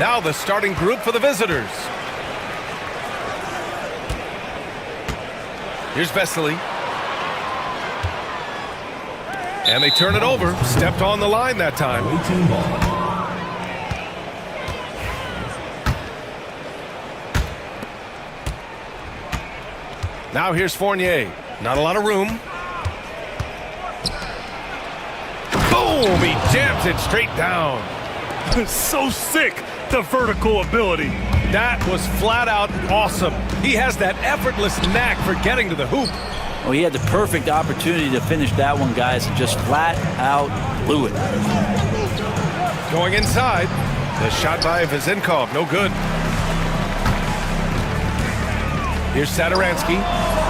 Now the starting group for the visitors. Here's Vesely. And they turn it over. Stepped on the line that time. Now here's Fournier. Not a lot of room. Boom! He jams it straight down. So sick, the vertical ability. That was flat out awesome. He has that effortless knack for getting to the hoop. Well, he had the perfect opportunity to finish that one, guys, and just flat out blew it. Going inside. The shot by Vezenkov, no good. Here's Sadaransky.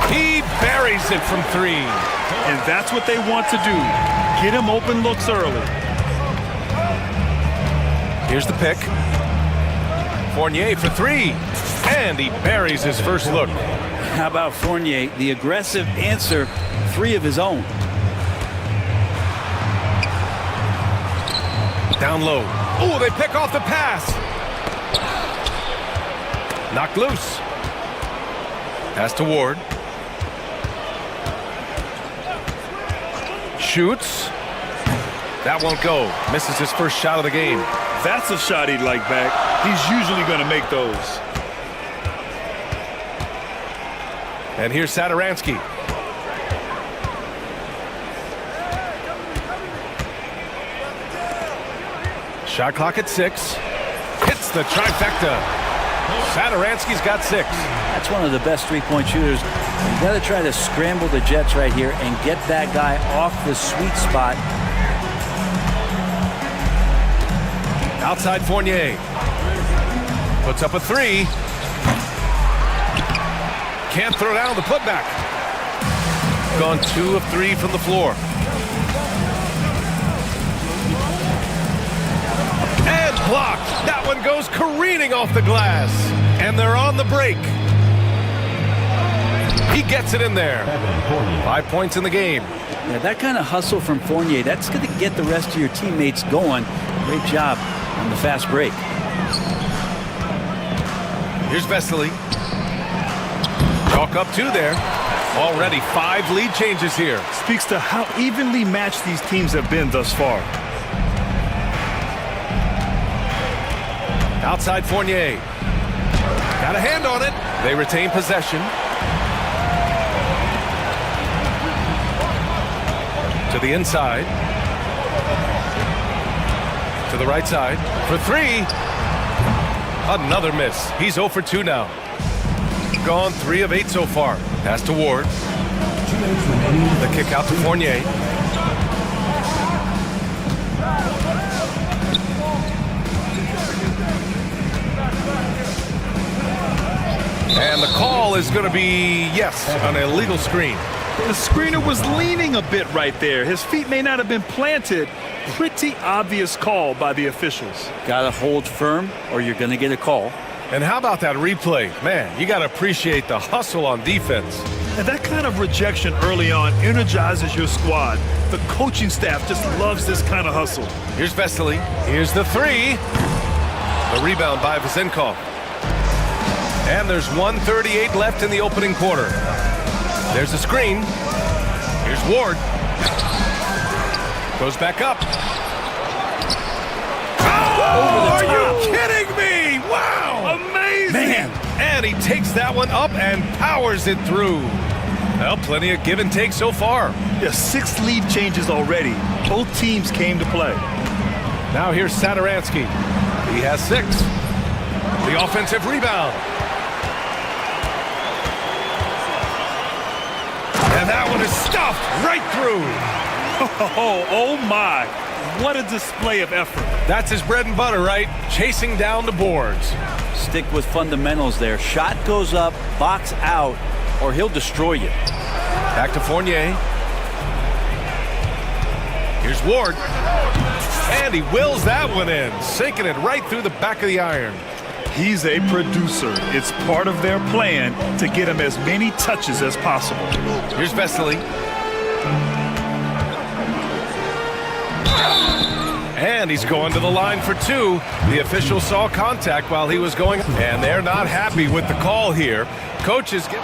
He buries it from three. And that's what they want to do. Get him open looks early. Here's the pick. Fournier for three. And he buries his first look. How about Fournier? The aggressive answer, three of his own. Down low. Oh, they pick off the pass. Knocked loose. Pass to Ward. Shoots. That won't go. Misses his first shot of the game. That's a shot he'd like back. He's usually going to make those. And here's Sadaransky. Shot clock at 6. Hits the trifecta. Sadaransky's got 6. That's one of the best three-point shooters. You got to try to scramble the Jets right here and get that guy off the sweet spot. Outside Fournier. Puts up a 3. Can't throw down the putback. Gone 2 of 3 from the floor. And blocked. That one goes careening off the glass. And they're on the break. He gets it in there. 5 points in the game. Yeah, that kind of hustle from Fournier, that's going to get the rest of your teammates going. Great job on the fast break. Here's Vesely. Chalk up 2 there. Already 5 lead changes here. Speaks to how evenly matched these teams have been thus far. Outside Fournier. Got a hand on it. They retain possession. To the inside. To the right side. For 3. Another miss. He's 0 for 2 now. Gone 3 of 8 so far. Pass to Ward. The kick out to Fournier. And the call is going to be, yes, an illegal screen. The screener was leaning a bit right there. His feet may not have been planted. Pretty obvious call by the officials. Got to hold firm or you're going to get a call. And how about that replay? Man, you got to appreciate the hustle on defense. And that kind of rejection early on energizes your squad. The coaching staff just loves this kind of hustle. Here's Vesely. Here's the 3. The rebound by Vezenkov. And there's 1:38 left in the opening quarter. There's a screen. Here's Ward. Goes back up. Oh, are you kidding me? Wow! Amazing! Man, and he takes that one up and powers it through. Well, plenty of give and take so far. Yeah, 6 lead changes already. Both teams came to play. Now here's Sadaransky. He has 6. The offensive rebound. And that one is stuffed right through. Oh my. What a display of effort. That's his bread and butter, right? Chasing down the boards. Stick with fundamentals there. Shot goes up, box out, or he'll destroy you. Back to Fournier. Here's Ward. And he wills that one in, sinking it right through the back of the iron. He's a producer. It's part of their plan to get him as many touches as possible. Here's Vesely. And And he's going to the line for two. The official saw contact while he was going, and they're not happy with the call here. Coaches get...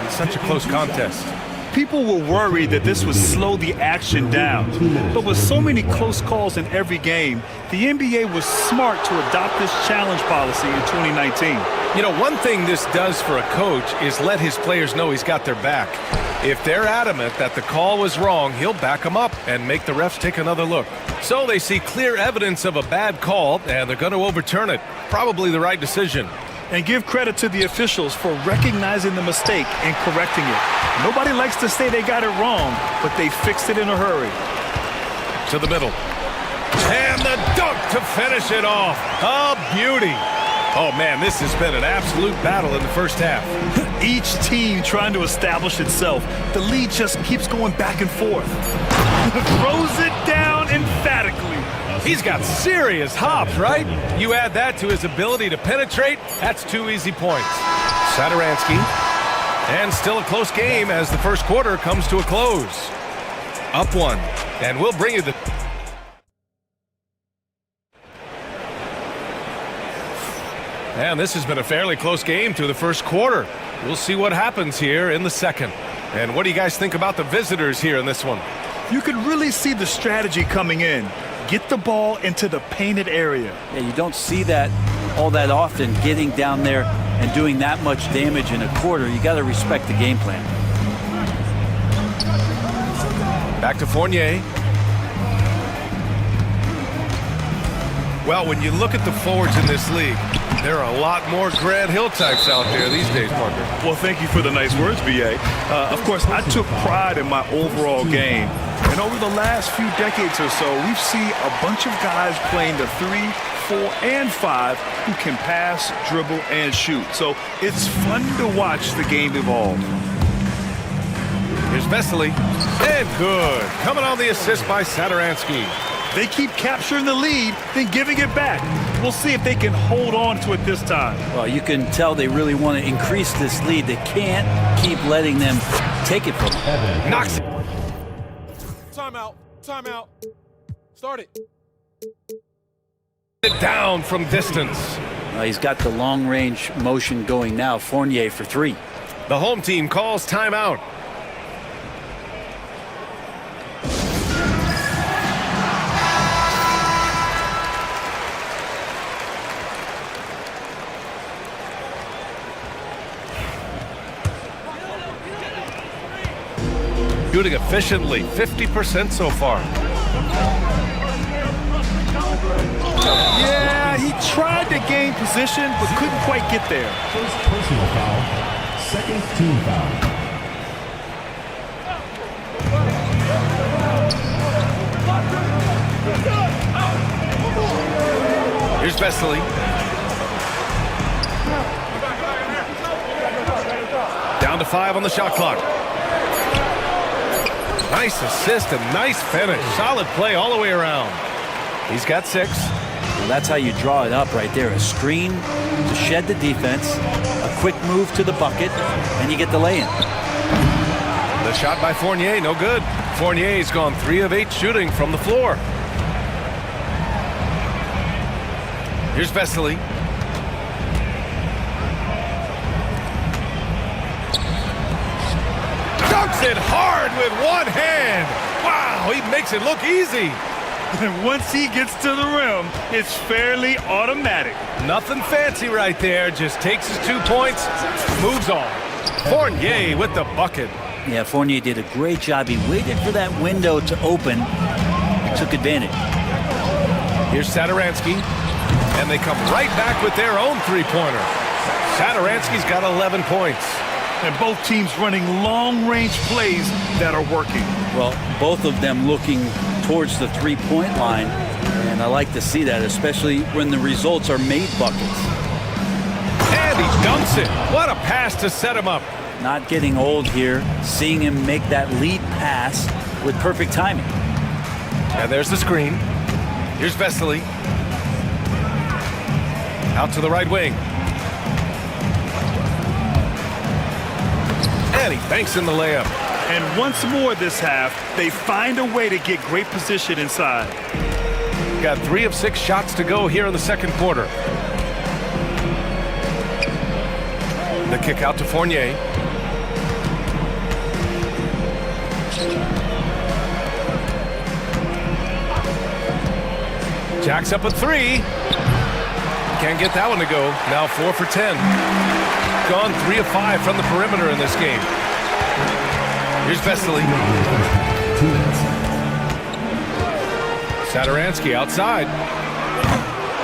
in such a close contest. People were worried that this would slow the action down. But with so many close calls in every game, the NBA was smart to adopt this challenge policy in 2019. You know, one thing this does for a coach is let his players know he's got their back. If they're adamant that the call was wrong, he'll back them up and make the refs take another look. So they see clear evidence of a bad call, and they're going to overturn it. Probably the right decision. And give credit to the officials for recognizing the mistake and correcting it. Nobody likes to say they got it wrong, but they fixed it in a hurry. To the middle. And the dunk to finish it off. A beauty. Oh, man, this has been an absolute battle in the first half. Each team trying to establish itself. The lead just keeps going back and forth. Throws it down emphatically. He's got serious hops, right? You add that to his ability to penetrate, that's 2 easy points. Sadaransky. And still a close game as the first quarter comes to a close. Up one. And we'll bring you the... And this has been a fairly close game through the first quarter. We'll see what happens here in the second. And what do you guys think about the visitors here in this one? You can really see the strategy coming in. Get the ball into the painted area. Yeah, you don't see that all that often, getting down there and doing that much damage in a quarter. You got to respect the game plan. Back to Fournier. Well, when you look at the forwards in this league, there are a lot more Grant Hill types out there these days, Parker. Well, thank you for the nice words, B.A. Of course, I took pride in my overall game. And over the last few decades or so, we've seen a bunch of guys playing the 3, 4, and 5 who can pass, dribble, and shoot. So it's fun to watch the game evolve. Here's Vesely. And good. Coming on the assist by Sadaransky. They keep capturing the lead, then giving it back. We'll see if they can hold on to it this time. Well, you can tell they really want to increase this lead. They can't keep letting them take it from them. Knocks it. Timeout. Timeout. Start it. Down from distance. He's got the long-range motion going now. Fournier for 3. The home team calls timeout. Shooting efficiently, 50% so far. Yeah, he tried to gain position, but couldn't quite get there. First personal foul, second team foul. Here's Vesely. Down to 5 on the shot clock. Nice assist and nice finish. Solid play all the way around. He's got 6. Well, that's how you draw it up right there. A screen to shed the defense, a quick move to the bucket, and you get the lay-in. The shot by Fournier, no good. Fournier's gone 3 of 8 shooting from the floor. Here's Vesely. Dunks it hard with one hand. Wow, he makes it look easy. And once he gets to the rim, it's fairly automatic. Nothing fancy right there. Just takes his 2 points, moves on. Fournier with the bucket. Yeah, Fournier did a great job. He waited for that window to open, took advantage. Here's Sadaransky, and they come right back with their own three-pointer. Sadaransky's got 11 points. And both teams running long-range plays that are working. Well, both of them looking towards the three-point line, and I like to see that, especially when the results are made buckets. And he dunks it. What a pass to set him up. Not getting old here, seeing him make that lead pass with perfect timing. And there's the screen. Here's Vesely. Out to the right wing. And he banks in the layup. And once more this half, they find a way to get great position inside. Got 3 of 6 shots to go here in the second quarter. The kick out to Fournier. Jacks up a 3. Can't get that one to go. Now 4 for 10. Gone 3 of 5 from the perimeter in this game. Here's Vesely. Satoransky outside.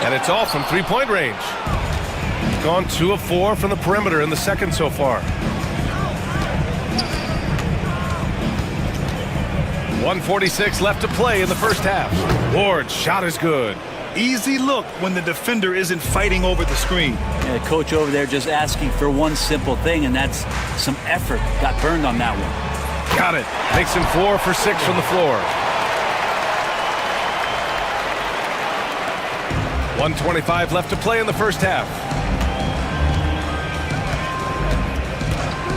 And it's all from three-point range. Gone 2 of 4 from the perimeter in the second so far. 1:46 left to play in the first half. Ward's shot is good. Easy look when the defender isn't fighting over the screen. Yeah, coach over there just asking for one simple thing, and that's some effort. Got burned on that one. Got it. Makes him 4 for 6 from the floor. 1:25 left to play in the first half.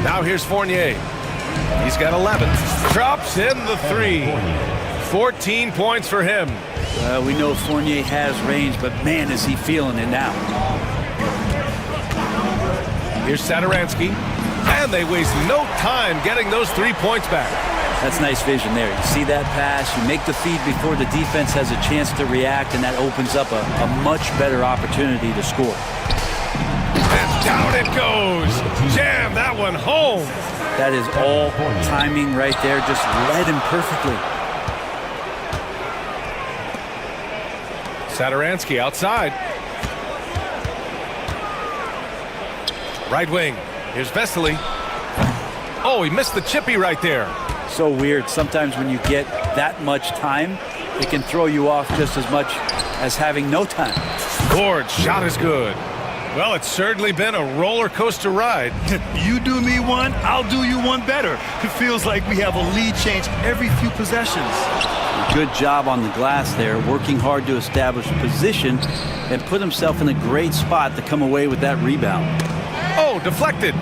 Now here's Fournier. He's got 11. Drops in the 3. 14 points for him. We know Fournier has range, but man, is he feeling it now. Here's Satoransky. And they waste no time getting those 3 points back. That's nice vision there. You see that pass, you make the feed before the defense has a chance to react, and that opens up a much better opportunity to score. And down it goes. Jam that one home. That is all timing right there. Just led him perfectly. Satoransky outside. Right wing. Here's Vesely. Oh, he missed the chippy right there. So weird. Sometimes when you get that much time, it can throw you off just as much as having no time. Ward's shot is good. Well, it's certainly been a roller coaster ride. You do me one, I'll do you one better. It feels like we have a lead change every few possessions. Good job on the glass there, working hard to establish position and put himself in a great spot to come away with that rebound. Oh, deflected.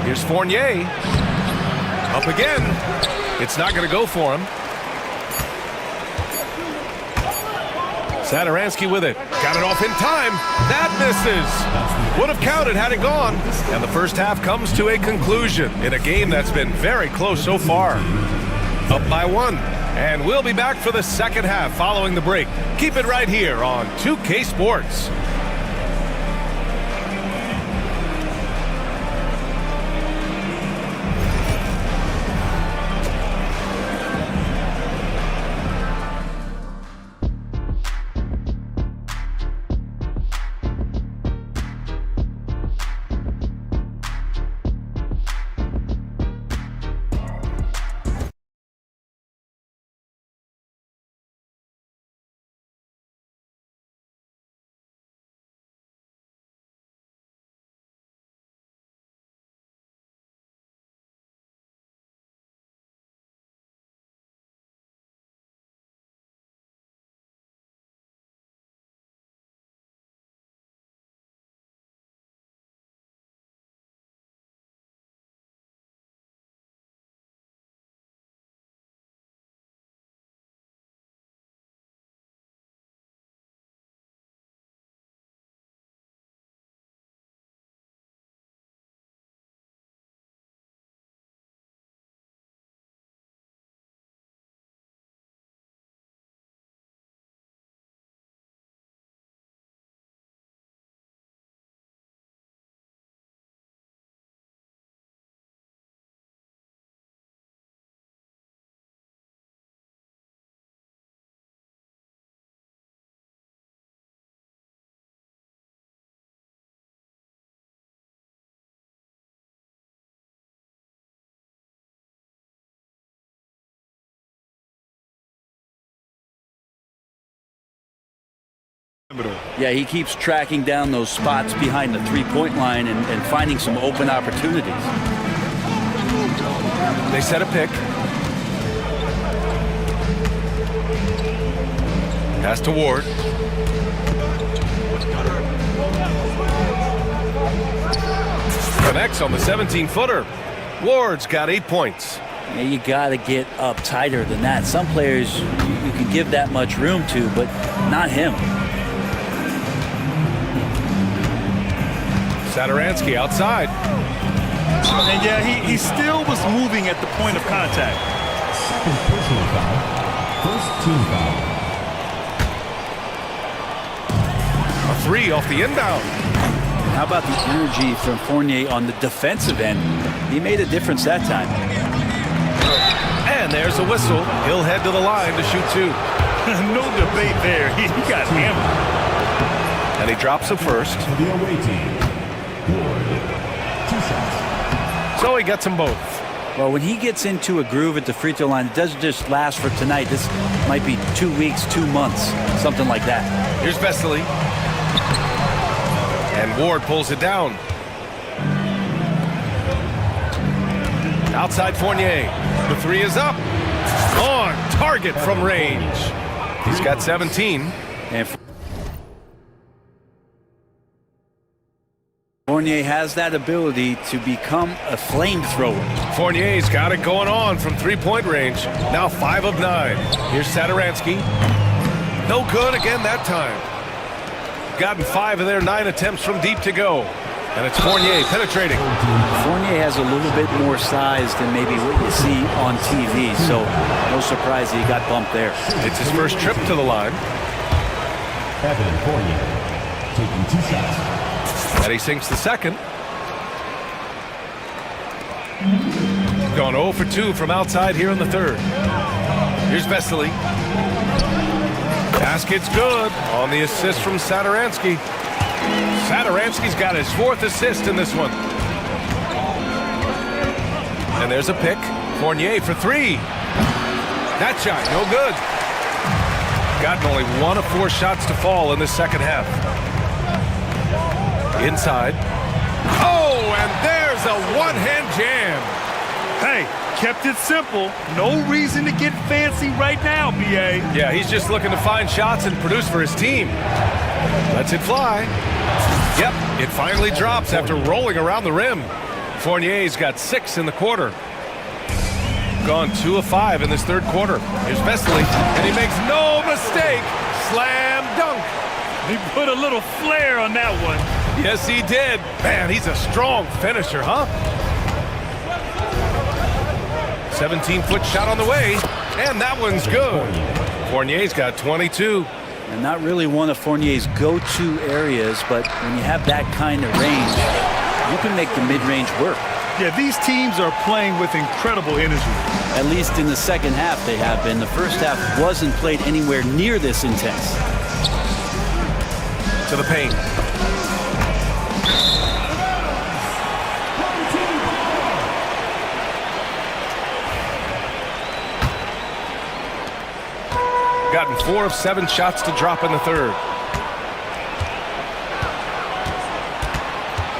Here's Fournier. Up again. It's not going to go for him. Satoransky with it. Got it off in time. That misses. Would have counted had it gone. And the first half comes to a conclusion in a game that's been very close so far. Up by 1. And we'll be back for the second half following the break. Keep it right here on 2K Sports. Yeah, he keeps tracking down those spots behind the three-point line and finding some open opportunities. They set a pick. Pass to Ward. Connects on the 17-footer. Ward's got 8 points. Yeah, you got to get up tighter than that. Some players you can give that much room to, but not him. Sadaransky outside. And yeah, he still was moving at the point of contact. Second personal foul. First team foul. A 3 off the inbound. How about the energy from Fournier on the defensive end? He made a difference that time. And there's a whistle. He'll head to the line to shoot 2. No debate there. He got hammered. And he drops the first. To the away team. Ward. 2 shots. So he gets them both. Well, when he gets into a groove at the free throw line, it doesn't just last for tonight. This might be 2 weeks, 2 months, something like that. Here's Vesely. And Ward pulls it down. Outside Fournier. The 3 is up. On target from range. He's got 17. And Fournier has that ability to become a flamethrower. Fournier's got it going on from 3-point range. Now 5 of 9. Here's Sadaransky. No good again that time. Gotten 5 of their 9 attempts from deep to go. And it's Fournier penetrating. Fournier has a little bit more size than maybe what you see on TV, so no surprise he got bumped there. It's his first trip to the line. Evan Fournier taking 2 shots. And he sinks the second. Gone 0 for 2 from outside here in the third. Here's Vesely. Basket's good on the assist from Sadaransky. Sadaransky's got his 4th assist in this one. And there's a pick. Fournier for 3. That shot, no good. Gotten only 1 of 4 shots to fall in the second half. Inside. Oh, and there's a one-hand jam. Hey, kept it simple. No reason to get fancy right now, B.A. Yeah, he's just looking to find shots and produce for his team. Lets it fly. Yep, it finally drops after rolling around the rim. Fournier's got 6 in the quarter. Gone 2 of 5 in this third quarter. Here's Vesely, and he makes no mistake. Slam dunk. He put a little flair on that one. Yes, he did. Man, he's a strong finisher, huh? 17-foot shot on the way, and that one's good. Fournier's got 22. And not really one of Fournier's go-to areas, but when you have that kind of range, you can make the mid-range work. Yeah, these teams are playing with incredible energy. At least in the second half they have been. The first half wasn't played anywhere near this intense. To the paint. Gotten 4 of 7 shots to drop in the third.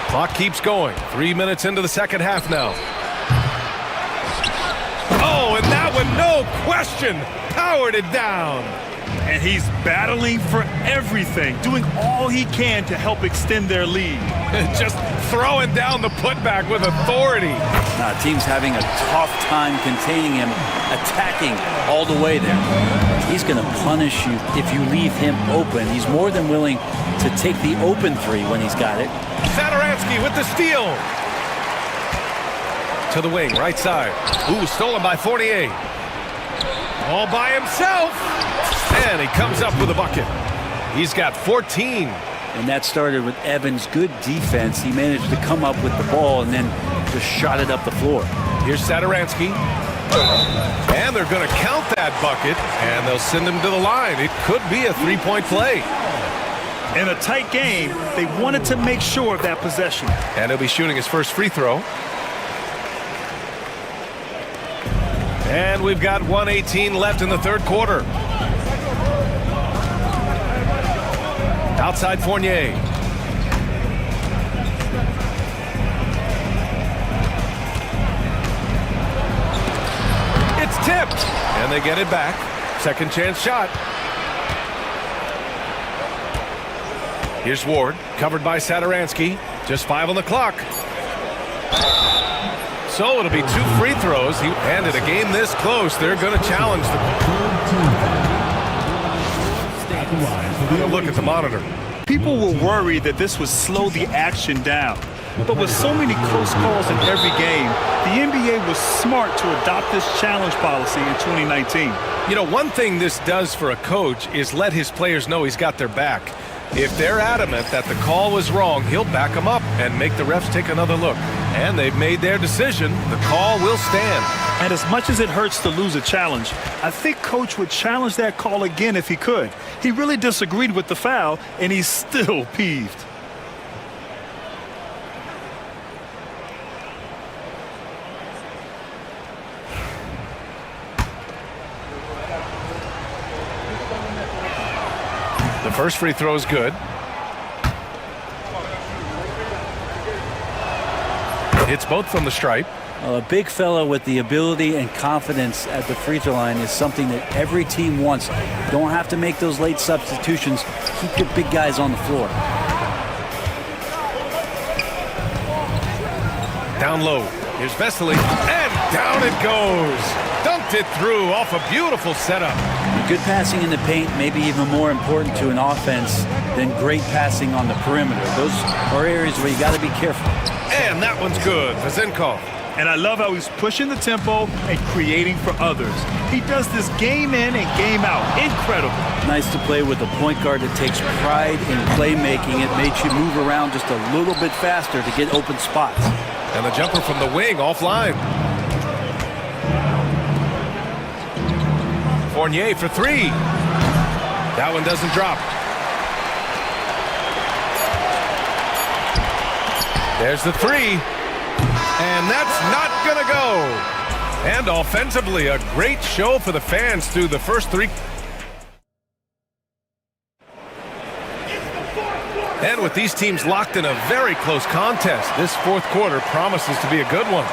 Clock keeps going. 3 minutes into the second half now. Oh, and that one, no question, powered it down. And he's battling for everything, doing all he can to help extend their lead. Just throwing down the putback with authority. Team's having a tough time containing him, attacking all the way there. He's going to punish you if you leave him open. He's more than willing to take the open 3 when he's got it. Sadaransky with the steal. To the wing, right side. Ooh, stolen by Fournier. All by himself. And he comes up with a bucket. He's got 14. And that started with Evans' good defense. He managed to come up with the ball and then just shot it up the floor. Here's Sadaransky. And they're going to count that bucket, and they'll send him to the line. It could be a 3-point play. In a tight game, they wanted to make sure of that possession. And he'll be shooting his first free throw. And we've got 1:18 left in the third quarter. Outside Fournier. It's tipped, and they get it back. Second chance shot. Here's Ward, covered by Sadaransky. Just 5 on the clock. So it'll be 2 free throws. And in a game this close, they're going to challenge the... Look at the monitor. People were worried that this would slow the action down. But with so many close calls in every game, the NBA was smart to adopt this challenge policy in 2019. You know, one thing this does for a coach is let his players know he's got their back. If they're adamant that the call was wrong, he'll back them up and make the refs take another look. And they've made their decision. The call will stand. And as much as it hurts to lose a challenge, I think Coach would challenge that call again if he could. He really disagreed with the foul, and he's still peeved. The first free throw is good. Hits both from the stripe. A big fella with the ability and confidence at the free throw line is something that every team wants. Don't have to make those late substitutions. Keep your big guys on the floor. Down low. Here's Vesely. And down it goes. Dunked it through off a beautiful setup. Good passing in the paint may be even more important to an offense than great passing on the perimeter. Those are areas where you got to be careful. And that one's good. Vezenkov. And I love how he's pushing the tempo and creating for others. He does this game in and game out. Incredible. Nice to play with a point guard that takes pride in playmaking. It makes you move around just a little bit faster to get open spots. And the jumper from the wing offline. Fournier for 3. That one doesn't drop. There's the 3. And that's not going to go. And offensively, a great show for the fans through the first 3. And with these teams locked in a very close contest, this fourth quarter promises to be a good one.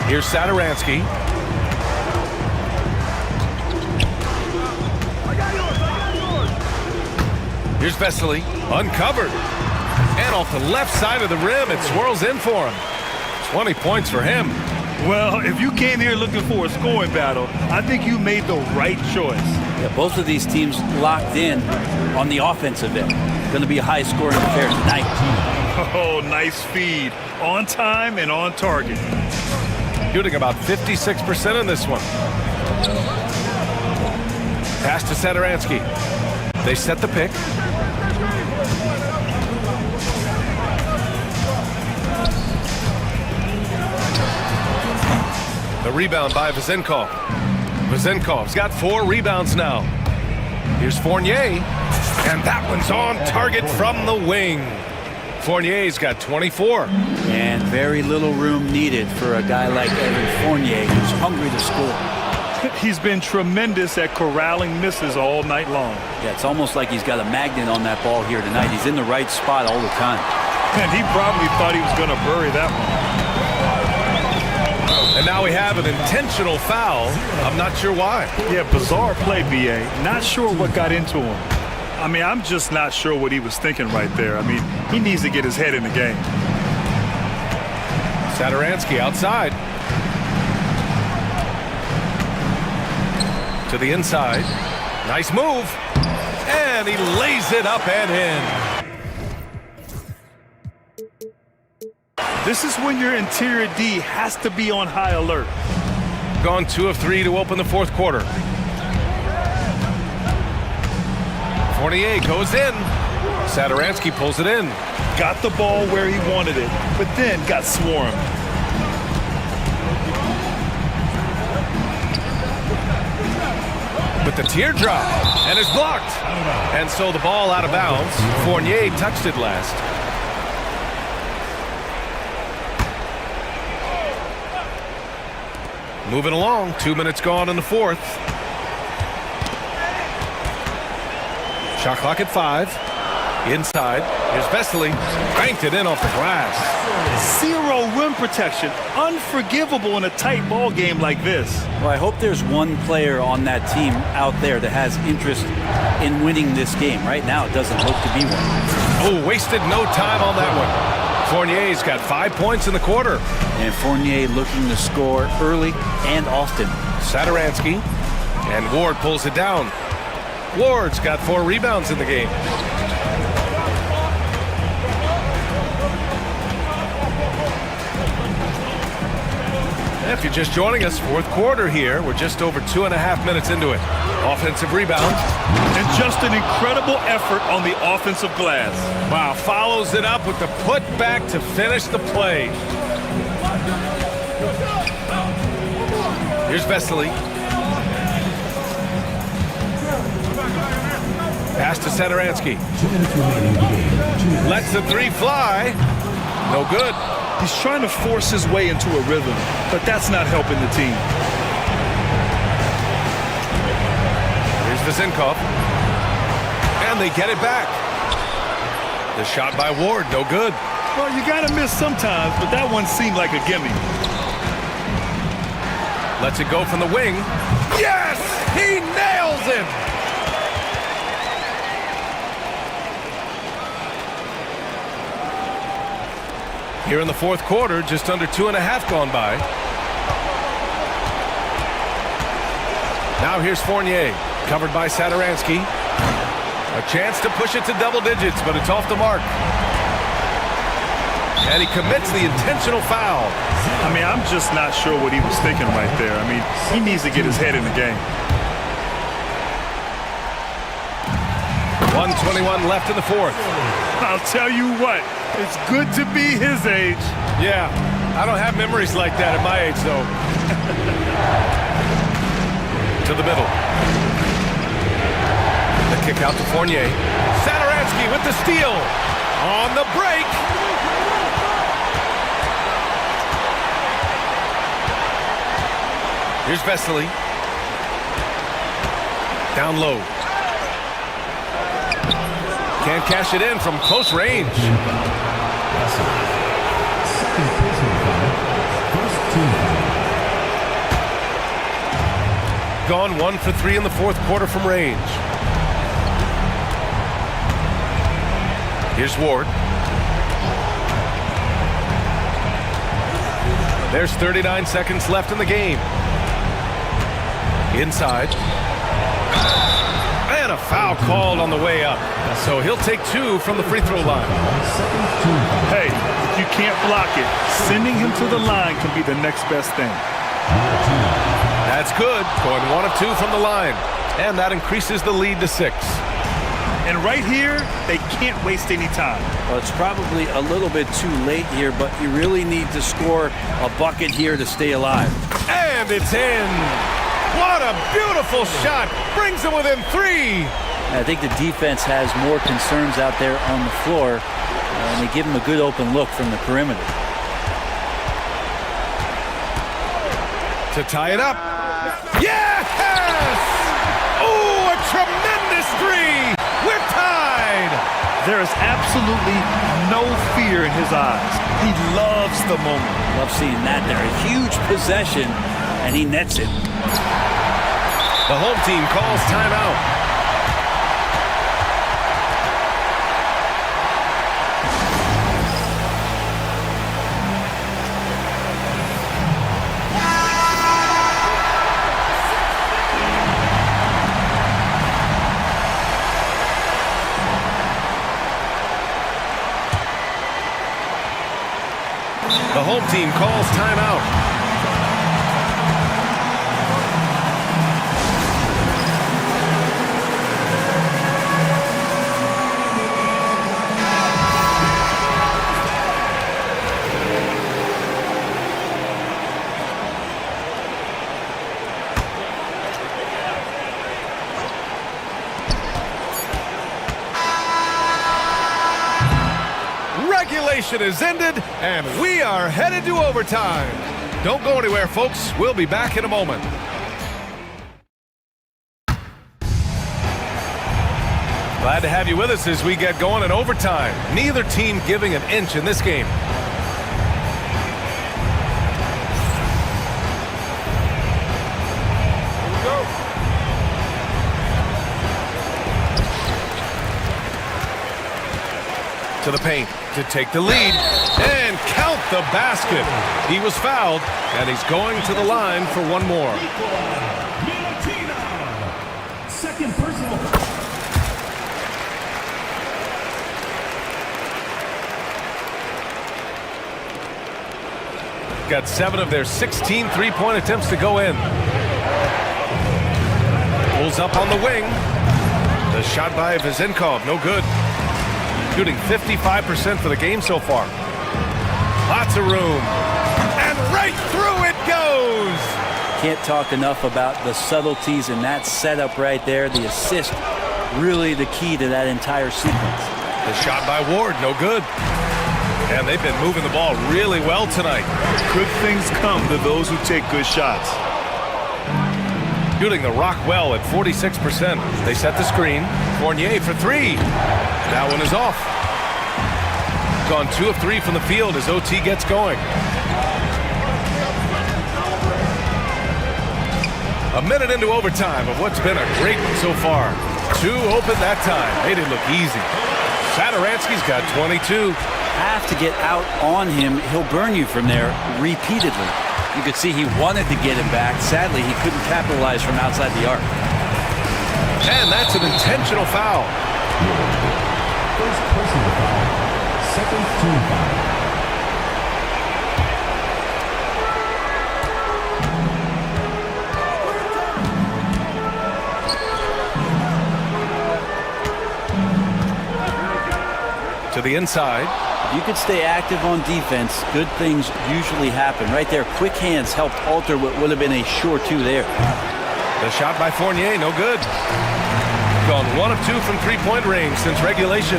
Here's Sadaransky. Here's Vesely, uncovered. And off the left side of the rim, it swirls in for him. 20 points for him. Well, if you came here looking for a scoring battle, I think you made the right choice. Yeah, both of these teams locked in on the offensive end. Going to be a high-scoring affair tonight. Oh, nice feed. On time and on target. Shooting about 56% in this one. Pass to Sadaransky. They set the pick. The rebound by Vezenkov. Vezenkov's got 4 rebounds now. Here's Fournier. And that one's on target from the wing. Fournier's got 24. And very little room needed for a guy like Evan Fournier who's hungry to score. He's been tremendous at corralling misses all night long. Yeah, it's almost like he's got a magnet on that ball here tonight. He's in the right spot all the time. And he probably thought he was going to bury that one. And now we have an intentional foul. I'm not sure why. Yeah, bizarre play, BA. Not sure what got into him. I mean, I'm just not sure what he was thinking right there. I mean, he needs to get his head in the game. Sadaransky outside. To the inside. Nice move. And he lays it up and in. This is when your interior D has to be on high alert. Gone 2 of 3 to open the fourth quarter. Fournier goes in. Sadaransky pulls it in. Got the ball where he wanted it, but then got swarmed. With the teardrop, and it's blocked. And so the ball out of bounds. Fournier touched it last. Moving along, 2 minutes gone in the fourth. Shot clock at 5. Inside, here's Vesely. Banked it in off the glass. Zero rim protection. Unforgivable in a tight ball game like this. Well, I hope there's one player on that team out there that has interest in winning this game. Right now, it doesn't look to be one. Oh, wasted no time on that one. Fournier's got 5 points in the quarter. And Fournier looking to score early and often. Saturansky, and Ward pulls it down. Ward's got 4 rebounds in the game. If you're just joining us, fourth quarter here. We're just over 2.5 minutes into it. Offensive rebound. And just an incredible effort on the offensive glass. Wow, follows it up with the putback to finish the play. Here's Vesely. Pass to Saturansky. Lets the 3 fly. No good. He's trying to force his way into a rhythm, but that's not helping the team. Here's Vezinkov. And they get it back. The shot by Ward, no good. Well, you gotta miss sometimes, but that one seemed like a gimme. Lets it go from the wing. Yes! He nails it! Here in the fourth quarter, just under 2.5 gone by. Now here's Fournier, covered by Saturansky. A chance to push it to double digits, but it's off the mark. And he commits the intentional foul. I mean, I'm just not sure what he was thinking right there. I mean, he needs to get his head in the game. 1:21 left in the fourth. I'll tell you what, it's good to be his age. Yeah, I don't have memories like that at my age, though. To the middle. The kick out to Fournier. Saturansky with the steal. On the break. Here's Vesely. Down low. Can't cash it in from close range. Gone 1 for 3 in the fourth quarter from range. Here's Ward. There's 39 seconds left in the game. Inside. And a foul called on the way up. So he'll take 2 from the free throw line. Hey, if you can't block it, sending him to the line can be the next best thing. That's good. Going 1 of 2 from the line. And that increases the lead to 6. And right here, they can't waste any time. Well, it's probably a little bit too late here, but you really need to score a bucket here to stay alive. And it's in. What a beautiful shot. Brings them within 3. I think the defense has more concerns out there on the floor, and they give him a good open look from the perimeter. To tie it up. Yes! Oh, a tremendous 3. We're tied. There is absolutely no fear in his eyes. He loves the moment. Love seeing that there. A huge possession, and he nets it. The home team calls timeout. The home team calls timeout. Regulation is ended, and we are headed to overtime. Don't go anywhere, folks. We'll be back in a moment. Glad to have you with us as we get going in overtime. Neither team giving an inch in this game. To the paint to take the lead and count the basket. He was fouled, and he's going to the line for one more. Second personal. Got 7 of their 16 three-point attempts to go in. Pulls up on the wing. The shot by Vezenkov, no good. Shooting 55% for the game so far. Lots of room. And right through it goes! Can't talk enough about the subtleties in that setup right there. The assist, really the key to that entire sequence. The shot by Ward, no good. And they've been moving the ball really well tonight. Good things come to those who take good shots. Shooting the rock well at 46%. They set the screen. Fournier for 3. That one is off. Gone 2 of 3 from the field as OT gets going. A minute into overtime of what's been a great one so far. 2 open that time. Made it look easy. Satoransky's got 22. Have to get out on him. He'll burn you from there repeatedly. You could see he wanted to get him back. Sadly, he couldn't capitalize from outside the arc. And that's an intentional foul. First personal foul. Second team foul. To the inside. You could stay active on defense. Good things usually happen. Right there, quick hands helped alter what would have been a sure 2 there. The shot by Fournier, no good. Gone 1 of 2 from three-point range since regulation.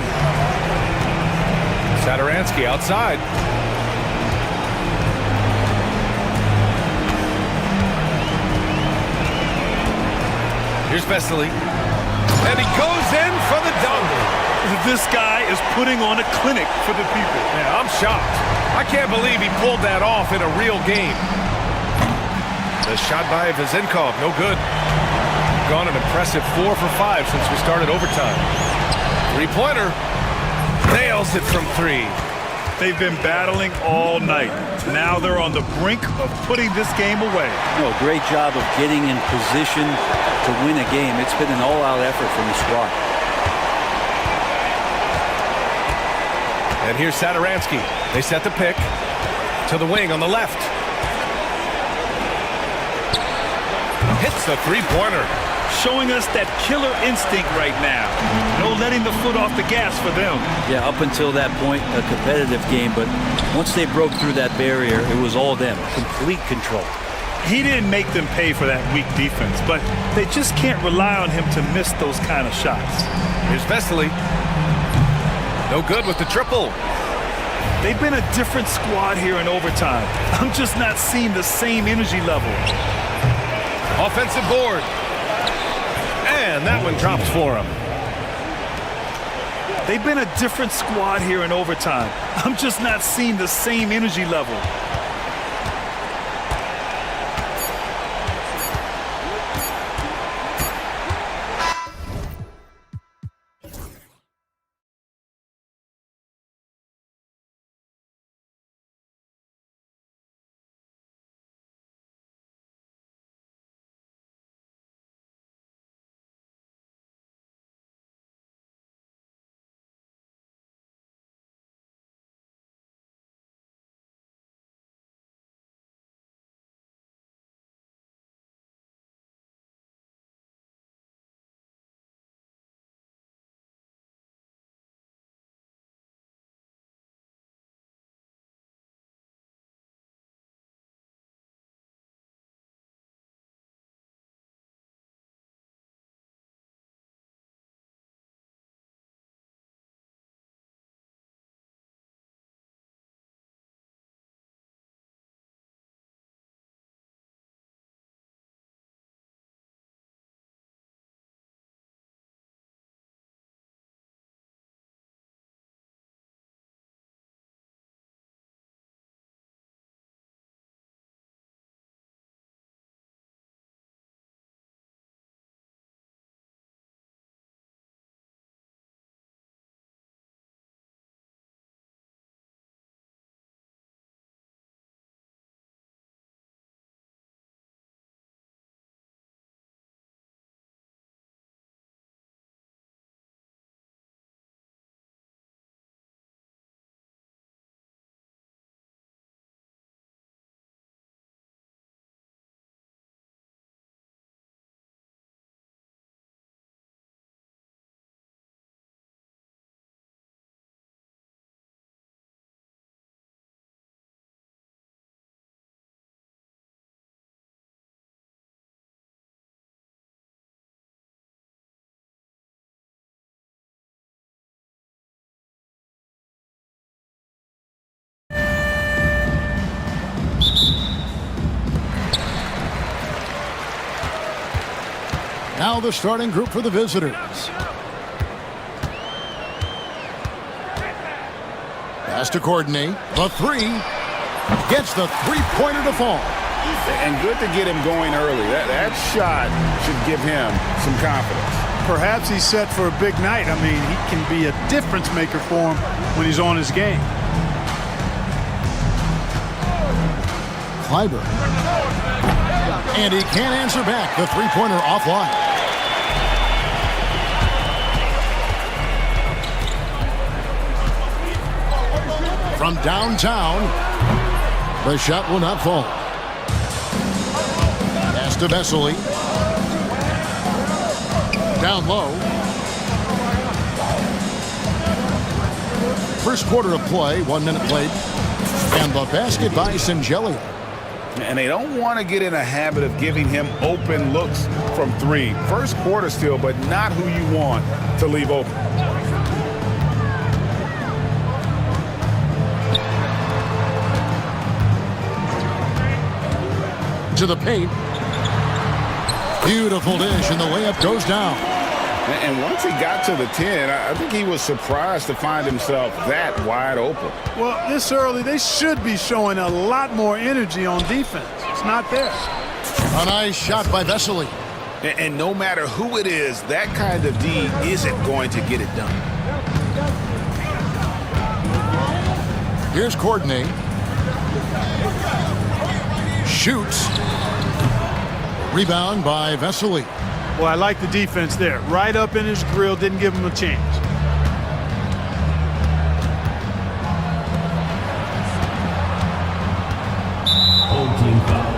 Satoransky outside. Here's Vesely. And he goes in for the dunk. This guy is putting on a clinic for the people. Yeah, I'm shocked. I can't believe he pulled that off in a real game. The shot by Vezenkov, no good. Gone an impressive 4 for 5 since we started overtime. Three-pointer. Nails it from 3. They've been battling all night. Now they're on the brink of putting this game away. No, great job of getting in position to win a game. It's been an all-out effort from the squad. And here's Satoransky. They set the pick to the wing on the left. Hits the three-pointer. Showing us that killer instinct right now. No letting the foot off the gas for them. Yeah, up until that point, a competitive game, but once they broke through that barrier, it was all them. Complete control. He didn't make them pay for that weak defense, but they just can't rely on him to miss those kind of shots. Here's Vesely. No good with the triple. They've been a different squad here in overtime. I'm just not seeing the same energy level. Offensive board. And that one drops for him. They've been a different squad here in overtime. I'm just not seeing the same energy level. Now the starting group for the visitors. Has to coordinate. The three. Gets the three-pointer to fall. And good to get him going early. That shot should give him some confidence. Perhaps he's set for a big night. I mean, he can be a difference maker for him when he's on his game. Kleiber. And he can't answer back. The three-pointer offline. From downtown, the shot will not fall. Pass to Vesely. Down low. First quarter of play, 1 minute played. And the basket by Singelia. And they don't want to get in a habit of giving him open looks from three. First quarter still, but not who you want to leave open. To the paint. Beautiful dish, and the layup goes down. And once he got to the 10, I think he was surprised to find himself that wide open. Well, this early, they should be showing a lot more energy on defense. It's not there. A nice shot by Vesely. And no matter who it is, that kind of D isn't going to get it done. Here's Courtney. Shoots. Rebound by Vesely. Well, I like the defense there. Right up in his grill, didn't give him a chance. Home team foul.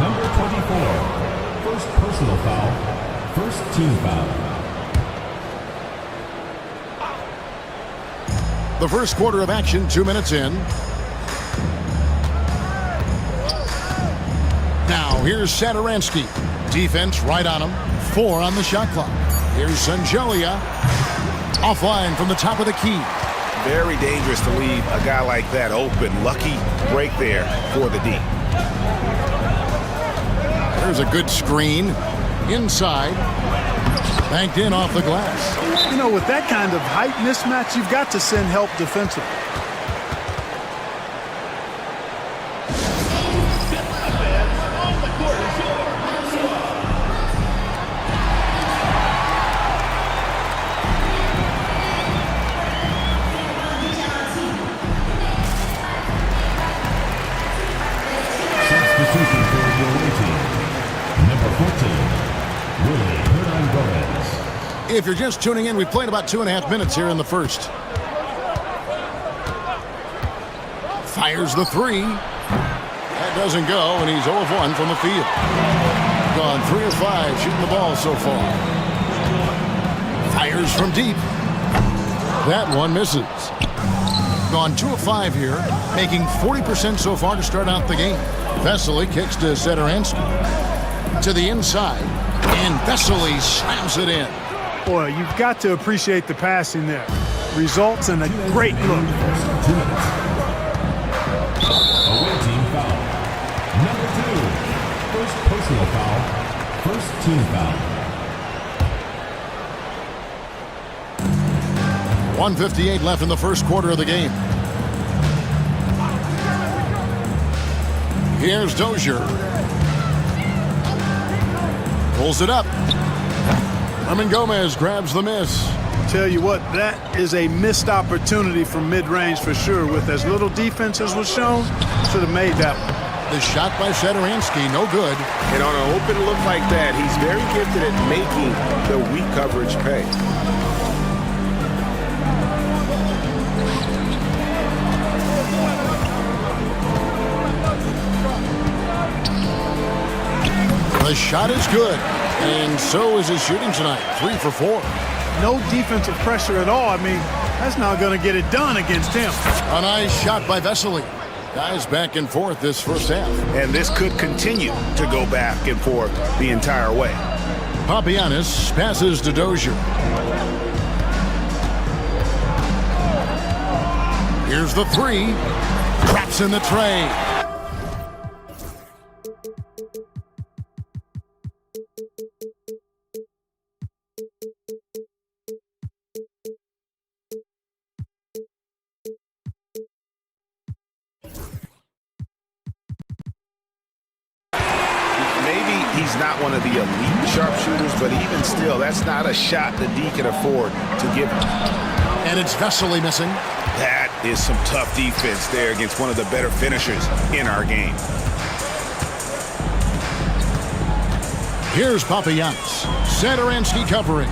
Number 24. First personal foul. First team foul. The first quarter of action, 2 minutes in. Now, here's Satoransky. Defense right on him. 4 on the shot clock. Here's Singelia. Offline from the top of the key. Very dangerous to leave a guy like that open. Lucky break there for the D. There's a good screen. Inside. Banked in off the glass. You know, with that kind of height mismatch, you've got to send help defensively. Substitution for your away team. Number 14. Willie Hernan-Gomez. If you're just tuning in, we played about 2.5 minutes here in the first. Fires the three. That doesn't go, and he's 0 of 1 from the field. Gone 3 of 5 shooting the ball so far. Fires from deep. That one misses. Gone 2 of 5 here, making 40% so far to start out the game. Vesely kicks to Satoransky. To the inside, and Vesely slams it in. Boy, you've got to appreciate the passing there. Results in a great look. Away team foul. Number 2. First personal foul. First team foul. 1:58 left in the first quarter of the game. Here's Dozier. Pulls it up. Hernan-Gomez grabs the miss. Tell you what, that is a missed opportunity from mid-range for sure. With as little defense as was shown, should have made that one. The shot by Satoransky, no good. And on an open look like that, he's very gifted at making the weak coverage pay. The shot is good, and so is his shooting tonight. 3 for 4. No defensive pressure at all. I mean, that's not going to get it done against him. A nice shot by Vesely. Guys back and forth this first half. And this could continue to go back and forth the entire way. Papianis passes to Dozier. Here's the three. Traps in the tray. sharpshooters, but even still, that's not a shot that D can afford to give him. And it's Vesely missing. That is some tough defense there against one of the better finishers in our game. Here's Papagiannis. Satoransky covering.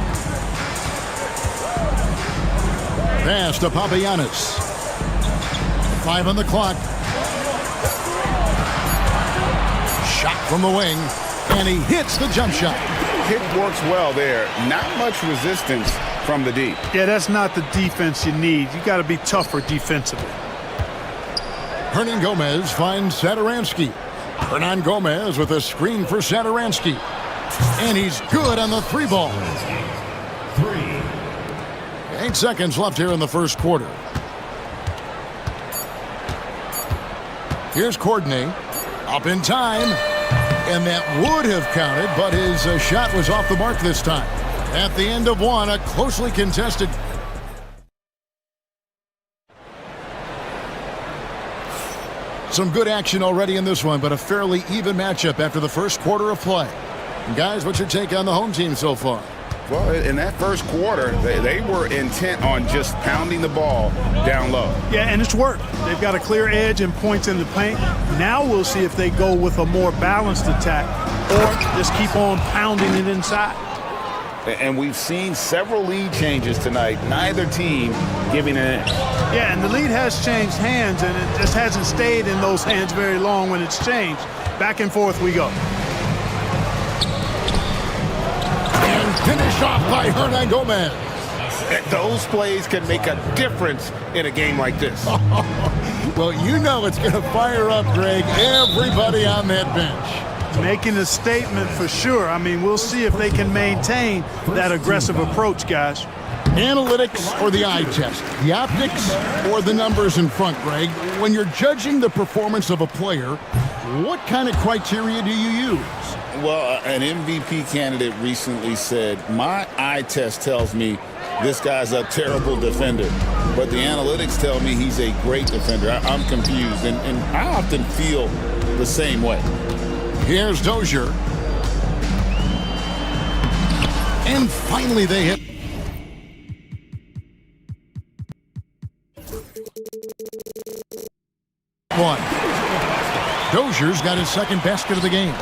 Pass to Papagiannis. 5 on the clock. Shot from the wing, and he hits the jump shot. Hit works well there. Not much resistance from the D. Yeah, that's not the defense you need. You got to be tougher defensively. Hernan Gomez finds Satoransky. Hernan Gomez with a screen for Satoransky. And he's good on the 3 ball. 8 seconds left here in the first quarter. Here's Courtney. Up in time. And that would have counted, but his shot was off the mark this time. At the end of one, a closely contested. Some good action already in this one, but a fairly even matchup after the first quarter of play. And guys, what's your take on the home team so far? Well, in that first quarter, they were intent on just pounding the ball down low. Yeah, and it's worked. They've got a clear edge and points in the paint. Now we'll see if they go with a more balanced attack or just keep on pounding it inside. And we've seen several lead changes tonight, neither team giving an inch. Yeah, and the lead has changed hands, and it just hasn't stayed in those hands very long when it's changed. Back and forth we go. Finish off by Hernan Gomez. Those plays can make a difference in a game like this. Well, you know it's going to fire up, Greg, everybody on that bench. Making a statement for sure. I mean, we'll see if they can maintain that aggressive approach, guys. Analytics or the eye test? The optics or the numbers in front, Greg? When you're judging the performance of a player, what kind of criteria do you use? Well, an MVP candidate recently said, my eye test tells me this guy's a terrible defender, but the analytics tell me he's a great defender. I'm confused, and I often feel the same way. Here's Dozier. And finally they hit. One. Dozier's got his second basket of the game.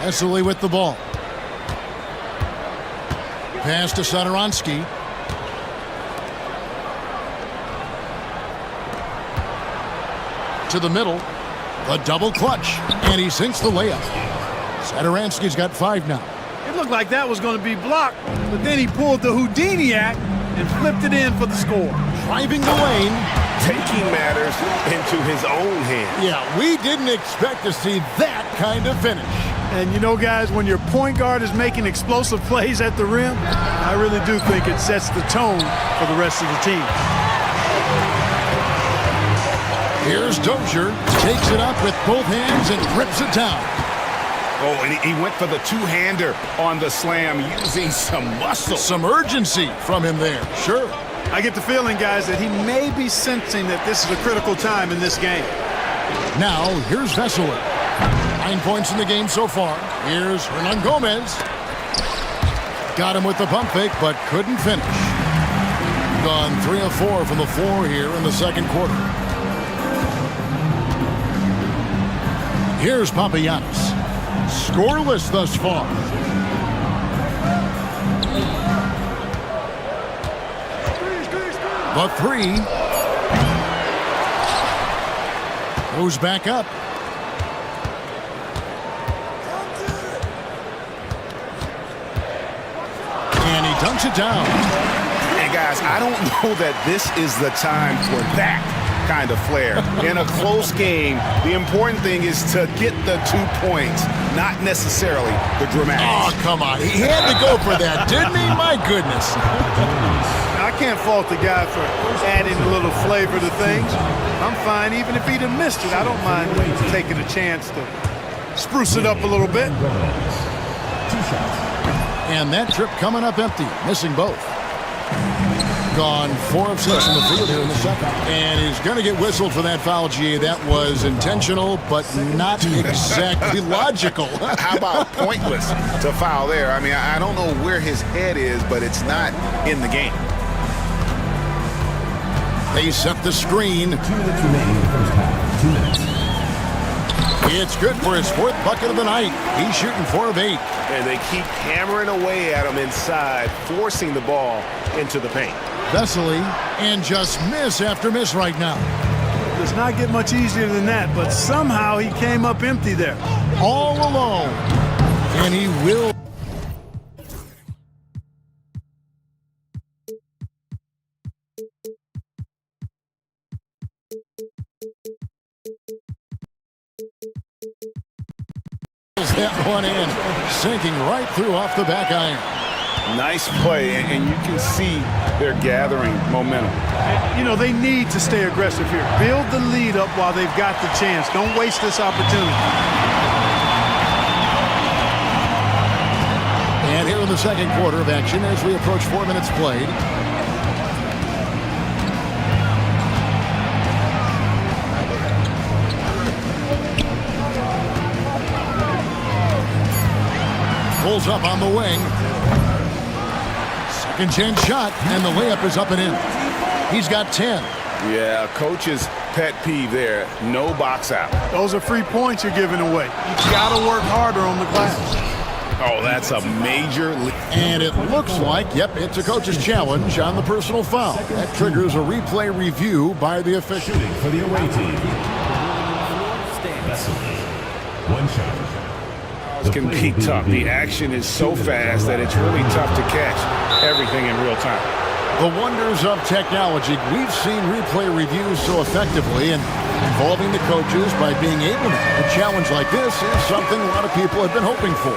Vesely with the ball. Pass to Satoransky. To the middle. A double clutch. And he sinks the layup. Satoransky's got 5 now. It looked like that was going to be blocked, but then he pulled the Houdini act and flipped it in for the score. Driving the lane. Taking matters into his own hands. Yeah, we didn't expect to see that kind of finish. And you know, guys, when your point guard is making explosive plays at the rim, I really do think it sets the tone for the rest of the team. Here's Dozier, takes it up with both hands and rips it down. Oh, and he went for the two-hander on the slam, using some muscle. Some urgency from him there, sure. I get the feeling, guys, that he may be sensing that this is a critical time in this game. Now, here's Vesely. 9 points in the game so far. Here's Hernan Gomez. Got him with the pump fake, but couldn't finish. Gone 3 of 4 from the floor here in the second quarter. Here's Papagiannis. Scoreless thus far. The 3 goes back up. And he dunks it down. Hey, guys, I don't know that this is the time for that kind of flair. In a close game, the important thing is to get the 2 points, not necessarily the dramatics. Oh, come on. He had to go for that, didn't he? My goodness. I can't fault the guy for adding a little flavor to things. I'm fine even if he'd have missed it. I don't mind taking a chance to spruce it up a little bit. And that trip coming up empty, missing both. Gone 4 of 6 in the field here in the second. And he's going to get whistled for that foul, GA. That was intentional, but not exactly logical. How about pointless to foul there? I mean, I don't know where his head is, but it's not in the game. They set the screen. 2 minutes remaining in the first half. 2 minutes. It's good for his 4th bucket of the night. He's shooting 4 of 8. And they keep hammering away at him inside, forcing the ball into the paint. Vesely, and just miss after miss right now. Does not get much easier than that, but somehow he came up empty there. All alone. And he will. That one in, sinking right through off the back iron. Nice play, and you can see they're gathering momentum. You know, they need to stay aggressive here. Build the lead up while they've got the chance. Don't waste this opportunity. And here in the second quarter of action as we approach 4 minutes played. Pulls up on the wing. Second chance shot, and the layup is up and in. He's got 10. Yeah, coach's pet peeve there. No box out. Those are free points you're giving away. You've got to work harder on the glass. Oh, that's a major lead. And it looks like, yep, it's a coach's challenge on the personal foul. That triggers a replay review by the official. Shooting for the away team. Vessel. 1 shot. It can be tough. The action is so fast that it's really tough to catch everything in real time. The wonders of technology. We've seen replay reviews so effectively, and involving the coaches by being able to have a challenge like this is something a lot of people have been hoping for.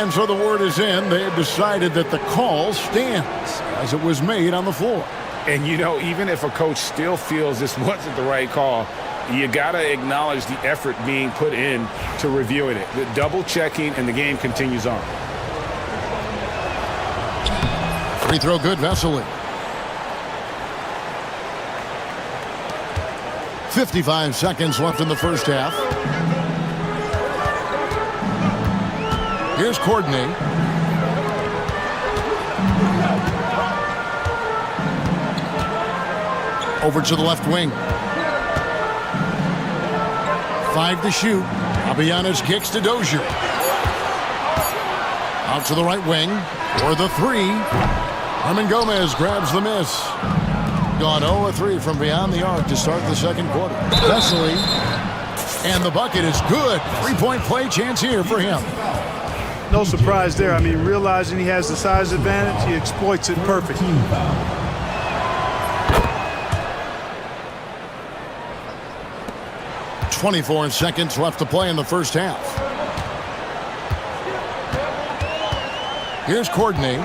And so the word is in. They have decided that the call stands as it was made on the floor. And, you know, even if a coach still feels this wasn't the right call, you got to acknowledge the effort being put in to reviewing it. The double checking, and the game continues on. Free throw good, Vesely. 55 seconds left in the first half. Here's Courtney. Over to the left wing. 5 to shoot. Abiyanis kicks to Dozier. Out to the right wing for the 3. Herman Gomez grabs the miss. Gone 0-3 from beyond the arc to start the second quarter. Vesely. And the bucket is good. 3-point play chance here for him. No surprise there. I mean, realizing he has the size advantage, he exploits it perfectly. 24 seconds left to play in the first half. Here's Courtney.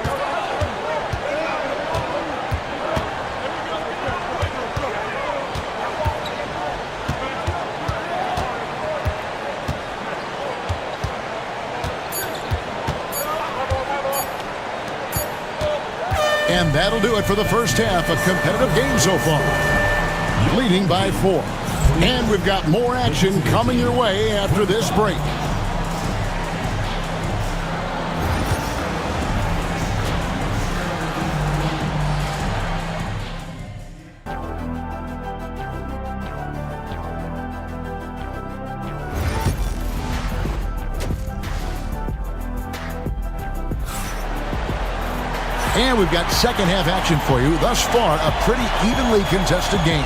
And that'll do it for the first half. A competitive game so far. Leading by 4. And we've got more action coming your way after this break. And we've got second half action for you. Thus far, a pretty evenly contested game.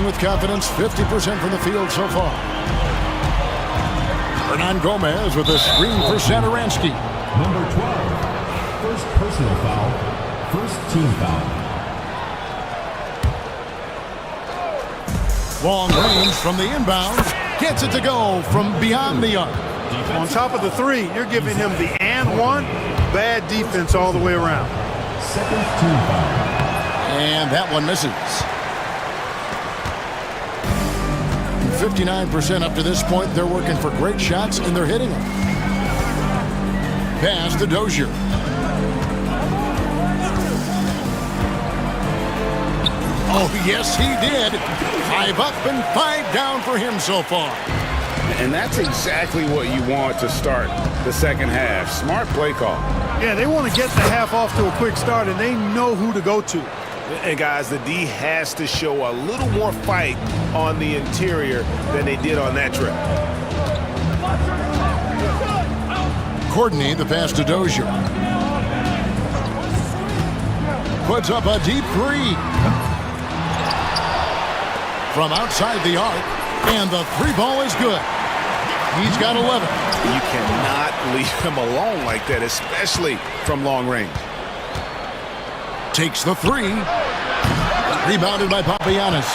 With confidence, 50% from the field so far. Hernan Gomez with a screen for Satoransky. Number 12. First personal foul. First team foul. Long range from the inbound. Gets it to go from beyond the arc. On top of the 3, you're giving him the and 1. Bad defense all the way around. Second team foul. And that one misses. 59% up to this point. They're working for great shots, and they're hitting them. Pass to Dozier. Oh, yes, he did. 5 up and 5 down for him so far. And that's exactly what you want to start the second half. Smart play call. Yeah, they want to get the half off to a quick start, and they know who to go to. And guys, the D has to show a little more fight on the interior than they did on that trip. Courtney, the pass to Dozier. Puts up a deep three. From outside the arc, and the three ball is good. He's got 11. You cannot leave him alone like that, especially from long range. Takes the three. Rebounded by Papagiannis.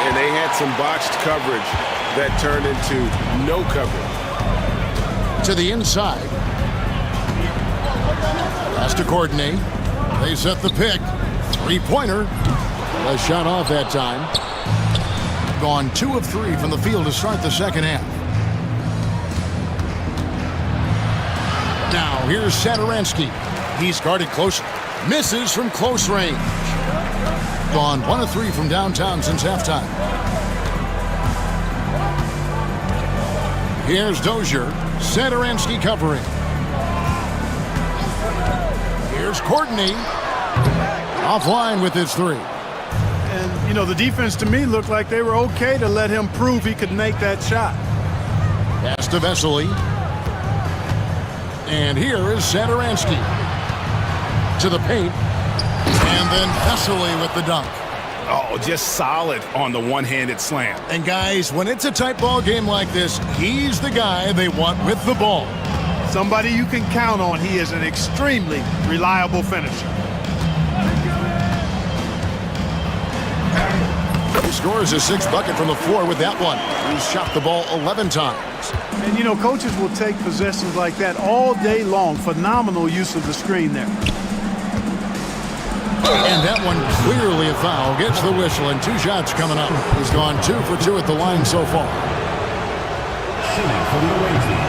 And they had some botched coverage that turned into no coverage. To the inside. Pass to Courtney. They set the pick. Three-pointer. A shot off that time. Gone 2 of 3 from the field to start the second half. Now here's Satoransky. He's guarded close. Misses from close range. Gone 1 of 3 from downtown since halftime. Here's Dozier. Satoransky covering. Here's Courtney. Offline with his three. And, you know, the defense to me looked like they were okay to let him prove he could make that shot. Pass to Vesely. And here is Satoransky. To the paint. And then Vesely with the dunk. Oh, just solid on the one-handed slam. And guys, when it's a tight ball game like this, he's the guy they want with the ball. Somebody you can count on. He is an extremely reliable finisher. He scores his 6th bucket from the floor with that one. He's shot the ball 11 times. And, you know, coaches will take possessions like that all day long. Phenomenal use of the screen there. And that one clearly a foul. Gets the whistle, and 2 shots coming up. He's gone 2 for 2 at the line so far.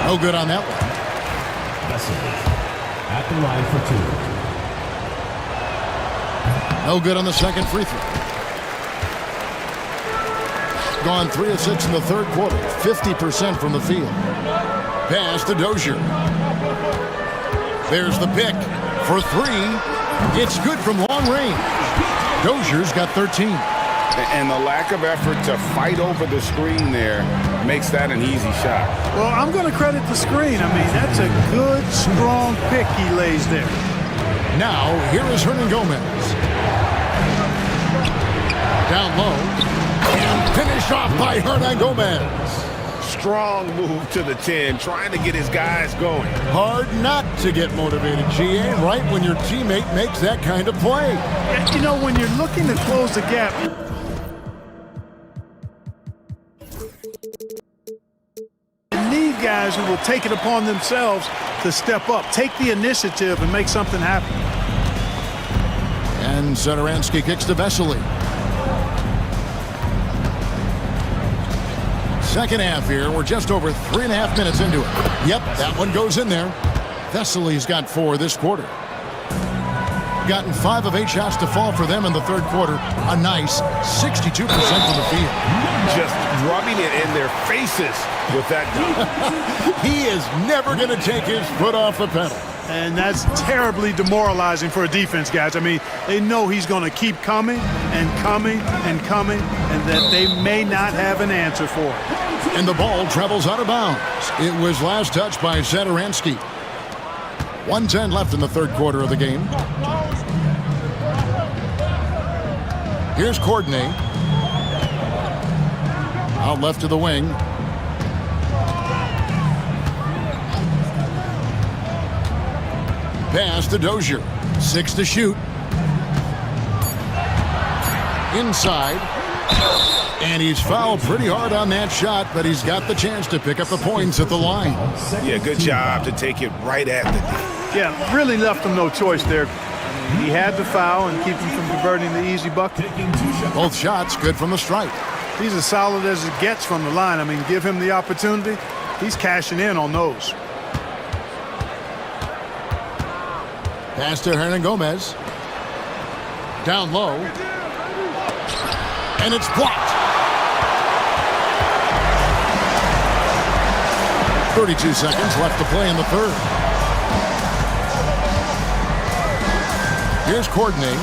No good on that one. At the line for 2. No good on the second free throw. Gone 3 of 6 in the third quarter. 50% from the field. Pass to Dozier. There's the pick for 3. It's good from long range. Dozier's got 13. And the lack of effort to fight over the screen there makes that an easy shot. Well, I'm going to credit the screen. I mean, that's a good, strong pick he lays there. Now, here is Hernan Gomez. Down low. And finished off by Hernan Gomez. Strong move to the 10, trying to get his guys going. Hard not to get motivated, GA, right when your teammate makes that kind of play. And, you know, when you're looking to close the gap, you need guys who will take it upon themselves to step up, take the initiative, and make something happen. And Satoransky kicks to Vesely. Second half here. We're just over 3.5 minutes into it. Yep, that one goes in there. Vesely's got 4 this quarter. Gotten 5 of 8 shots to fall for them in the third quarter. A nice 62% from the field. Just rubbing it in their faces with that dunk. He is never going to take his foot off the pedal. And that's terribly demoralizing for a defense, guys. I mean, they know he's going to keep coming and coming and coming, and that they may not have an answer for it. And the ball travels out of bounds. It was last touched by Satoransky. 1:10 left in the third quarter of the game. Here's Courtney. Out left to the wing. Pass to Dozier. 6 to shoot. Inside. And he's fouled pretty hard on that shot, but he's got the chance to pick up the points at the line. Yeah, good job to take it right at the D. Yeah, really left him no choice there. He had to foul and keep him from converting the easy bucket. Both shots good from the stripe. He's as solid as it gets from the line. I mean, give him the opportunity. He's cashing in on those. Pass to Hernan Gomez. Down low. And it's blocked. 32 seconds left to play in the third. Here's Courtney.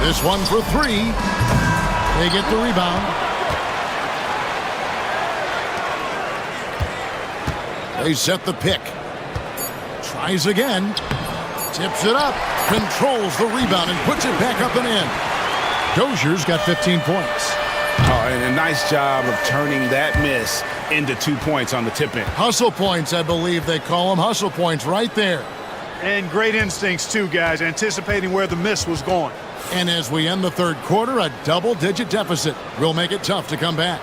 This one for three. They get the rebound. They set the pick. Tries again. Tips it up. Controls the rebound and puts it back up and in. Dozier's got 15 points. Oh, and a nice job of turning that miss into 2 points on the tip-in. Hustle points, I believe they call them. Hustle points right there. And great instincts, too, guys, anticipating where the miss was going. And as we end the third quarter, a double-digit deficit will make it tough to come back.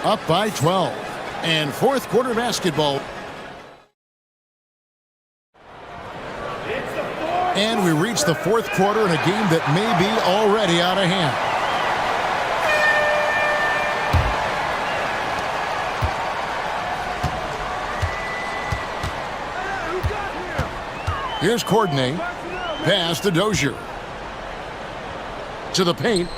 Up by 12. And fourth quarter basketball. And we reach the fourth quarter in a game that may be already out of hand. Here's Courtney. Pass to Dozier. To the paint.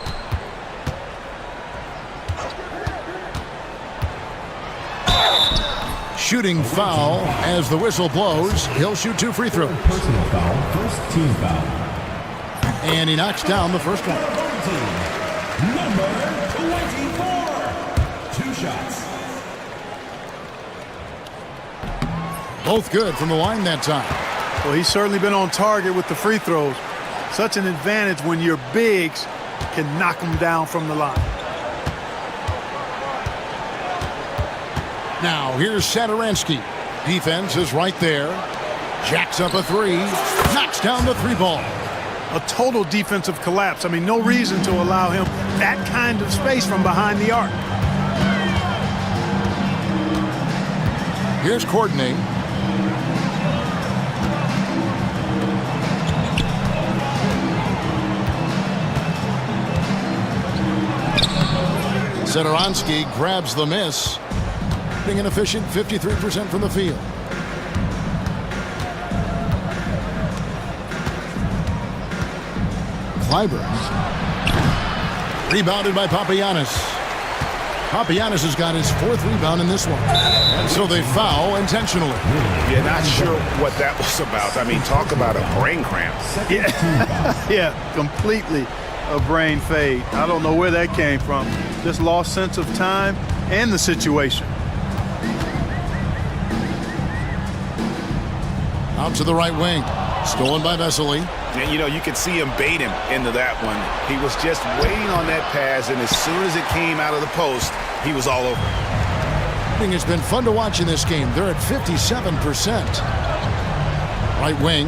Shooting foul as the whistle blows. He'll shoot 2 free throws. Personal foul, first team foul. And he knocks down the first one. Number 24. 2 shots. Both good from the line that time. Well, he's certainly been on target with the free throws. Such an advantage when your bigs can knock them down from the line. Now, here's Satoransky. Defense is right there. Jacks up a three. Knocks down the 3 ball. A total defensive collapse. I mean, no reason to allow him that kind of space from behind the arc. Here's Courtney. Satoransky grabs the miss. Being an efficient 53% from the field. Clyburn. Rebounded by Papagiannis. Papagiannis has got his 4th rebound in this one. And so they foul intentionally. Yeah, not sure what that was about. I mean, talk about a brain cramp. Yeah, completely a brain fade. I don't know where that came from. Just lost sense of time and the situation. Out to the right wing. Stolen by Vesely. And, you know, you could see him bait him into that one. He was just waiting on that pass, and as soon as it came out of the post, he was all over. I think it's been fun to watch in this game. They're at 57%. Right wing.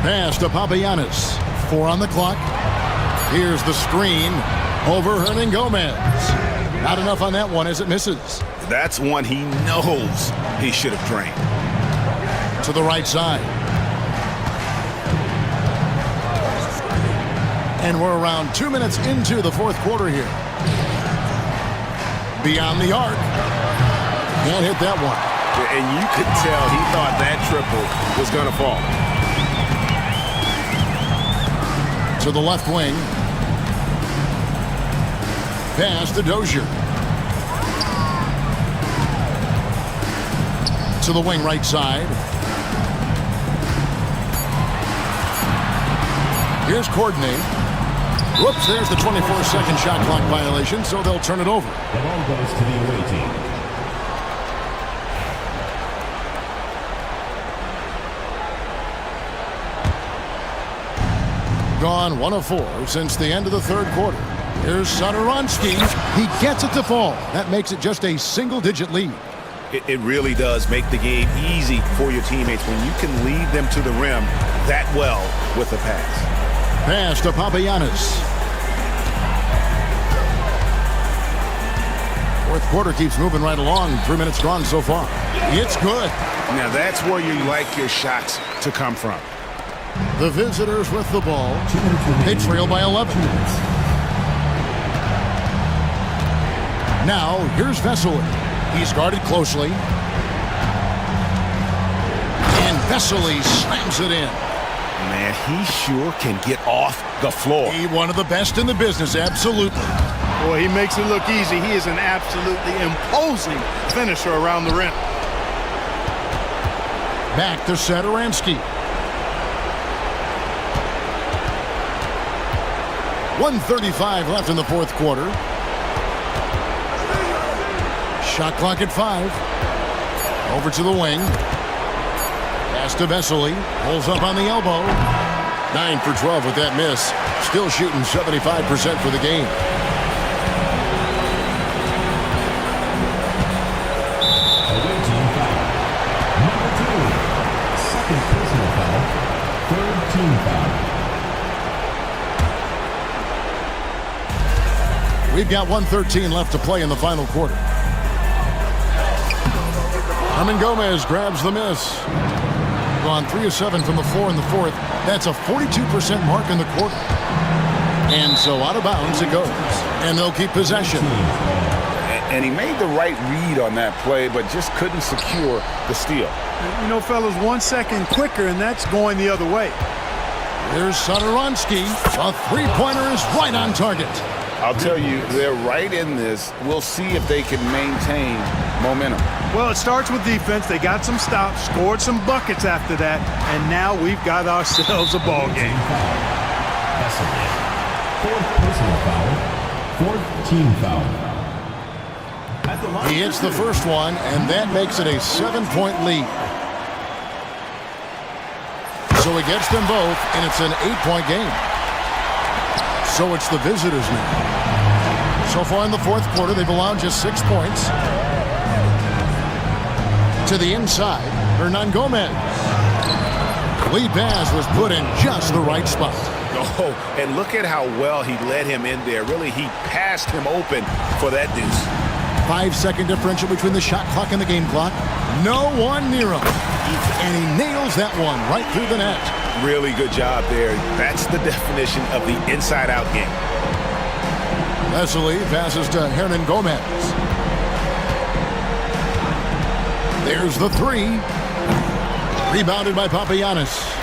Pass to Papagiannis. 4 on the clock. Here's the screen over Hernan Gomez. Not enough on that one as it misses. That's one he knows he should have drained. To the right side. And we're around 2 minutes into the fourth quarter here. Beyond the arc. Can't hit that one. And you could tell he thought that triple was going to fall. To the left wing. Pass to Dozier. To the wing right side. Here's Courtney. Whoops, there's the 24-second shot clock violation, so they'll turn it over. The ball goes to the away team. Gone 1 of 4 since the end of the third quarter. Here's Satoransky. He gets it to fall. That makes it just a single-digit lead. It really does make the game easy for your teammates when you can lead them to the rim that well with a pass. Pass to Papagiannis. Fourth quarter keeps moving right along. 3 minutes gone so far. It's good. Now that's where you like your shots to come from. The visitors with the ball. They trail by 11. Now, here's Vesely. He's guarded closely. And Vesely slams it in. Man, he sure can get off the floor. He one of the best in the business, absolutely. Boy, he makes it look easy. He is an absolutely imposing finisher around the rim. Back to Sadaransky. 1:35 left in the fourth quarter. Shot clock at 5. Over to the wing. Pass to Vesely. Pulls up on the elbow. 9 for 12 with that miss. Still shooting 75% for the game. Away team foul. Number 2. Second personal foul. Third team foul. We've got 1:13 left to play in the final quarter. Herman Gomez grabs the miss. Gone 3 of 7 from the floor in the fourth. That's a 42% mark in the quarter. And so out of bounds it goes. And they'll keep possession. And he made the right read on that play, but just couldn't secure the steal. You know, fellas, 1 second quicker, and that's going the other way. Here's Sadaransky. A three-pointer is right on target. I'll tell you, they're right in this. We'll see if they can maintain momentum. Well, it starts with defense. They got some stops, scored some buckets after that, and now we've got ourselves a ball game. Fourth personal foul. Fourth team foul. He hits the first one, and that makes it a 7-point lead. So he gets them both, and it's an 8-point game. So it's the visitors now. So far in the fourth quarter, they've allowed just 6 points. To the inside, Hernan Gomez. Lee Baz was put in just the right spot. Oh, and look at how well he led him in there. Really, he passed him open for that deuce. 5-second differential between the shot clock and the game clock. No one near him. And he nails that one right through the net. Really good job there. That's the definition of the inside-out game. Vesely passes to Hernan Gomez. There's the 3. Rebounded by Papagiannis.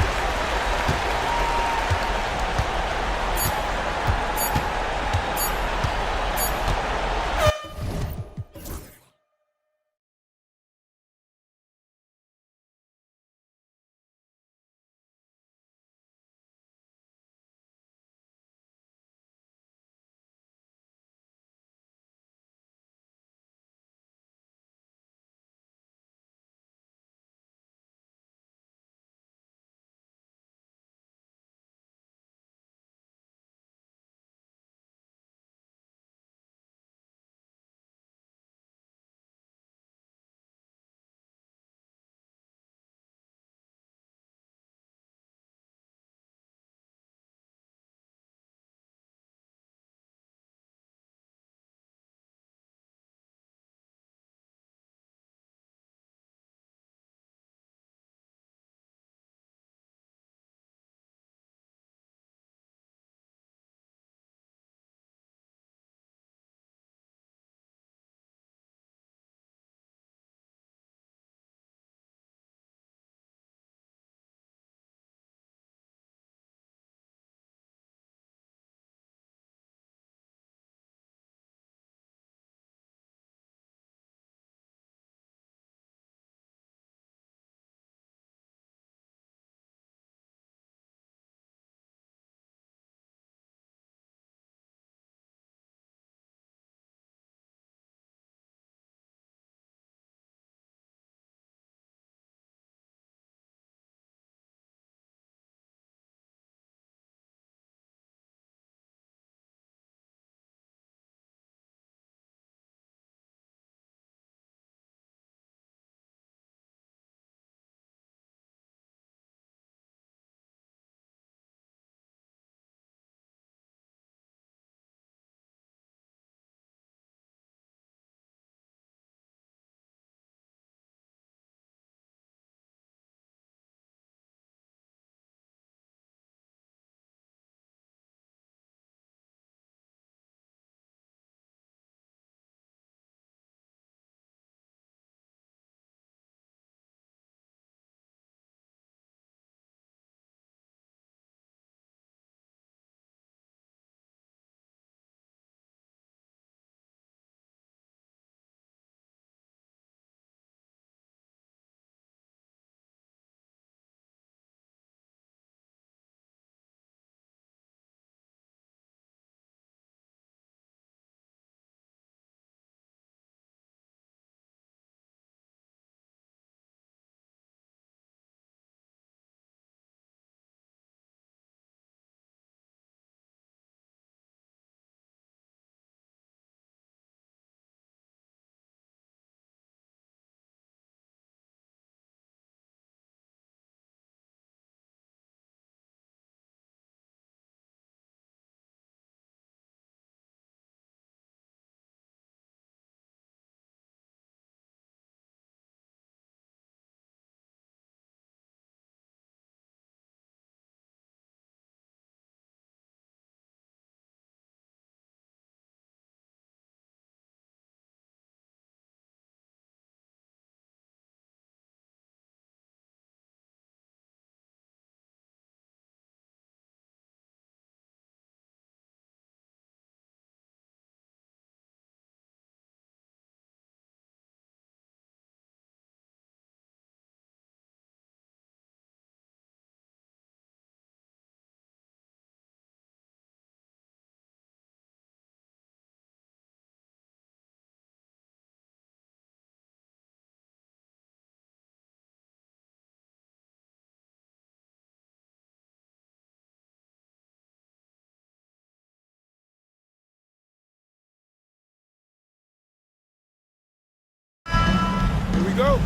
go.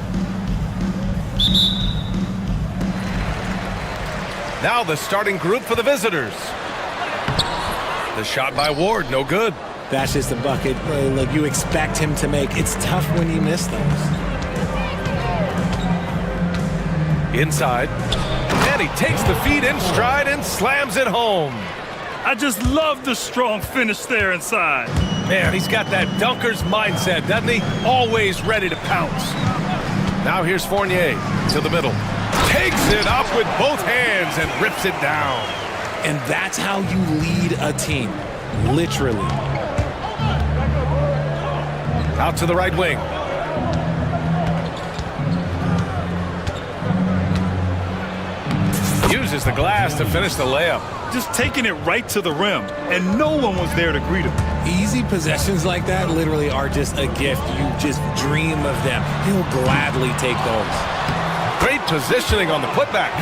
Now the starting group for the visitors. The shot by Ward, no good. That's just a bucket. Look, you expect him to make. It's tough when you miss those. Inside. And he takes the feed in stride and slams it home. I just love the strong finish there inside. Man, he's got that dunker's mindset, doesn't he? Always ready to pounce. Now here's Fournier to the middle. Takes it up with both hands and rips it down. And that's how you lead a team. Literally. Out to the right wing. Uses the glass to finish the layup. Just taking it right to the rim, and no one was there to greet him. Easy possessions like that literally are just a gift. You just dream of them. He'll gladly take those. Great positioning on the putback.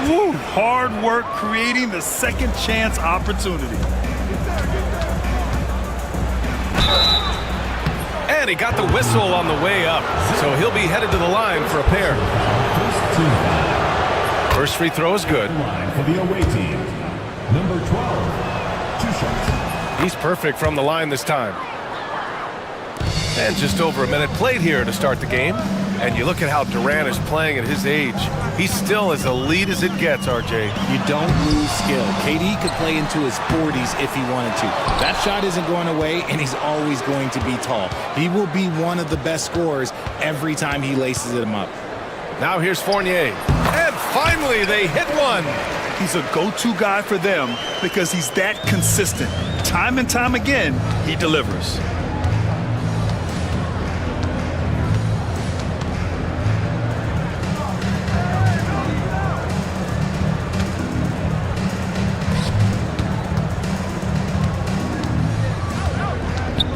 Woo, hard work creating the second chance opportunity. And he got the whistle on the way up, so he'll be headed to the line for a pair. First free throw is good. Line for the away team. Number 12, 2 shots. He's perfect from the line this time. And just over a minute played here to start the game. And you look at how Durant is playing at his age. He's still as elite as it gets, RJ. You don't lose skill. KD could play into his 40s if he wanted to. That shot isn't going away, and he's always going to be tall. He will be one of the best scorers every time he laces them up. Now here's Fournier. And finally, they hit one. He's a go-to guy for them because he's that consistent. Time and time again, he delivers.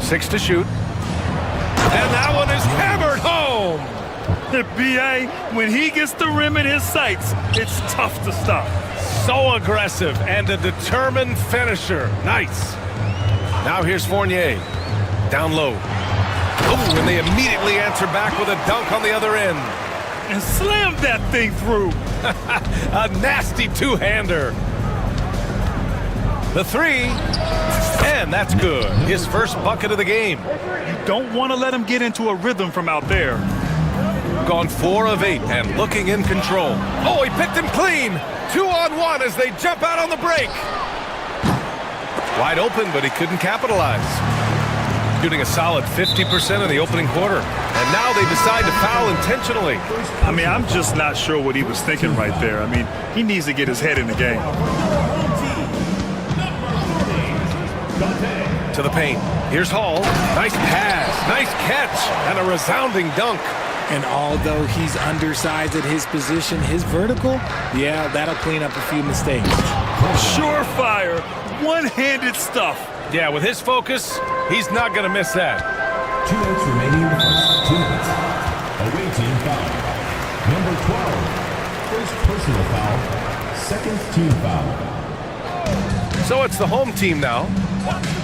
Six to shoot. And that one is hammered home. The BA, when he gets the rim in his sights, it's tough to stop. So aggressive and a determined finisher. Nice. Now here's Fournier. Down low. Oh, and they immediately answer back with a dunk on the other end. And slam that thing through. A nasty two-hander. The three. And that's good. His first bucket of the game. You don't want to let him get into a rhythm from out there. Gone 4 of 8 and looking in control. Oh, he picked him clean. 2-on-1 as they jump out on the break. Wide open, but he couldn't capitalize. Shooting a solid 50% in the opening quarter. And now they decide to foul intentionally. I mean, I'm just not sure what he was thinking right there. I mean, he needs to get his head in the game. To the paint. Here's Hall. Nice pass. Nice catch. And a resounding dunk. And although he's undersized at his position, his vertical, yeah, that'll clean up a few mistakes. Surefire, one-handed stuff. Yeah, with his focus, he's not going to miss that. 2 minutes remaining in the first 2 minutes. Away team foul. Number 12, first personal foul, second team foul. So it's the home team now.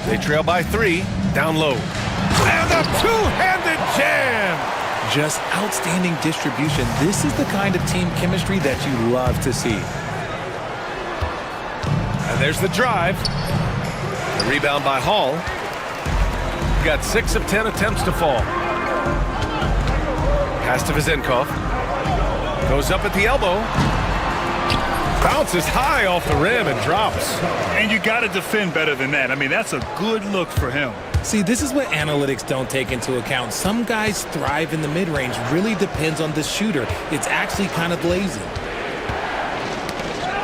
They trail by 3, down low. And a two-handed jam! Just outstanding distribution. This is the kind of team chemistry that you love to see. And there's the drive. The rebound by Hall. Got 6 of 10 attempts to fall. Pass to Vizenkov. Goes up at the elbow. Bounces high off the rim and drops. And you got to defend better than that. I mean, that's a good look for him. See, this is what analytics don't take into account. Some guys thrive in the mid-range. Really depends on the shooter. It's actually kind of lazy.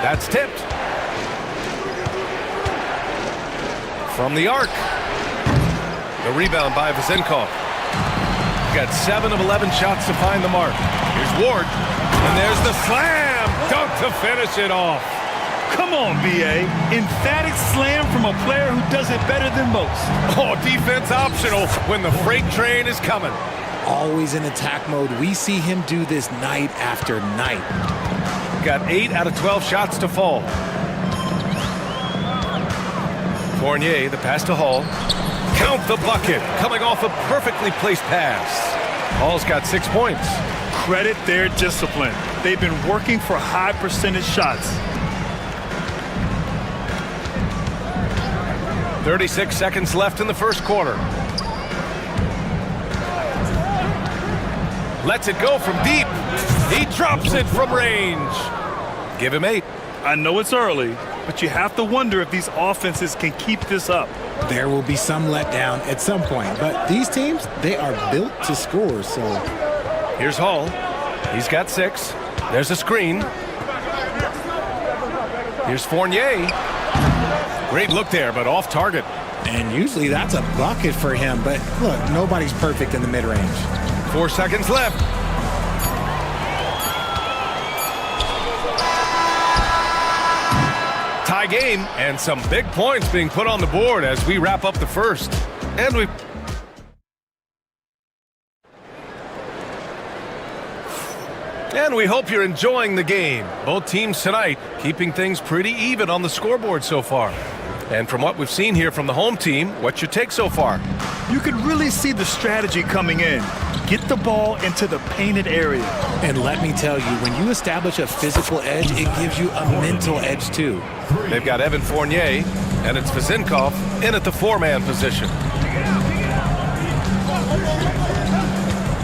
That's tipped. From the arc. The rebound by Vizenkov. Got 7 of 11 shots to find the mark. Here's Ward. And there's the slam. Dunk to finish it off. Come on, BA. Emphatic slam from a player who does it better than most. Oh, defense optional when the freight train is coming. Always in attack mode. We see him do this night after night. Got 8 out of 12 shots to fall. Fournier, the pass to Hall. Count the bucket, coming off a perfectly placed pass. Hall's got 6 points. credit their discipline. They've been working for high percentage shots. 36 seconds left in the first quarter. Lets it go from deep. He drops it from range. Give him 8. I know it's early, but you have to wonder if these offenses can keep this up. There will be some letdown at some point, but these teams, they are built to score, so. Here's Hall. He's got 6. There's a screen. Here's Fournier. Great look there, but off target. And usually that's a bucket for him, but look, nobody's perfect in the mid-range. 4 seconds left. Tie game, and some big points being put on the board as we wrap up the first. And we hope you're enjoying the game. Both teams tonight keeping things pretty even on the scoreboard so far. And from what we've seen here from the home team, what's your take so far? You can really see the strategy coming in. Get the ball into the painted area. And let me tell you, when you establish a physical edge, it gives you a mental edge too. They've got Evan Fournier, and it's Vazinkov in at the 4-man position.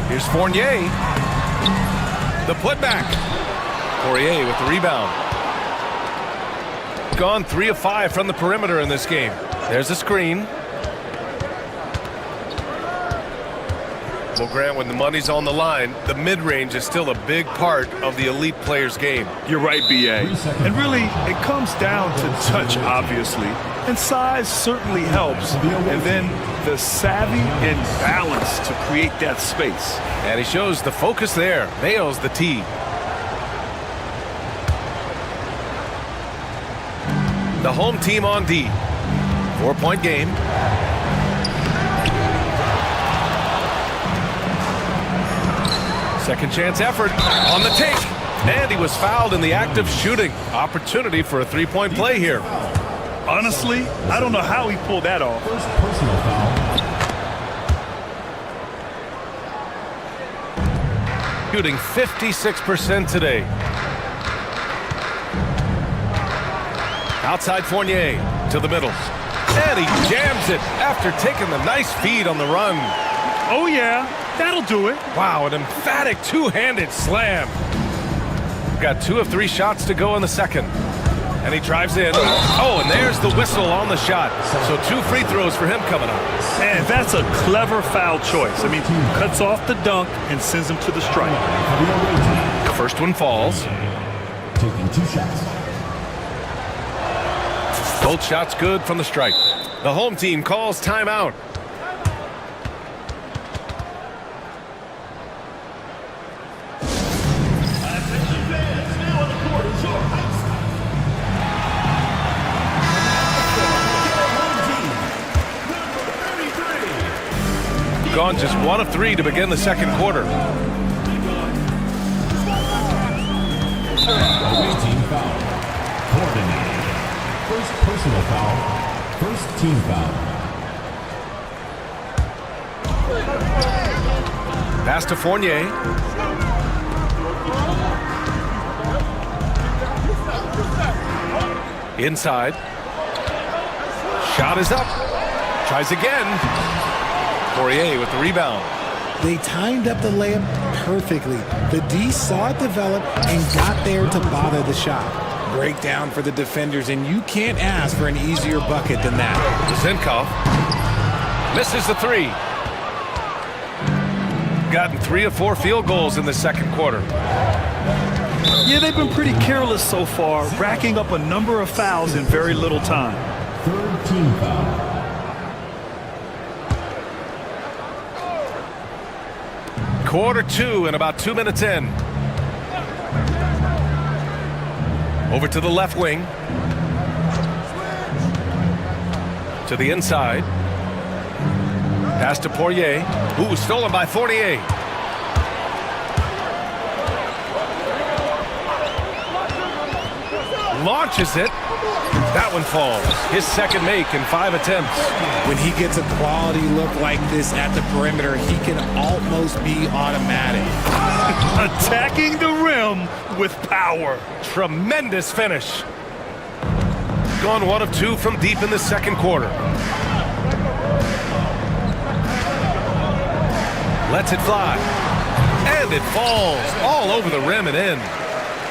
Here's Fournier. The putback. Poirier with the rebound. Gone 3 of 5 from the perimeter in this game. There's a screen. Well, Grant, when the money's on the line, the mid-range is still a big part of the elite player's game. You're right, B.A. And really, it comes down to touch, obviously. And size certainly helps. And then the savvy and balance to create that space. And he shows the focus there. Nails the tee. The home team on D. 4-point game. Second chance effort on the take. And he was fouled in the act of shooting. Opportunity for a 3-point play here. Honestly, I don't know how he pulled that off. First personal foul. Shooting 56% today. Outside Fournier to the middle. And he jams it after taking the nice feed on the run. Oh, yeah. That'll do it. Wow, an emphatic two-handed slam. Got 2 of 3 shots to go in the second. And he drives in. Oh, and there's the whistle on the shot. So 2 free throws for him coming up. And that's a clever foul choice. I mean, cuts off the dunk and sends him to the strike. The first one falls. Taking 2 shots. Both shots good from the strike. The home team calls timeout. Gone just 1 of 3 to begin the second quarter. Away team foul. Coordinated. First personal foul. First team foul. Pass to Fournier. Inside. Shot is up. Tries again. Poirier with the rebound. They timed up the layup perfectly. The D saw it develop and got there to bother the shot. Breakdown for the defenders, and you can't ask for an easier bucket than that. Zinkov misses the 3. Gotten 3 of 4 field goals in the second quarter. Yeah, they've been pretty careless so far, racking up a number of fouls in very little time. Third team foul. Quarter 2 and about 2 minutes in. Over to the left wing. To the inside. Pass to Poirier. Ooh, stolen by Fournier. Launches it. That one falls. His second make in 5 attempts. When he gets a quality look like this at the perimeter, he can almost be automatic. Attacking the rim with power. Tremendous finish. Gone 1 of 2 from deep in the second quarter. Lets it fly. And it falls all over the rim and in.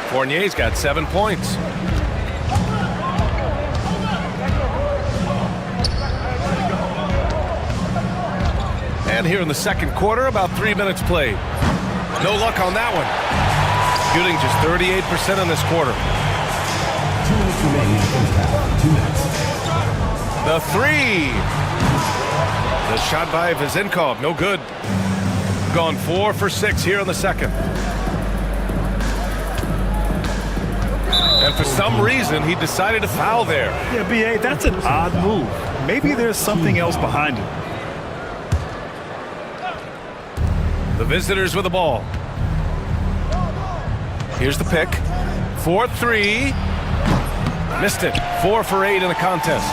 Fournier's got 7 points. And here in the second quarter, about 3 minutes played. No luck on that one. Shooting just 38% in this quarter. 2 minutes remaining in the first half. 2 minutes. The three. The shot by Vezenkov, no good. Gone 4 for 6 here in the second. And for some reason, he decided to foul there. Yeah, B.A., that's an odd move. Maybe there's something else behind it. The visitors with the ball. Here's the pick. 4-3. Missed it. 4 for 8 in the contest.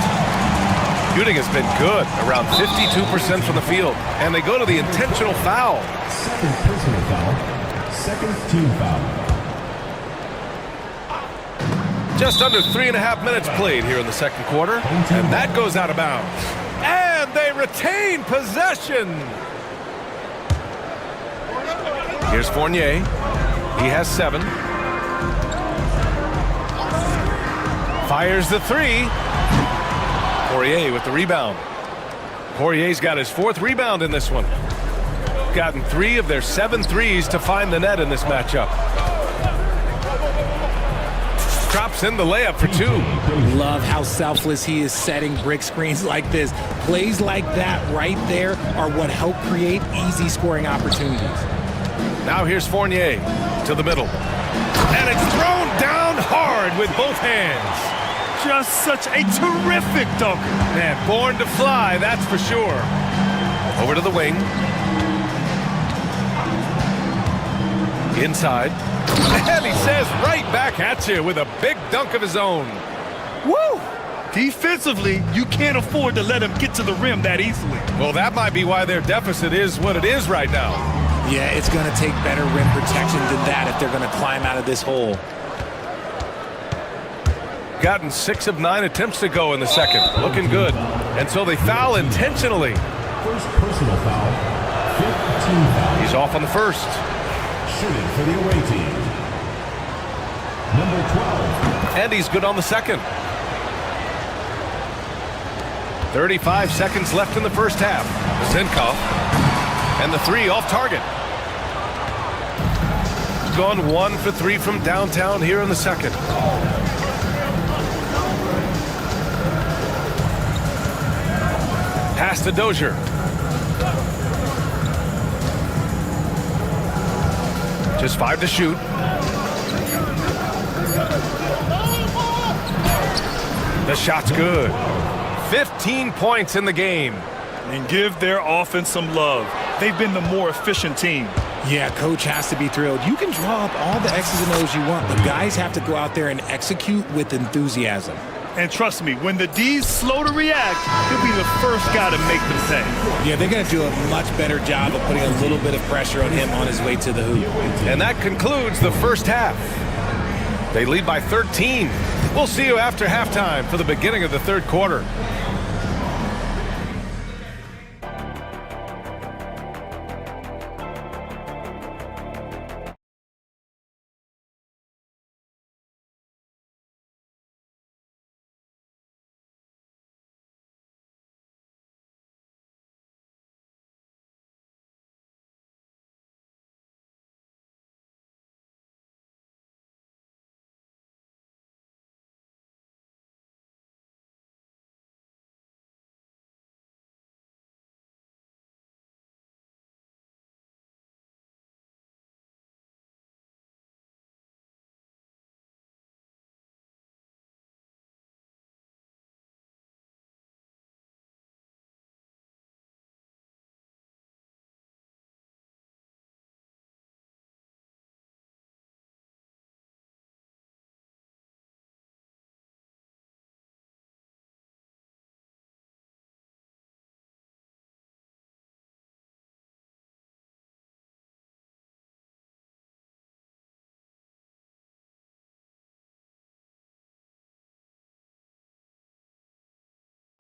Shooting has been good, around 52% from the field. And they go to the intentional foul. Second personal foul. Second team foul. Just under 3.5 minutes played here in the second quarter. And that goes out of bounds. And they retain possession. Here's Fournier. He has 7. Fires the 3. Poirier with the rebound. Poirier's got his 4th rebound in this one. Gotten 3 of their 7 threes to find the net in this matchup. Drops in the layup for 2. Love how selfless he is setting brick screens like this. Plays like that right there are what help create easy scoring opportunities. Now here's Fournier to the middle. And it's thrown down hard with both hands. Just such a terrific dunker. Man, born to fly, that's for sure. Over to the wing. Inside. And he says right back at you with a big dunk of his own. Woo! Defensively, you can't afford to let him get to the rim that easily. Well, that might be why their deficit is what it is right now. Yeah, it's going to take better rim protection than that if they're going to climb out of this hole. Gotten 6 of 9 attempts to go in the second. Looking good. And so they foul intentionally. First personal foul. 5th team foul. He's off on the first. Shooting for the away team. Number 12. And he's good on the second. 35 seconds left in the first half. Vezenkov. And the 3 off target. Gone 1 for 3 from downtown here in the second. Pass to Dozier. Just 5 to shoot. The shot's good. 15 points in the game. And give their offense some love. They've been the more efficient team. Yeah, coach has to be thrilled. You can draw up all the X's and O's you want, but guys have to go out there and execute with enthusiasm. And trust me, when the D's slow to react, he'll be the first guy to make them pay. Yeah, they're going to do a much better job of putting a little bit of pressure on him on his way to the hoop. And that concludes the first half. They lead by 13. We'll see you after halftime for the beginning of the third quarter.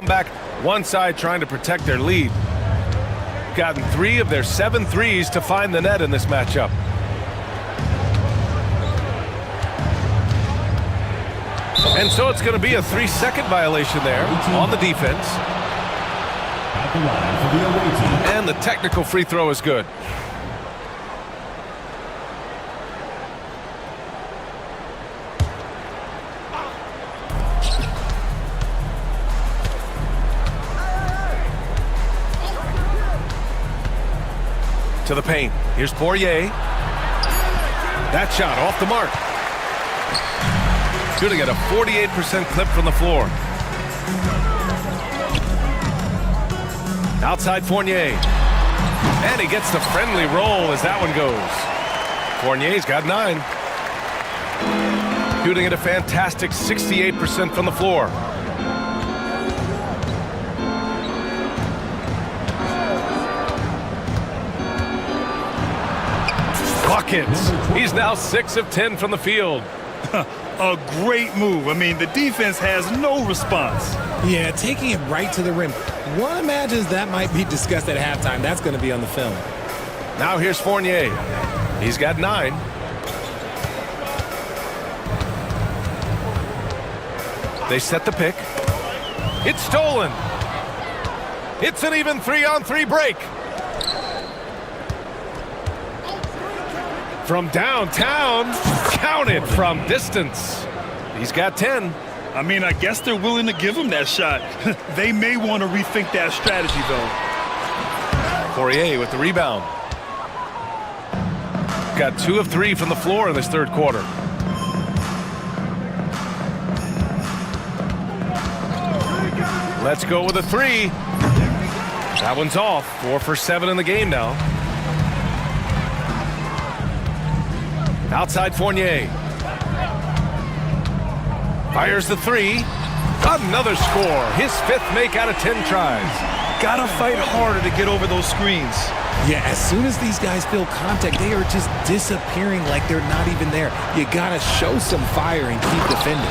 Back one side trying to protect their lead. Gotten 3 of their 7 threes to find the net in this matchup. And so it's going to be a 3-second violation there on the defense. At the line for the away team. And the technical free throw is good. To the paint. Here's Poirier. That shot off the mark. Shooting at a 48% clip from the floor. Outside Fournier. And he gets the friendly roll as that one goes. Fournier's got 9. Shooting at a fantastic 68% from the floor. Buckets. He's now 6 of 10 from the field. A great move. I mean, the defense has no response. Yeah, taking it right to the rim. One imagines that might be discussed at halftime. That's going to be on the film. Now here's Fournier. He's got 9. They set the pick. It's stolen. It's an even 3-on-3 break. From downtown, counted from distance. He's got 10. I mean, I guess they're willing to give him that shot. They may want to rethink that strategy, though. Poirier with the rebound. Got 2 of 3 from the floor in this third quarter. Let's go with a 3. That one's off. 4 for 7 in the game now. Outside Fournier. Fires the 3. Another score. His 5th make out of 10 tries. Gotta fight harder to get over those screens. Yeah, as soon as these guys feel contact, they are just disappearing like they're not even there. You gotta show some fire and keep defending.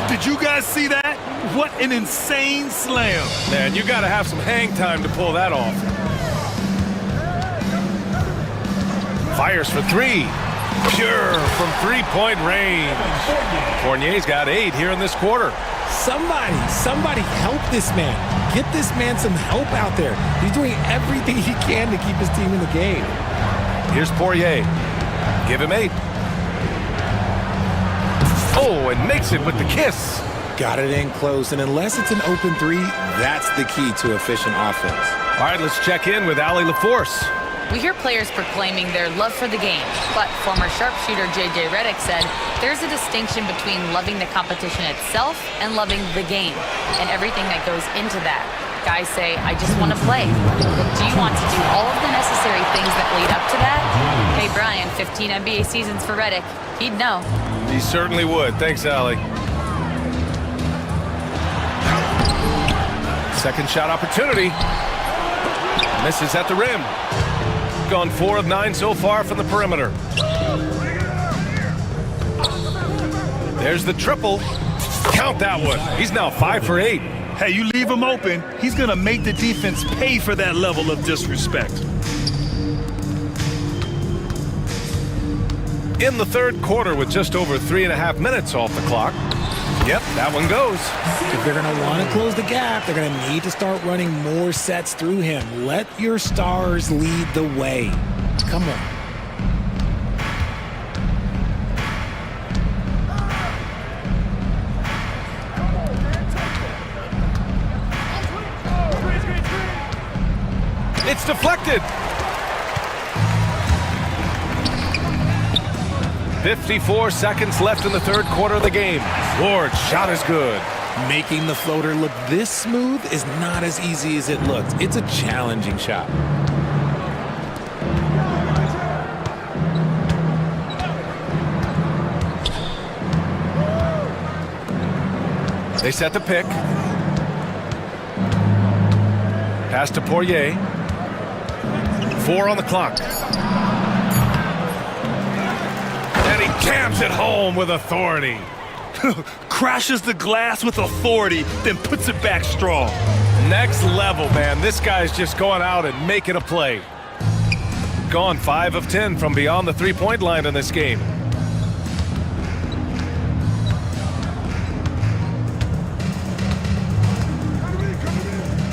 Did you guys see that? What an insane slam. Man, you gotta have some hang time to pull that off. Fires for 3. Pure from 3-point range. Fournier's got 8 here in this quarter. Somebody help this man. Get this man some help out there. He's doing everything he can to keep his team in the game. Here's Poirier. Give him 8. Oh, and makes it with the kiss. Got it in close, and unless it's an open 3, that's the key to efficient offense. All right, let's check in with Allie LaForce. We hear players proclaiming their love for the game, but former sharpshooter J.J. Redick said there's a distinction between loving the competition itself and loving the game and everything that goes into that. Guys say, I just want to play. But do you want to do all of the necessary things that lead up to that? Hey, Brian, 15 NBA seasons for Redick. He'd know. He certainly would. Thanks, Allie. Second shot opportunity. Misses at the rim. Gone 4 of 9 so far from the perimeter. There's the triple. Count that one. He's now 5 for 8. Hey, you leave him open, he's going to make the defense pay for that level of disrespect. In the third quarter with just over 3.5 minutes off the clock. Yep, that one goes. If they're going to want to close the gap, they're going to need to start running more sets through him. Let your stars lead the way. Come on. It's deflected. 54 seconds left in the third quarter of the game. Ward's shot is good. Making the floater look this smooth is not as easy as it looks. It's a challenging shot. They set the pick. Pass to Poirier. 4 on the clock. And he jams it home with authority. Crashes the glass with authority, then puts it back strong. Next level, man. This guy's just going out and making a play. Gone 5 of 10 from beyond the three-point line in this game.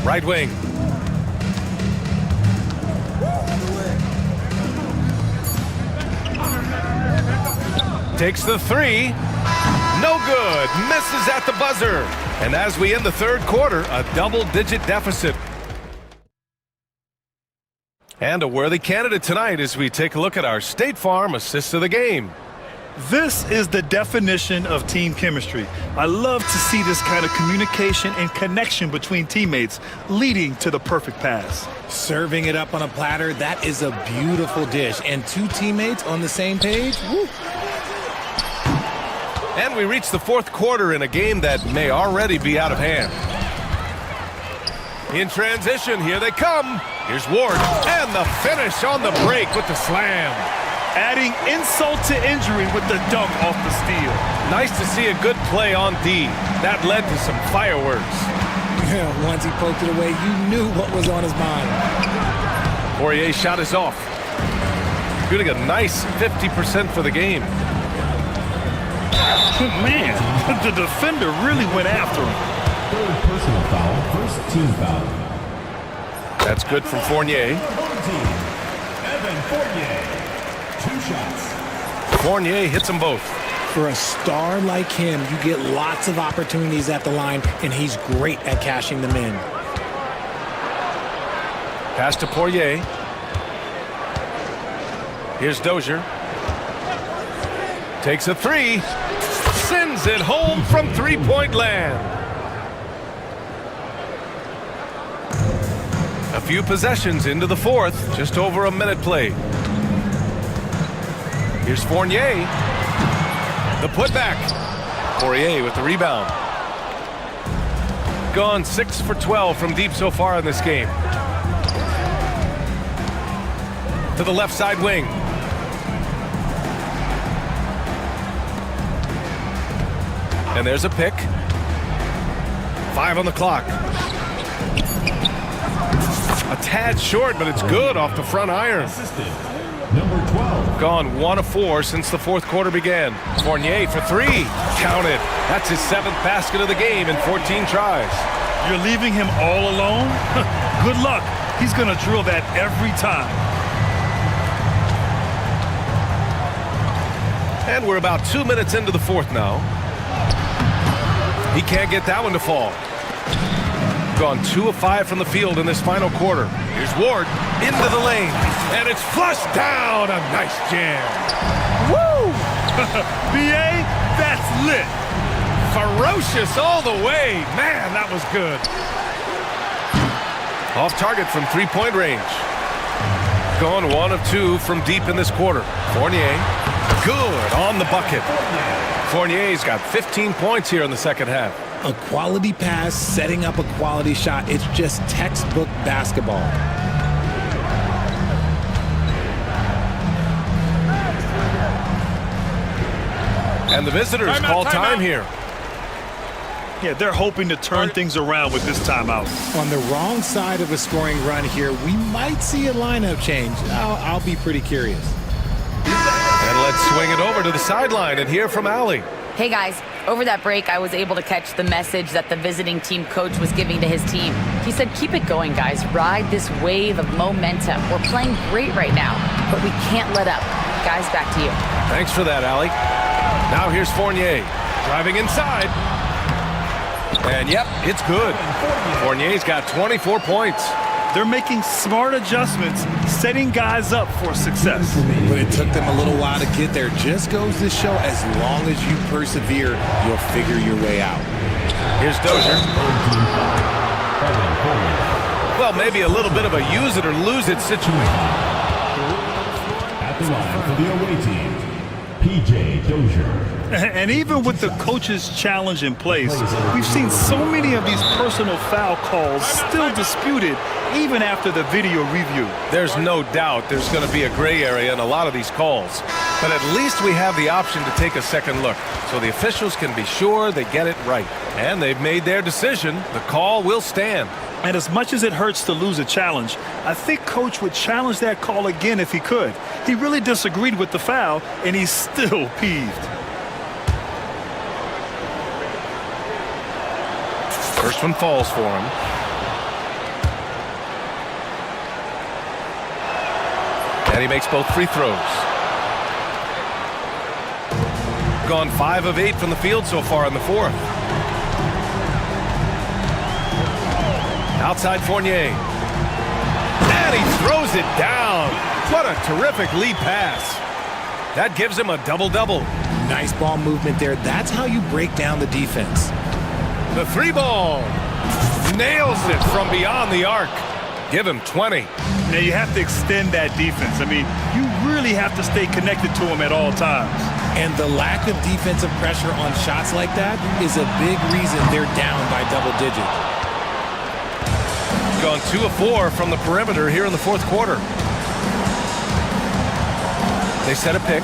Right wing. Takes the three. No good. Misses at the buzzer. And as we end the third quarter, a double-digit deficit. And a worthy candidate tonight as we take a look at our State Farm assist of the game. This is the definition of team chemistry. I love to see this kind of communication and connection between teammates leading to the perfect pass. Serving it up on a platter, that is a beautiful dish. And two teammates on the same page, woo. And we reach the fourth quarter in a game that may already be out of hand. In transition, here they come. Here's Ward, and the finish on the break with the slam. Adding insult to injury with the dunk off the steal. Nice to see a good play on D. That led to some fireworks. Yeah, once he poked it away, you knew what was on his mind. Poirier's shot is off. Shooting a nice 50% for the game. Man, the defender really went after him. Third personal foul, first team foul. That's good from Fournier. Evan Fournier. 2 shots. Fournier hits them both. For a star like him, you get lots of opportunities at the line, and he's great at cashing them in. Pass to Poirier. Here's Dozier. Takes a three. Sends it home from three-point land. A few possessions into the fourth. Just over a minute played. Here's Fournier. The putback. Poirier with the rebound. Gone 6 for 12 from deep so far in this game. To the left side wing. And there's a pick. 5 on the clock. A tad short, but it's good off the front iron. Number 12. Gone 1 of 4 since the fourth quarter began. Fournier for 3. Counted. That's his 7th basket of the game in 14 tries. You're leaving him all alone? Good luck. He's going to drill that every time. And we're about 2 minutes into the fourth now. He can't get that one to fall. Gone 2 of 5 from the field in this final quarter. Here's Ward into the lane, and it's flushed down. A nice jam. Woo! BA, that's lit. Ferocious all the way. Man, that was good. Off target from three-point range. Gone 1 of 2 from deep in this quarter. Fournier, good on the bucket. Fournier's got 15 points here in the second half. A quality pass, setting up a quality shot. It's just textbook basketball. And the visitors call time here. Yeah, they're hoping to turn things around with this timeout. On the wrong side of a scoring run here, we might see a lineup change. I'll be pretty curious. And let's swing it over to the sideline and hear from Allie. Hey guys, over that break, I was able to catch the message that the visiting team coach was giving to his team. He said, keep it going, guys. Ride this wave of momentum. We're playing great right now, but we can't let up. Guys, back to you. Thanks for that, Allie. Now here's Fournier, driving inside. And yep, it's good. Fournier's got 24 points. They're making smart adjustments, setting guys up for success. But it took them a little while to get there. Just goes to show, as long as you persevere, you'll figure your way out. Here's Dozier. Well, maybe a little bit of a use it or lose it situation. At the line for the away team, PJ Dozier. And even with the coach's challenge in place, we've seen so many of these personal foul calls still disputed even after the video review. There's no doubt there's going to be a gray area in a lot of these calls. But at least we have the option to take a second look, so the officials can be sure they get it right. And they've made their decision. The call will stand. And as much as it hurts to lose a challenge, I think Coach would challenge that call again if he could. He really disagreed with the foul, and he's still peeved. First one falls for him. And he makes both free throws. Gone 5 of 8 from the field so far in the fourth. Outside Fournier. And he throws it down. What a terrific lead pass. That gives him a double-double. Nice ball movement there. That's how you break down the defense. The three ball. Nails it from beyond the arc. Give him 20. Now you have to extend that defense. I mean, you really have to stay connected to him at all times. And the lack of defensive pressure on shots like that is a big reason they're down by double digits. Gone 2 of 4 from the perimeter here in the fourth quarter. They set a pick.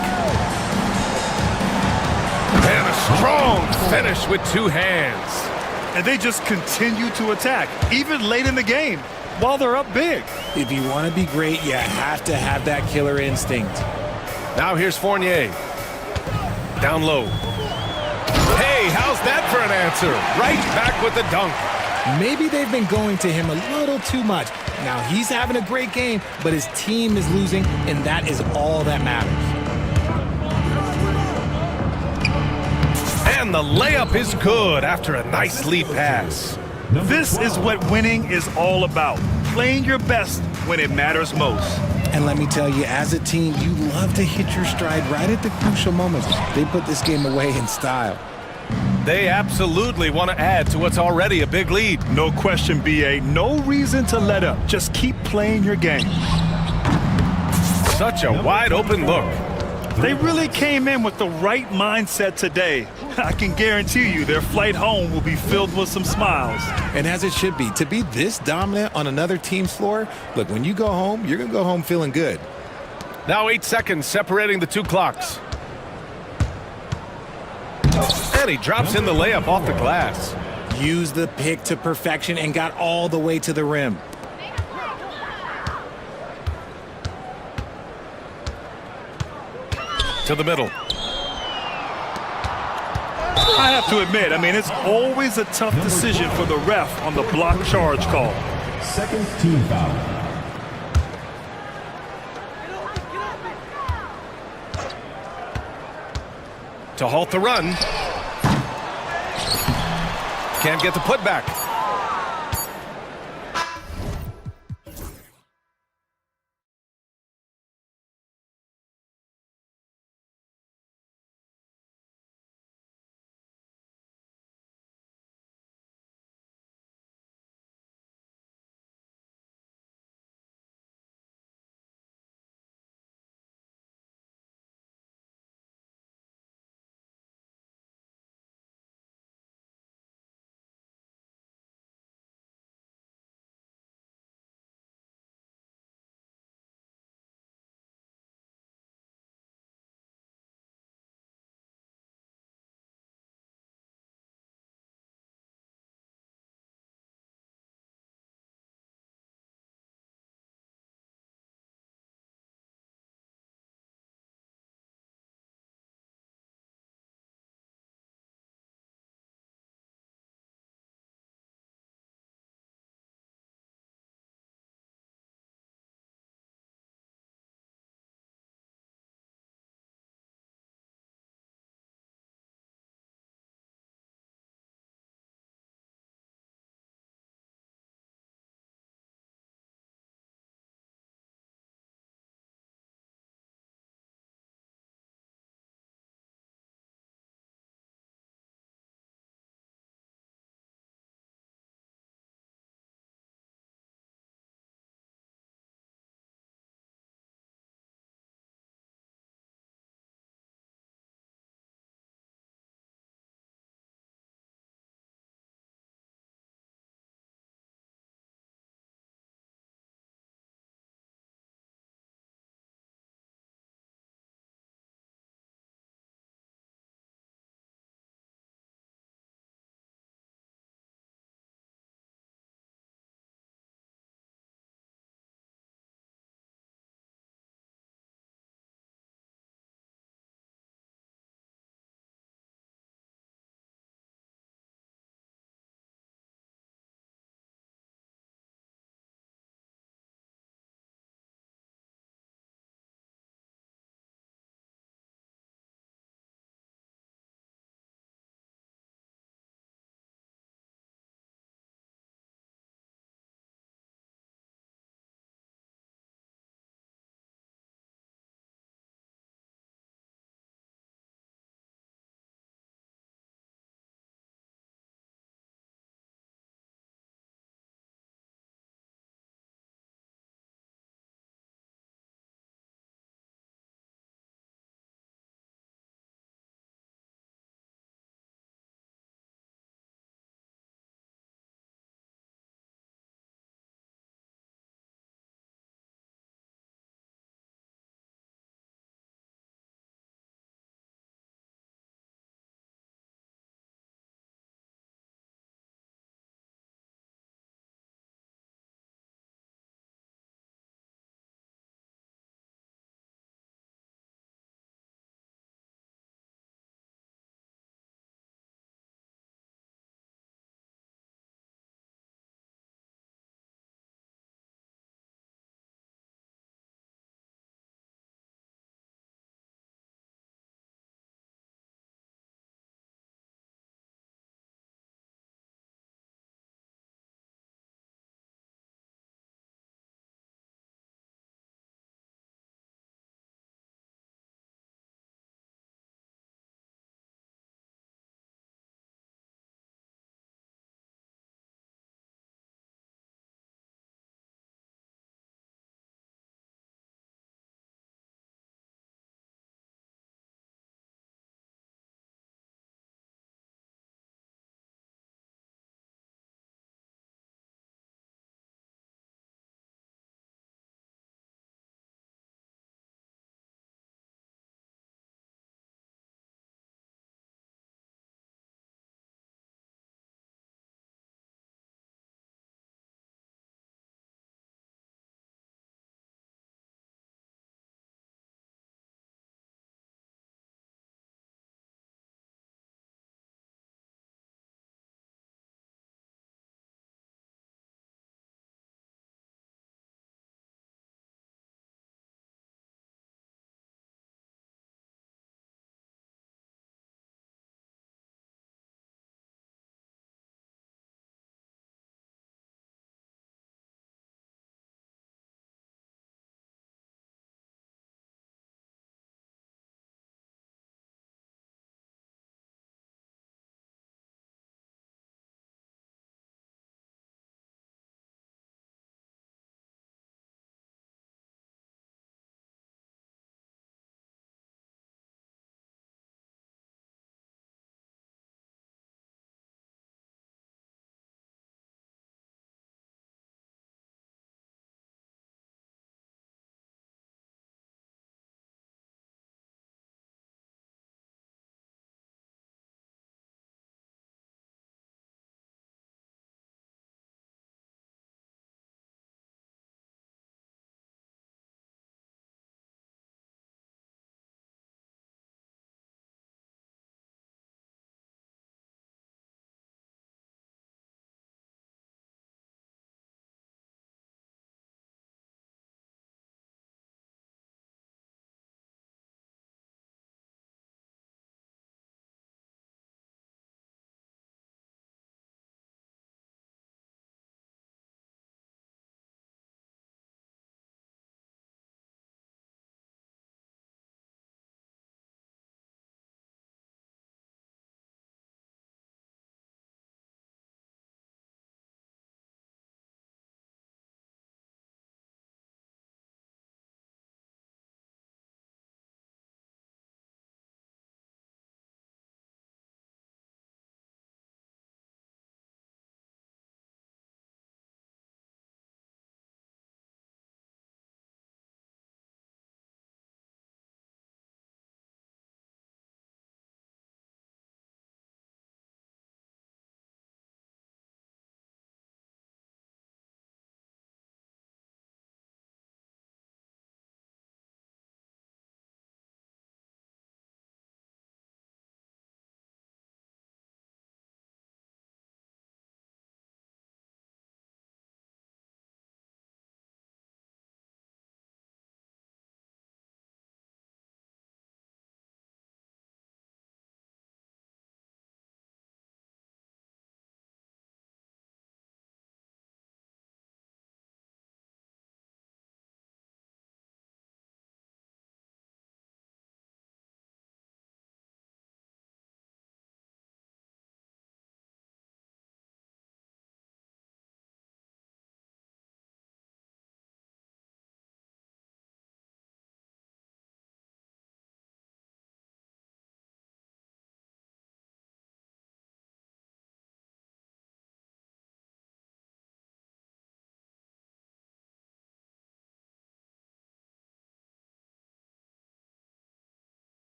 And a strong finish with 2 hands. And they just continue to attack, even late in the game, while they're up big. If you want to be great, you have to have that killer instinct. Now here's Fournier. Down low. Hey, how's that for an answer? Right back with the dunk. Maybe they've been going to him a little too much. Now he's having a great game, but his team is losing, and that is all that matters. And the layup is good after a nice lead pass. This is what winning is all about. Playing your best when it matters most. And let me tell you, as a team, you love to hit your stride right at the crucial moments. They put this game away in style. They absolutely want to add to what's already a big lead. No question, BA. No reason to let up. Just keep playing your game. Such a wide open look. They really came in with the right mindset today. I can guarantee you their flight home will be filled with some smiles. And as it should be, to be this dominant on another team's floor, look, when you go home, you're going to go home feeling good. Now 8 seconds separating the 2 clocks. And he drops in the layup off the glass. Used the pick to perfection and got all the way to the rim. To the middle. I have to admit, I mean, it's always a tough decision for the ref on the block charge call. Second team foul. To halt the run. Can't get the putback.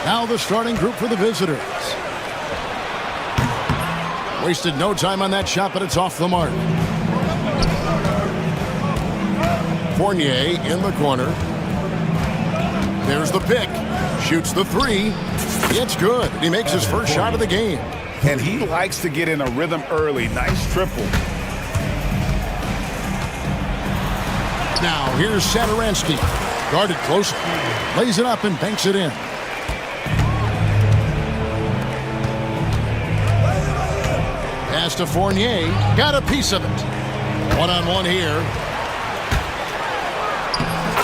Now the starting group for the visitors. Wasted no time on that shot, but it's off the mark. Fournier in the corner. There's the pick. Shoots the three. It's good. He makes his first shot of the game. And he likes to get in a rhythm early. Nice triple. Now here's Satoransky. Guarded close. Lays it up and banks it in. Pass to Fournier. Got a piece of it. One-on-one here.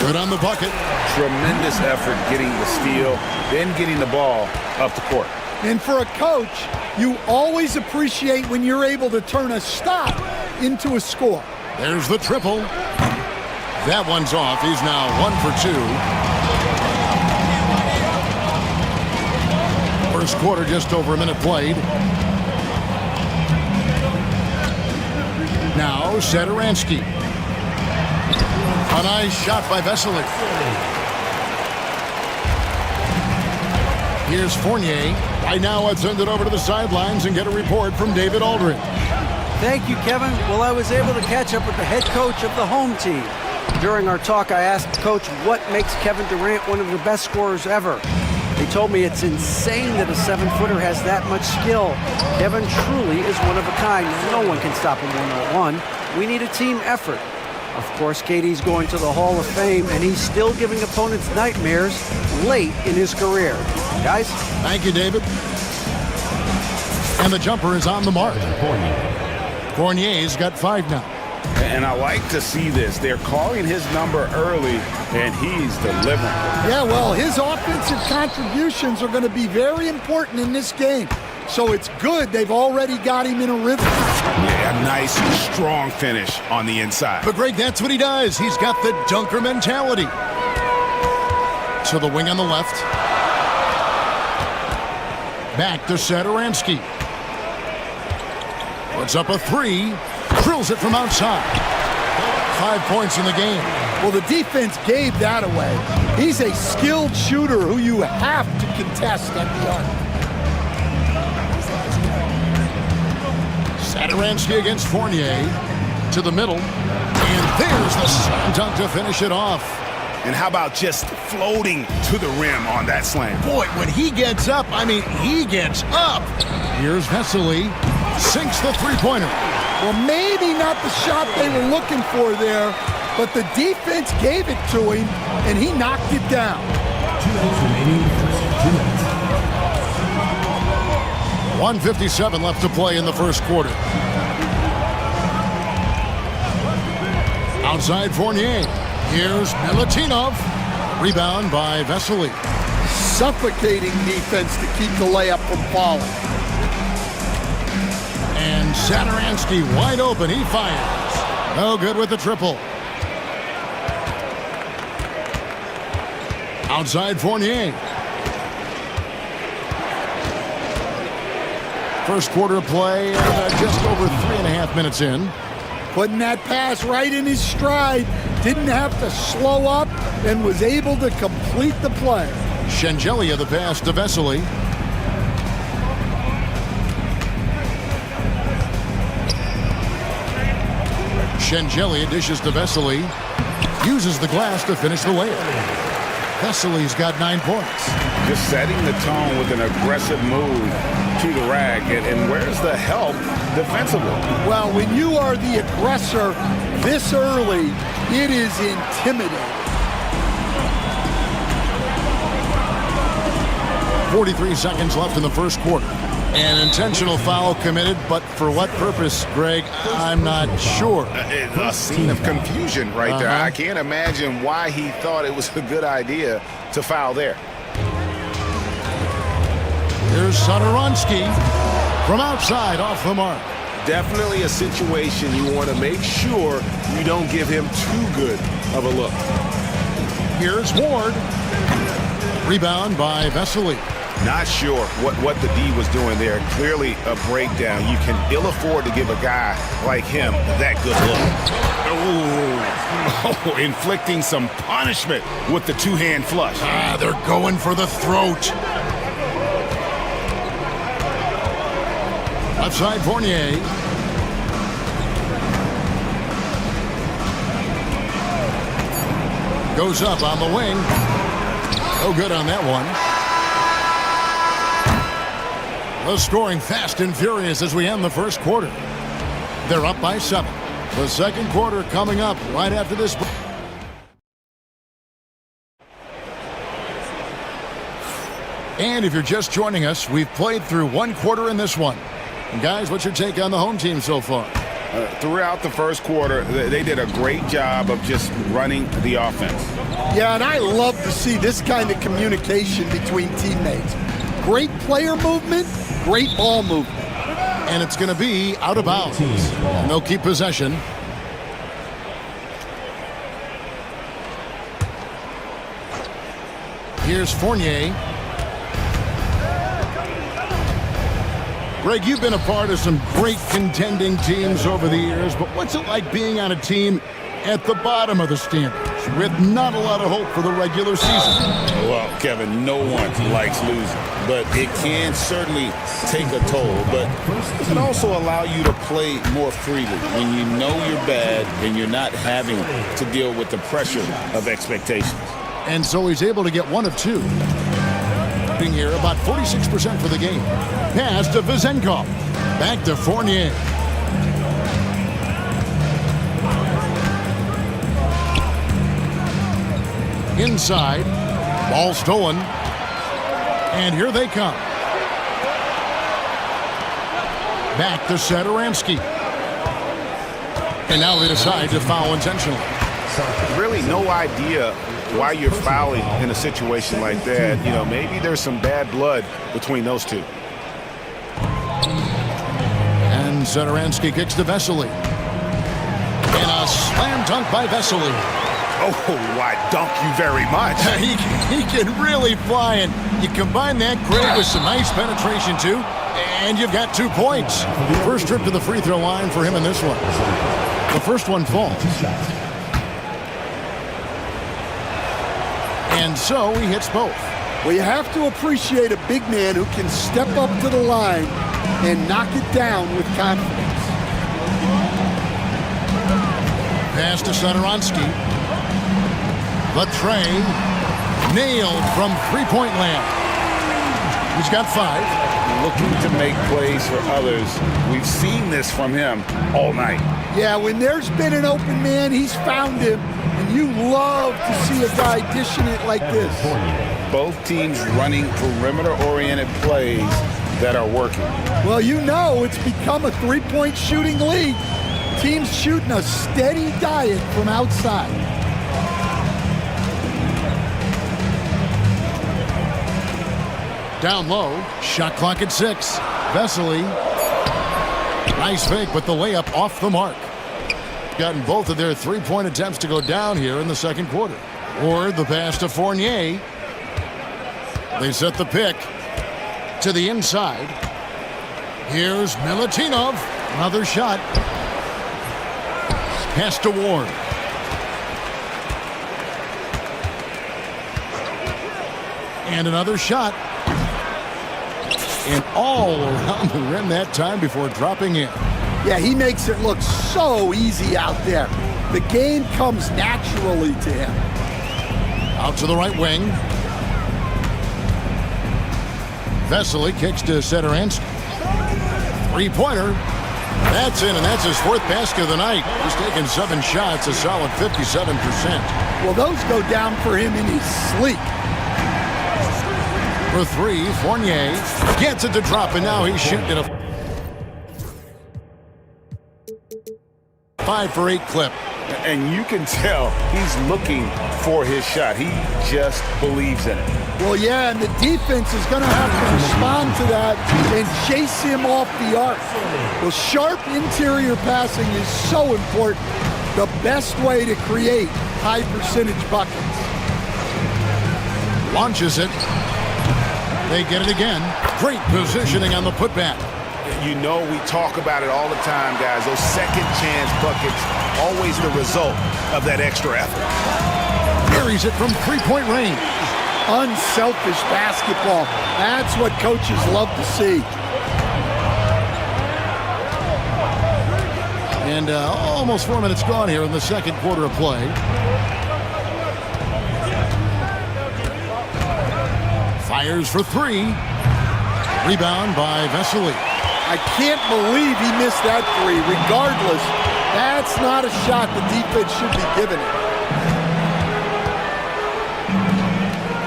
Good on the bucket. Tremendous effort getting the steal, then getting the ball up the court. And for a coach, you always appreciate when you're able to turn a stop into a score. There's the triple. That one's off. He's now 1 for 2. First quarter, just over a minute played. Now, Satoransky. A nice shot by Vesely. Here's Fournier. Right now, I'll send it over to the sidelines and get a report from David Aldridge. Thank you, Kevin. Well, I was able to catch up with the head coach of the home team. During our talk, I asked the coach what makes Kevin Durant one of the best scorers ever. He told me it's insane that a 7-footer has that much skill. Kevin truly is one of a kind. No one can stop him one-on-one. We need a team effort. Of course, KD's going to the Hall of Fame, and he's still giving opponents nightmares late in his career. Guys? Thank you, David. And the jumper is on the mark. Fournier's got 5 now. And I like to see this. They're calling his number early, and he's delivering. Yeah, well, his offensive contributions are going to be very important in this game. So it's good they've already got him in a rhythm. Yeah, a nice, strong finish on the inside. But Greg, that's what he does. He's got the dunker mentality. To the wing on the left. Back to Satoransky. Puts up a 3. Drills it from outside. 5 points in the game. Well, the defense gave that away. He's a skilled shooter who you have to contest at the arc. Satoransky against Fournier. To the middle. And there's the slam dunk to finish it off. And how about just floating to the rim on that slam? Boy, when he gets up, I mean, he gets up. Here's Vesely. Sinks the three-pointer. Well, maybe not the shot they were looking for there, but the defense gave it to him, and he knocked it down. 2 minutes remaining. 2 minutes. 1:57 left to play in the first quarter. Outside Fournier. Here's Milutinov. Rebound by Vesely. Suffocating defense to keep the layup from falling. And Satoransky wide open. He fires. No good with the triple. Outside Fournier. First quarter play, just over 3.5 minutes in. Putting that pass right in his stride. Didn't have to slow up and was able to complete the play. Shengelia the pass to Vesely. Shengelia dishes to Vesely. Uses the glass to finish the layup. Vesely's got 9 points. Just setting the tone with an aggressive move to the rack. And where's the help defensively? Well, when you are the aggressor this early, it is intimidating. 43 seconds left in the first quarter. An intentional foul committed, but for what purpose, Greg, I'm not sure. A scene of confusion right there. I can't imagine why he thought it was a good idea to foul there. Here's Satoransky from outside off the mark. Definitely a situation you want to make sure you don't give him too good of a look. Here's Ward. Rebound by Vesely. Not sure what the D was doing there. Clearly a breakdown. You can ill afford to give a guy like him that good look. Oh, inflicting some punishment with the two-hand flush. They're going for the throat. Left side, Fournier. Goes up on the wing. No good on that one. The scoring fast and furious as we end the first quarter. They're up by 7. The second quarter coming up right after this. And if you're just joining us, we've played through one quarter in this one. And guys, what's your take on the home team so far? Throughout the first quarter, they did a great job of just running the offense. Yeah, and I love to see this kind of communication between teammates. Great player movement, great ball movement. And it's going to be out of bounds. And they'll keep possession. Here's Fournier. Greg, you've been a part of some great contending teams over the years, but what's it like being on a team at the bottom of the standings with not a lot of hope for the regular season? Well, Kevin, no one likes losing, but it can certainly take a toll, but it can also allow you to play more freely when you know you're bad and you're not having to deal with the pressure of expectations. And so he's able to get 1 of 2. Here, about 46% for the game. Pass to Vizenkov. Back to Fournier. Inside. Ball stolen. And here they come. Back to Satoransky. And now they decide to foul intentionally. Really no idea why you're fouling in a situation like that. You know, maybe there's some bad blood between those two. And Satoransky kicks to Vesely. And a slam dunk by Vesely. Oh, I dunk you very much. he can really fly, and you combine that, Craig, with some nice penetration, too, and you've got 2 points. First trip to the free throw line for him in this one. The first one falls. And so he hits both. Well, you have to appreciate a big man who can step up to the line and knock it down with confidence. Pass to Satoransky. The tray nailed from three-point land. He's got 5. Looking to make plays for others. We've seen this from him all night. Yeah, when there's been an open man, he's found him. And you love to see a guy dishing it like this. Both teams running perimeter-oriented plays that are working. Well, you know it's become a three-point shooting league. Teams shooting a steady diet from outside. Down low, shot clock at 6. Vesely. Nice fake, but the layup off the mark. Gotten both of their three-point attempts to go down here in the second quarter. Ward, the pass to Fournier. They set the pick to the inside. Here's Milutinov. Another shot. Pass to Ward. And another shot. And all around the rim that time before dropping in. Yeah, he makes it look so easy out there. The game comes naturally to him. Out to the right wing. Vesely kicks to Satoransky. Three-pointer. That's in, and that's his 4th basket of the night. He's taken 7 shots, a solid 57%. Well, those go down for him in his sleep. For 3, Fournier gets it to drop, and now he's shooting a 5 for 8 clip. And you can tell he's looking for his shot. He just believes in it. Well, yeah, and the defense is going to have to respond to that and chase him off the arc. Well, sharp interior passing is so important. The best way to create high percentage buckets. Launches it. They get it again. Great positioning on the putback. You know we talk about it all the time, guys. Those second chance buckets, always the result of that extra effort. Carries it from three-point range. Unselfish basketball. That's what coaches love to see. And almost 4 minutes gone here in the second quarter of play. Fires for three. Rebound by Vesely. I can't believe he missed that three. Regardless, that's not a shot the defense should be giving it.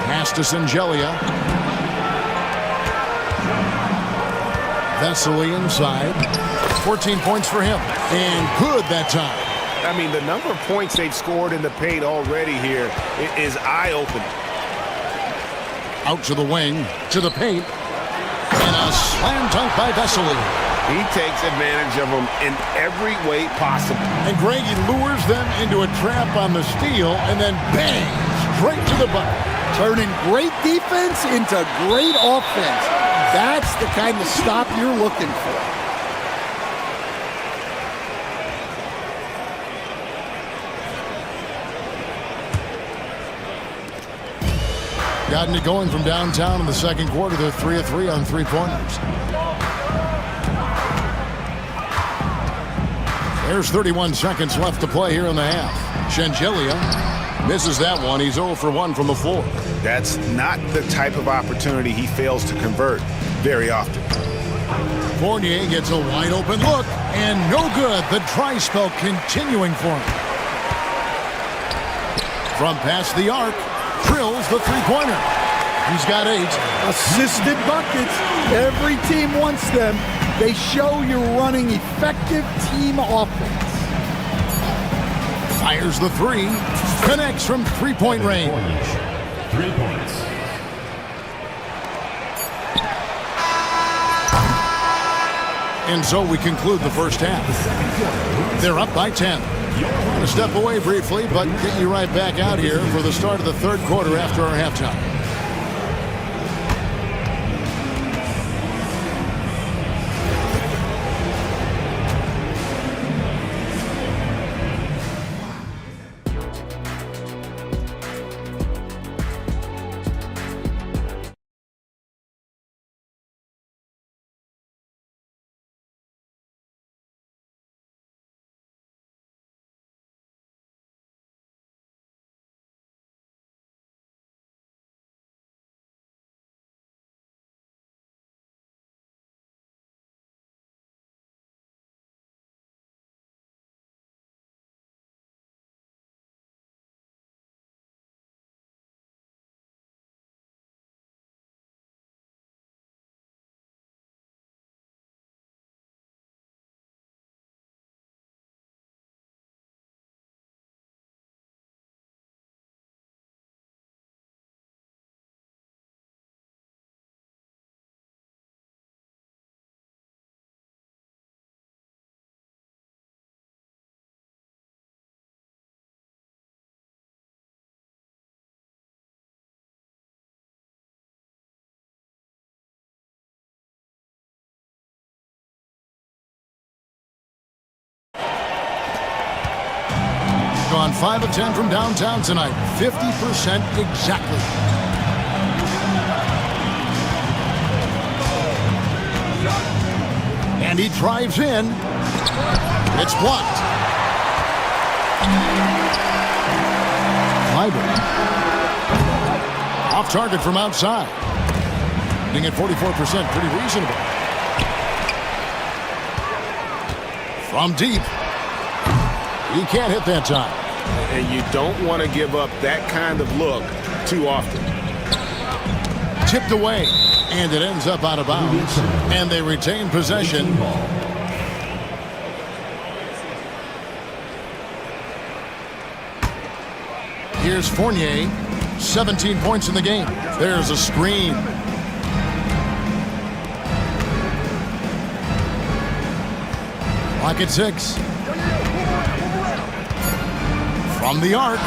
Pass to Singelia. Vesely inside. 14 points for him. And good that time. I mean, the number of points they've scored in the paint already here is eye-opening. Out to the wing, to the paint. And a slam dunk by Vesely. He takes advantage of them in every way possible. And Greg, he lures them into a trap on the steal, and then bang, straight to the bucket. Turning great defense into great offense. That's the kind of stop you're looking for. Gotten it going from downtown in the second quarter. They're 3 of 3 on three-pointers. There's 31 seconds left to play here in the half. Singelia misses that one. He's 0 for 1 from the floor. That's not the type of opportunity he fails to convert very often. Fournier gets a wide-open look, and no good. The dry spell continuing for him. From past the arc, drills the three-pointer. He's got 8. Assisted buckets. Every team wants them. They show you're running effective team offense. Fires the three. Connects from three-point range. 3 points. And so we conclude the first half. They're up by 10. I'm going to step away briefly, but get you right back out here for the start of the third quarter after our halftime. Gone 5 of 10 from downtown tonight. 50% exactly. And he drives in. It's blocked. Kleiber. Off target from outside. Hitting at 44%. Pretty reasonable. From deep. He can't hit that time. And you don't want to give up that kind of look too often. Tipped away, and it ends up out of bounds. And they retain possession. Here's Fournier, 17 points in the game. There's a screen. Clock at 6. From the arc.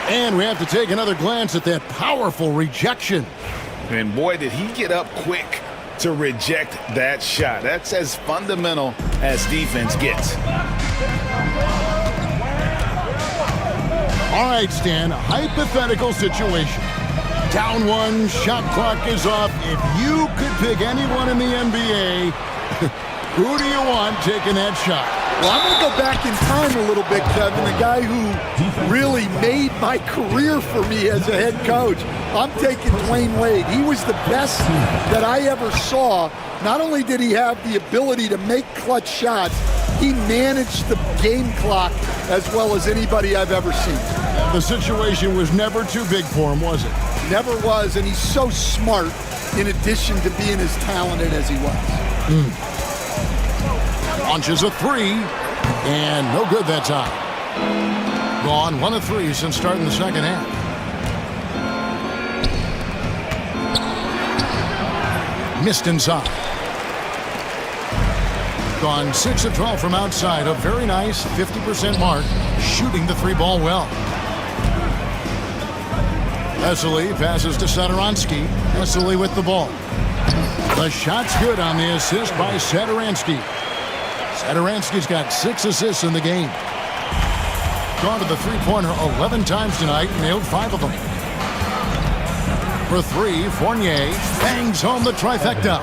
And we have to take another glance at that powerful rejection. And boy, did he get up quick to reject that shot. That's as fundamental as defense gets. All right, Stan, hypothetical situation. Down one, shot clock is off. If you could pick anyone in the NBA, who do you want taking that shot? Well, I'm going to go back in time a little bit, Kevin. The guy who really made my career for me as a head coach. I'm taking Dwayne Wade. He was the best that I ever saw. Not only did he have the ability to make clutch shots, he managed the game clock as well as anybody I've ever seen. The situation was never too big for him, was it? Never was, and he's so smart in addition to being as talented as he was. Launches a three, and no good that time. Gone 1 of 3 since starting the second half. Missed inside. Gone 6 of 12 from outside. A very nice 50% mark, shooting the 3-ball well. Vesely passes to Sadaransky. Vesely with the ball. The shot's good on the assist by Sadaransky. Sadaransky's got 6 assists in the game. Gone to the three-pointer 11 times tonight, nailed 5 of them. For 3, Fournier bangs home the trifecta.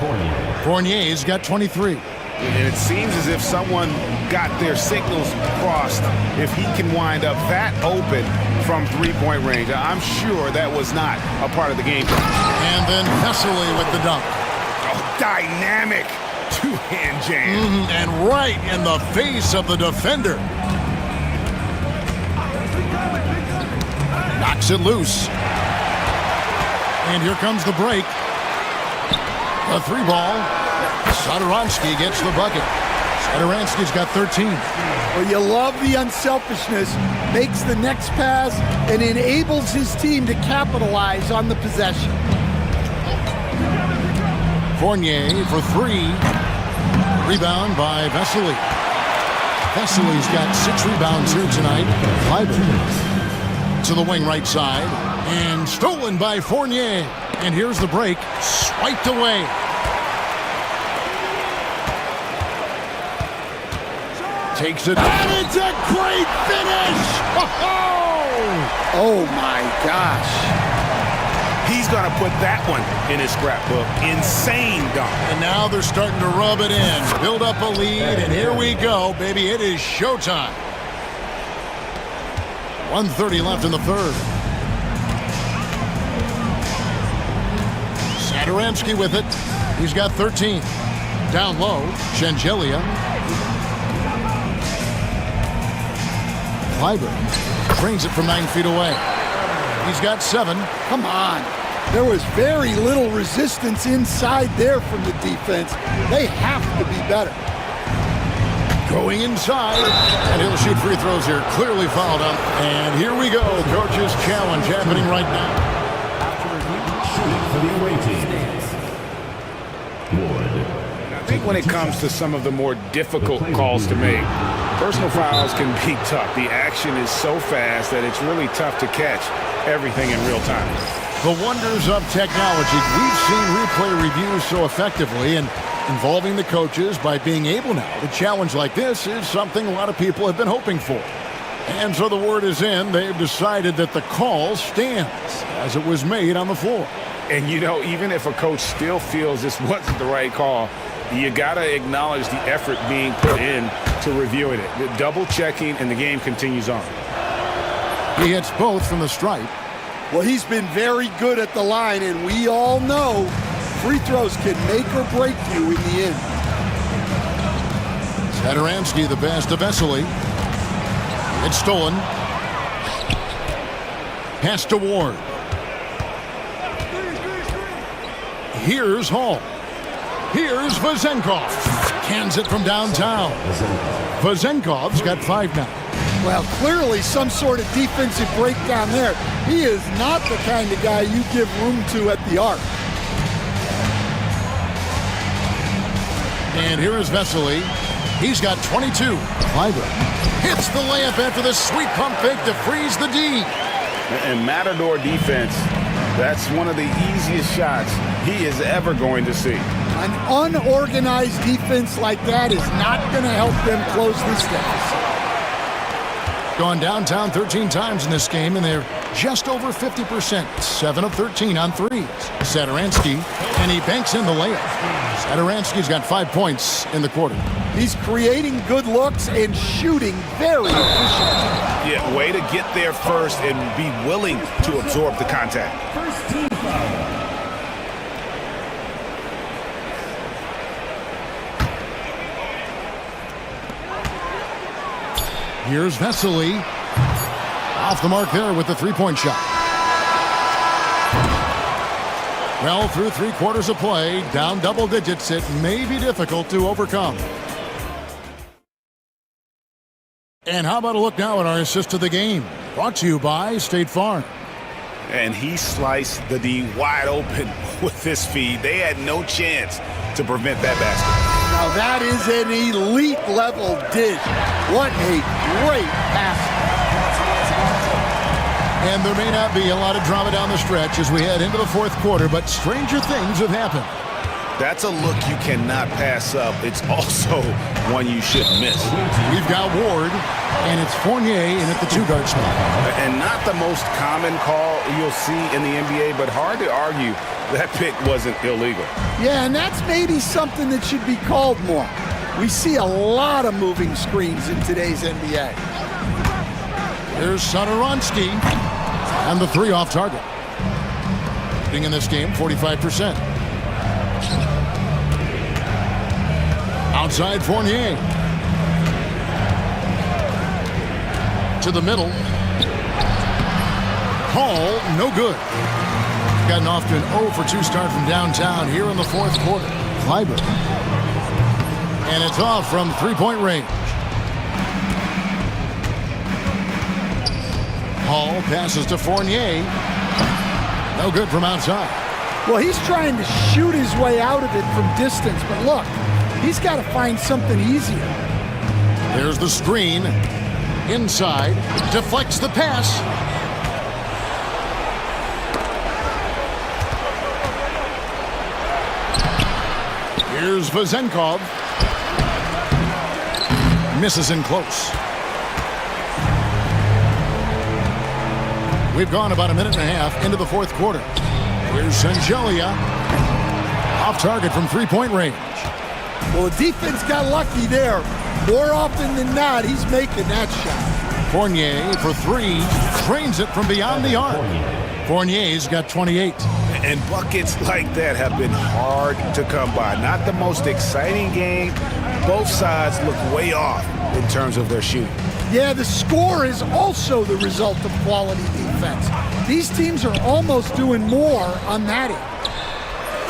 Fournier's got 23. And it seems as if someone got their signals crossed if he can wind up that open from three-point range. I'm sure that was not a part of the game. And then Vesely with the dunk. Oh, dynamic two-hand jam. And right in the face of the defender. Knocks it loose. And here comes the break. A 3-ball. Sadaransky gets the bucket. Sadaransky's got 13. Well, you love the unselfishness. Makes the next pass and enables his team to capitalize on the possession. Fournier for 3. Rebound by Vesely. Vesely's got 6 rebounds here tonight. Kleiber to the wing right side. And stolen by Fournier. And here's the break. Swiped away. Takes it. And it's a great finish! Oh my gosh. He's going to put that one in his scrapbook. Insane dunk. And now they're starting to rub it in. Build up a lead, and here we go, baby. It is showtime. 1:30 left in the third. Sadaransky with it. He's got 13. Down low, Shengelia. Kleiber brings it from 9 feet away. He's got 7. Come on. There was very little resistance inside there from the defense. They have to be better. Going inside, and he'll shoot free throws here. Clearly fouled up. And here we go. Coach's challenge happening right now. After review, shooting for the away team. Wood. I think when it comes to some of the more difficult calls to make, personal fouls can be tough. The action is so fast that it's really tough to catch everything in real time. The wonders of technology. We've seen replay reviews so effectively, and involving the coaches by being able now to challenge like this is something a lot of people have been hoping for. And so the word is in. They've decided that the call stands as it was made on the floor. And, you know, even if a coach still feels this wasn't the right call, you got to acknowledge the effort being put in to reviewing it. The double checking, and the game continues on. He hits both from the stripe. Well, he's been very good at the line, and we all know free throws can make or break you in the end. Sadaransky, the pass to Vesely. It's stolen. Pass to Ward. Here's Hall. Here's Vezenkov. Cans it from downtown. Vezenkov's got 5 now. Well, clearly some sort of defensive breakdown there. He is not the kind of guy you give room to at the arc. And here is Vesely. He's got 22. Kleiber hits the layup after the sweet pump fake to freeze the D. And Matador defense, that's one of the easiest shots he is ever going to see. An unorganized defense like that is not going to help them close this deficit. Gone downtown 13 times in this game, and they're just over 50%, 7 of 13 on threes. Sadaransky, and he banks in the layup. Sadaransky's got 5 points in the quarter. He's creating good looks and shooting very efficiently. Yeah, way to get there first and be willing to absorb the contact. Here's Vesely. Off the mark there with the three-point shot. Well, through 3 quarters of play, down double digits, it may be difficult to overcome. And how about a look now at our assist to the game? Brought to you by State Farm. And he sliced the D wide open with his feed. They had no chance to prevent that basket. Now that is an elite level dish. What a great pass. And there may not be a lot of drama down the stretch as we head into the 4th quarter, but stranger things have happened. That's a look you cannot pass up. It's also one you shouldn't miss. We've got Ward, and it's Fournier in at the 2-guard spot. And not the most common call you'll see in the NBA, but hard to argue that pick wasn't illegal. Yeah, and that's maybe something that should be called more. We see a lot of moving screens in today's NBA. Here's Sadaransky, and the 3 off target. Shooting in this game, 45%. Outside Fournier. To the middle. Hall, no good. Gotten off to an 0 for 2 start from downtown here in the 4th quarter. Kleiber. And it's off from 3-point range. Hall passes to Fournier. No good from outside. Well, he's trying to shoot his way out of it from distance, but look, he's got to find something easier. There's the screen. Inside. Deflects the pass. Here's Vazenkov. Misses in close. We've gone about a minute and a half into the 4th quarter. Here's Sangelia. Off target from 3-point range. Well, the defense got lucky there. More often than not, he's making that shot. Fournier for 3. Trains it from beyond the arc. Fournier's got 28. And buckets like that have been hard to come by. Not the most exciting game. Both sides look way off in terms of their shooting. Yeah, the score is also the result of quality defense. These teams are almost doing more on that end.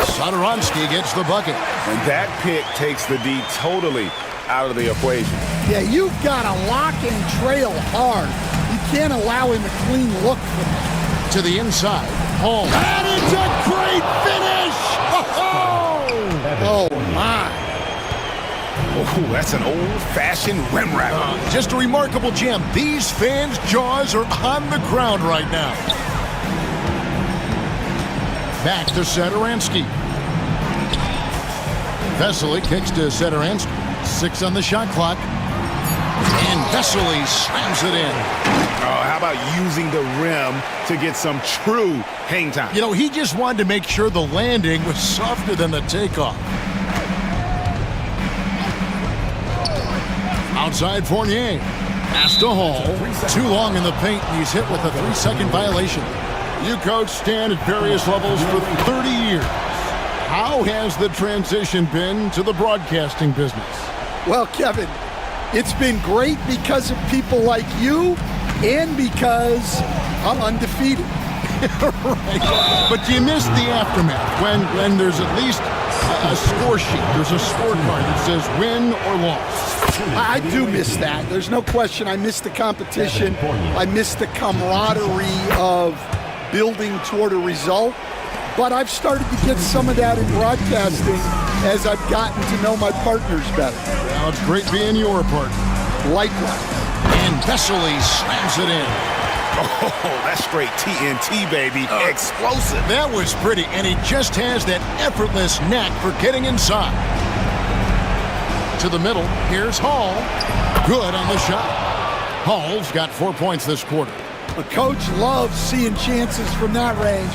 Sadaransky gets the bucket. And that pick takes the D totally out of the equation. Yeah, you've got to lock and trail hard. You can't allow him a clean look from that. To the inside. Hall. And it's a great finish! Oh my. Oh, that's an old-fashioned rim wrap. Just a remarkable gem. These fans' jaws are on the ground right now. Back to Sadaransky. Vesely kicks to Sadaransky. 6 on the shot clock. And Vesely slams it in. Oh, how about using the rim to get some true hang time? You know, he just wanted to make sure the landing was softer than the takeoff. Outside Fournier. Pass to Hall. Too long in the paint, and he's hit with a 3-second violation. You coach Stan at various levels for 30 years. How has the transition been to the broadcasting business? Well, Kevin, it's been great because of people like you and because I'm undefeated. Right. But you miss the aftermath when there's at least a score sheet. There's a scorecard that says win or loss. I do miss that. There's no question. I miss the competition. I miss the camaraderie of building toward a result. But I've started to get some of that in broadcasting as I've gotten to know my partners better. Well, it's great being your partner. Likewise. And Vesely slams it in. Oh, that's straight TNT, baby. Explosive. That was pretty, and he just has that effortless knack for getting inside. To the middle, here's Hall. Good on the shot. Hall's got 4 points this quarter. A coach loves seeing chances from that range.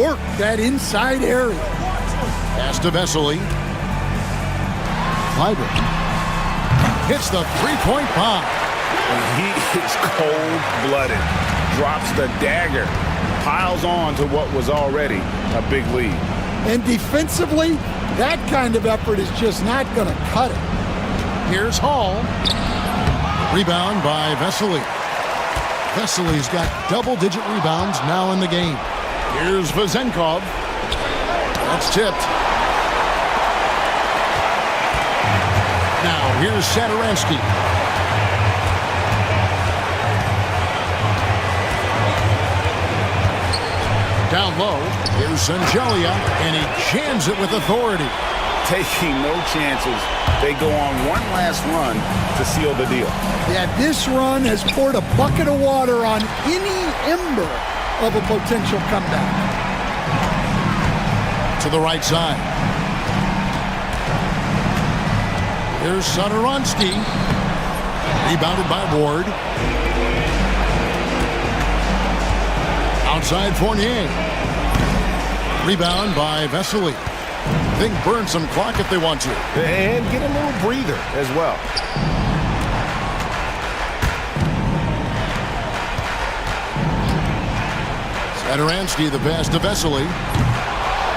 Work that inside area. Pass to Vesely. Kleiber hits the three-point bomb. He is cold-blooded. Drops the dagger. Piles on to what was already a big lead. And defensively, that kind of effort is just not going to cut it. Here's Hall. Rebound by Vesely. Vesely's got double-digit rebounds now in the game. Here's Vezenkov. That's tipped. Now here's Satoransky. Down low, here's Sangelia, and he jams it with authority. Taking no chances. They go on one last run to seal the deal. Yeah, this run has poured a bucket of water on any ember of a potential comeback. To the right side. Here's Satoransky. Rebounded by Ward. Outside Fournier. Rebound by Vesely. They can burn some clock if they want to. And get a little breather as well. Satoransky, the pass to Vesely.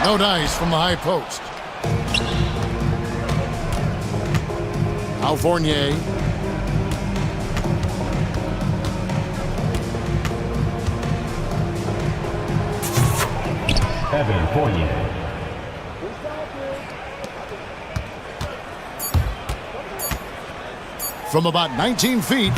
No dice from the high post. Al Fournier. Evan Fournier. From about 19 feet,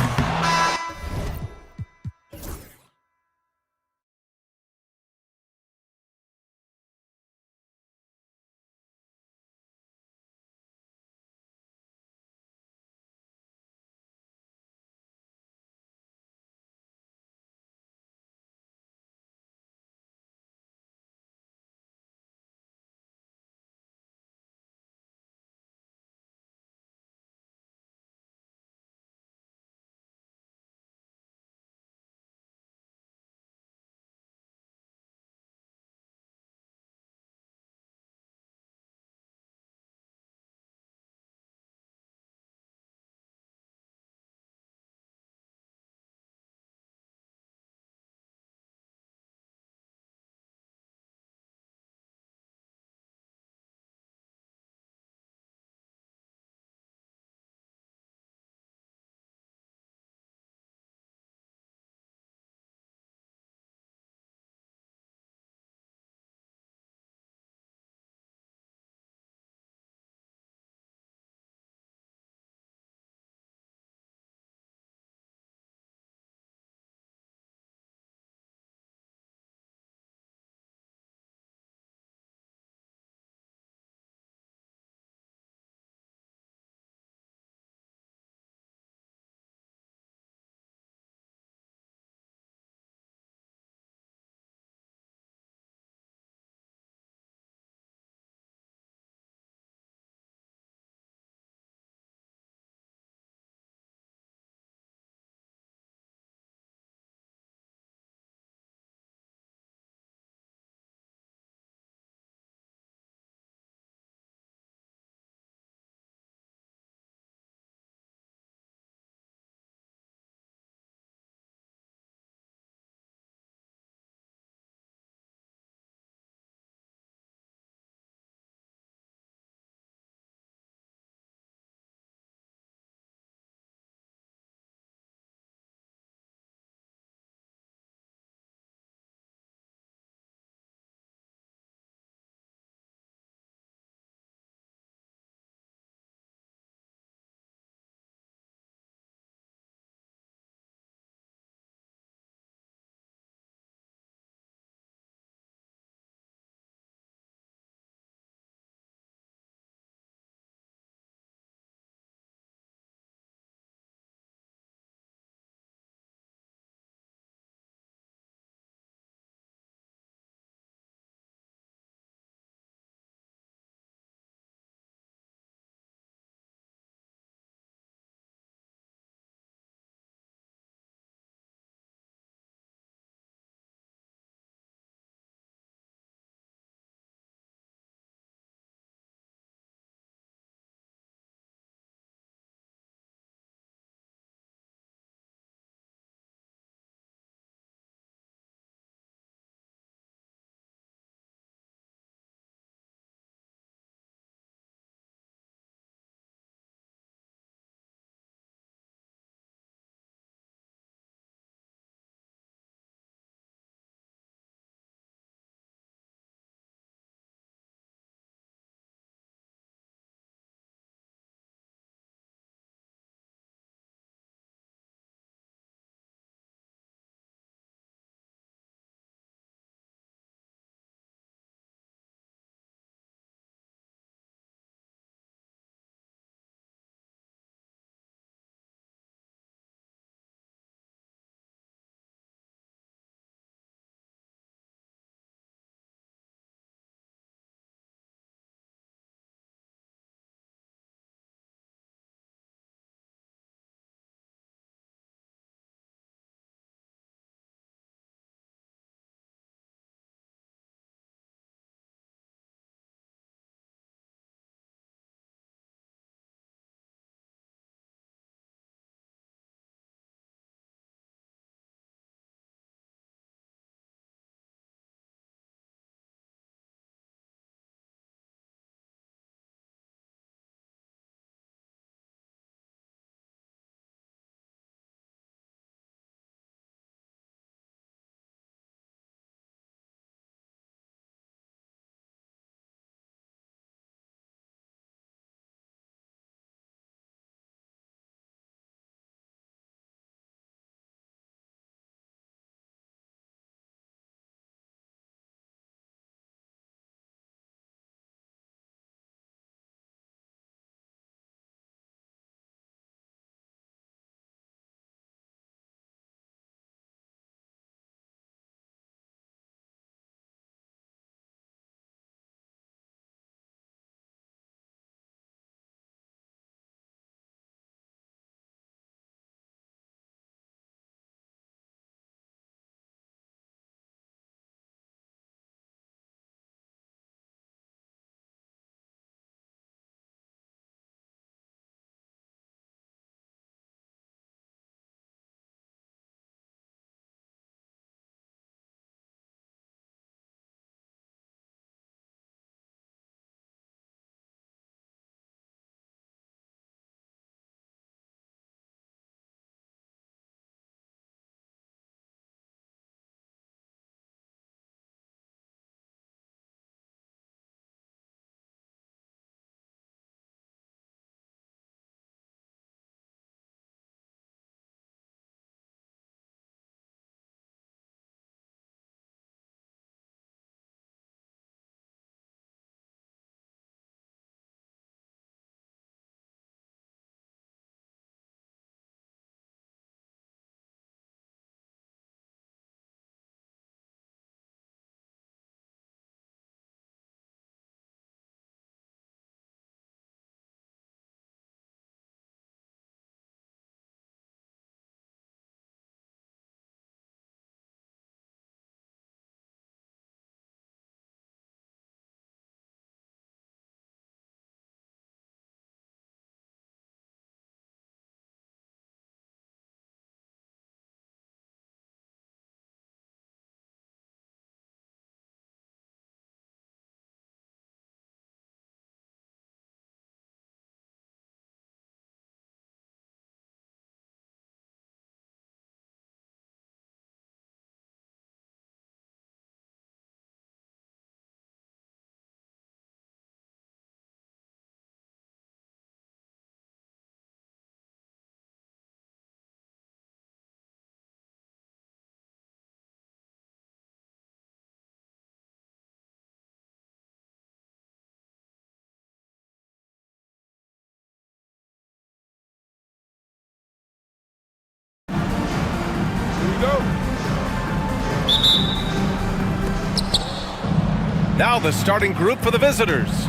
Now the starting group for the visitors.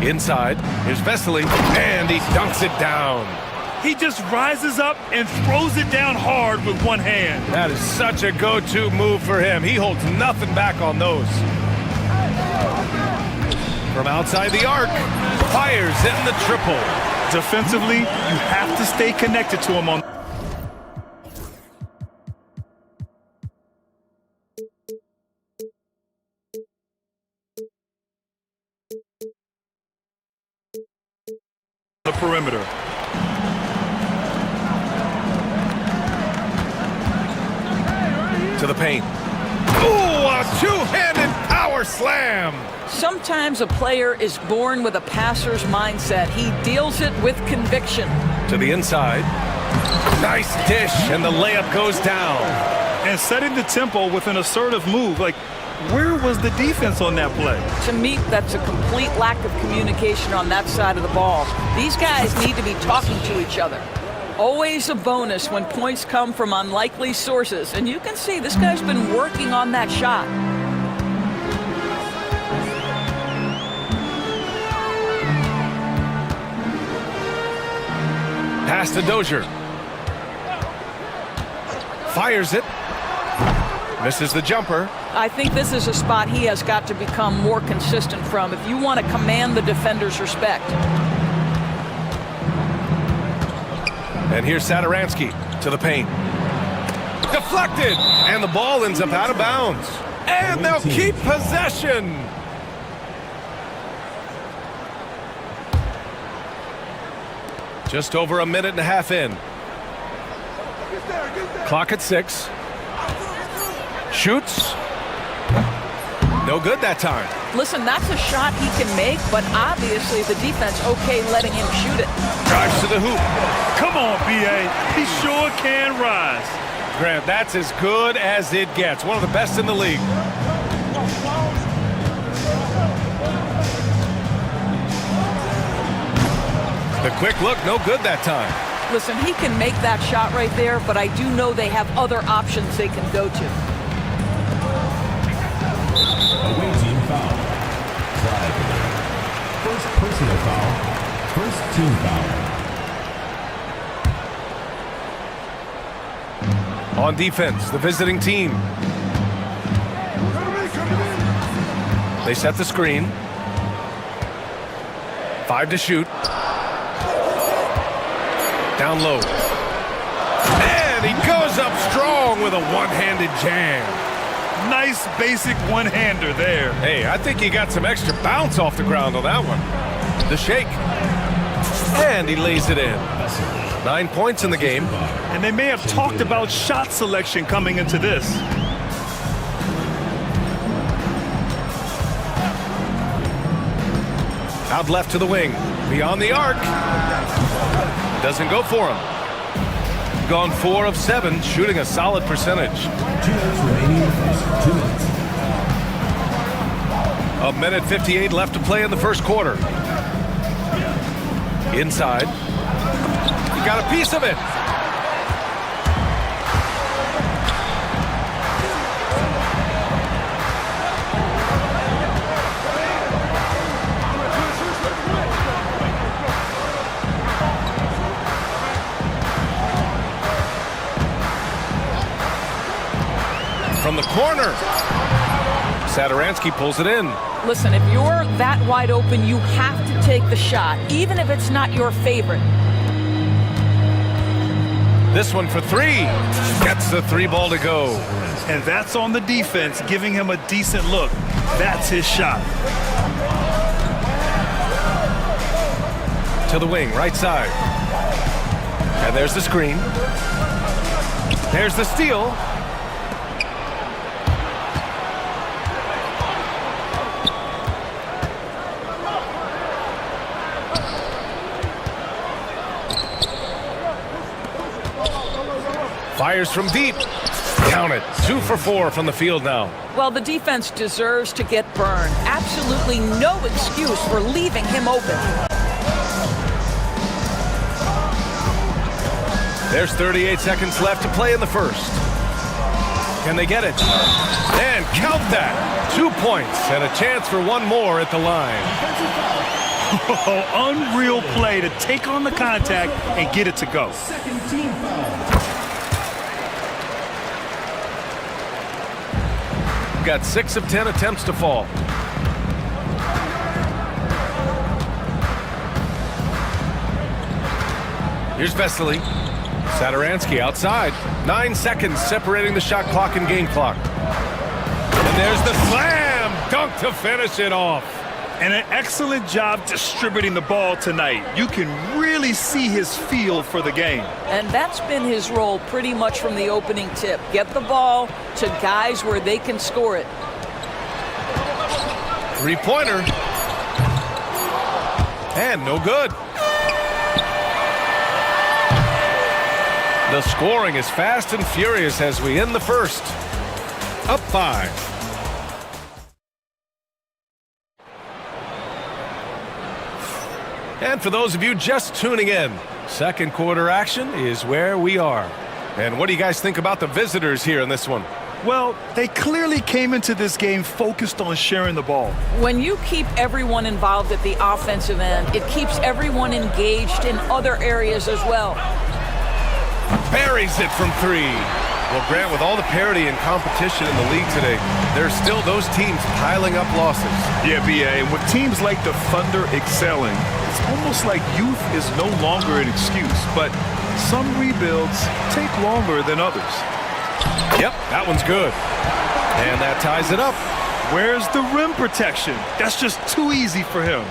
Inside, here's Vesely, and he dunks it down. He just rises up and throws it down hard with one hand. That is such a go-to move for him. He holds nothing back on those. From outside the arc, fires in the triple. Defensively, you have to stay connected to him on the perimeter. To the paint. Ooh, a two-handed power slam. Sometimes a player is born with a passer's mindset. He deals it with conviction. To the inside. Nice dish, and the layup goes down. And setting the tempo with an assertive move. Like, where was the defense on that play? To me, that's a complete lack of communication on that side of the ball. These guys need to be talking to each other. Always a bonus when points come from unlikely sources. And you can see this guy's been working on that shot. Pass to Dozier. Fires it. Misses the jumper. I think this is a spot he has got to become more consistent from if you want to command the defender's respect. And here's Satoransky to the paint. Deflected! And the ball ends up out of bounds. And they'll keep possession. Just over a minute and a half in. Clock at 6. Shoots. No good that time. Listen, that's a shot he can make, but obviously the defense okay letting him shoot it. Drives to the hoop. Come on, B.A. He sure can rise. Grant, that's as good as it gets. One of the best in the league. The quick look, no good that time. Listen, he can make that shot right there, but I do know they have other options they can go to. Away team foul. Flag. First personal foul. First team foul. On defense, the visiting team. They set the screen. 5 to shoot. Down low. And he goes up strong with a one-handed jam. Nice basic one-hander there. Hey, I think he got some extra bounce off the ground on that one. The shake. And he lays it in. 9 points in the game. And they may have talked about shot selection coming into this. Out left to the wing. Beyond the arc. Doesn't go for him. Gone 4 of 7, shooting a solid percentage. 2 minutes remaining in the first. 2 minutes. A minute 58 left to play in the first quarter. Inside. He got a piece of it. From the corner. Satoransky pulls it in. Listen, if you're that wide open, you have to take the shot, even if it's not your favorite. This one for 3. Gets the 3 ball to go. And that's on the defense, giving him a decent look. That's his shot. To the wing, right side. And there's the screen. There's the steal. Fires from deep. Count it. 2 for 4 from the field now. Well, the defense deserves to get burned. Absolutely no excuse for leaving him open. There's 38 seconds left to play in the first. Can they get it? And count that. 2 points and a chance for one more at the line. Unreal play to take on the contact and get it to go. Got 6 of 10 attempts to fall. Here's Vesely. Sadaransky outside. 9 seconds separating the shot clock and game clock. And there's the slam dunk to finish it off. And an excellent job distributing the ball tonight. You can really see his feel for the game. And that's been his role pretty much from the opening tip. Get the ball to guys where they can score it. Three-pointer. And no good. The scoring is fast and furious as we end the first. Up 5. And for those of you just tuning in, second quarter action is where we are. And what do you guys think about the visitors here in this one? Well, they clearly came into this game focused on sharing the ball. When you keep everyone involved at the offensive end, it keeps everyone engaged in other areas as well. Buries it from 3. Well, Grant, with all the parity and competition in the league today, there's still those teams piling up losses. Yeah, BA, and with teams like the Thunder excelling, it's almost like youth is no longer an excuse, but some rebuilds take longer than others. Yep, that one's good. And that ties it up. Where's the rim protection? That's just too easy for him.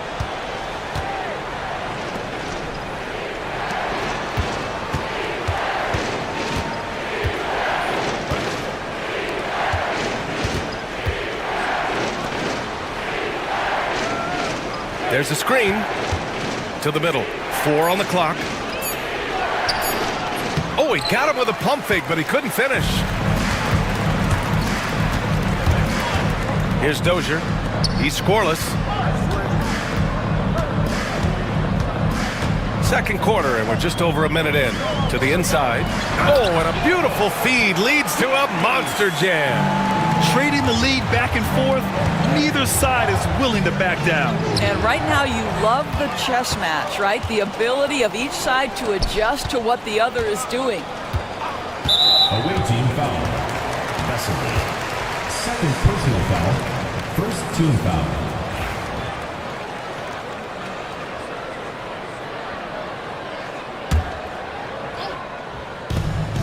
There's a screen to the middle. 4 on the clock. Oh, he got him with a pump fake, but he couldn't finish. Here's Dozier. He's scoreless. Second quarter, and we're just over a minute in. To the inside. Oh, and a beautiful feed leads to a monster jam. Trading the lead back and forth, neither side is willing to back down. And right now you love the chess match, right? The ability of each side to adjust to what the other is doing. Away team foul. Vesely. Second personal foul. First team foul.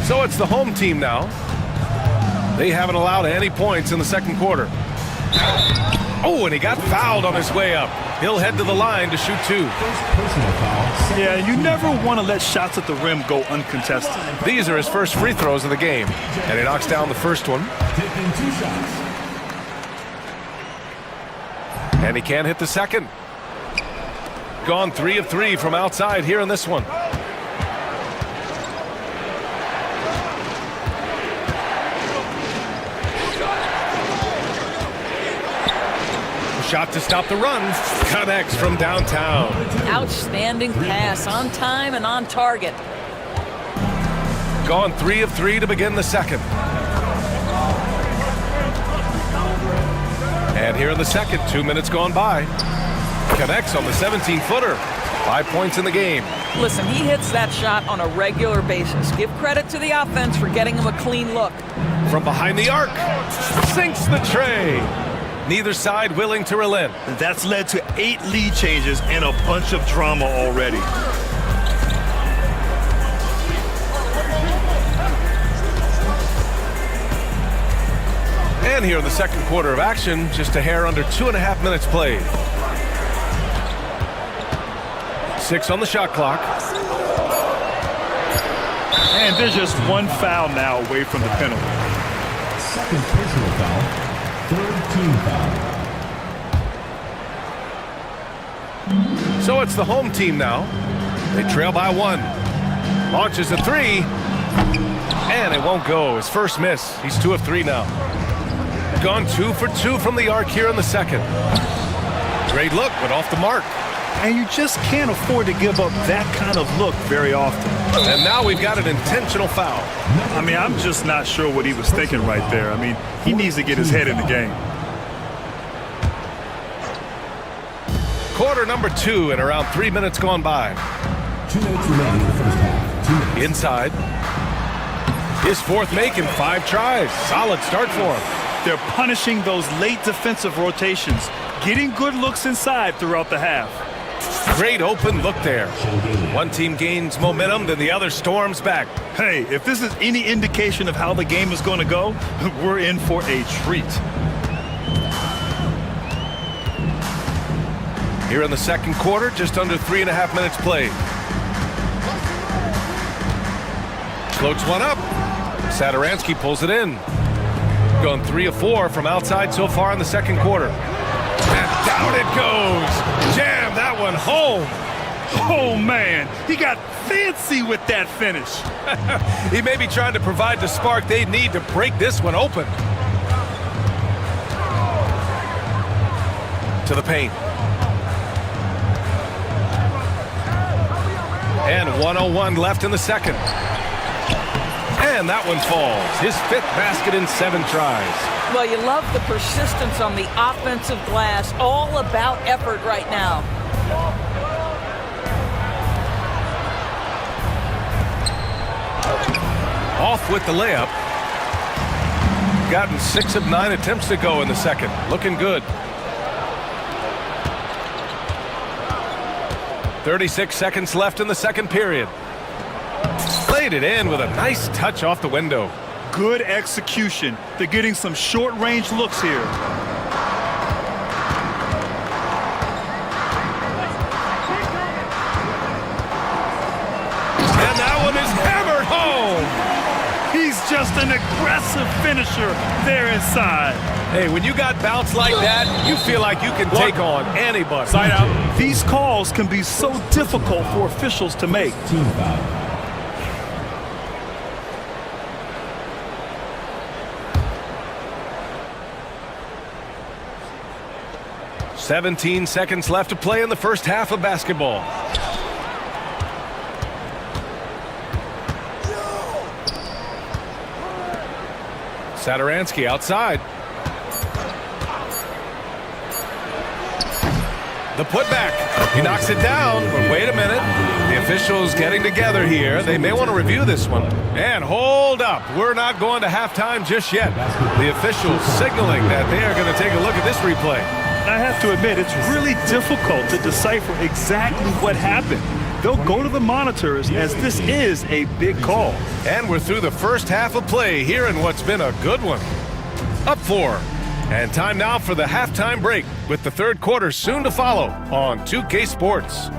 So it's the home team now. They haven't allowed any points in the second quarter. Oh, and he got fouled on his way up. He'll head to the line to shoot 2. Yeah, you never want to let shots at the rim go uncontested. These are his first free throws of the game. And he knocks down the first one. Taking 2 shots. And he can't hit the second. Gone 3 of 3 from outside here in this one. Shot to stop the run. Connects from downtown. Outstanding pass, on time and on target. Gone 3 of 3 to begin the second. And here in the second, 2 minutes gone by. Connects on the 17-footer. 5 points in the game. Listen, he hits that shot on a regular basis. Give credit to the offense for getting him a clean look. From behind the arc. Sinks the tray. Neither side willing to relent. That's led to 8 lead changes and a bunch of drama already. And here in the second quarter of action, just a hair under 2.5 minutes played. 6 on the shot clock. And there's just one foul now away from the penalty. Second personal foul. Third team foul. So it's the home team now. They trail by 1. Launches a 3. And it won't go. His first miss. He's 2 of 3 now. Gone 2 for 2 from the arc here in the second. Great look, but off the mark. and you just can't afford to give up that kind of look very often. And now we've got an intentional foul. I mean, I'm just not sure what he was thinking right there. I mean, he needs to get his head in the game. Quarter number 2 and around 3 minutes gone by. 2 minutes remaining in the first half. 2 minutes. Inside. His fourth make in 5 tries. Solid start for him. They're punishing those late defensive rotations, getting good looks inside throughout the half. Great open look there. One team gains momentum, then the other storms back. Hey, if this is any indication of how the game is going to go, we're in for a treat. Here in the second quarter, just under 3.5 minutes played. Floats one up. Sadaransky pulls it in. Gone 3 of 4 from outside so far in the second quarter. And down it goes. Jam that one home. Oh, man. He got fancy with that finish. He may be trying to provide the spark they need to break this one open. To the paint. And 1:01 left in the second. And that one falls. His 5th basket in 7 tries. Well, you love the persistence on the offensive glass. All about effort right now. Off with the layup. Gotten 6 of 9 attempts to go in the second. Looking good. 36 seconds left in the second period. Laid it in with a nice touch off the window. Good execution. They're getting some short-range looks here. And that one is hammered home. He's just an aggressive finisher there inside. Hey, when you got bounce like that, you feel like you can take on anybody. Side out. These calls can be so difficult for officials to make. Team foul. "17 seconds left to play in the first half of basketball. Sadaransky outside. The putback. He knocks it down, but wait a minute. The officials getting together here. They may want to review this one. And hold up. We're not going to halftime just yet. The officials signaling that they are going to take a look at this replay. I have to admit, it's really difficult to decipher exactly what happened. They'll go to the monitors as this is a big call. And we're through the first half of play here in what's been a good one. Up 4. And time now for the halftime break, with the third quarter soon to follow on 2K Sports.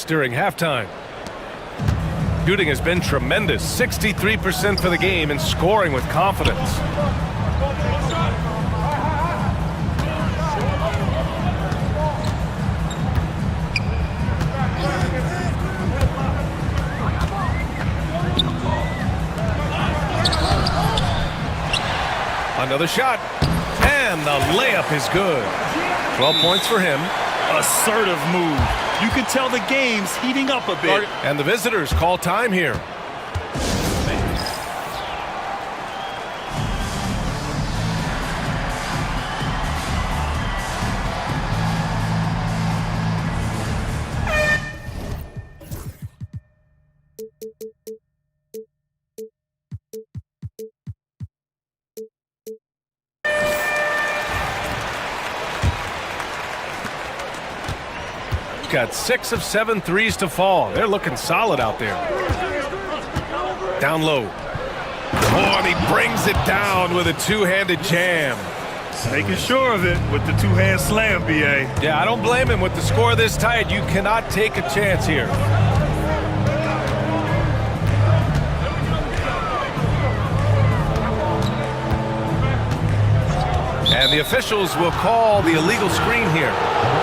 During halftime. Shooting has been tremendous. 63% for the game and scoring with confidence. Another shot. And the layup is good. 12 points for him. Assertive move. You can tell the game's heating up a bit. And the visitors call time here. got 6 of 7 threes to fall. They're looking solid out there. Down low. Oh, and he brings it down with a two-handed jam. Making sure of it with the two-hand slam, B.A. Yeah, I don't blame him. With the score this tight, you cannot take a chance here. And the officials will call the illegal screen here.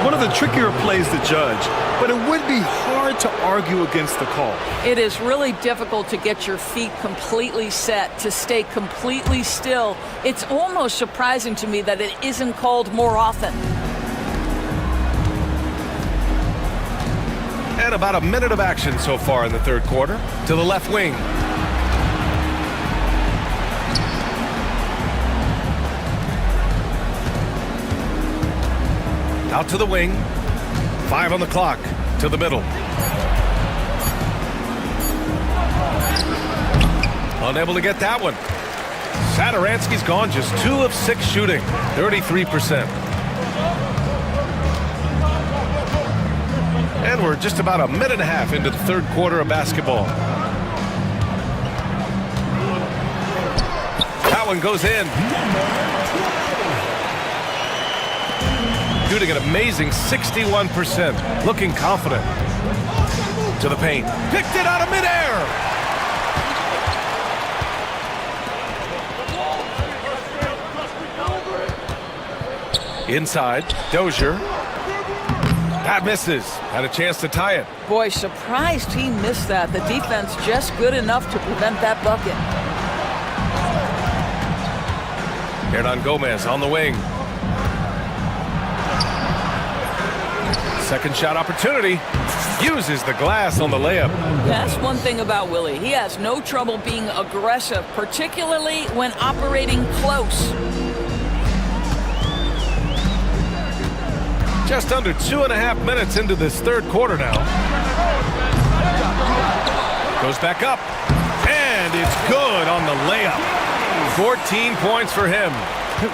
One of the trickier plays to judge, but it would be hard to argue against the call. It is really difficult to get your feet completely set, to stay completely still. It's almost surprising to me that it isn't called more often. And about a minute of action so far in the third quarter. To the left wing. Out to the wing. 5 on the clock. To the middle. Unable to get that one. Satoransky's gone just 2 of 6 shooting. 33%. And we're just about a minute and a half into the third quarter of basketball. That one goes in. Shooting an amazing 61%. Looking confident. To the paint. Picked it out of midair. Inside. Dozier. That misses. Had a chance to tie it. Boy, surprised he missed that. The defense just good enough to prevent that bucket. Hernan Gomez on the wing. Second shot opportunity. Uses the glass on the layup. That's one thing about Willie. He has no trouble being aggressive, particularly when operating close. Just under 2.5 minutes into this third quarter now. Goes back up. And it's good on the layup. 14 points for him.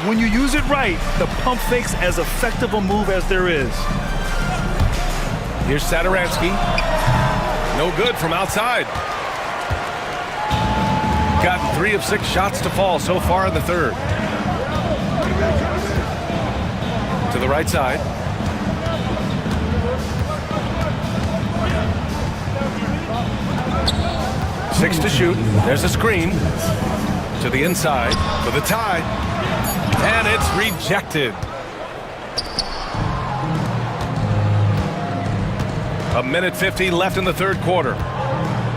When you use it right, the pump fake's as effective a move as there is. Here's Satoransky. No good from outside. Gotten 3 of 6 shots to fall so far in the third. To the right side. Six to shoot. There's a screen. To the inside for the tie. And it's rejected. A minute 50 left in the third quarter.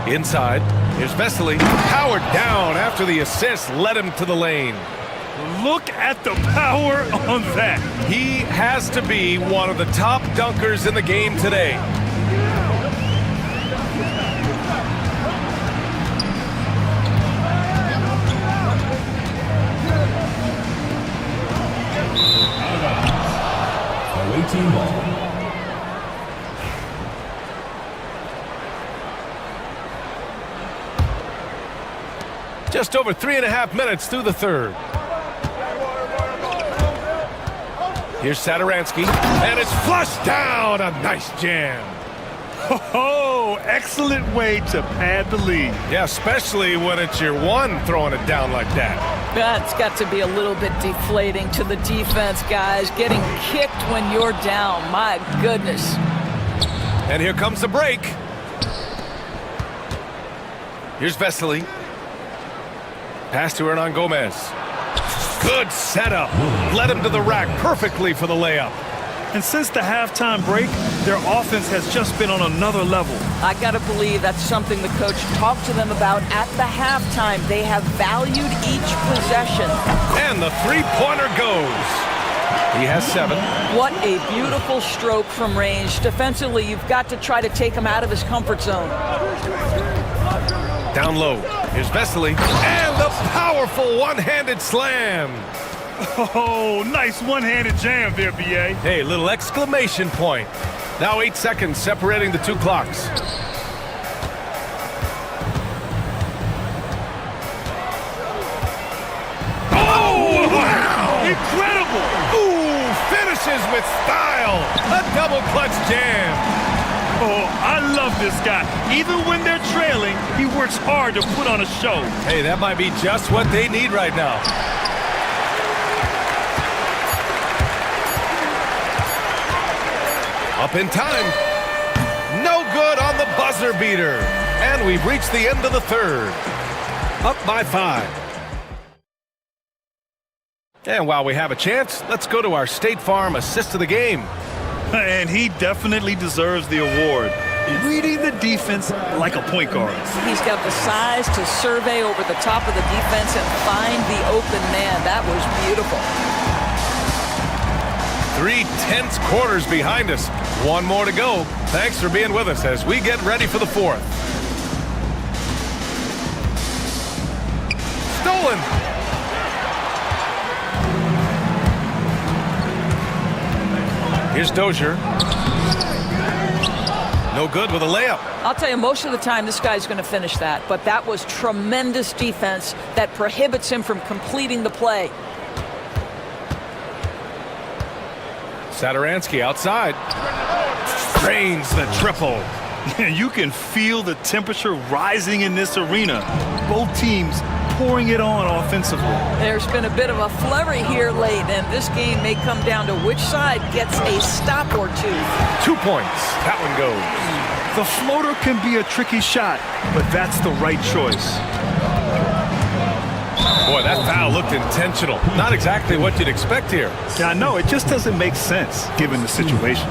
Inside. Here's Vesely. Powered down after the assist led him to the lane. Look at the power on that. He has to be one of the top dunkers in the game today. Away team ball. Just over 3.5 minutes through the third. Here's Satoransky, and it's flushed down. A nice jam. Oh, excellent way to pad the lead. Yeah, especially when it's your one throwing it down like that. That's got to be a little bit deflating to the defense, guys. Getting kicked when you're down. My goodness. And here comes the break. Here's Vesely. Pass to Hernan Gomez. Good setup. Led him to the rack perfectly for the layup. And since the halftime break, their offense has just been on another level. I got to believe that's something the coach talked to them about at the halftime. They have valued each possession. And the three-pointer goes. He has 7. What a beautiful stroke from range. Defensively, you've got to try to take him out of his comfort zone. Down low. Here's Vesely. And the powerful one-handed slam. Oh, nice one-handed jam there, B.A. Hey, little exclamation point. Now 8 seconds separating the two clocks. Oh, wow! Incredible! Ooh, finishes with style. A double clutch jam. Oh, I love this guy. Even when they're trailing, he works hard to put on a show. Hey, that might be just what they need right now. Up in time. No good on the buzzer beater. And we've reached the end of the third. Up by 5. And while we have a chance, let's go to our State Farm assist of the game. And he definitely deserves the award. Reading the defense like a point guard. He's got the size to survey over the top of the defense and find the open man. That was beautiful. 3 tense quarters behind us. One more to go. Thanks for being with us as we get ready for the fourth. Stolen. Here's Dozier. No good with a layup. I'll tell you, most of the time this guy's going to finish that, but that was tremendous defense that prohibits him from completing the play. Sadaransky outside. Drains the triple. You can feel the temperature rising in this arena. Both teams pouring it on offensively. There's been a bit of a flurry here late, and this game may come down to which side gets a stop or two. 2 points. That one goes. The floater can be a tricky shot, but that's the right choice. Boy, that foul looked intentional. Not exactly what you'd expect here. Yeah, I know. It just doesn't make sense given the situation.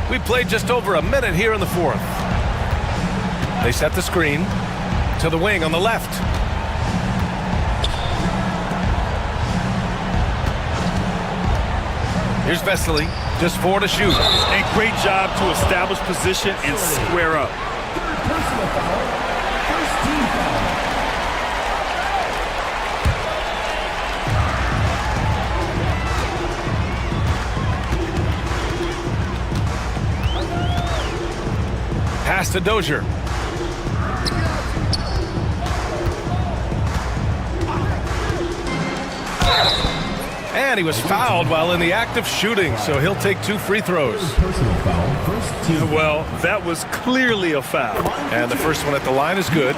We played just over a minute here in the fourth. They set the screen to the wing on the left. Here's Vesely, just 4 to shoot. And great job to establish position and square up. Personal foul. First team foul. Pass to Dozier. And he was fouled while in the act of shooting, so he'll take 2 free throws. Personal foul. First team. Well, that was clearly a foul. And the first one at the line is good.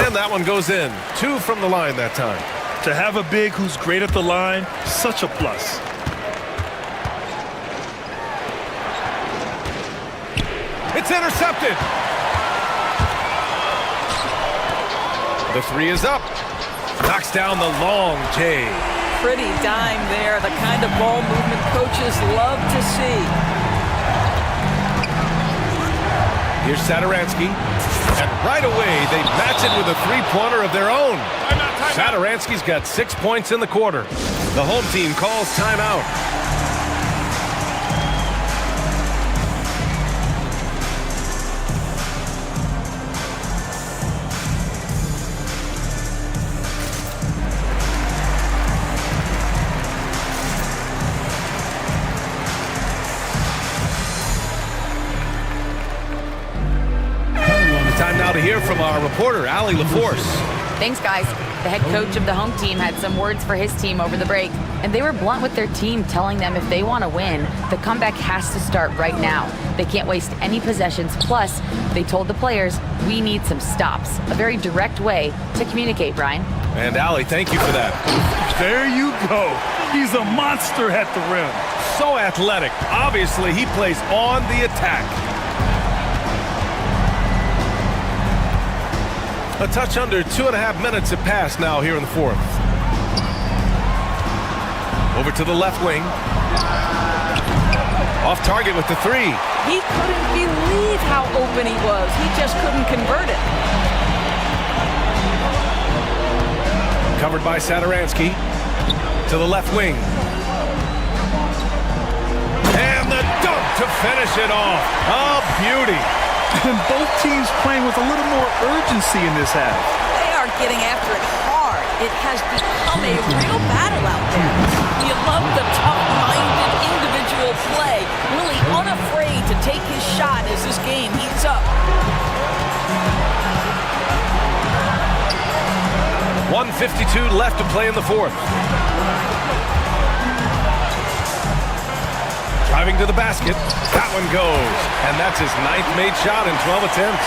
And that one goes in. 2 from the line that time. To have a big who's great at the line, such a plus. It's intercepted. The 3 is up. Knocks down the long J. Pretty dime there, the kind of ball movement coaches love to see. Here's Sadaransky. And right away, they match it with a 3-pointer of their own. Sadaransky's got 6 points in the quarter. The home team calls timeout. Time now to hear from our reporter, Allie LaForce. Thanks, guys. The head coach of the home team had some words for his team over the break, and they were blunt with their team, telling them if they want to win, the comeback has to start right now. They can't waste any possessions. Plus, they told the players, we need some stops. A very direct way to communicate, Brian. And Allie, thank you for that. There you go. He's a monster at the rim. So athletic. Obviously, he plays on the attack. A touch under 2.5 minutes have passed now here in the fourth. Over to the left wing. Off target with the 3. He couldn't believe how open he was. He just couldn't convert it. Covered by Sadaransky. To the left wing. And the dunk to finish it off. A beauty. And both teams playing with a little more urgency in this half. They are getting after it hard. It has become a real battle out there. You love the tough-minded individual play, really unafraid to take his shot as this game heats up. 1:52 left to play in the fourth. Driving to the basket. That one goes. And that's his 9th made shot in 12 attempts.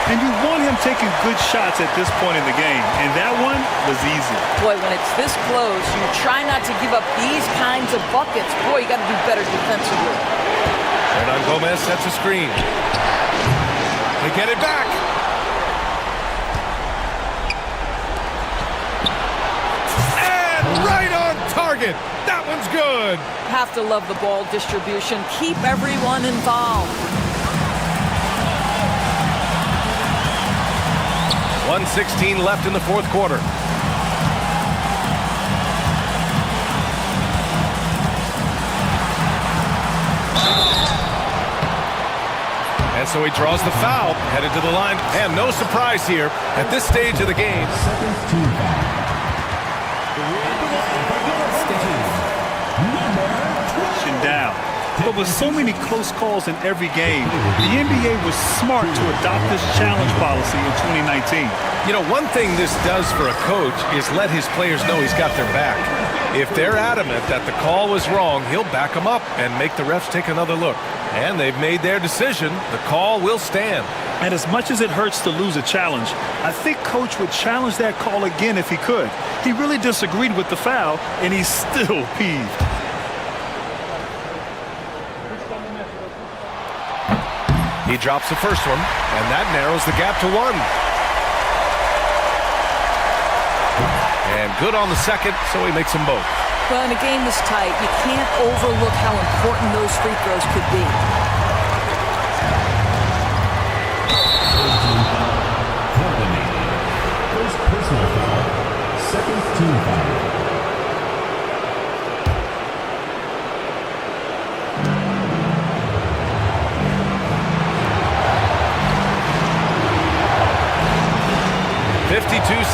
And you want him taking good shots at this point in the game. And that one was easy. Boy, when it's this close, you try not to give up these kinds of buckets. Boy, you got to do better defensively. Hernan Gomez sets a screen. They get it back. And right on target. That one's good. Have to love the ball distribution. Keep everyone involved. 1:16 left in the fourth quarter. And so he draws the foul, headed to the line, and no surprise here at this stage of the game. Second team foul. Down. But with so many close calls in every game, the NBA was smart to adopt this challenge policy in 2019. You know, one thing this does for a coach is let his players know he's got their back. If they're adamant that the call was wrong, he'll back them up and make the refs take another look. And they've made their decision. The call will stand. And as much as it hurts to lose a challenge, I think Coach would challenge that call again if he could. He really disagreed with the foul, and he's still peeved. He drops the first one, and that narrows the gap to 1. And good on the second, so he makes them both. Well, in a game this tight, you can't overlook how important those free throws could be. First personal foul, second team foul.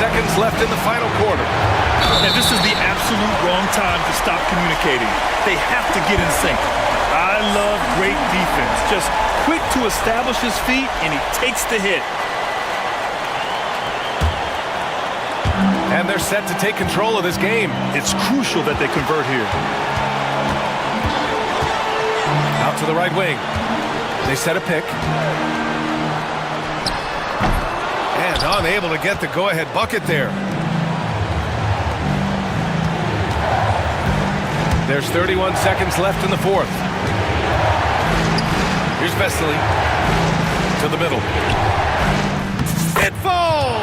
Seconds left in the final quarter. And this is the absolute wrong time to stop communicating. They have to get in sync. I love great defense. Just quick to establish his feet, and he takes the hit. And they're set to take control of this game. It's crucial that they convert here. Out to the right wing. They set a pick. And unable to get the go-ahead bucket there. There's 31 seconds left in the fourth. Here's Vesely to the middle. It falls!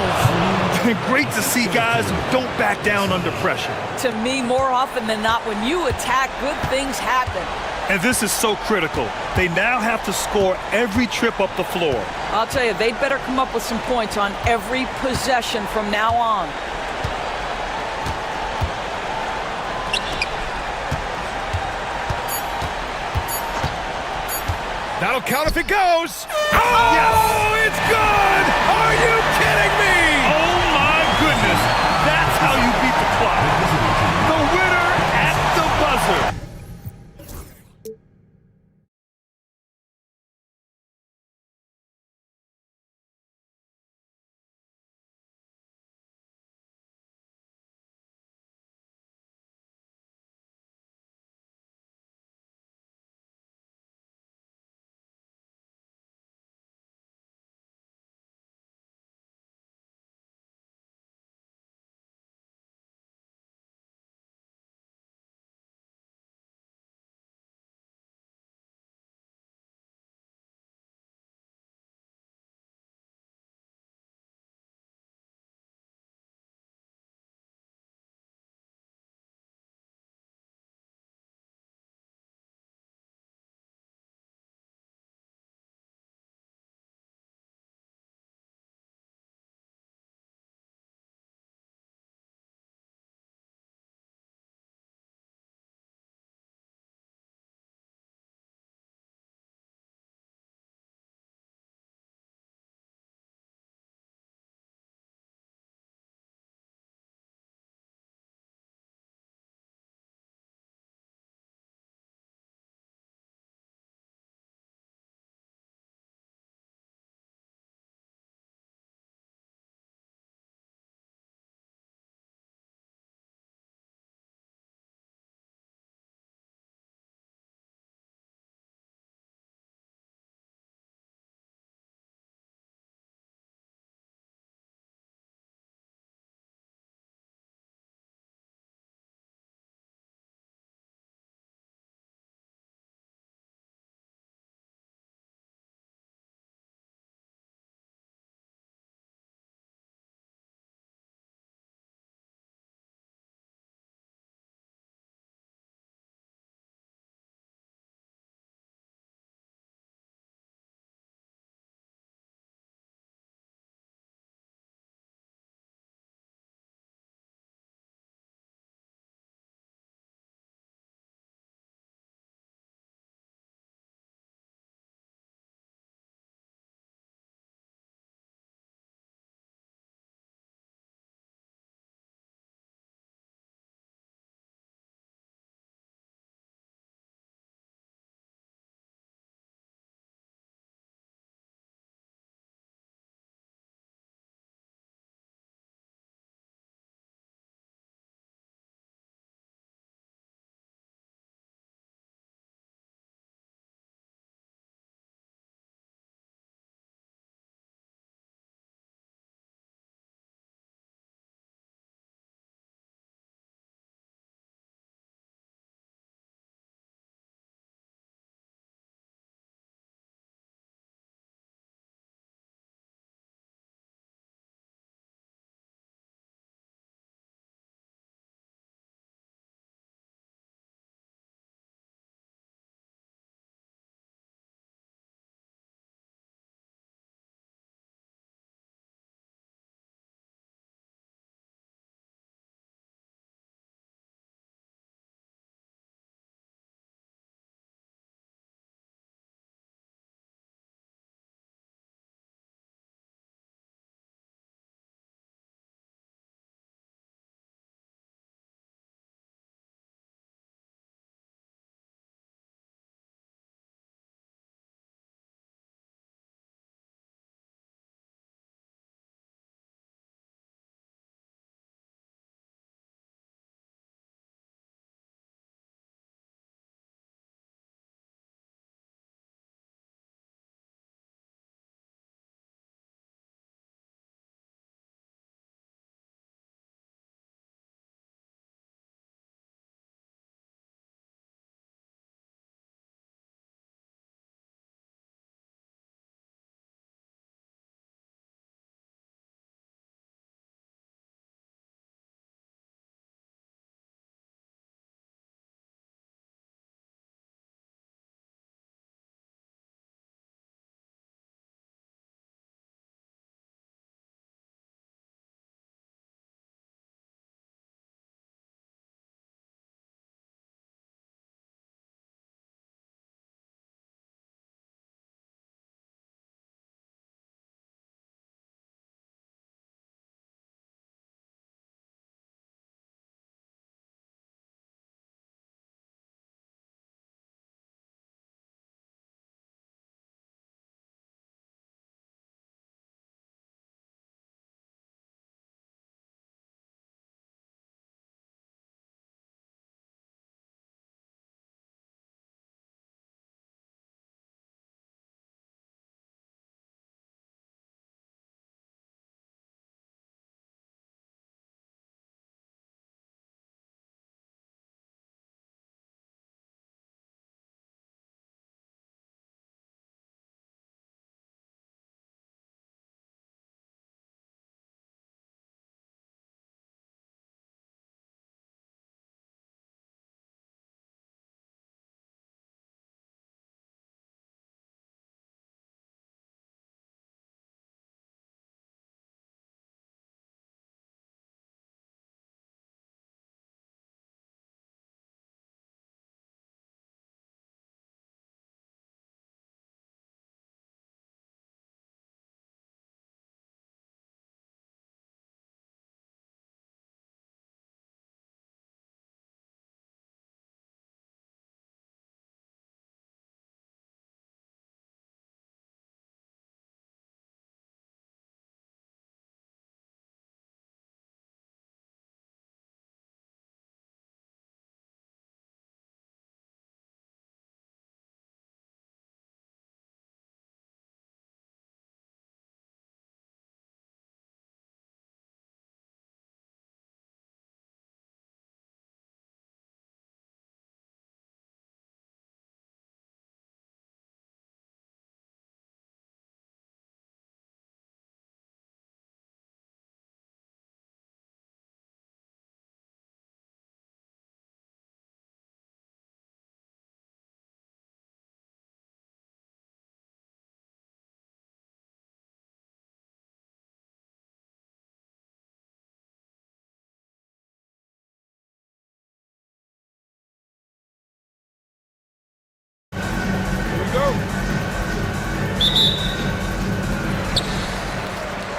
Great to see guys who don't back down under pressure. To me, more often than not, when you attack, good things happen. And this is so critical. They now have to score every trip up the floor. I'll tell you, they'd better come up with some points on every possession from now on. That'll count if it goes. Oh, yes. It's good! Are you kidding me? Oh, my goodness. That's how you beat the clock. The winner at the buzzer.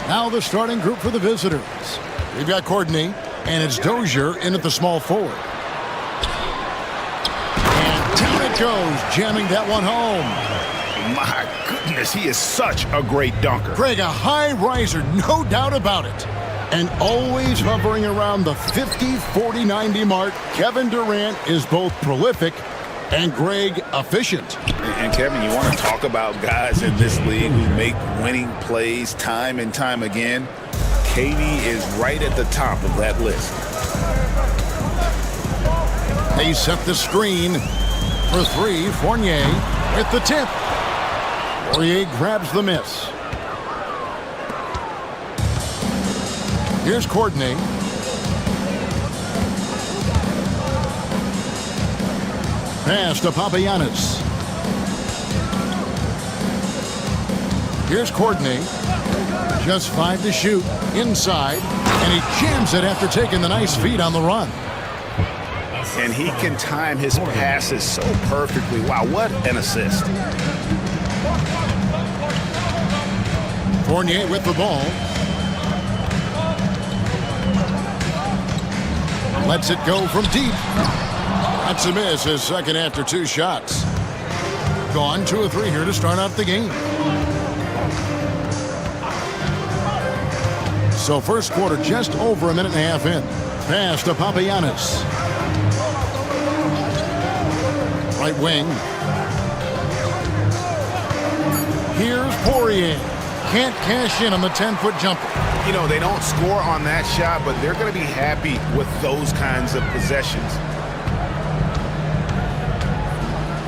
Now the starting group for the visitors. We've got Courtney, and it's Dozier in at the small forward. And down it goes, jamming that one home. My goodness, he is such a great dunker. Greg, a high riser, no doubt about it. And always hovering around the 50, 40, 90 mark, Kevin Durant is both prolific and, Greg, efficient. And Kevin, you want to talk about guys in this league who make winning plays time and time again? KD is right at the top of that list. They set the screen for three. Fournier with the tip. Fournier grabs the miss. Here's Courtney. Pass to Papagiannis. Here's Courtney. Just 5 to shoot. Inside. And he jams it after taking the nice feed on the run. And he can time his passes so perfectly. Wow, what an assist. Fournier with the ball. Lets it go from deep. That's a miss, his second after 2 shots. Gone 2 of 3 here to start out the game. So first quarter just over a minute and a half in. Pass to Papagiannis. Right wing. Here's Poirier. Can't cash in on the 10-foot jumper. You know, they don't score on that shot, but they're going to be happy with those kinds of possessions.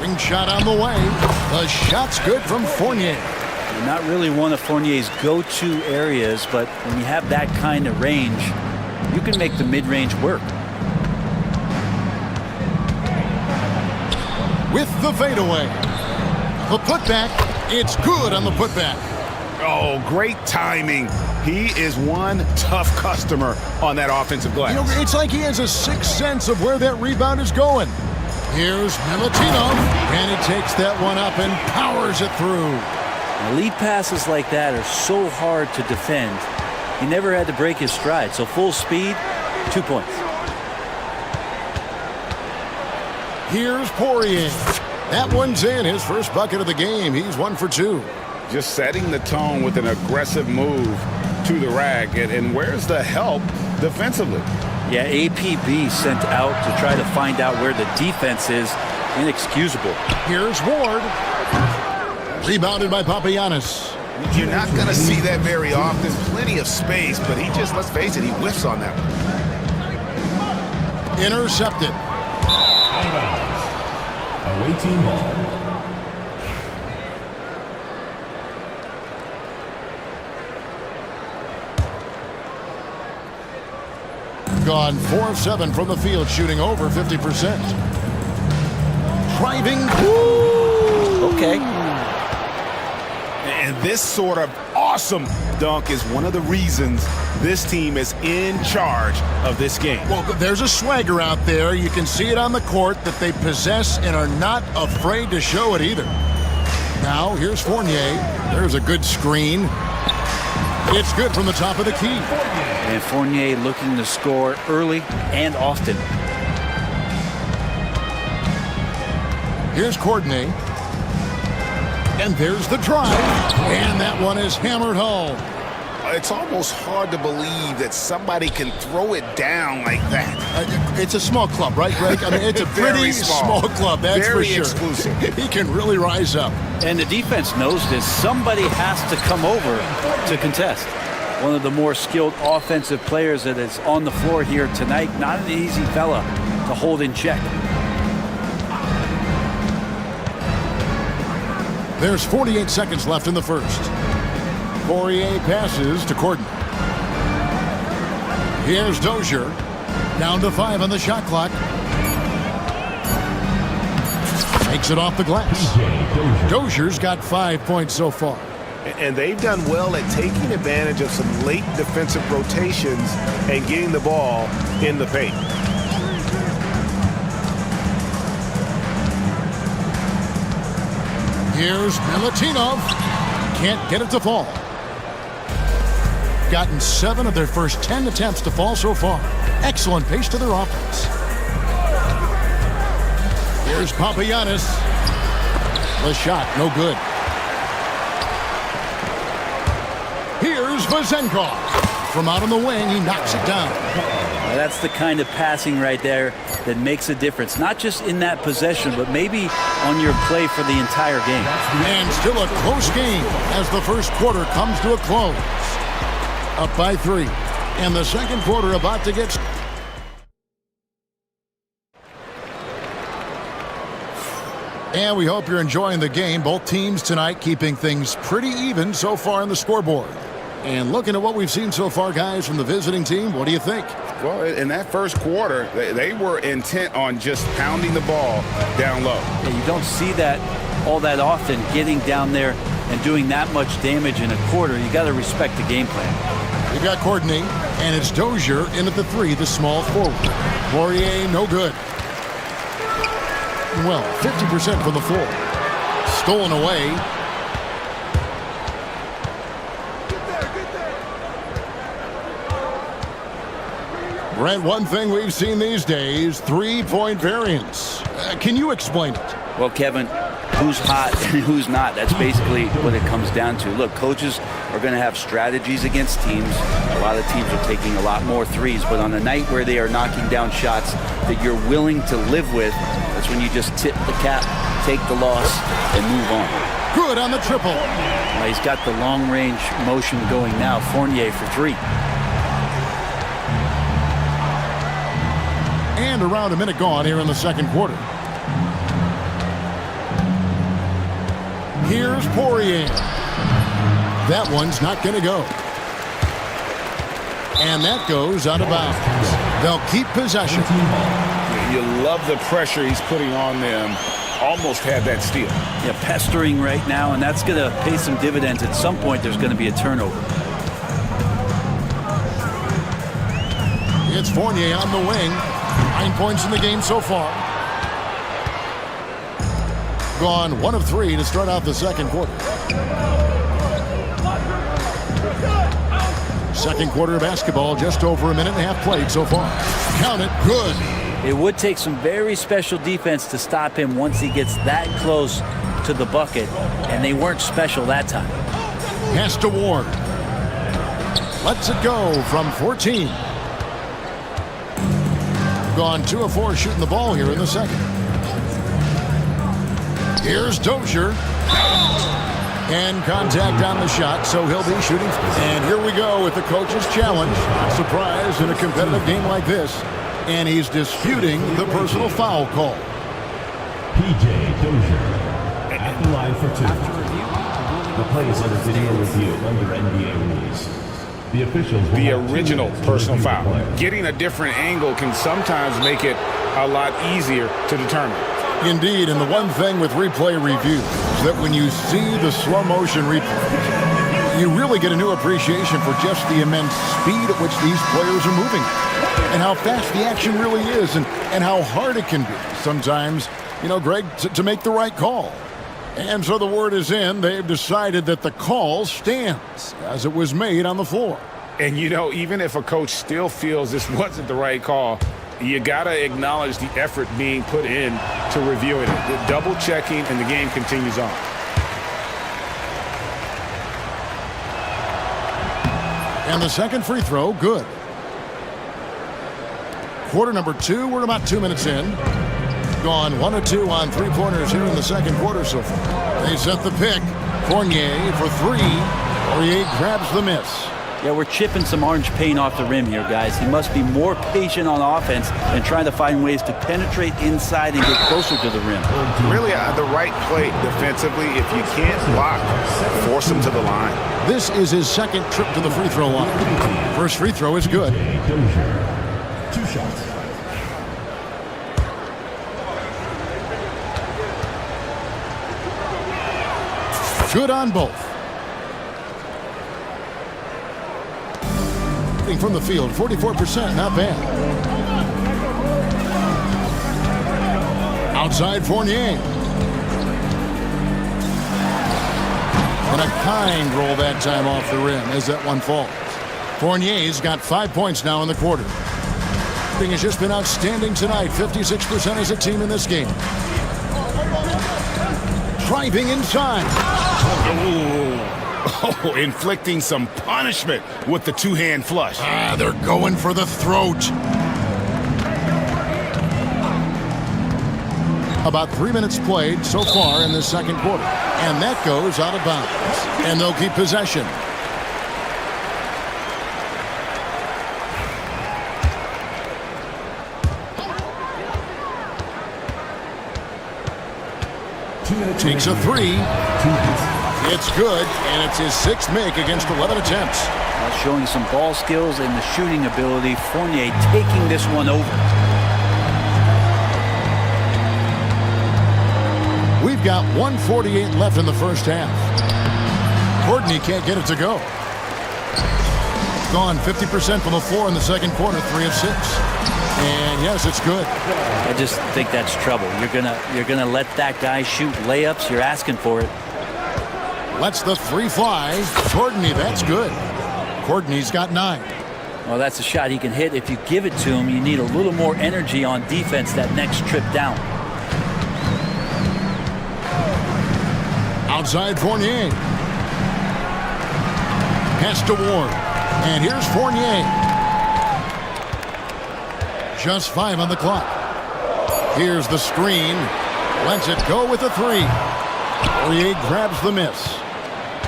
Wing shot on the way. The shot's good from Fournier. Not really one of Fournier's go-to areas, but when you have that kind of range, you can make the mid-range work. With the fadeaway. The putback. It's good on the putback. Oh, great timing. He is one tough customer on that offensive glass. You know, it's like he has a sixth sense of where that rebound is going. Here's Milutinov, and he takes that one up and powers it through. Lead passes like that are so hard to defend. He never had to break his stride, so full speed, 2 points. Here's Poirier. That one's in, his first bucket of the game. He's 1 for 2. Just setting the tone with an aggressive move to the rack. And where's the help defensively? Yeah, APB sent out to try to find out where the defense is. Inexcusable. Here's Ward. Rebounded by Papagiannis. You're not going to see that very often. Plenty of space, but he just, let's face it, he whiffs on that one. Intercepted. Away team ball. Gone 4 of 7 from the field, shooting over 50%. Driving. Woo! Okay. And this sort of awesome dunk is one of the reasons this team is in charge of this game. Well, there's a swagger out there. You can see it on the court that they possess and are not afraid to show it either. Now, here's Fournier. There's a good screen. It's good from the top of the key. And Fournier looking to score early and often. Here's Courtney. And there's the drive. And that one is hammered home. It's almost hard to believe that somebody can throw it down like that. It's a small club, right, Greg? I mean, it's a pretty small club, that's very for sure. Exclusive. He can really rise up. And the defense knows this. Somebody has to come over to contest. One of the more skilled offensive players that is on the floor here tonight. Not an easy fella to hold in check. There's 48 seconds left in the first. Poirier passes to Courtney. Here's Dozier. Down to 5 on the shot clock. Makes it off the glass. Dozier's got 5 points so far. And they've done well at taking advantage of some late defensive rotations and getting the ball in the paint. Here's Milutinov. Can't get it to fall. They've gotten 7 of their first 10 attempts to fall so far. Excellent pace to their offense. Here's Papagiannis. The shot, no good. Here's Vezenkov. From out on the wing, he knocks it down. Well, that's the kind of passing right there that makes a difference. Not just in that possession, but maybe on your play for the entire game. And still a close game as the first quarter comes to a close. Up by 3. And the second quarter about to get... And we hope you're enjoying the game. Both teams tonight keeping things pretty even so far on the scoreboard. And looking at what we've seen so far, guys, from the visiting team, what do you think? Well, in that first quarter, they were intent on just pounding the ball down low. Yeah, you don't see that all that often, getting down there and doing that much damage in a quarter. You got to respect the game plan. We've got Courtney, and it's Dozier in at the 3, the small forward. Poirier, no good. Well, 50% from the floor. Stolen away. Brent, one thing we've seen these days, 3-point variance. Can you explain it? Well, Kevin, who's hot and who's not? That's basically what it comes down to. Look, coaches are going to have strategies against teams. A lot of teams are taking a lot more threes, but on a night where they are knocking down shots that you're willing to live with, that's when you just tip the cap, take the loss, and move on. Good on the triple. Well, he's got the long-range motion going now. Fournier for 3. And around a minute gone here in the second quarter. Here's Poirier. That one's not going to go. And that goes out of bounds. They'll keep possession. You love the pressure he's putting on them. Almost had that steal. Yeah, pestering right now, and that's going to pay some dividends. At some point, there's going to be a turnover. It's Fournier on the wing. 9 points in the game so far. Gone 1 of 3 to start out the second quarter. Second quarter of basketball, just over a minute and a half played so far. Count it, good. It would take some very special defense to stop him once he gets that close to the bucket, and they weren't special that time. Pass to Ward. Lets it go from 14. Gone 2 of 4 shooting the ball here in the second. Here's Dozier. And contact on the shot, so he'll be shooting. And here we go with the coach's challenge. Surprise in a competitive game like this. And he's disputing the personal foul call. P.J. Dozier at the line for 2. The play is under video review under NBA rules. The officials will the original personal foul. Getting a different angle can sometimes make it a lot easier to determine. Indeed, and the one thing with replay review is that when you see the slow motion replay, you really get a new appreciation for just the immense speed at which these players are moving and how fast the action really is and how hard it can be sometimes, you know, Greg, to make the right call. And so the word is in. They've decided that the call stands as it was made on the floor. And, you know, even if a coach still feels this wasn't the right call, you got to acknowledge the effort being put in to reviewing it. The double checking, and the game continues on. And the second free throw, good. Quarter number 2, we're about 2 minutes in. Gone 1 of 2 on 3-pointers here in the second quarter so far. They set the pick. Fournier for 3. Poirier grabs the miss. Yeah, we're chipping some orange paint off the rim here, guys. He must be more patient on offense and trying to find ways to penetrate inside and get closer to the rim. Really, the right play defensively. If you can't block, force him to the line. This is his second trip to the free throw line. First free throw is good. 2 shots. Good on both. From the field, 44%, not bad. Outside Fournier. And a kind roll that time off the rim as that one falls. Fournier's got 5 points now in the quarter. Thing has just been outstanding tonight. 56% as a team in this game. Driving inside. Oh, inflicting some punishment with the two-hand flush. They're going for the throat. About 3 minutes played so far in the second quarter. And that goes out of bounds. And they'll keep possession. Takes a three. It's good, and it's his sixth make against 11 attempts. Showing some ball skills and the shooting ability. Fournier taking this one over. We've got 1:48 left in the first half. Courtney can't get it to go. Gone 50% from the floor in the second quarter, 3 of 6. And yes, it's good. I just think that's trouble. You're gonna let that guy shoot layups. You're asking for it. Lets the three fly. Courtney, that's good. Courtney's got 9. Well, that's a shot he can hit. If you give it to him, you need a little more energy on defense that next trip down. Outside Fournier. Pass to Ward. And here's Fournier. Just 5 on the clock. Here's the screen. Lets it go with a 3. Poirier grabs the miss.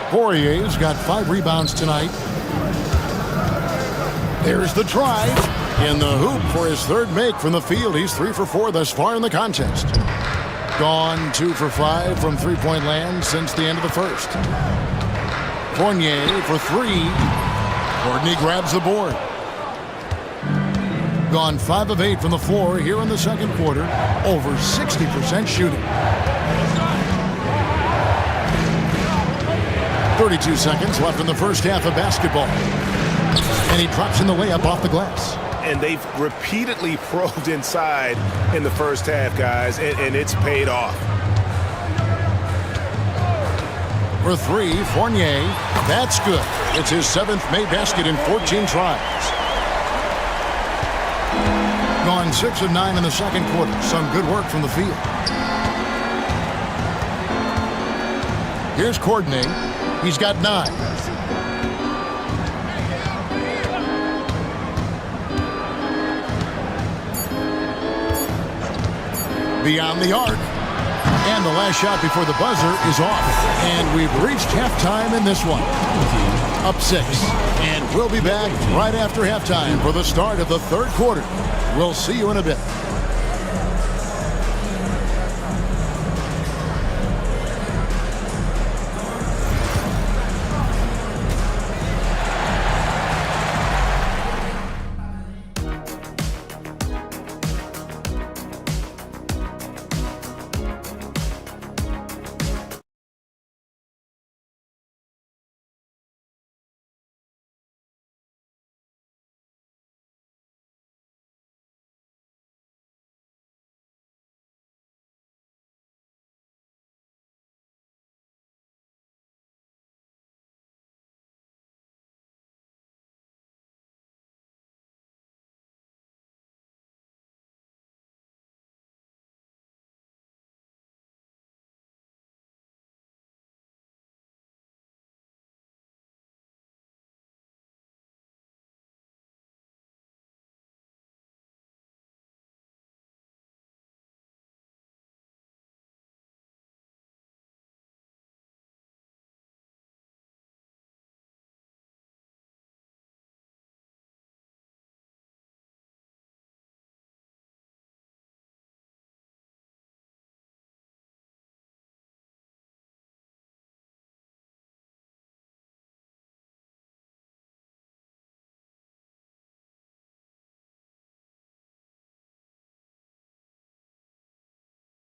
Poirier's got 5 rebounds tonight. There's the drive. In the hoop for his third make from the field. He's 3 for 4 thus far in the contest. Gone 2 for 5 from three-point land since the end of the first. Fournier for 3. Courtney grabs the board. Gone 5 of 8 from the floor here in the second quarter. Over 60% shooting. 32 seconds left in the first half of basketball. And he drops in the layup off the glass. And they've repeatedly probed inside in the first half, guys, and it's paid off. For 3, Fournier. That's good. It's his 7th made basket in 14 tries. Gone 6 of 9 in the second quarter. Some good work from the field. Here's Courtney. He's got 9. Beyond the arc. And the last shot before the buzzer is off. And we've reached halftime in this one. Up 6. And we'll be back right after halftime for the start of the third quarter. We'll see you in a bit.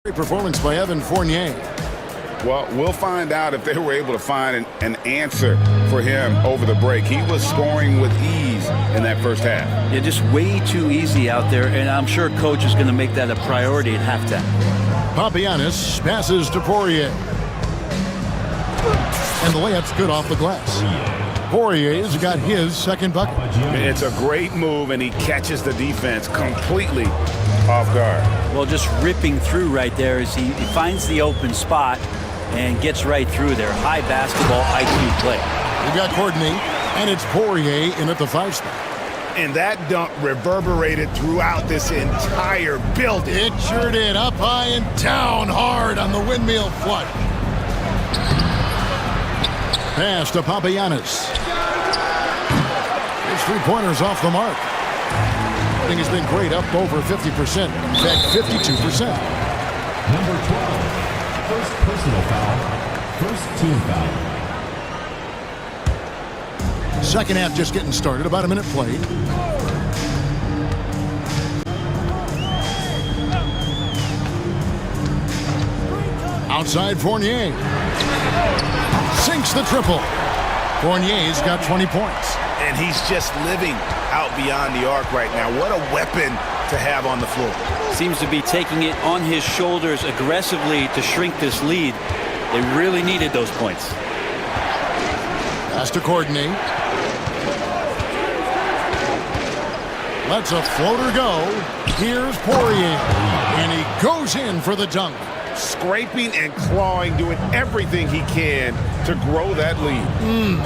Great performance by Evan Fournier. Well, we'll find out if they were able to find an answer for him over the break. He was scoring with ease in that first half. Yeah, just way too easy out there, and I'm sure coach is going to make that a priority at halftime. Papagiannis passes to Poirier. And the layup's good off the glass. Poirier's got his second bucket. It's a great move, and he catches the defense completely off guard. Well, just ripping through right there as he finds the open spot and gets right through there. High basketball IQ play. We got Courtney, and it's Poirier in at the 5 spot. And that dunk reverberated throughout this entire building. It sure did. Up high and down hard on the windmill flood. Pass to Papagiannis. His three-pointers off the mark. Shooting has been great, up over 50%. In fact, 52%. Number 12, first personal foul, first team foul. Second half just getting started, about a minute played. Outside Fournier. Sinks the triple. Fournier's got 20 points. And he's just living out beyond the arc right now. What a weapon to have on the floor. Seems to be taking it on his shoulders aggressively to shrink this lead. They really needed those points. Pass to Courtney. Lets a floater go. Here's Poirier. And he goes in for the dunk. Scraping and clawing, doing everything he can to grow that lead.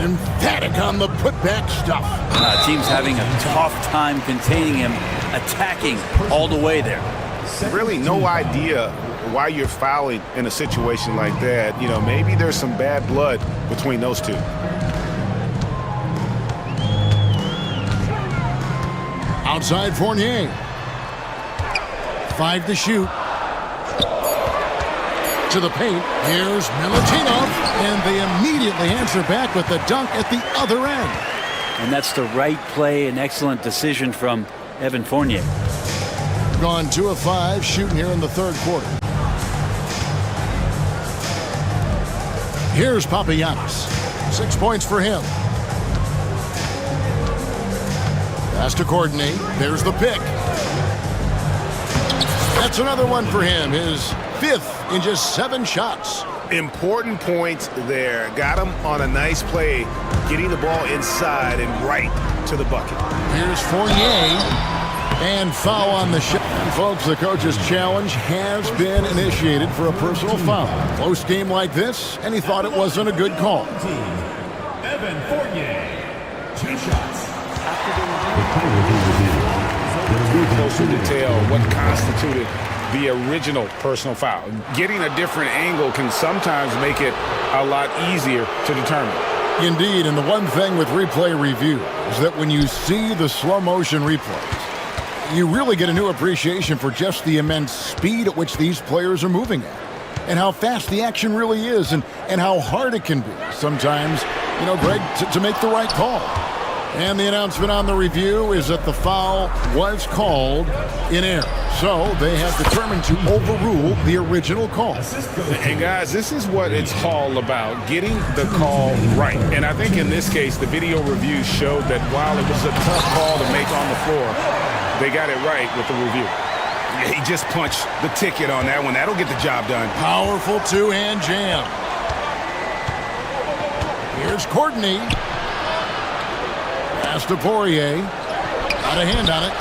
Emphatic on the putback stuff. Team's having a tough time containing him, attacking all the way there. Really no idea why you're fouling in a situation like that. You know, maybe there's some bad blood between those two. Outside Fournier. 5 to shoot. To the paint. Here's Milutinov. And they immediately answer back with the dunk at the other end. And that's the right play, an excellent decision from Evan Fournier. Gone 2 of 5 shooting here in the third quarter. Here's Papagiannis. 6 points for him. Pass to Courtney. There's the pick. That's another one for him. His 5th in just 7 shots. Important points there. Got him on a nice play, getting the ball inside and right to the bucket. Here's Fournier. And foul on the shot. And folks, the coach's challenge has been initiated for a personal foul. Close game like this, and he thought it wasn't a good call. Evan Fournier, 2 shots. Close to detail what constituted the original personal foul. Getting a different angle can sometimes make it a lot easier to determine. Indeed, and the one thing with replay review is that when you see the slow motion replays, you really get a new appreciation for just the immense speed at which these players are moving at, and how fast the action really is, and how hard it can be sometimes, you know, Greg, to make the right call. And the announcement on the review is that the foul was called in error. So they have determined to overrule the original call. And guys, this is what it's all about, getting the call right. And I think in this case, the video review showed that while it was a tough call to make on the floor, they got it right with the review. He just punched the ticket on that one. That'll get the job done. Powerful two-hand jam. Here's Courtney. Pass to Poirier. Got a hand on it.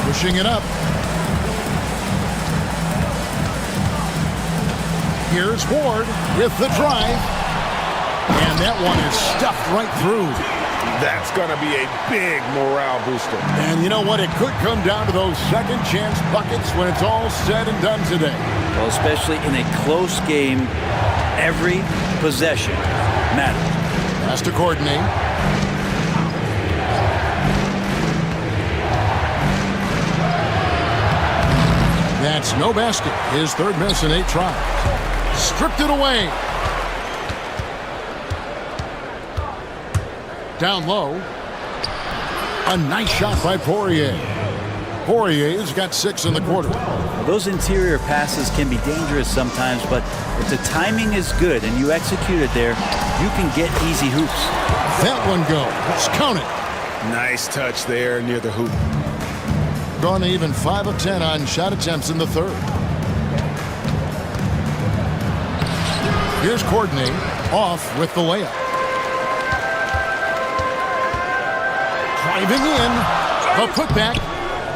Pushing it up. Here's Ward with the drive. And that one is stuffed right through. That's going to be a big morale booster. And you know what? It could come down to those second chance buckets when it's all said and done today. Well, especially in a close game, every possession matters. Pass to Courtney. That's no basket. His 3rd miss in 8 tries. Stripped it away. Down low. A nice shot by Poirier. Poirier's got 6 in the quarter. Those interior passes can be dangerous sometimes, but if the timing is good and you execute it there, you can get easy hoops. That one goes. Count it. Nice touch there near the hoop. Gone to even 5 of 10 on shot attempts in the 3rd. Here's Courtney off with the layup. Driving in. The putback.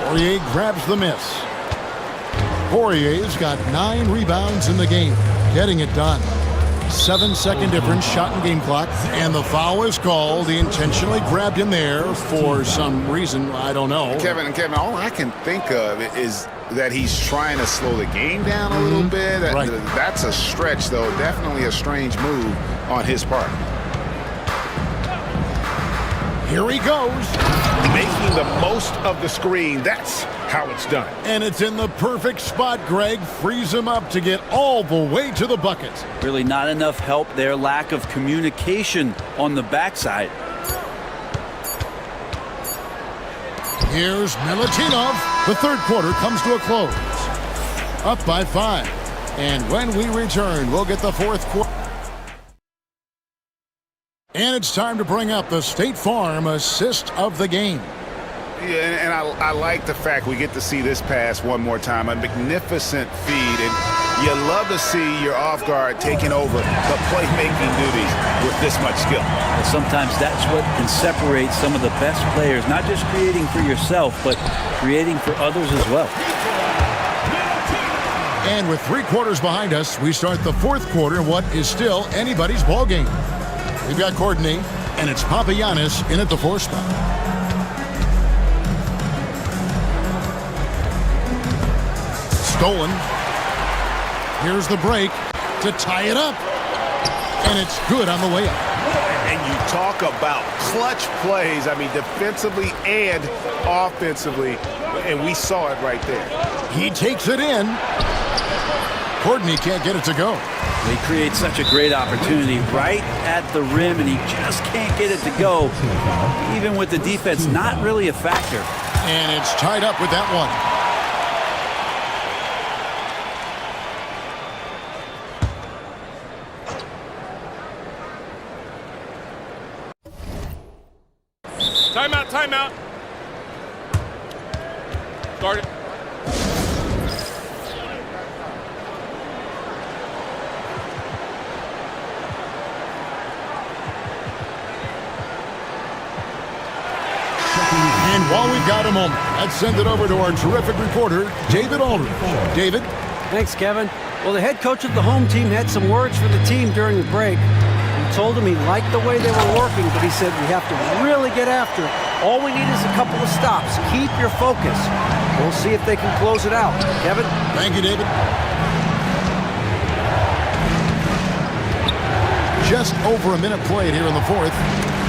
Poirier grabs the miss. Poirier's got 9 rebounds in the game, getting it done. 7-second difference, shot and game clock, and the foul is called. He intentionally grabbed him there for some reason, I don't know. Kevin, all I can think of is that he's trying to slow the game down a little bit. Right. That's a stretch, though. Definitely a strange move on his part. Here he goes. Making the most of the screen. That's how it's done. And it's in the perfect spot, Greg. Frees him up to get all the way to the bucket. Really not enough help there. Lack of communication on the backside. Here's Milutinov. The third quarter comes to a close. Up by 5. And when we return, we'll get the fourth quarter. And it's time to bring up the State Farm assist of the game. Yeah, and I like the fact we get to see this pass one more time. A magnificent feed, and you love to see your off guard taking over the playmaking duties with this much skill. Well, sometimes that's what can separate some of the best players, not just creating for yourself, but creating for others as well. And with 3 quarters behind us, we start the fourth quarter in what is still anybody's ball game. We've got Courtney, and it's Papagiannis in at the 4 spot. Stolen. Here's the break to tie it up. And it's good on the way up. And you talk about clutch plays, I mean, defensively and offensively, and we saw it right there. He takes it in. Courtney can't get it to go. They create such a great opportunity right at the rim, and he just can't get it to go. Even with the defense, not really a factor. And it's tied up with that one. Timeout, timeout. Start it. And while we've got a moment, let's send it over to our terrific reporter, David Aldridge. David? Thanks, Kevin. Well, the head coach of the home team had some words for the team during the break. He told them he liked the way they were working, but he said we have to really get after it. All we need is a couple of stops. Keep your focus. We'll see if they can close it out. Kevin? Thank you, David. Just over a minute played here in the fourth.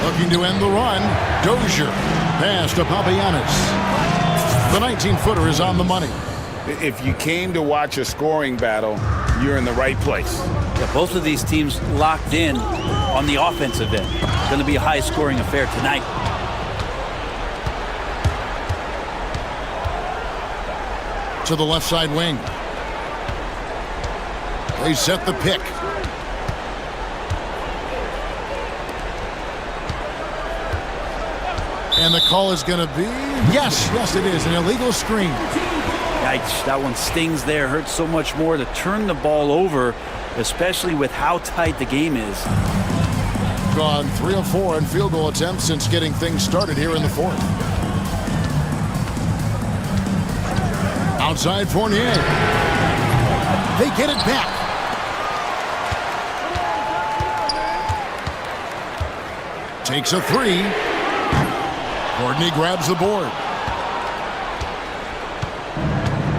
Looking to end the run. Dozier. Pass to Papagiannis. The 19-footer is on the money. If you came to watch a scoring battle, you're in the right place. Yeah, both of these teams locked in on the offensive end. It's going to be a high-scoring affair tonight. To the left side wing. They set the pick. And the call is going to be, yes, it is, an illegal screen. Yikes, that one stings there. Hurts so much more to turn the ball over, especially with how tight the game is. Gone 3 of 4 in field goal attempts since getting things started here in the fourth. Outside Fournier. They get it back. Takes a 3. Courtney grabs the board.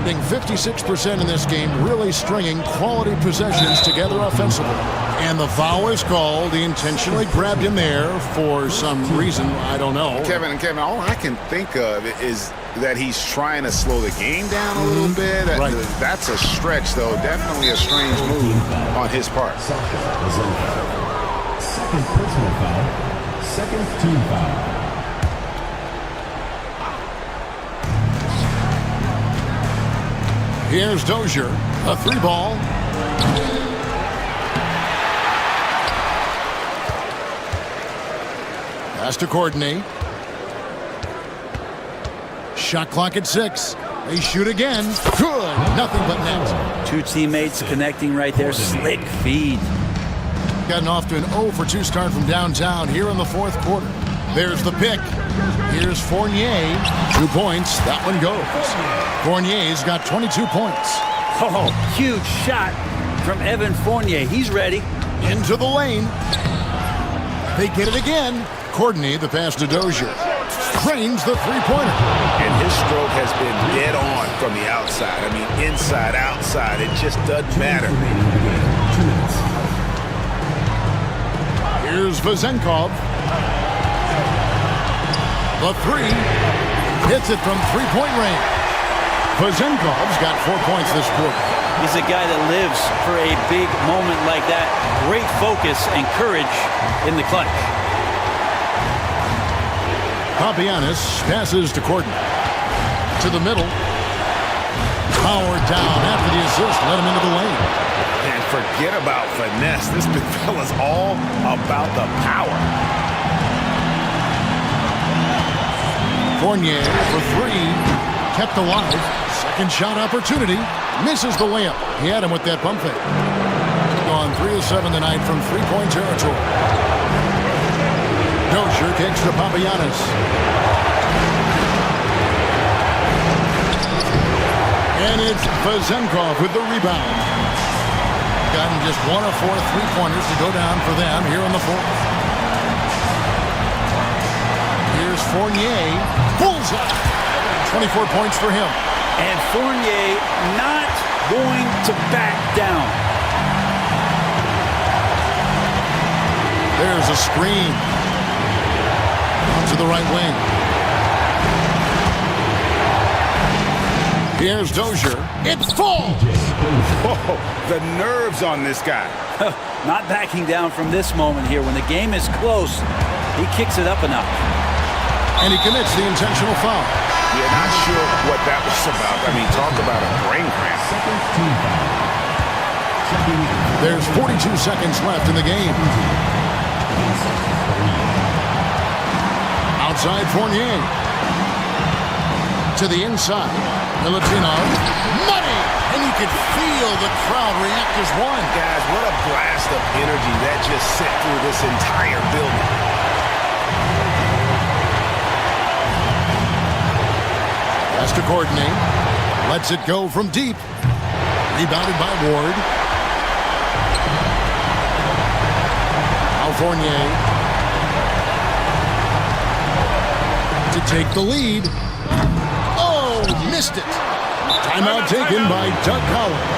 Being 56% in this game, really stringing quality possessions together offensively. And the foul is called. He intentionally grabbed him there for some reason, I don't know. Kevin, all I can think of is that he's trying to slow the game down a little bit. Right. That's a stretch, though. Definitely a strange move on his part. Second personal foul. Second team foul. Here's Dozier, a 3-ball. Pass to Courtney. Shot clock at 6. They shoot again. Good. Nothing but net. Two teammates connecting right there. Slick feed. Gotten off to an 0 for 2 start from downtown here in the fourth quarter. There's the pick. Here's Fournier. 2 points. That one goes. Fournier's got 22 points. Oh, huge shot from Evan Fournier. He's ready. Into the lane. They get it again. Courtney, the pass to Dozier. Cranes the three-pointer. And his stroke has been dead on from the outside. I mean, inside, outside. It just doesn't matter. Here's Vazenkov. The three. Hits it from three-point range. Vazenkov's got 4 points this quarter. He's a guy that lives for a big moment like that. Great focus and courage in the clutch. Papianis passes to Courtney. To the middle. Powered down after the assist. Let him into the lane. And forget about finesse. This big fella's all about the power. Fournier for three. Kept alive. Second shot opportunity. Misses the layup. He had him with that pump fake. Gone 3 of 7 tonight from three-point territory. Dozier kicks to Papianis. And it's Vazenkov with the rebound. Gotten just 1 of 4 three-pointers to go down for them here in the fourth. Here's Fournier. Bullseye. 24 points for him. And Fournier not going to back down. There's a screen. To the right wing. Here's Dozier. It falls! Oh, the nerves on this guy. Not backing down from this moment here. When the game is close, he kicks it up enough. And he commits the intentional foul. Yeah, not sure what that was about. I mean, talk about a brain cramp. There's 42 seconds left in the game. Outside Fournier. To the inside. Milutinov. Money! And you could feel the crowd react as one. Guys, what a blast of energy that just sent through this entire building. Pass to Courtney. Lets it go from deep. Rebounded by Ward. Now Fournier. To take the lead. Oh, missed it. Timeout taken by Doug Collins.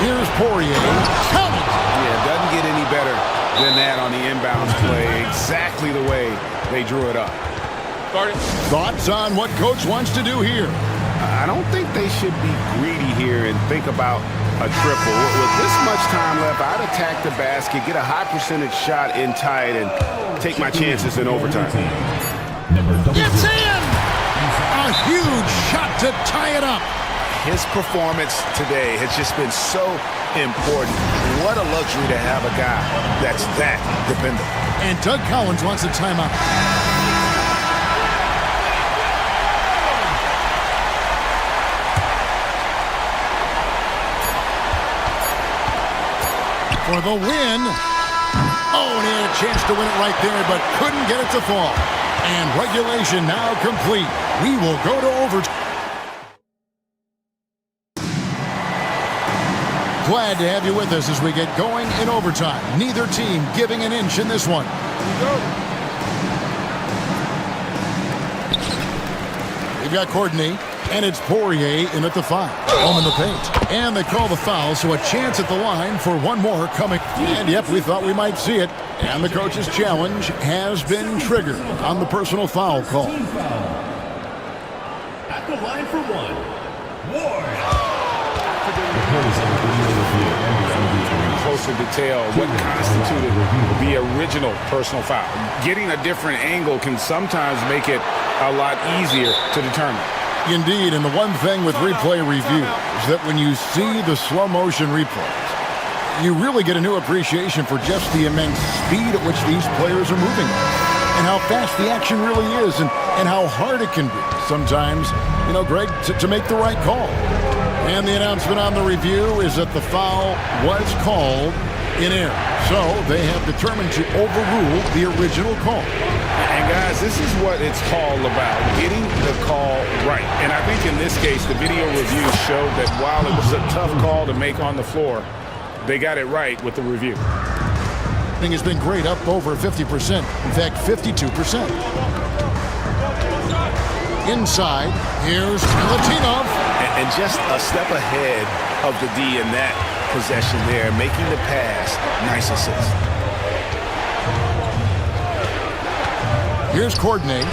Here's Poirier. Count it. Yeah, it doesn't get any better than that on the inbounds play. Exactly the way they drew it up. Thoughts on what coach wants to do here? I don't think they should be greedy here and think about a triple. With this much time left, I'd attack the basket, get a high percentage shot in tight, and take my chances in overtime. It's in! A huge shot to tie it up. His performance today has just been so important. What a luxury to have a guy that's that dependable. And Doug Collins wants a timeout. For the win. Oh, and he had a chance to win it right there, but couldn't get it to fall. And regulation now complete. We will go to overtime. Glad to have you with us as we get going in overtime. Neither team giving an inch in this one. We've got Courtney, and it's Poirier in at the 5. Home in the paint. And they call the foul, so a chance at the line for one more coming. And yep, we thought we might see it. And the coach's challenge has been triggered on the personal foul call. At the line for one, Ward. Closer detail what constituted the original personal foul. Getting a different angle can sometimes make it a lot easier to determine. Indeed, and the one thing with replay review is that when you see the slow motion replays, you really get a new appreciation for just the immense speed at which these players are moving and how fast the action really is and how hard it can be sometimes, Greg, to make the right call. And the announcement on the review is that the foul was called in error. So they have determined to overrule the original call. And guys, this is what it's all about, getting the call right. And I think in this case, the video review showed that while it was a tough call to make on the floor, they got it right with the review. Thing has been great, up over 50%. In fact, 52%. Inside, here's Latinov. And just a step ahead of the D in that possession there, making the pass. Nice assist. Here's Courtney.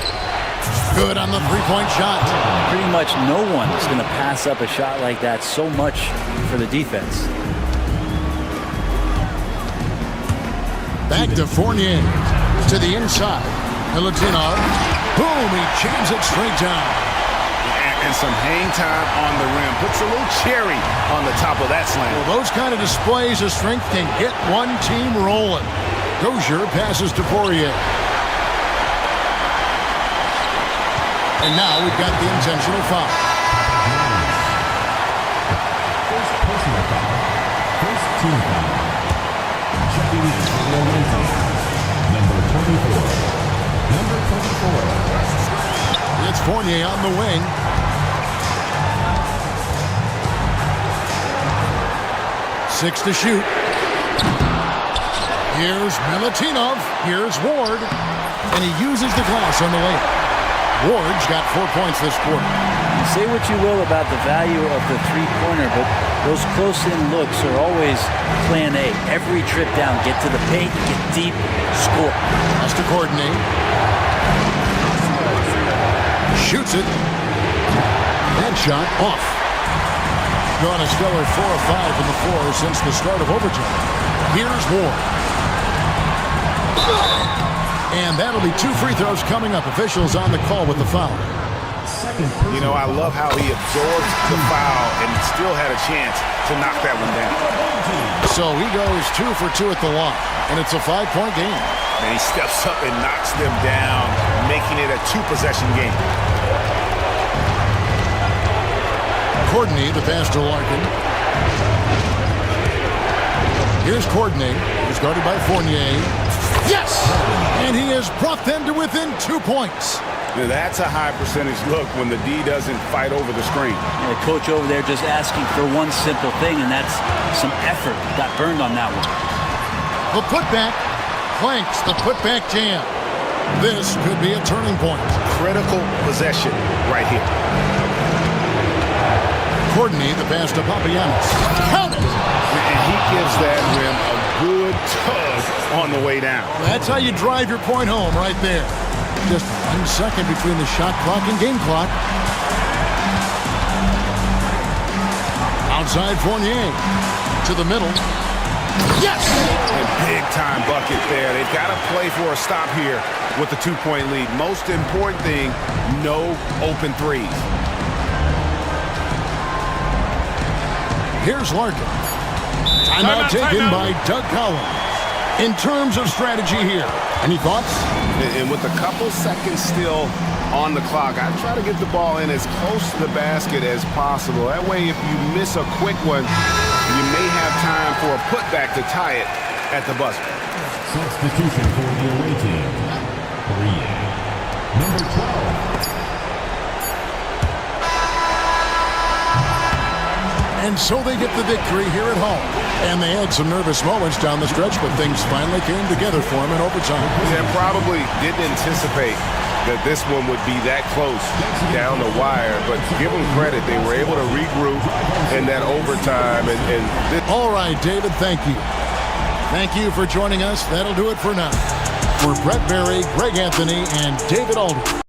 Good on the three-point shot. Pretty much no one is going to pass up a shot like that so much for the defense. Back to Fournier. To the inside. Latinov. Boom, he jams it straight down. And some hang time on the rim. Puts a little cherry on the top of that slam. Well, those kind of displays of strength can get one team rolling. Dozier passes to Poirier. And now we've got the intentional foul. First personal foul. First team foul. Checking in for the Olympic. Number 24. Number 24. It's Fournier on the wing. 6 to shoot. Here's Milutinov. Here's Ward. And he uses the glass on the layup. Ward's got 4 points this quarter. Say what you will about the value of the three-pointer, but those close-in looks are always plan A. Every trip down, get to the paint, get deep, score. Pass to Courtney. Shoots it. That shot off. Gone a stellar 4 of 5 from the floor since the start of overtime. Here's Ward. And that'll be 2 free throws coming up. Officials on the call with the foul. I love how he absorbed the foul and still had a chance to knock that one down. So he goes 2 for 2 at the line, and it's a 5-point game. And he steps up and knocks them down, making it a 2-possession game. Courtney, the pass to Larkin. Here's Courtney, who's guarded by Fournier. Yes! And he has brought them to within 2 points. Now that's a high percentage look when the D doesn't fight over the screen. And the coach over there just asking for one simple thing, and that's some effort. Got burned on that one. The putback clanks the putback jam. This could be a turning point. Critical possession right here. Courtney, the pass to Papagiannis. Count it! And he gives that rim a good tug on the way down. That's how you drive your point home right there. Just 1 second between the shot clock and game clock. Outside Fournier. To the middle. Yes! A big-time bucket there. They've got to play for a stop here with the 2-point lead. Most important thing, no open threes. Here's Larkin. Timeout taken by Doug Collins. In terms of strategy here, any thoughts? And with a couple seconds still on the clock, I try to get the ball in as close to the basket as possible. That way, if you miss a quick one, you may have time for a putback to tie it at the buzzer. Substitution for the away team. Number 12. And so they get the victory here at home. And they had some nervous moments down the stretch, but things finally came together for them in overtime. Yeah, probably didn't anticipate that this one would be that close down the wire, but give them credit. They were able to regroup in that overtime. All right, David, thank you. Thank you for joining us. That'll do it for now. For Brett Berry, Greg Anthony, and David Aldridge.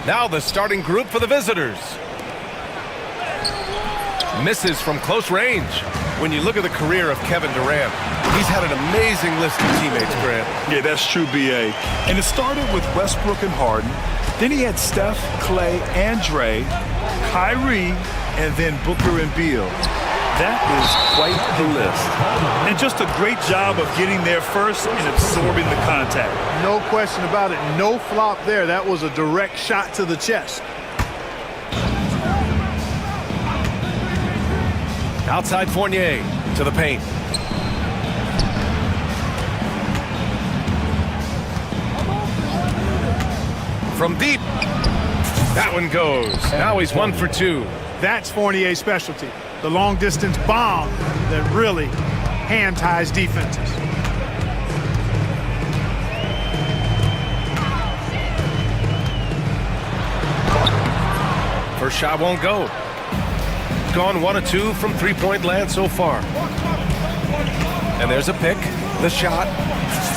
Now the starting group for the visitors. Misses from close range. When you look at the career of Kevin Durant, he's had an amazing list of teammates, Grant. Yeah, that's true, B.A. And it started with Westbrook and Harden. Then he had Steph, Clay, and Dre, Kyrie, and then Booker and Beal. That is quite the list. And just a great job of getting there first and absorbing the contact. No question about it. No flop there. That was a direct shot to the chest. Outside Fournier to the paint. From deep. That one goes. Now he's 1 for 2. That's Fournier's specialty. The long-distance bomb that really hand-ties defenses. First shot won't go. Gone 1 of 2 from three-point land so far. And there's a pick. The shot.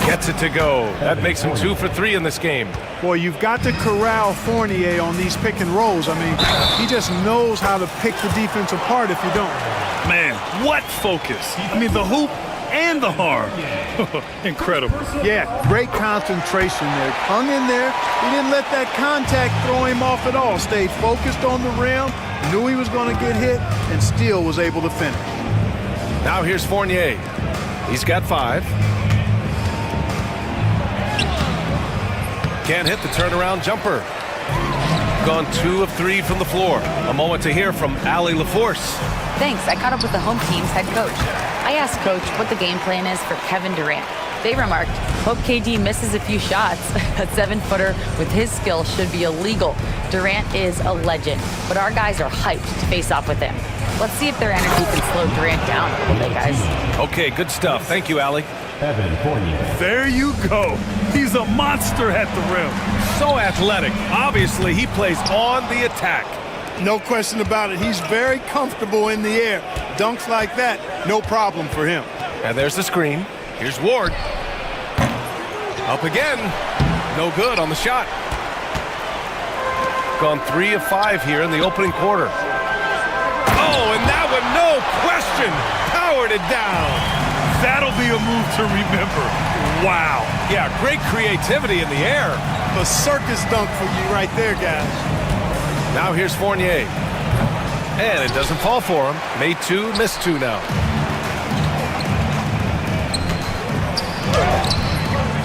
Gets it to go. That makes him 2 for 3 in this game. Boy, you've got to corral Fournier on these pick and rolls. I mean, he just knows how to pick the defense apart if you don't. Man, what focus. I mean, the hoop and the arm. Incredible. Yeah, great concentration there. Hung in there. He didn't let that contact throw him off at all. Stayed focused on the rim, knew he was going to get hit, and still was able to finish. Now here's Fournier. He's got 5. Can't hit the turnaround jumper. Gone 2 of 3 from the floor. A moment to hear from Allie LaForce. Thanks. I caught up with the home team's head coach. I asked Coach what the game plan is for Kevin Durant. They remarked, hope KD misses a few shots. A 7-footer with his skill should be illegal. Durant is a legend, but our guys are hyped to face off with him. Let's see if their energy can slow Durant down a little bit, guys. Okay, good stuff. Thank you, Allie. There you go. He's a monster at the rim. So athletic. Obviously, he plays on the attack. No question about it. He's very comfortable in the air. Dunks like that, no problem for him. And there's the screen. Here's Ward. Up again. No good on the shot. Gone 3 of 5 here in the opening quarter. Oh, and that one, no question, powered it down. That'll be a move to remember. Wow. Yeah, great creativity in the air. A circus dunk for you right there, guys. Now here's Fournier. And it doesn't fall for him. Made 2, missed 2 now.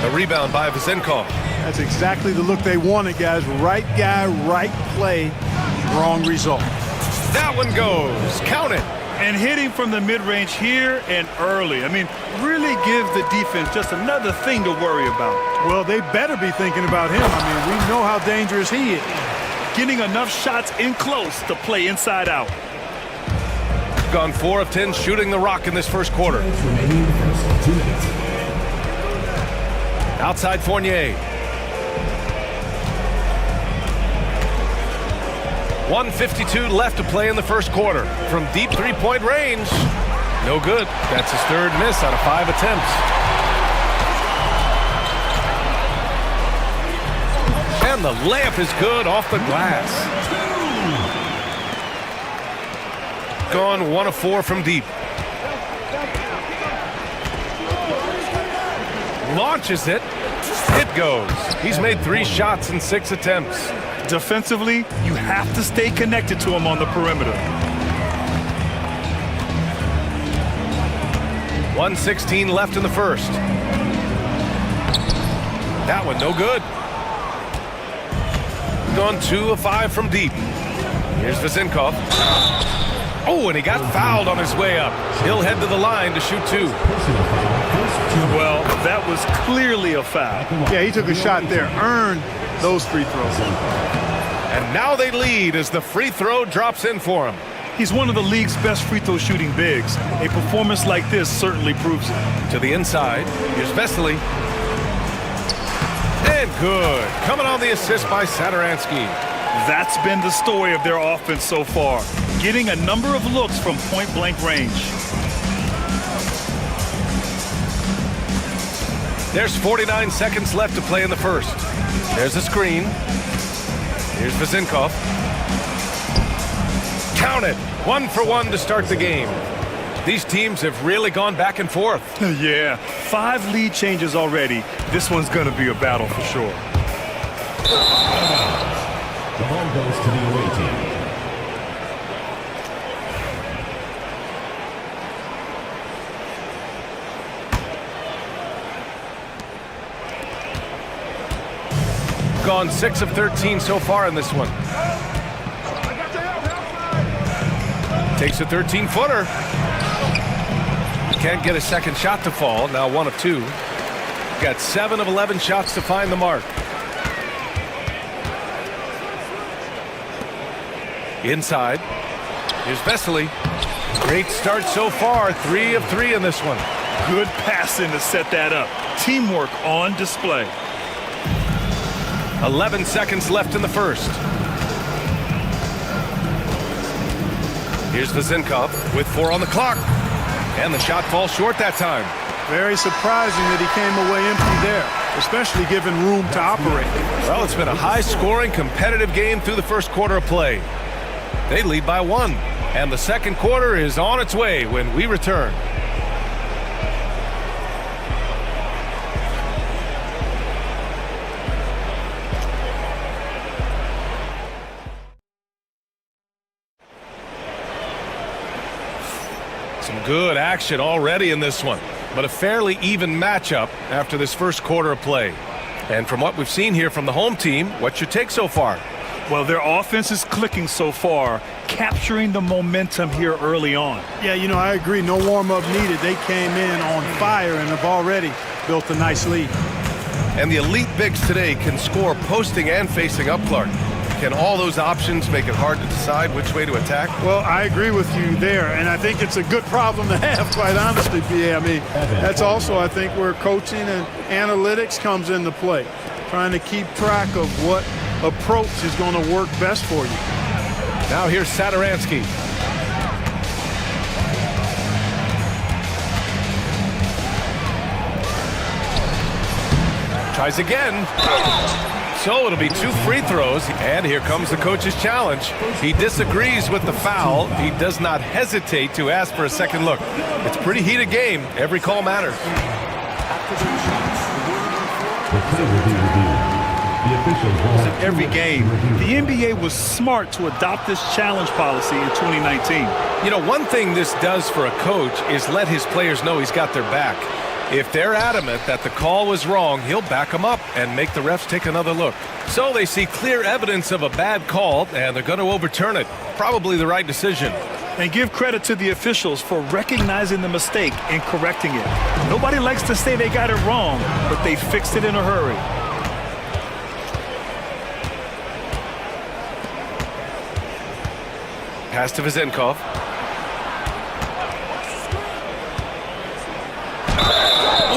A rebound by Vezenkov. That's exactly the look they wanted, guys. Right guy, right play, wrong result. That one goes. Count it. And hitting from the mid-range here and early. I mean, really give the defense just another thing to worry about. Well, they better be thinking about him. I mean, we know how dangerous he is. Getting enough shots in close to play inside out. Gone 4 of 10 shooting the rock in this first quarter. Outside Fournier. 1:52 left to play in the first quarter. From deep three-point range. No good. That's his 3rd miss out of 5 attempts. And the layup is good off the glass. Gone 1 of 4 from deep. Launches it. It goes. He's made 3 shots in 6 attempts. Defensively, you have to stay connected to him on the perimeter. 1:16 left in the first. That one no good. Gone 2 of 5 from deep. Here's Vezenkov. Oh, and he got fouled on his way up. He'll head to the line to shoot 2. Well, that was clearly a foul. Yeah, he took a shot there. Earned those free throws. And now they lead as the free throw drops in for him. He's one of the league's best free throw shooting bigs. A performance like this certainly proves it. To the inside. Here's Vesely. And good. Coming on the assist by Satoransky. That's been the story of their offense so far. Getting a number of looks from point-blank range. There's 49 seconds left to play in the first. There's a screen. Here's Vezinkov. Count it. 1 for 1 to start the game. These teams have really gone back and forth. Yeah, 5 lead changes already. This one's going to be a battle for sure. The ball goes to the away team. Gone 6 of 13 so far in this one. Takes a 13-footer. Can't get a second shot to fall. Now 1 of 2. Got 7 of 11 shots to find the mark. Inside. Here's Vesely. Great start so far. 3 of 3 in this one. Good passing to set that up. Teamwork on display. 11 seconds left in the first. Here's Vezinkov with 4 on the clock. And the shot falls short that time. Very surprising that he came away empty there, especially given room to operate. Well, it's been a high-scoring, competitive game through the first quarter of play. They lead by 1. And the second quarter is on its way when we return. Some good action already in this one, but a fairly even matchup after this first quarter of play. And from what we've seen here from the home team, what's your take so far? Well, their offense is clicking so far, capturing the momentum here early on. Yeah, you know, I agree. No warm-up needed. They came in on fire and have already built a nice lead. And the elite bigs today can score posting and facing up, Clark. Can all those options make it hard to decide which way to attack? Well, I agree with you there, and I think it's a good problem to have, quite honestly, PA. I mean, that's also, I think, where coaching and analytics comes into play, trying to keep track of what approach is going to work best for you. Now here's Sadaransky. Tries again. So it'll be 2 free throws, and here comes the coach's challenge. He disagrees with the foul. He does not hesitate to ask for a second look. It's a pretty heated game. Every call matters. Every game, the NBA was smart to adopt this challenge policy in 2019. You know, one thing this does for a coach is let his players know he's got their back. If they're adamant that the call was wrong, he'll back them up and make the refs take another look. So they see clear evidence of a bad call, and they're going to overturn it. Probably the right decision. And give credit to the officials for recognizing the mistake and correcting it. Nobody likes to say they got it wrong, but they fixed it in a hurry. Pass to Vezinkov.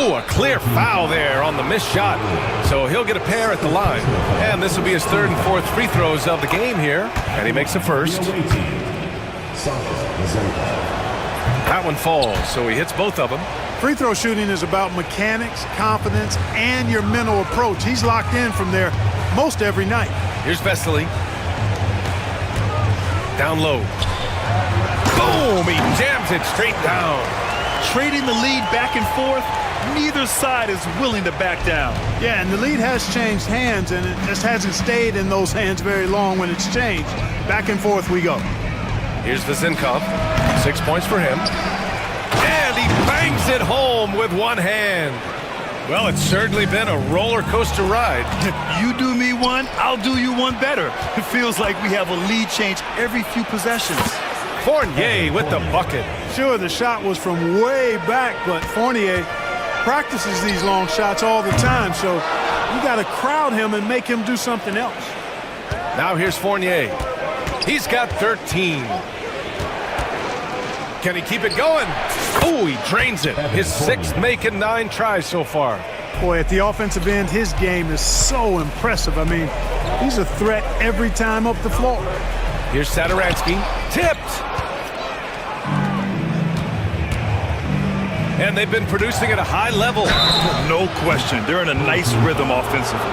Oh, a clear foul there on the missed shot. So he'll get a pair at the line. And this will be his 3rd and 4th free throws of the game here. And he makes the first. That one falls, so he hits both of them. Free throw shooting is about mechanics, confidence, and your mental approach. He's locked in from there most every night. Here's Vesely. Down low. Boom! He jams it straight down. Trading the lead back and forth, neither side is willing to back down. Yeah, and the lead has changed hands, and it just hasn't stayed in those hands very long when it's changed. Back and forth we go. Here's Vezinkov. 6 points for him. And he bangs it home with one hand. Well, it's certainly been a roller coaster ride. You do me one, I'll do you one better. It feels like we have a lead change every few possessions. Fournier with the bucket. Sure, the shot was from way back, but Fournier practices these long shots all the time, so you got to crowd him and make him do something else. Now here's Fournier. He's got 13. Can he keep it going? Oh, he drains it. His 6th making 9 tries so far. Boy, at the offensive end, his game is so impressive. I mean, he's a threat every time up the floor. Here's Sadaransky. Tipped. and they've been producing at a high level. No question. They're in a nice rhythm offensively.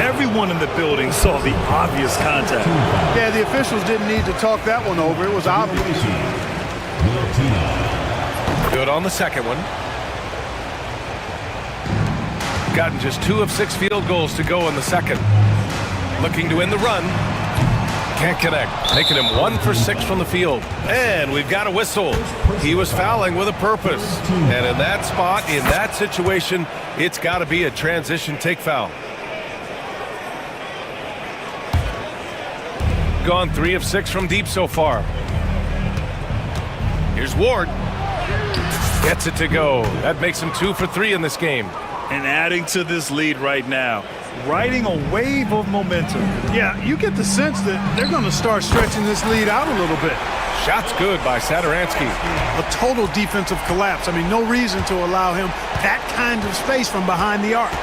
Everyone in the building saw the obvious contact. Yeah, the officials didn't need to talk that one over. It was obvious. Good on the second one. Gotten just 2 of 6 field goals to go in the second. Looking to end the run. Can't connect. Making him 1 for 6 from the field. And we've got a whistle. He was fouling with a purpose. And in that spot, in that situation, it's got to be a transition take foul. Gone 3 of 6 from deep so far. Here's Ward. Gets it to go. That makes him 2 for 3 in this game. And adding to this lead right now. Riding a wave of momentum. Yeah, you get the sense that they're going to start stretching this lead out a little bit. Shot's good by Sadaransky. A total defensive collapse. I mean, no reason to allow him that kind of space from behind the arc.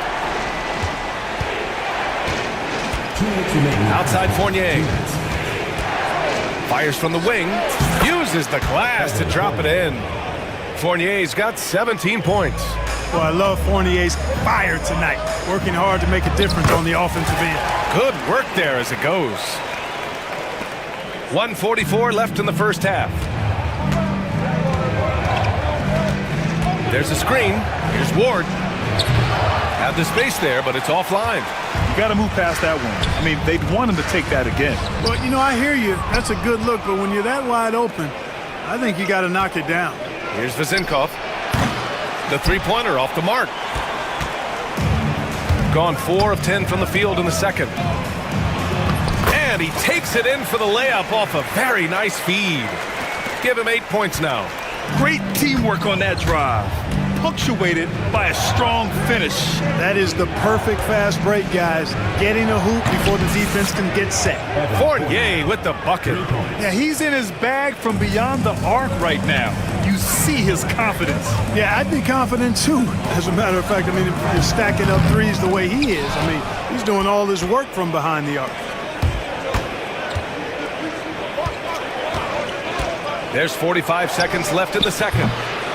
Outside Fournier. Fires from the wing. Uses the glass to drop it in. Fournier's got 17 points. Well, I love Fournier's fire tonight. Working hard to make a difference on the offensive end. Good work there as it goes. 1:44 left in the first half. There's a screen. Here's Ward. Had the space there, but it's offline. You got to move past that one. I mean, they'd want him to take that again. Well, you know, I hear you. That's a good look, but when you're that wide open, I think you got to knock it down. Here's Vezinkov. The three-pointer off the mark. Gone 4 of 10 from the field in the second. And he takes it in for the layup off a very nice feed. Give him 8 points now. Great teamwork on that drive. Punctuated by a strong finish. That is the perfect fast break, guys. Getting a hoop before the defense can get set. Fournier with the bucket. Yeah, he's in his bag from beyond the arc right now. You see his confidence. Yeah, I'd be confident too. As a matter of fact, I mean, if you're stacking up threes the way he is, I mean, he's doing all this work from behind the arc. There's 45 seconds left in the second.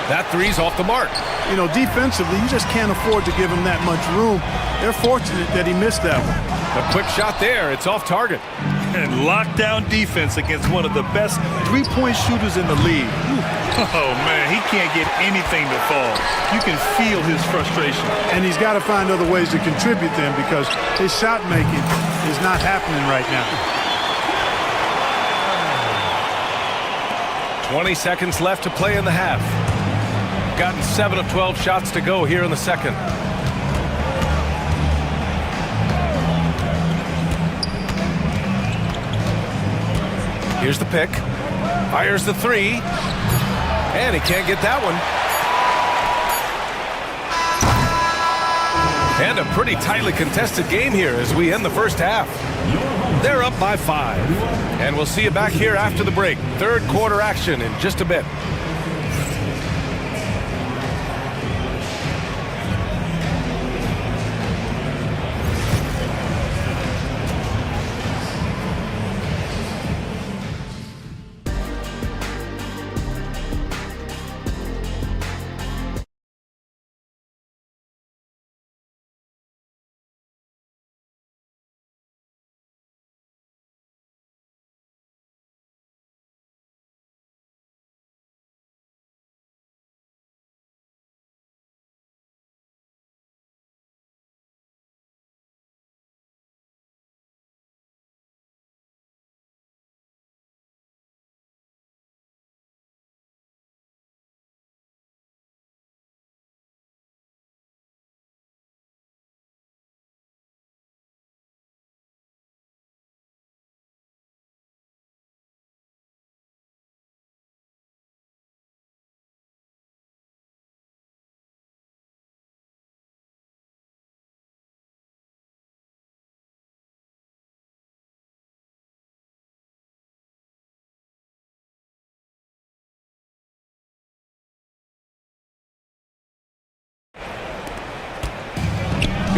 That three's off the mark. You know, defensively, you just can't afford to give him that much room. They're fortunate that he missed that one. A quick shot there. It's off target. And lockdown defense against one of the best three-point shooters in the league. Oh, man, he can't get anything to fall. You can feel his frustration. And he's got to find other ways to contribute then because his shot making is not happening right now. 20 seconds left to play in the half. Gotten 7 of 12 shots to go here in the second. Here's the pick. Fires the three. And he can't get that one. And a pretty tightly contested game here as we end the first half. They're up by 5. And we'll see you back here after the break. Third quarter action in just a bit.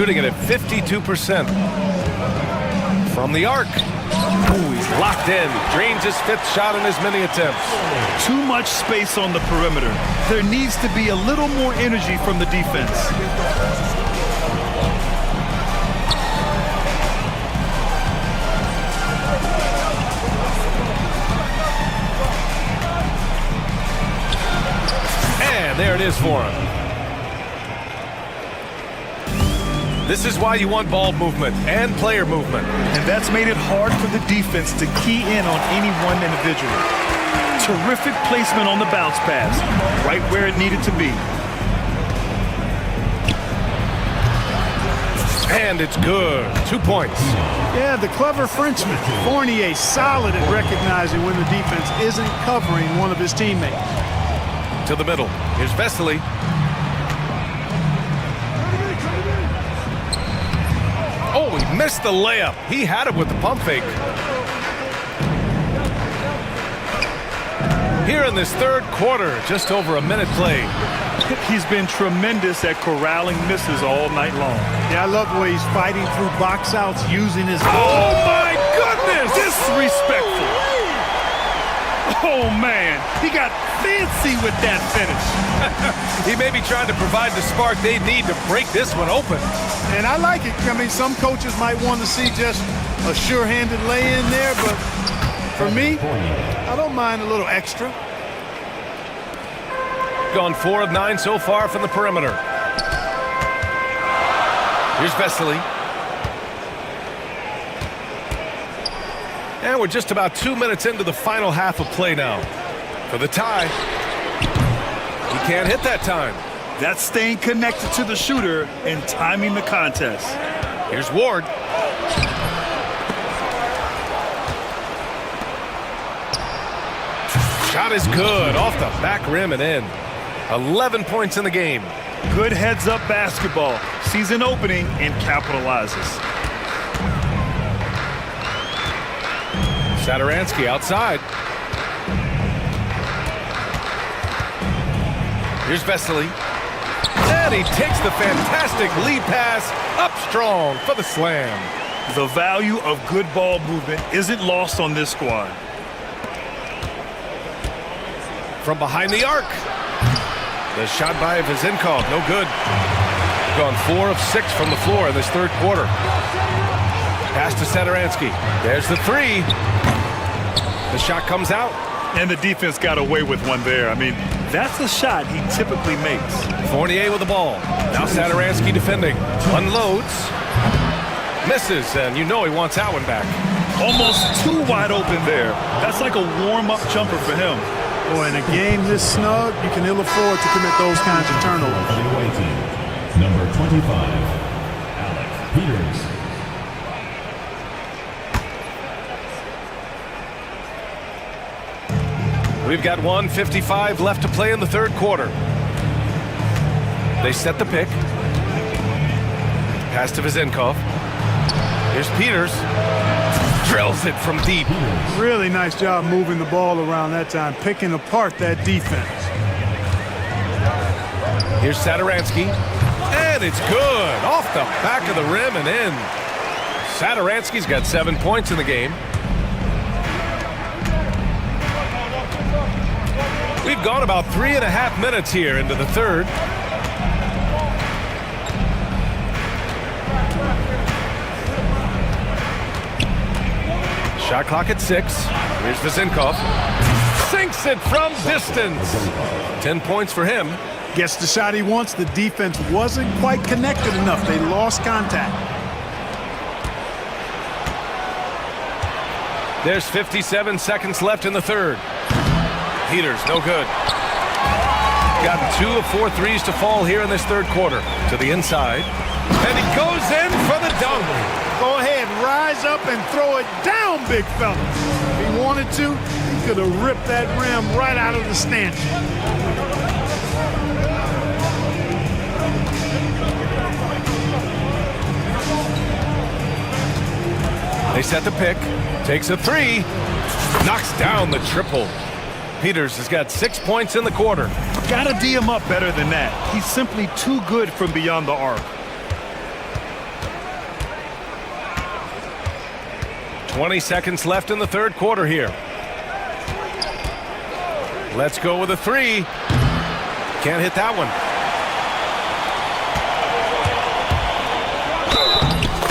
Shooting it at 52% from the arc. Ooh, he's locked in. Drains his fifth shot in as many attempts. Too much space on the perimeter. There needs to be a little more energy from the defense. And there it is for him. This is why you want ball movement and player movement. And that's made it hard for the defense to key in on any one individual. Terrific placement on the bounce pass, right where it needed to be. And it's good. 2 points. Yeah, the clever Frenchman. Fournier solid at recognizing when the defense isn't covering one of his teammates. To the middle. Here's Vesely. Oh, he missed the layup. He had it with the pump fake. Here in this third quarter, just over a minute played. He's been tremendous at corralling misses all night long. Yeah, I love the way he's fighting through box outs using his... Oh, my goodness! Disrespectful. Oh, man. He got fancy with that finish. He may be trying to provide the spark they need to break this one open. And I like it. I mean, some coaches might want to see just a sure-handed lay-in there, but for me, I don't mind a little extra. Gone 4 of 9 so far from the perimeter. Here's Vesely. And we're just about 2 minutes into the final half of play now. For the tie. He can't hit that time. That's staying connected to the shooter and timing the contest. Here's Ward. Shot is good. Off the back rim and in. 11 points in the game. Good heads-up basketball. Sees an opening and capitalizes. Satoransky outside. Here's Vesely. And he takes the fantastic lead pass up strong for the slam. The value of good ball movement isn't lost on this squad. From behind the arc. The shot by Vizinkov, no good. Gone 4 of 6 from the floor in this third quarter. Pass to Satoransky. There's the three. The shot comes out. And the defense got away with one there. I mean, that's a shot he typically makes. Fournier with the ball. Now Satoransky defending. Unloads. Misses, and you know he wants that one back. Almost too wide open there. That's like a warm-up jumper for him. Boy, in a game this snug, you can ill afford to commit those kinds of turnovers. Number 25, Alec Peters. We've got 1:55 left to play in the third quarter. They set the pick. Pass to Vizinkov. Here's Peters. Drills it from deep. Really nice job moving the ball around that time, picking apart that defense. Here's Satoransky. And it's good. Off the back of the rim and in. Satoransky's got 7 points in the game. We've gone about 3.5 minutes here into the third. Shot clock at 6. Here's Vizinkov. Sinks it from distance. 10 points for him. Gets the shot he wants. The defense wasn't quite connected enough. They lost contact. There's 57 seconds left in the third. Peters, no good. Gotten 2 of 4 threes to fall here in this third quarter. To the inside. And he goes in for the dunk. Go ahead, rise up and throw it down, big fella. If he wanted to, he could have ripped that rim right out of the stanchion. They set the pick. Takes a three. Knocks down the triple. Peters has got 6 points in the quarter. Gotta D him up better than that. He's simply too good from beyond the arc. 20 seconds left in the third quarter here. Let's go with a three. Can't hit that one.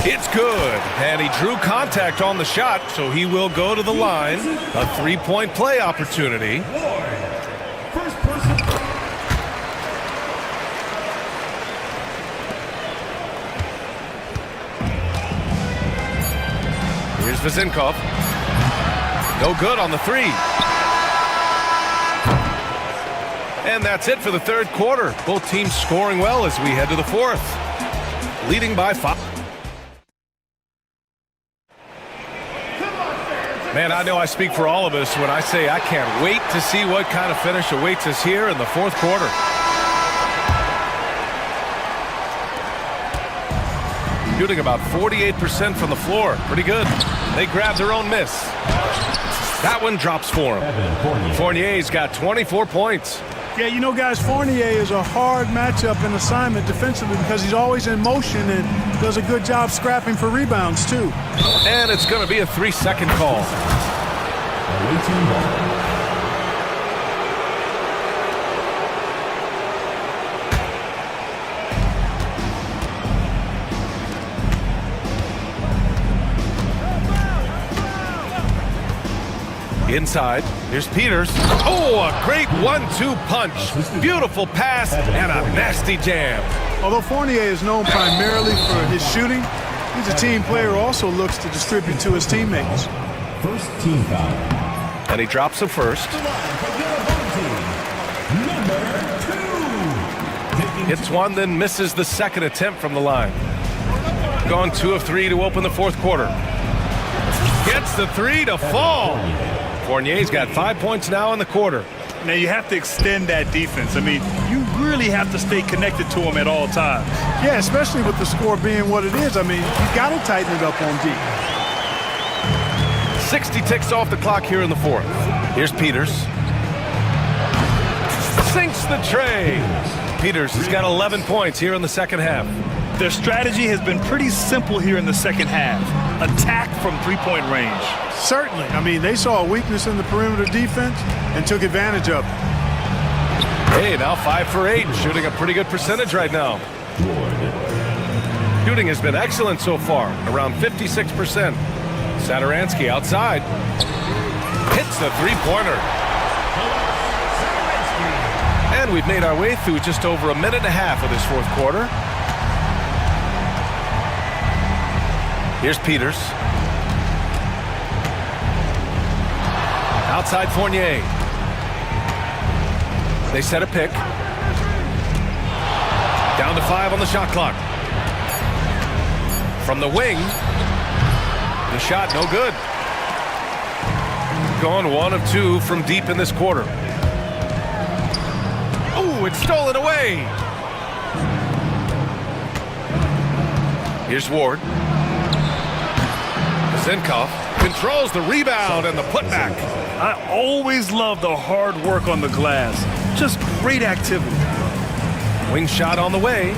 It's good. And he drew contact on the shot, so he will go to the line. A three-point play opportunity. Here's Vazinkov. No good on the three. And that's it for the third quarter. Both teams scoring well as we head to the fourth. Leading by 5. Man, I know I speak for all of us when I say I can't wait to see what kind of finish awaits us here in the fourth quarter. Shooting about 48% from the floor. Pretty good. They grab their own miss. That one drops for him. Fournier's got 24 points. Yeah, you know, guys, Fournier is a hard matchup and assignment defensively because he's always in motion and does a good job scrapping for rebounds, too. And it's going to be a 3-second call. Inside, here's Peters. Oh, a great 1-2 punch. Beautiful pass and a nasty jam. Although Fournier is known primarily for his shooting, he's a team player who also looks to distribute to his teammates. First team foul. And he drops the first. Hits one, then misses the second attempt from the line. Gone 2 of 3 to open the fourth quarter. Gets the three to fall. Fournier's got 5 points now in the quarter. Now you have to extend that defense. I mean, you really have to stay connected to him at all times. Yeah, especially with the score being what it is. I mean, you got to tighten it up on D. 60 ticks off the clock here in the fourth. Here's Peters. Sinks the tray. Peters has got 11 points here in the second half. Their strategy has been pretty simple here in the second half. Attack from three-point range. Certainly. I mean, they saw a weakness in the perimeter defense and took advantage of it. Hey, now 5 for 8, shooting a pretty good percentage right now. Shooting has been excellent so far, around 56%. Saturansky outside. Hits the three-pointer. And we've made our way through just over a minute and a half of this fourth quarter. Here's Peters. Outside Fournier. They set a pick. Down to 5 on the shot clock. From the wing. The shot no good. Gone 1 of 2 from deep in this quarter. Oh, it's stolen away. Here's Ward. Zinkov controls the rebound and the putback. I always love the hard work on the glass. Just great activity. Wing shot on the way.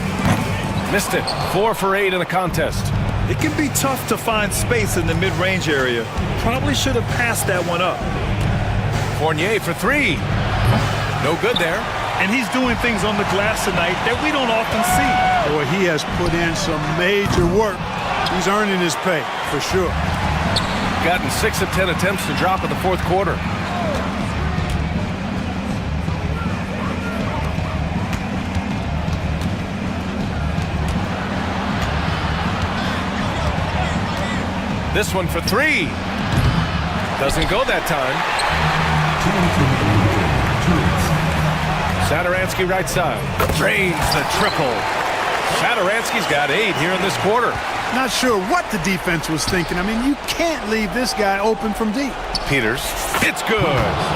Missed it. 4 for 8 in the contest. It can be tough to find space in the mid-range area. Probably should have passed that one up. Fournier for 3. No good there. And he's doing things on the glass tonight that we don't often see. Boy, he has put in some major work. He's earning his pay, for sure. Gotten 6 of 10 attempts to drop in the fourth quarter. This one for 3. Doesn't go that time. Saturansky right side. Drains the triple. Saturansky's got 8 here in this quarter. Not sure what the defense was thinking. I mean, you can't leave this guy open from deep. Peters. It's good.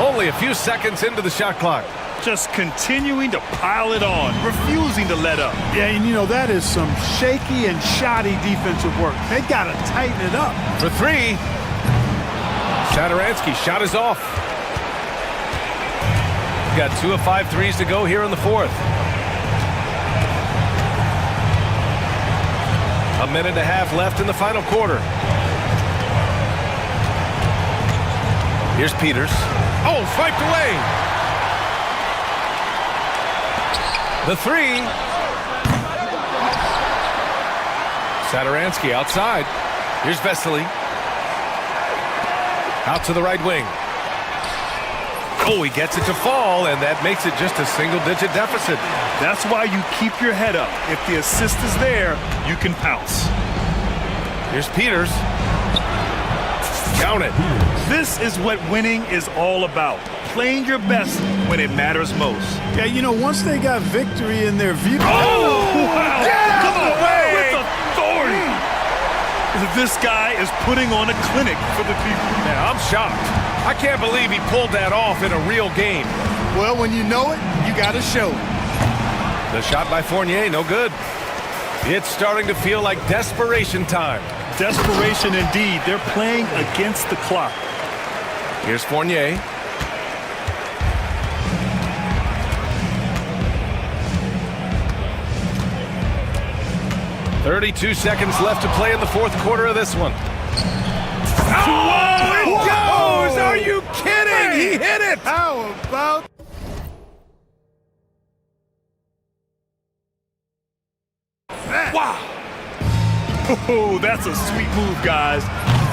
Only a few seconds into the shot clock. Just continuing to pile it on, refusing to let up. Yeah, and you know, that is some shaky and shoddy defensive work. They got to tighten it up. For 3. Saturansky's shot is off. Got 2 of 5 threes to go here in the fourth. A minute and a half left in the final quarter. Here's Peters. Oh, swiped away. The three. Saturansky outside. Here's Vesely. Out to the right wing. Oh, he gets it to fall, and that makes it just a single-digit deficit. That's why you keep your head up. If the assist is there, you can pounce. Here's Peters. Count it. This is what winning is all about. Playing your best when it matters most. Yeah, you know, once they got victory in their view. Oh, wow. Get out Come of the on, way! with authority. This guy is putting on a clinic for the people. Yeah, I'm shocked. I can't believe he pulled that off in a real game. Well, when you know it, you got to show it. The shot by Fournier, no good. It's starting to feel like desperation time. Desperation indeed. They're playing against the clock. Here's Fournier. "32 seconds left to play in the fourth quarter of this one." Oh, it goes! Are you kidding? He hit it! How about... Wow! Oh, that's a sweet move, guys.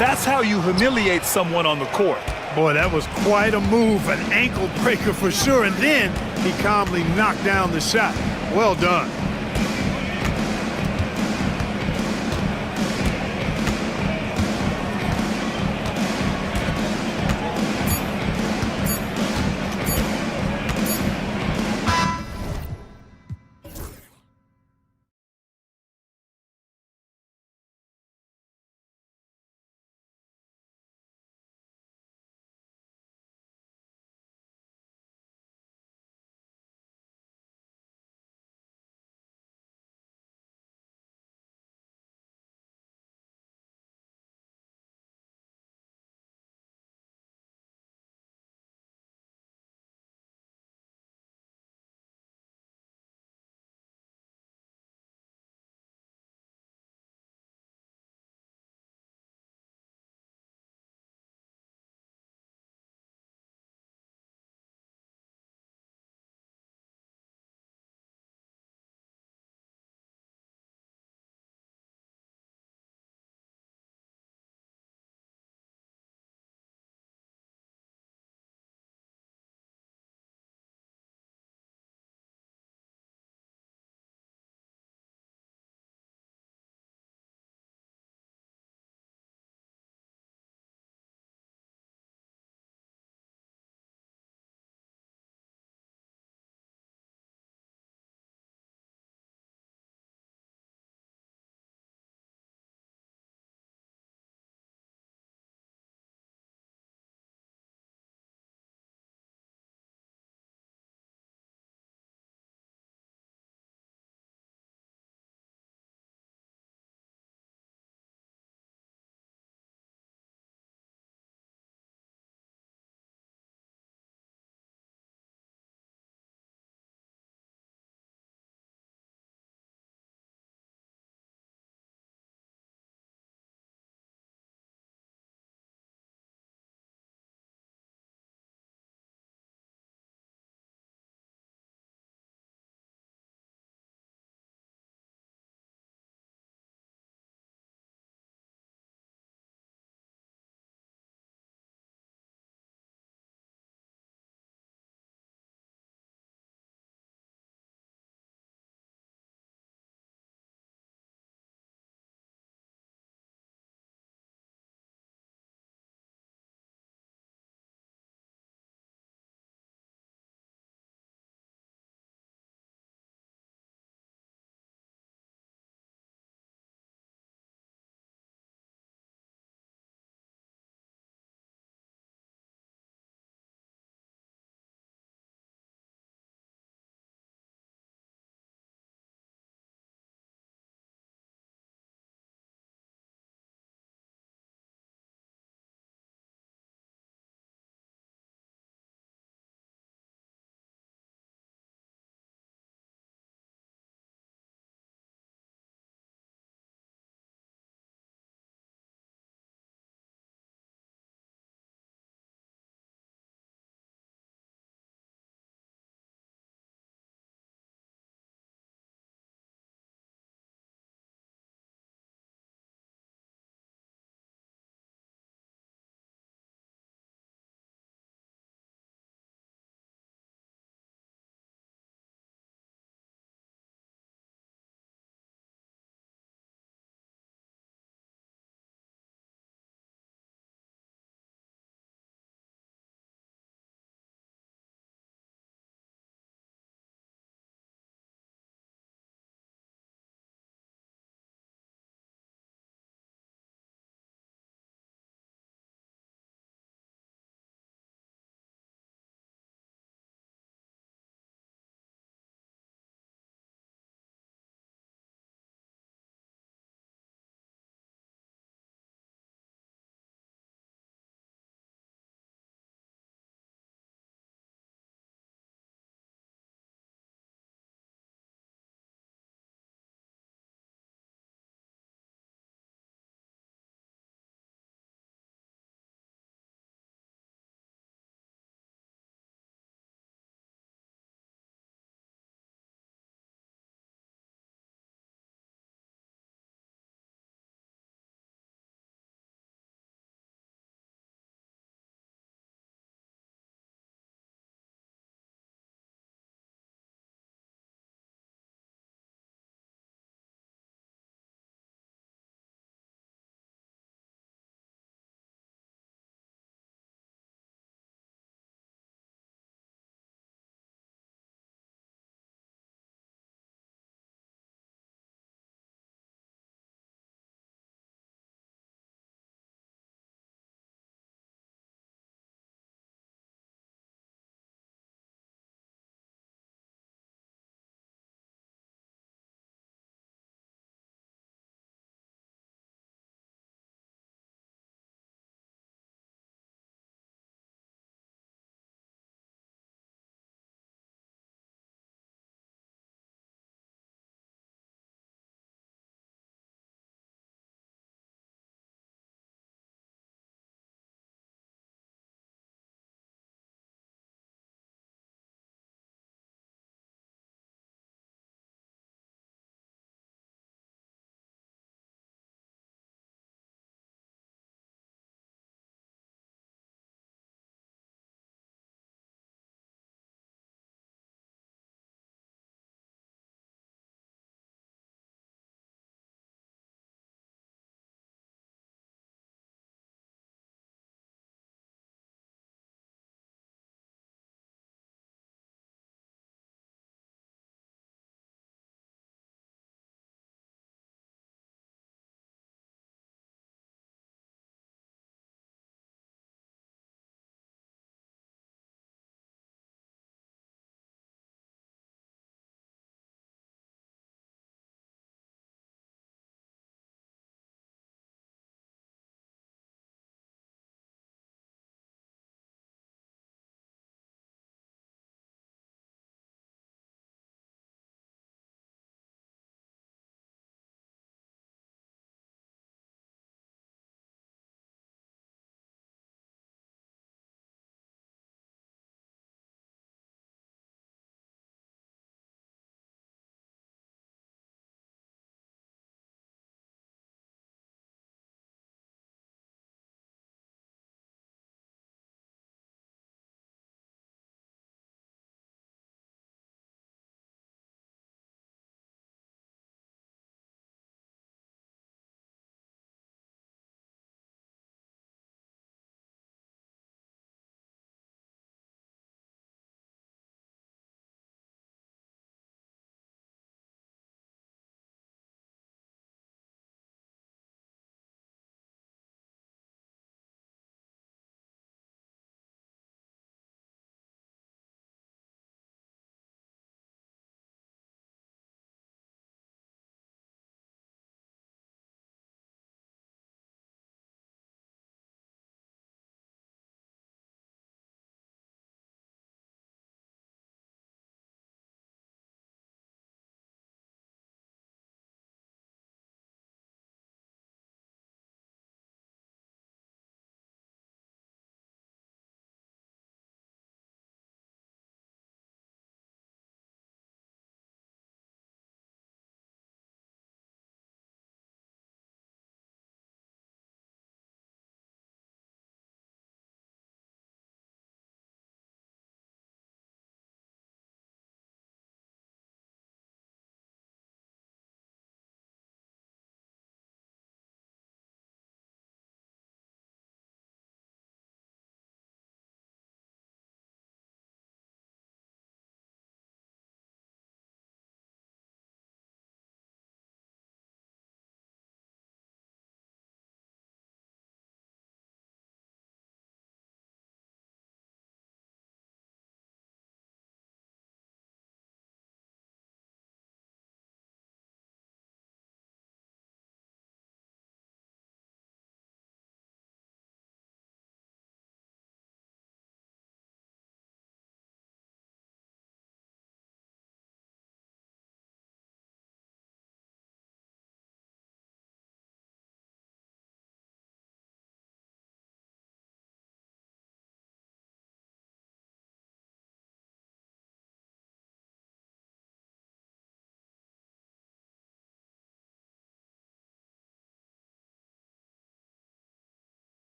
That's how you humiliate someone on the court. Boy, that was quite a move, an ankle breaker for sure. And then he calmly knocked down the shot. Well done.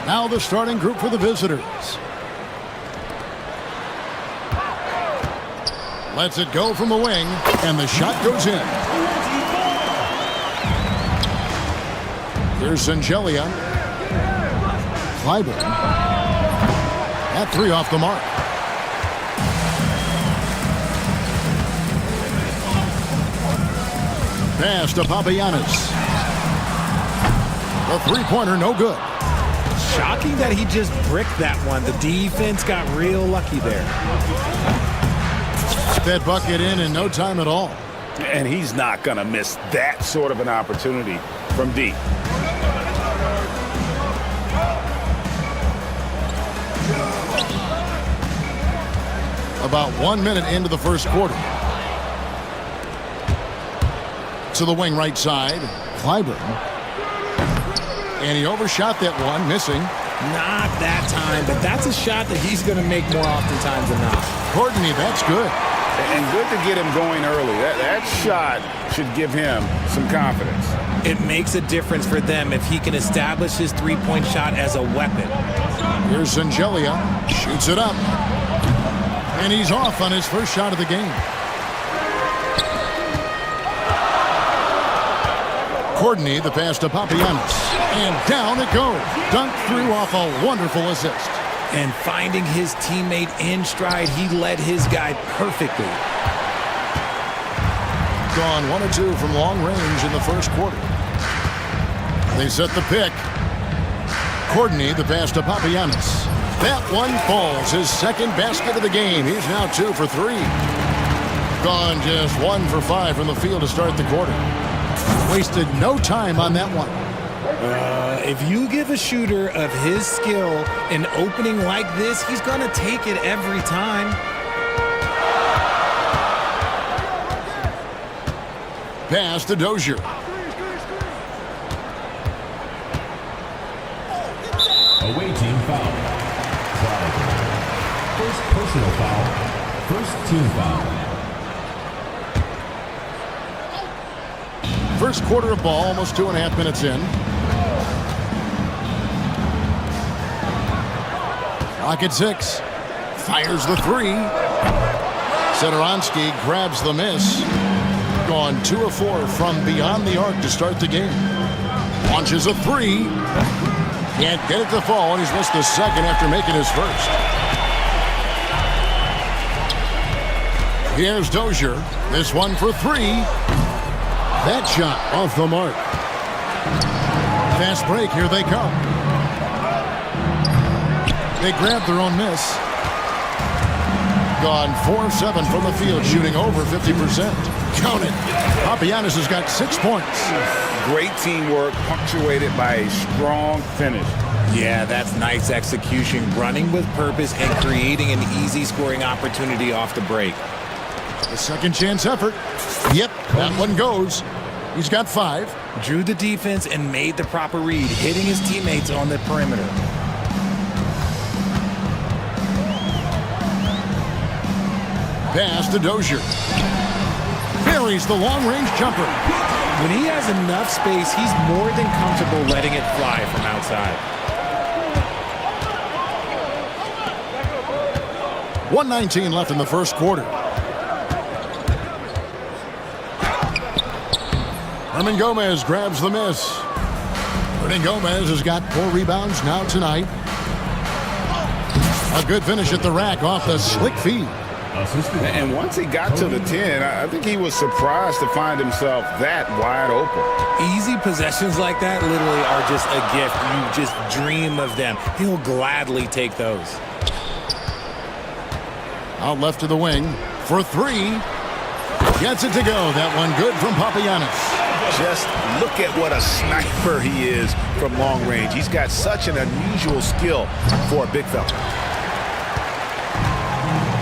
Now the starting group for the visitors. Lets it go from the wing, and the shot goes in. Here's Angelia. Clyburn. At 3 off the mark. Pass to Papagiannis. The three-pointer no good. Shocking that he just bricked that one. The defense got real lucky there. That bucket in no time at all. And he's not going to miss that sort of an opportunity from deep. About 1 minute into the first quarter. To the wing right side, Clyburn. And he overshot that one, missing. Not that time, but that's a shot that he's going to make more oftentimes than not. Courtney, that's good. And good to get him going early. That shot should give him some confidence. It makes a difference for them if he can establish his three-point shot as a weapon. Here's Angelia. Shoots it up. And he's off on his first shot of the game. Courtney, the pass to Papagiannis. And down it goes. Dunked through off a wonderful assist. And finding his teammate in stride, he led his guy perfectly. Gone 1 of 2 from long range in the first quarter. They set the pick. Courtney, the pass to Papagiannis. That one falls, his second basket of the game. He's now 2 for 3. Gone just 1 for 5 from the field to start the quarter. Wasted no time on that one. If you give a shooter of his skill an opening like this, he's going to take it every time. Pass to Dozier. Away team foul. First personal foul. First team foul. First quarter of ball, almost 2.5 minutes in. Rocket 6. Fires the 3. Sedoronsky grabs the miss. Gone 2 of 4 from beyond the arc to start the game. Launches a 3. Can't get it to fall, and he's missed the second after making his first. Here's Dozier. This one for 3. That shot off the mark. Fast break, here they come. They grab their own miss. Gone 4 of 7 from the field, shooting over 50%. Count it. Papagiannis has got 6 points. Great teamwork, punctuated by a strong finish. Yeah, that's nice execution, running with purpose and creating an easy scoring opportunity off the break. The second chance effort. Yep, that one goes. He's got 5. Drew the defense and made the proper read, hitting his teammates on the perimeter. Pass to Dozier. Buries the long-range jumper. When he has enough space, he's more than comfortable letting it fly from outside. 1:19 left in the first quarter. Herman Gomez grabs the miss. Hernan Gomez has got 4 rebounds now tonight. A good finish at the rack off the slick feed. And once he got to the 10, I think he was surprised to find himself that wide open. Easy possessions like that literally are just a gift. You just dream of them. He'll gladly take those. Out left to the wing for 3. Gets it to go. That one good from Papagiannis. Just look at what a sniper he is from long range. He's got such an unusual skill for a big fella.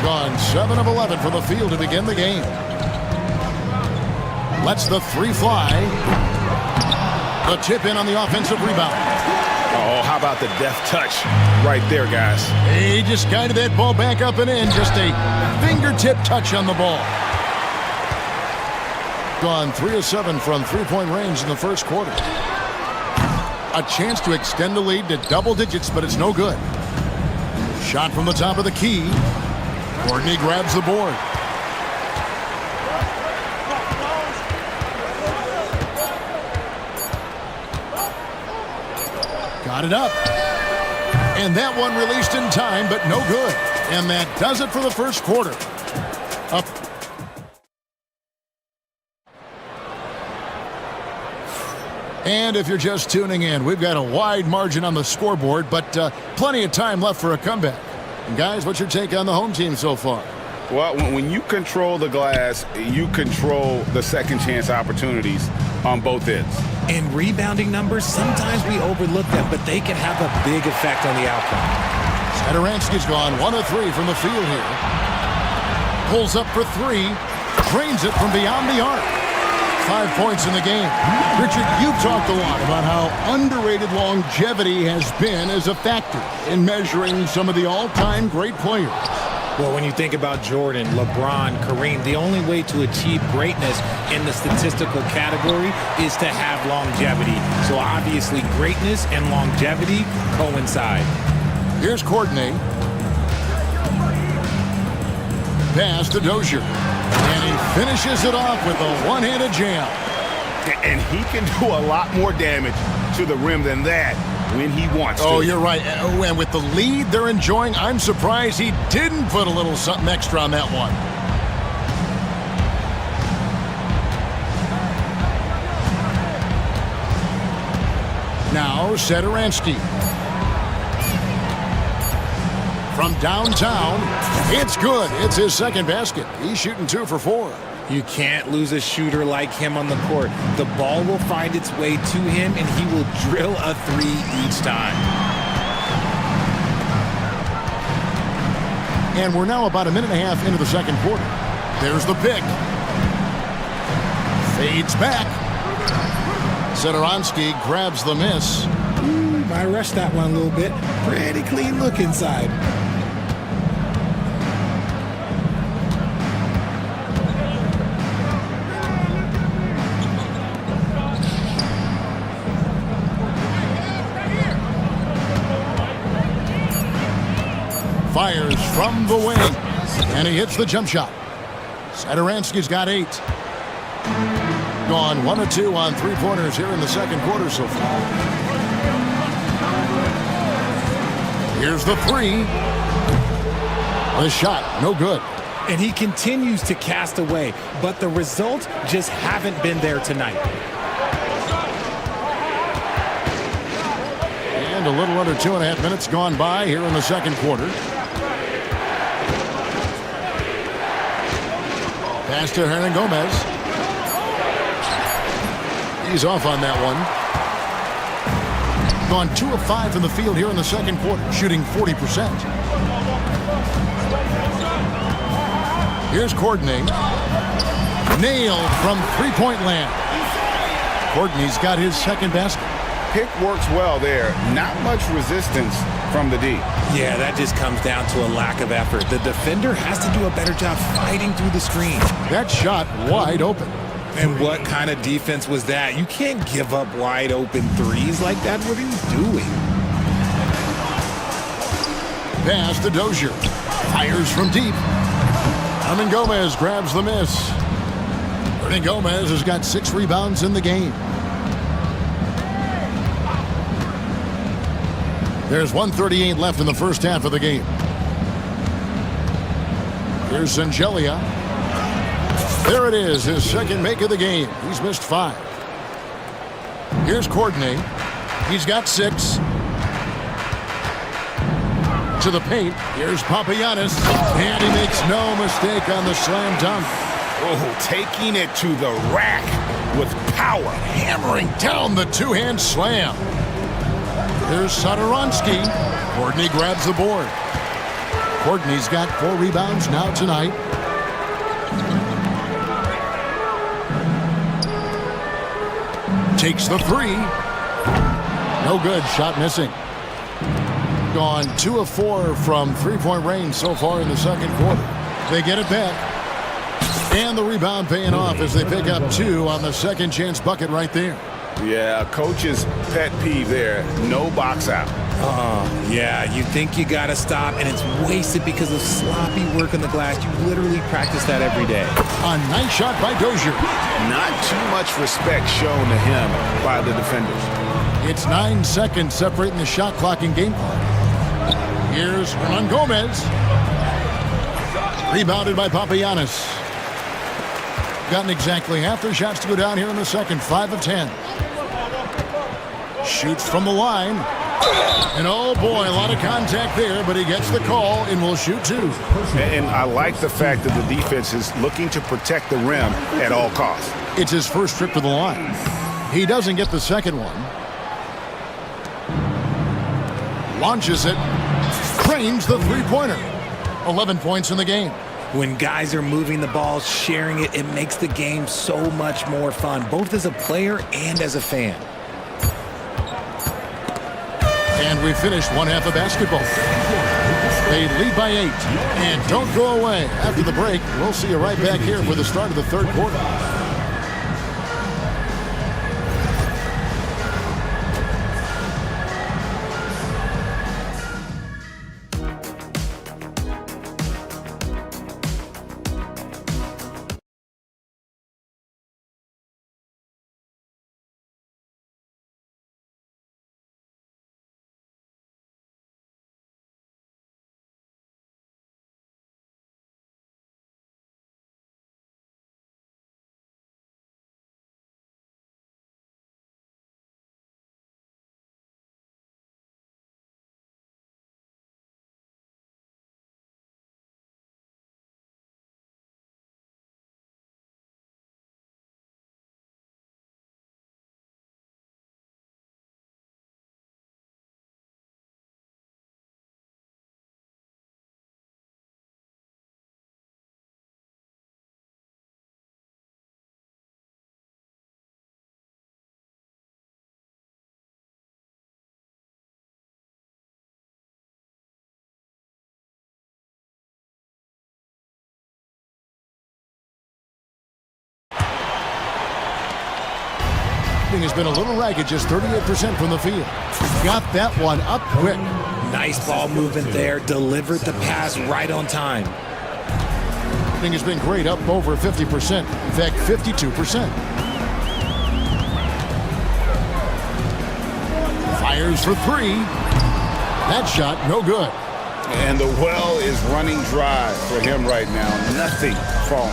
Gone 7 of 11 from the field to begin the game. Lets the 3 fly. The tip in on the offensive rebound. Oh, how about the deft touch right there, guys? He just guided that ball back up and in. Just a fingertip touch on the ball. Gone 3 of 7 from 3-point range in the first quarter. A chance to extend the lead to double digits, but it's no good. Shot from the top of the key. Courtney grabs the board. Got it up. And that one released in time, but no good. And that does it for the first quarter. Up. And if you're just tuning in, we've got a wide margin on the scoreboard, but plenty of time left for a comeback. And guys, what's your take on the home team so far? Well, when you control the glass, you control the second chance opportunities on both ends. In rebounding numbers, sometimes we overlook them, but they can have a big effect on the outcome. Sadaransky's gone 1 of 3 from the field here. Pulls up for 3. Drains it from beyond the arc. 5 points in the game. Richard, you've talked a lot about how underrated longevity has been as a factor in measuring some of the all-time great players. Well, when you think about Jordan, LeBron, Kareem, the only way to achieve greatness in the statistical category is to have longevity. So obviously greatness and longevity coincide. Here's Courtney. Pass to Dozier. And he finishes it off with a one-handed jam. And he can do a lot more damage to the rim than that when he wants to. Oh, you're right. And with the lead they're enjoying, I'm surprised he didn't put a little something extra on that one. Now, Sadaransky. From downtown, it's good. It's his second basket. He's shooting 2 for 4. You can't lose a shooter like him on the court. The ball will find its way to him, and he will drill a 3 each time. And we're now about a minute and a half into the second quarter. There's the pick. Fades back. Sadaransky grabs the miss. I rushed that one a little bit. Pretty clean look inside. Fires from the wing, and he hits the jump shot. Sadaransky's got 8. Gone 1 of 2 on 3-pointers here in the second quarter so far. Here's the 3. The shot, no good. And he continues to cast away, but the results just haven't been there tonight. And a little under 2.5 minutes gone by here in the second quarter. Pass to Hernan Gomez. He's off on that one. Gone 2 of 5 from the field here in the second quarter, shooting 40%. Here's Courtney. Nailed from 3-point land. Courtney's got his second basket. Pick works well there. Not much resistance from the D. Yeah, that just comes down to a lack of effort. The defender has to do a better job fighting through the screen. That shot wide open. And what kind of defense was that? You can't give up wide open threes like that. What are you doing? Pass to Dozier. Fires from deep. Hernan Gomez grabs the miss. Hernan Gomez has got 6 rebounds in the game. There's 1:38 left in the first half of the game. Here's Zangelia. There it is, his second make of the game. He's missed 5. Here's Courtney. He's got 6. To the paint. Here's Papagiannis. And he makes no mistake on the slam dunk. Oh, taking it to the rack with power. Hammering down the 2-hand slam. Here's Sadaransky. Courtney grabs the board. Courtney's got 4 rebounds now tonight. Takes the 3. No good. Shot missing. Gone 2 of 4 from 3-point range so far in the second quarter. They get it back. And the rebound paying off as they pick up 2 on the second chance bucket right there. Yeah, coach's pet peeve there. No box out. Yeah, you think you got to stop, and it's wasted because of sloppy work on the glass. You literally practice that every day. A nice shot by Dozier. Not too much respect shown to him by the defenders. It's 9 seconds separating the shot clock and game clock. Here's Hernan Gomez. Rebounded by Papagiannis. Gotten exactly half their shots to go down here in the second. 5 of 10. Shoots from the line. And oh boy, a lot of contact there, but he gets the call and will shoot 2. And I like the fact that the defense is looking to protect the rim at all costs. It's his first trip to the line. He doesn't get the second one. Launches it. Trains the three-pointer. 11 points in the game. When guys are moving the ball, sharing it, it makes the game so much more fun, both as a player and as a fan. And we finished one half of basketball. They lead by 8. And don't go away. After the break, we'll see you right back here for the start of the third quarter. Has been a little ragged, just 38% from the field. Got that one up quick. Nice ball movement there. Delivered the pass right on time. Shooting has been great, up over 50%. In fact, 52%. Fires for 3. That shot, no good. And the well is running dry for him right now. Nothing falling.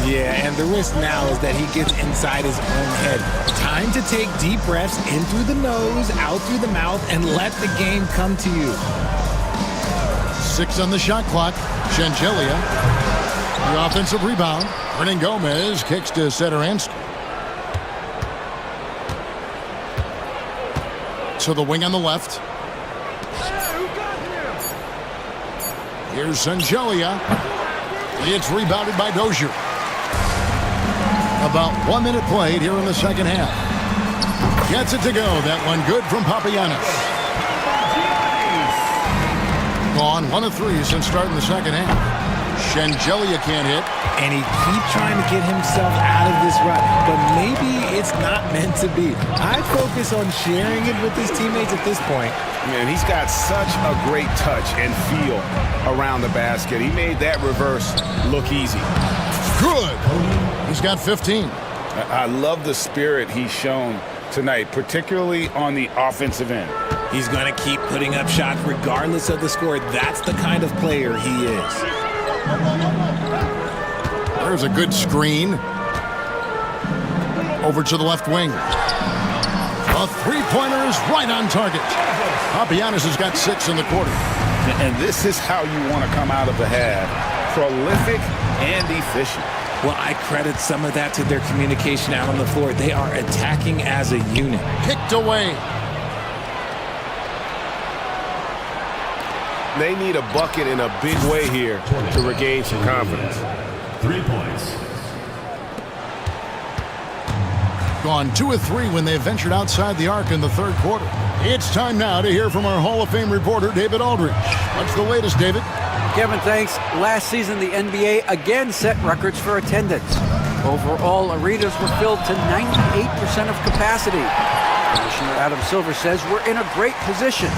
Yeah, and the risk now is that he gets inside his own head. Time to take deep breaths in through the nose, out through the mouth, and let the game come to you. 6 on the shot clock. Shengelia. The offensive rebound. Hernan Gomez kicks to Sederansky. So the wing on the left. Here's Shengelia. It's rebounded by Dozier. About 1 minute played here in the second half. Gets it to go. That one good from Papagiannis. Gone 1 of 3 since starting the second half. Shengelia can't hit. And he keeps trying to get himself out of this rut. But maybe it's not meant to be. I focus on sharing it with his teammates at this point. Man, he's got such a great touch and feel around the basket. He made that reverse look easy. Good. He's got 15. I love the spirit he's shown tonight, particularly on the offensive end. He's going to keep putting up shots regardless of the score. That's the kind of player he is. There's a good screen. Over to the left wing. A three-pointer is right on target. Papagiannis has got 6 in the quarter. And this is how you want to come out of the half. Prolific and efficient. Well, I credit some of that to their communication out on the floor. They are attacking as a unit. Kicked away. They need a bucket in a big way here to regain some confidence. 3 points. Gone 2 of 3 when they ventured outside the arc in the third quarter. It's time now to hear from our Hall of Fame reporter, David Aldridge. What's the latest, David? Kevin, thanks. Last season, the NBA again set records for attendance. Overall, arenas were filled to 98% of capacity. Commissioner Adam Silver says we're in a great position.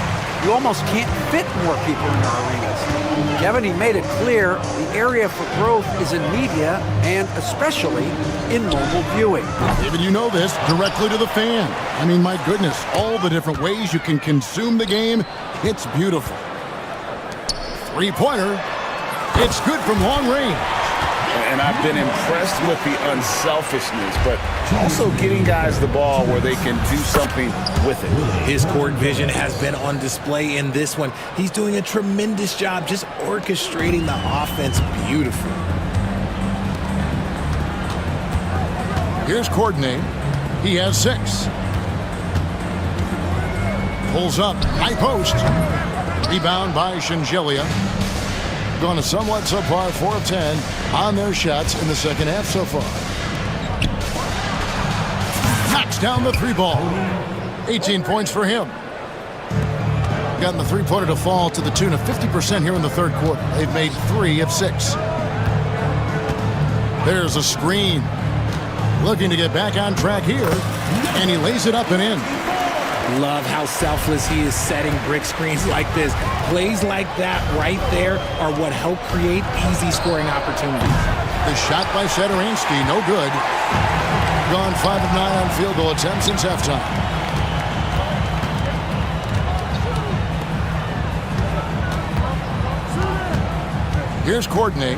You almost can't fit more people in our arenas. Kevin, he made it clear the area for growth is in media and especially in mobile viewing. David, you know this, directly to the fan. I mean, my goodness, all the different ways you can consume the game, it's beautiful. Three-pointer, it's good from long range. And I've been impressed with the unselfishness, but also getting guys the ball where they can do something with it. His court vision has been on display in this one. He's doing a tremendous job just orchestrating the offense beautifully. Here's Courtney. He has 6. Pulls up, high post. Rebound by Shingelia. Gone a somewhat subpar 4 of 10 on their shots in the second half so far. Knocks down the 3 ball. 18 points for him. Gotten the 3-pointer to fall to the tune of 50% here in the third quarter. They've made 3 of 6. There's a screen. Looking to get back on track here, and he lays it up and in. Love how selfless he is setting brick screens like this. Plays like that right there are what help create easy scoring opportunities. The shot by Shederansky, no good. Gone 5 of 9 on field goal attempts since halftime. Here's Courtney.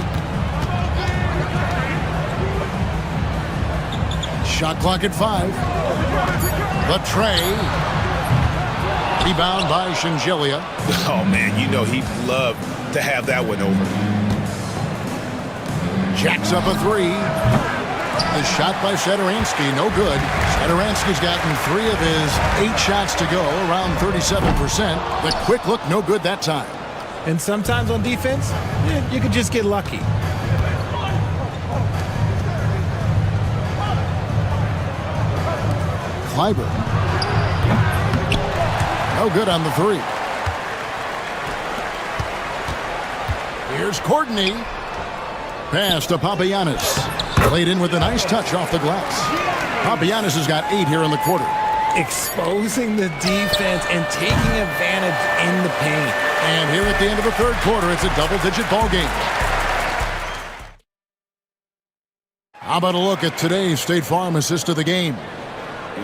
Shot clock at 5. The tray. Rebound by Shingelia. Oh, man, you know he'd love to have that one over. Jacks up a 3. The shot by Shederansky, no good. Shederansky's gotten 3 of his 8 shots to go, around 37%. The quick look, no good that time. And sometimes on defense, you could just get lucky. Clyburn. No good on the 3. Here's Courtney. Pass to Papagiannis. Played in with a nice touch off the glass. Papagiannis has got 8 here in the quarter. Exposing the defense and taking advantage in the paint. And here at the end of the third quarter, it's a double-digit ball game. How about a look at today's State Farm assist of the game?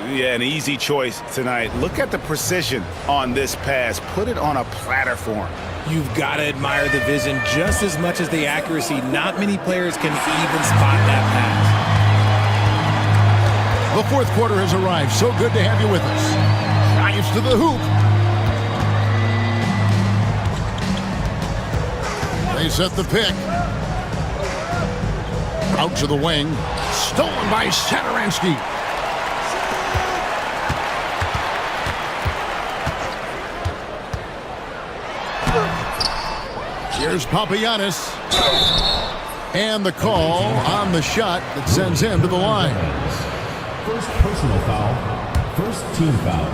Yeah, an easy choice tonight. Look at the precision on this pass. Put it on a platter form. You've got to admire the vision just as much as the accuracy. Not many players can even spot that pass. The fourth quarter has arrived. So good to have you with us. Drives to the hoop. They set the pick. Out to the wing. Stolen by Shederansky. Here's Papagiannis. And the call on the shot that sends him to the line. First personal foul. First team foul.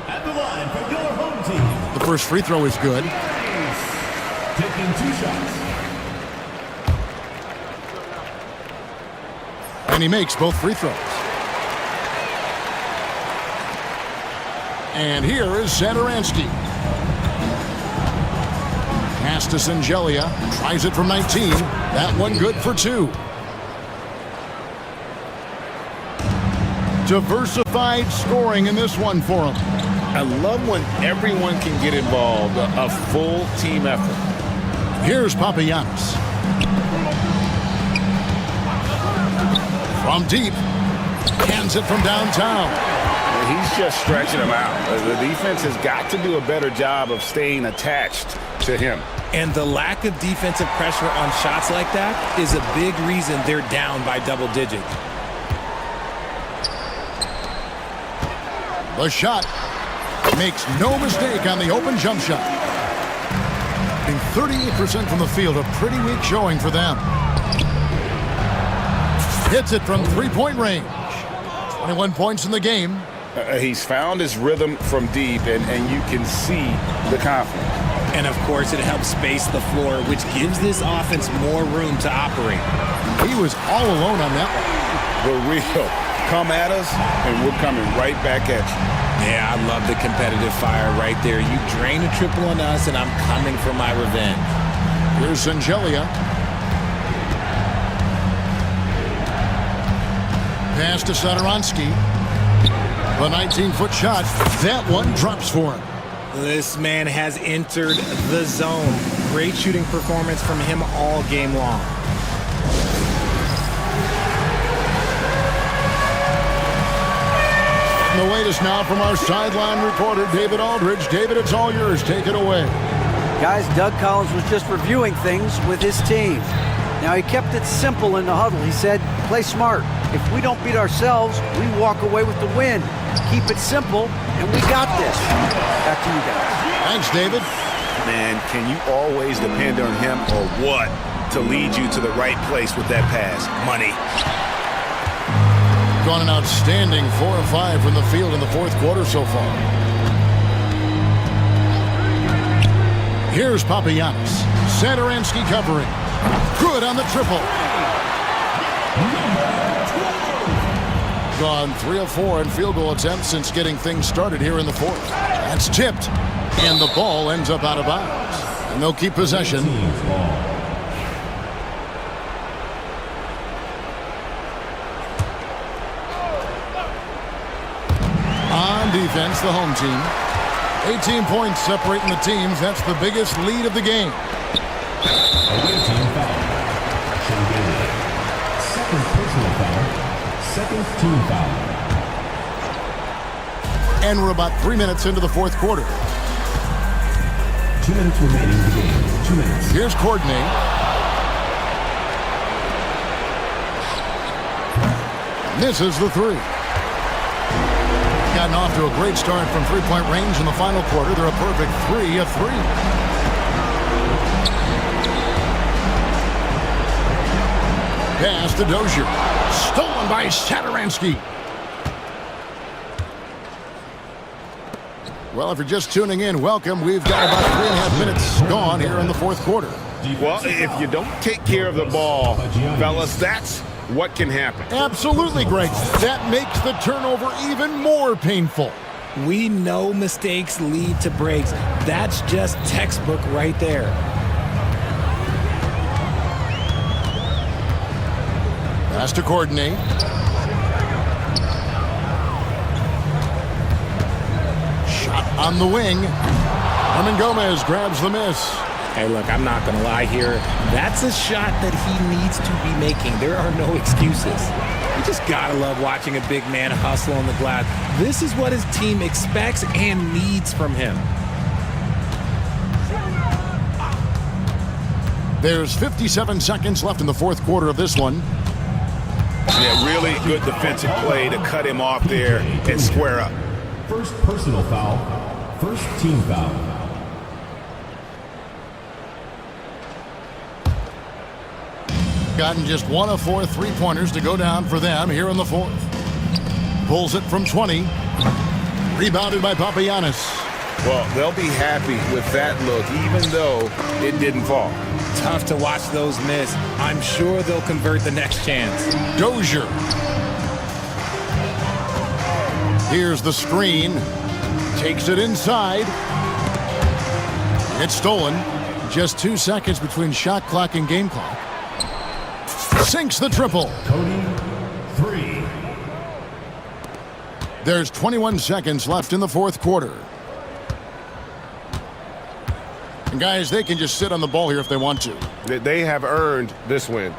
At the line for your home team. The first free throw is good. Taking 2 shots. And he makes both free throws. And here is Shederansky. Pass to Shingelia. Tries it from 19. That one good for 2. Diversified scoring in this one for him. I love when everyone can get involved, a full team effort. Here's Papagiannis. From deep. Hands it from downtown. He's just stretching them out. The defense has got to do a better job of staying attached to him. And the lack of defensive pressure on shots like that is a big reason they're down by double digits. The shot makes no mistake on the open jump shot. 38% from the field, a pretty weak showing for them. Hits it from 3-point range. 21 points in the game. He's found his rhythm from deep, and you can see the confidence. And of course, it helps space the floor, which gives this offense more room to operate. He was all alone on that one. The real. Come at us, and we're coming right back at you. Yeah, I love the competitive fire right there. You drain a triple on us, and I'm coming for my revenge. Here's Angelia. Pass to Sadaransky. The 19-foot shot. That one drops for him. This man has entered the zone. Great shooting performance from him all game long. The latest now from our sideline reporter, David Aldridge. David, it's all yours. Take it away. Guys, Doug Collins was just reviewing things with his team. Now, he kept it simple in the huddle. He said, play smart. If we don't beat ourselves, we walk away with the win. Keep it simple, and we got this. Back to you guys. Thanks, David. Man, can you always depend on him or what to lead you to the right place with that pass? Money. Gone an outstanding 4 of 5 from the field in the fourth quarter so far. Here's Papagiannis. Sadaransky covering. Good on the triple. Gone 3 of 4 in field goal attempts since getting things started here in the fourth. That's tipped. And the ball ends up out of bounds. And they'll keep possession. On defense, the home team. 18 points separating the teams. That's the biggest lead of the game. Away team foul. Щоденні. Second personal foul. Second team foul. And we're about 3 minutes into the fourth quarter. 2 minutes remaining in the game. 2 minutes. Here's Courtney. Misses the three. Gotten off to a great start from three-point range in the final quarter. They're a perfect 3 of 3. Pass to Dozier. Stolen by Sadaransky. Well, if you're just tuning in, welcome. We've got about 3.5 minutes gone here in the fourth quarter. Well, if you don't take care of the ball, fellas, that's what can happen. Absolutely, Greg. That makes the turnover even more painful. We know mistakes lead to breaks. That's just textbook right there. Pass to Courtney. Shot on the wing. Herman Gomez grabs the miss. Hey, look, I'm not going to lie here. That's a shot that he needs to be making. There are no excuses. You just got to love watching a big man hustle on the glass. This is what his team expects and needs from him. There's 57 seconds left in the fourth quarter of this one. Yeah, really good defensive play to cut him off there and square up. First personal foul. First team foul. Gotten just 1 of 4 three-pointers to go down for them here in the fourth. Pulls it from 20. Rebounded by Papagiannis. Well, they'll be happy with that look, even though it didn't fall. Tough to watch those miss. I'm sure they'll convert the next chance. Dozier. Here's the screen. Takes it inside. It's stolen. Just 2 seconds between shot clock and game clock. Sinks the triple. Cody, 3. There's 21 seconds left in the fourth quarter. And guys, they can just sit on the ball here if they want to. They have earned this win.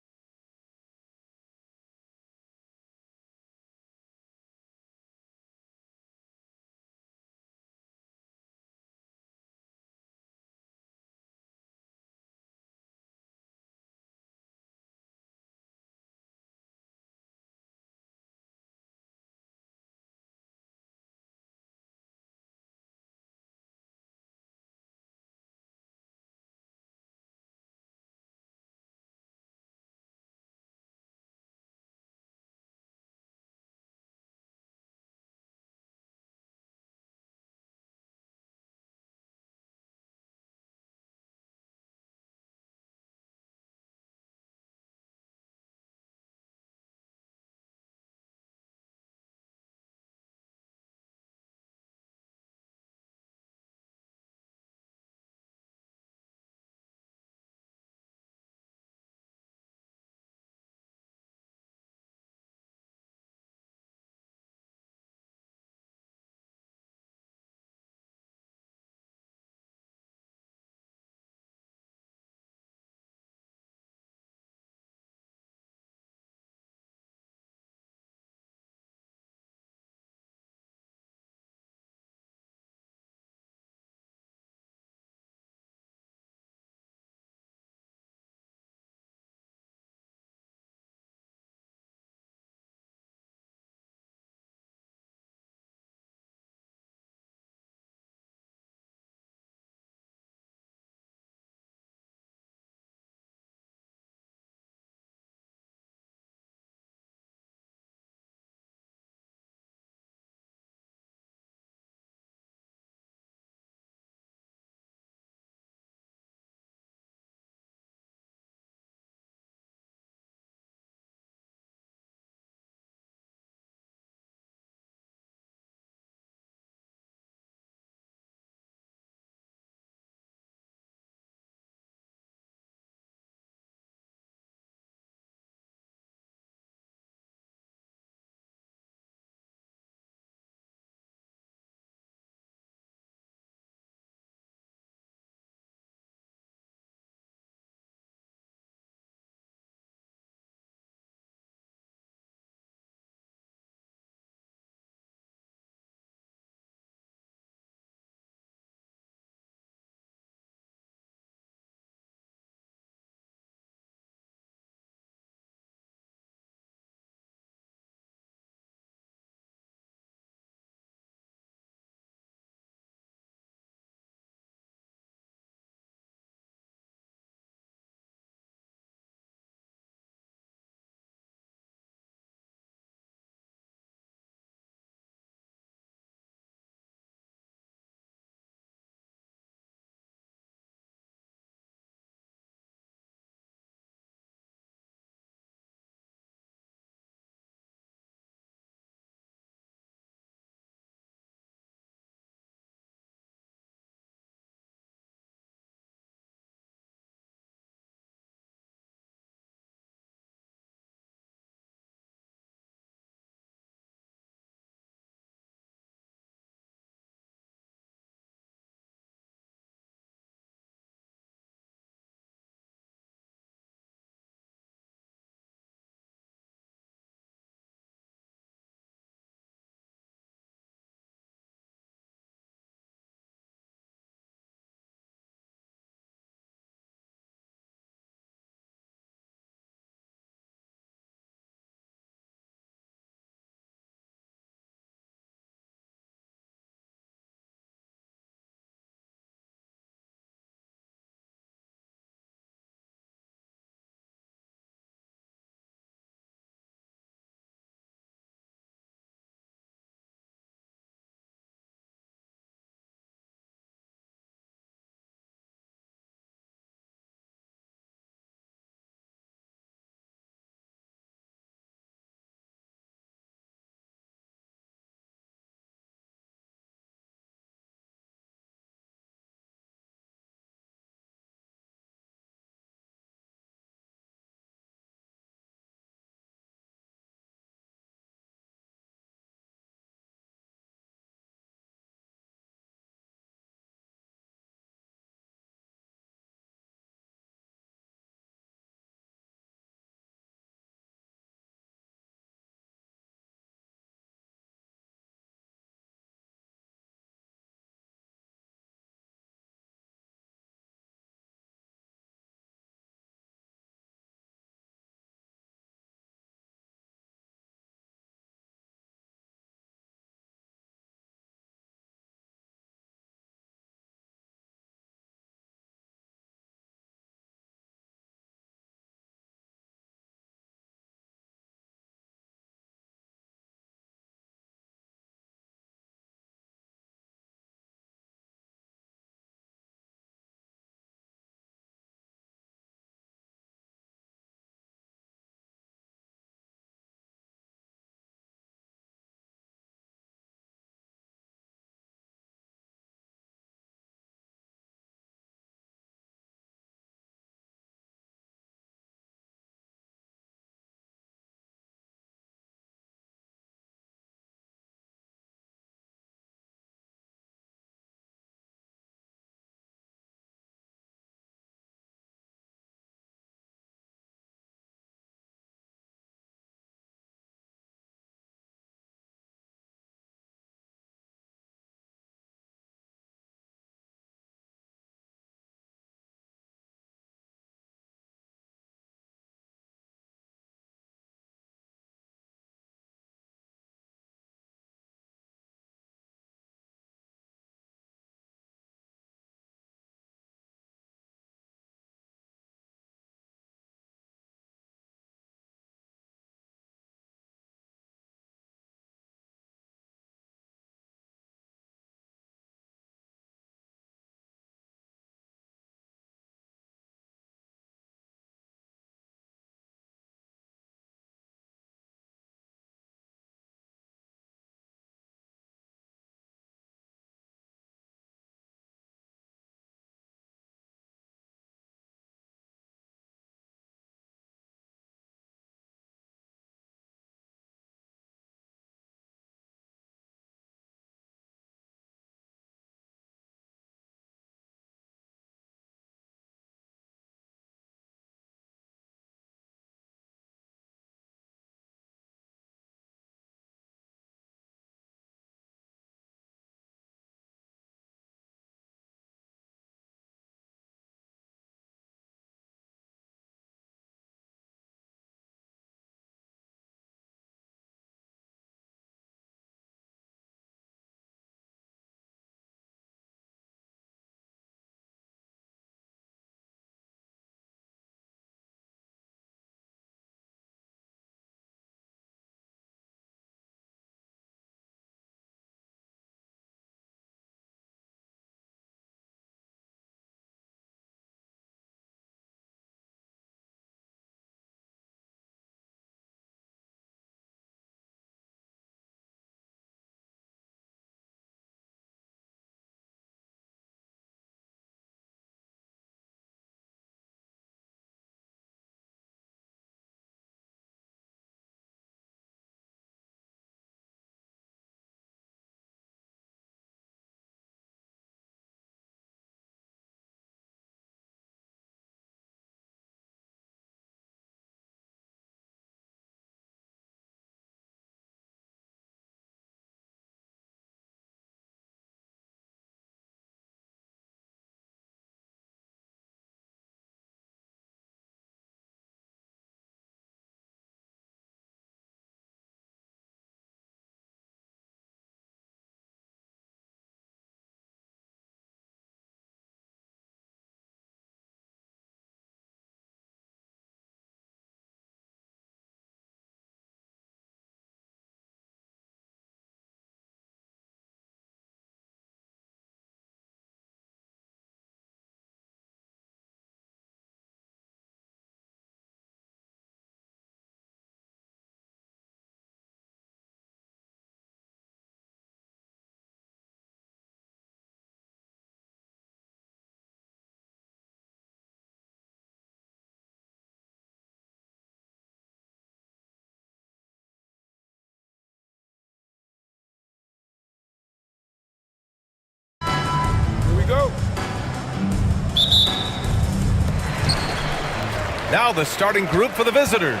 Now the starting group for the visitors.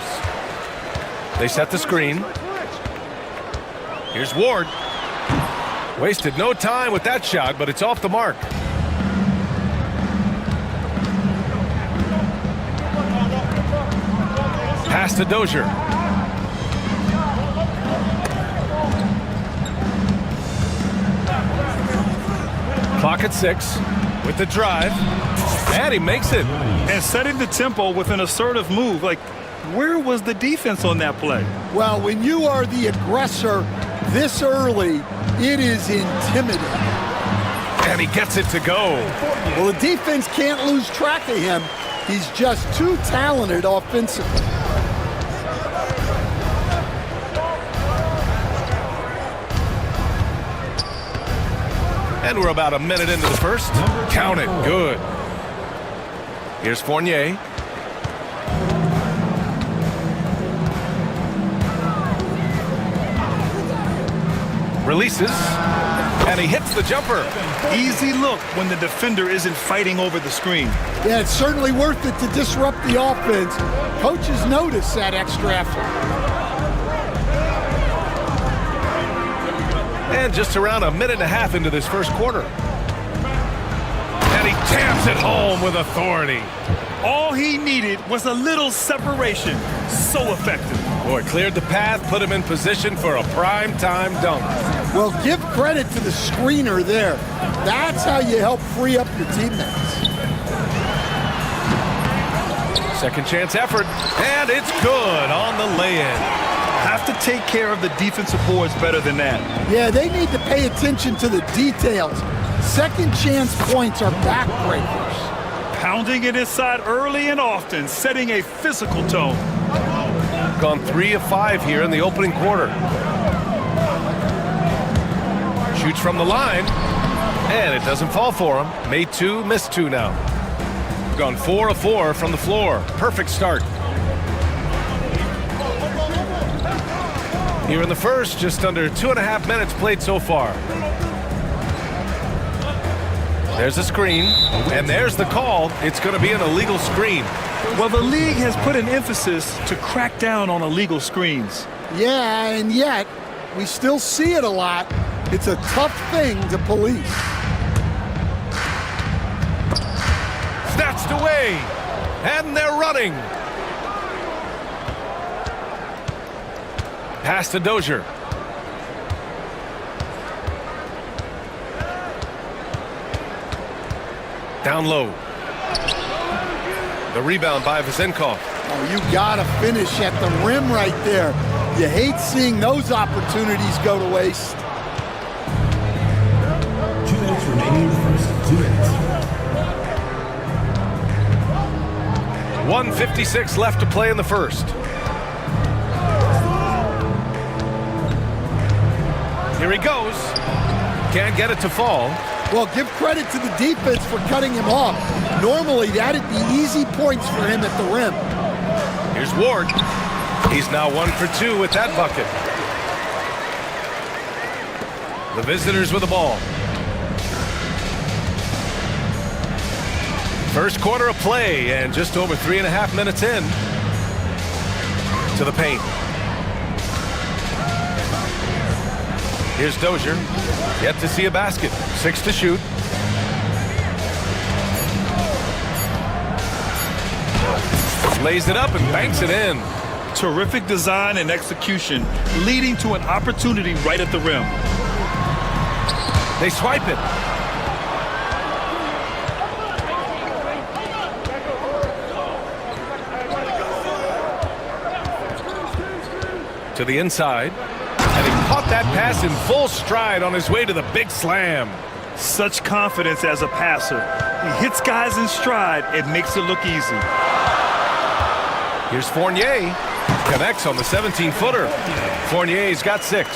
They set the screen. Here's Ward. Wasted no time with that shot, but it's off the mark. Pass to Dozier. Clock at 6 with the drive. And he makes it. And setting the tempo with an assertive move. Like, where was the defense on that play? Well, when you are the aggressor this early, it is intimidating. And he gets it to go. Well, the defense can't lose track of him. He's just too talented offensively. And we're about a minute into the first. Count it. Good. Here's Fournier. Releases. And he hits the jumper. Easy look when the defender isn't fighting over the screen. Yeah, it's certainly worth it to disrupt the offense. Coaches notice that extra effort. And just around a minute and a half into this first quarter. And he taps it home with authority. All he needed was a little separation. So effective. Boy, cleared the path, put him in position for a prime-time dunk. Well, give credit to the screener there. That's how you help free up your teammates. Second chance effort, and it's good on the lay-in. Have to take care of the defensive boards better than that. Yeah, they need to pay attention to the details. Second chance points are backbreakers. Pounding it inside early and often, setting a physical tone. Gone 3 of 5 here in the opening quarter. Shoots from the line, and it doesn't fall for him. Made 2, missed 2 now. Gone 4 of 4 from the floor. Perfect start. Here in the first, just under 2.5 minutes played so far. There's a screen, and there's the call. It's going to be an illegal screen. Well, the league has put an emphasis to crack down on illegal screens. Yeah, and yet, we still see it a lot. It's a tough thing to police. Snatched away, and they're running. Pass to Dozier. Down low. The rebound by Vezenkov. Oh, you gotta finish at the rim right there. You hate seeing those opportunities go to waste. 2 minutes remaining in the first. 2 minutes. 1:56 left to play in the first. Here he goes. Can't get it to fall. Well, give credit to the defense for cutting him off. Normally, that'd be easy points for him at the rim. Here's Ward. He's now 1 for 2 with that bucket. The visitors with the ball. First quarter of play, and just over 3.5 minutes in to the paint. Here's Dozier. Yet to see a basket. 6 to shoot. Lays it up and banks it in. Terrific design and execution, leading to an opportunity right at the rim. They swipe it. To the inside. And he caught that pass in full stride on his way to the big slam. Such confidence as a passer. He hits guys in stride. It makes it look easy. Here's Fournier. Connects on the 17-footer. Fournier's got 6.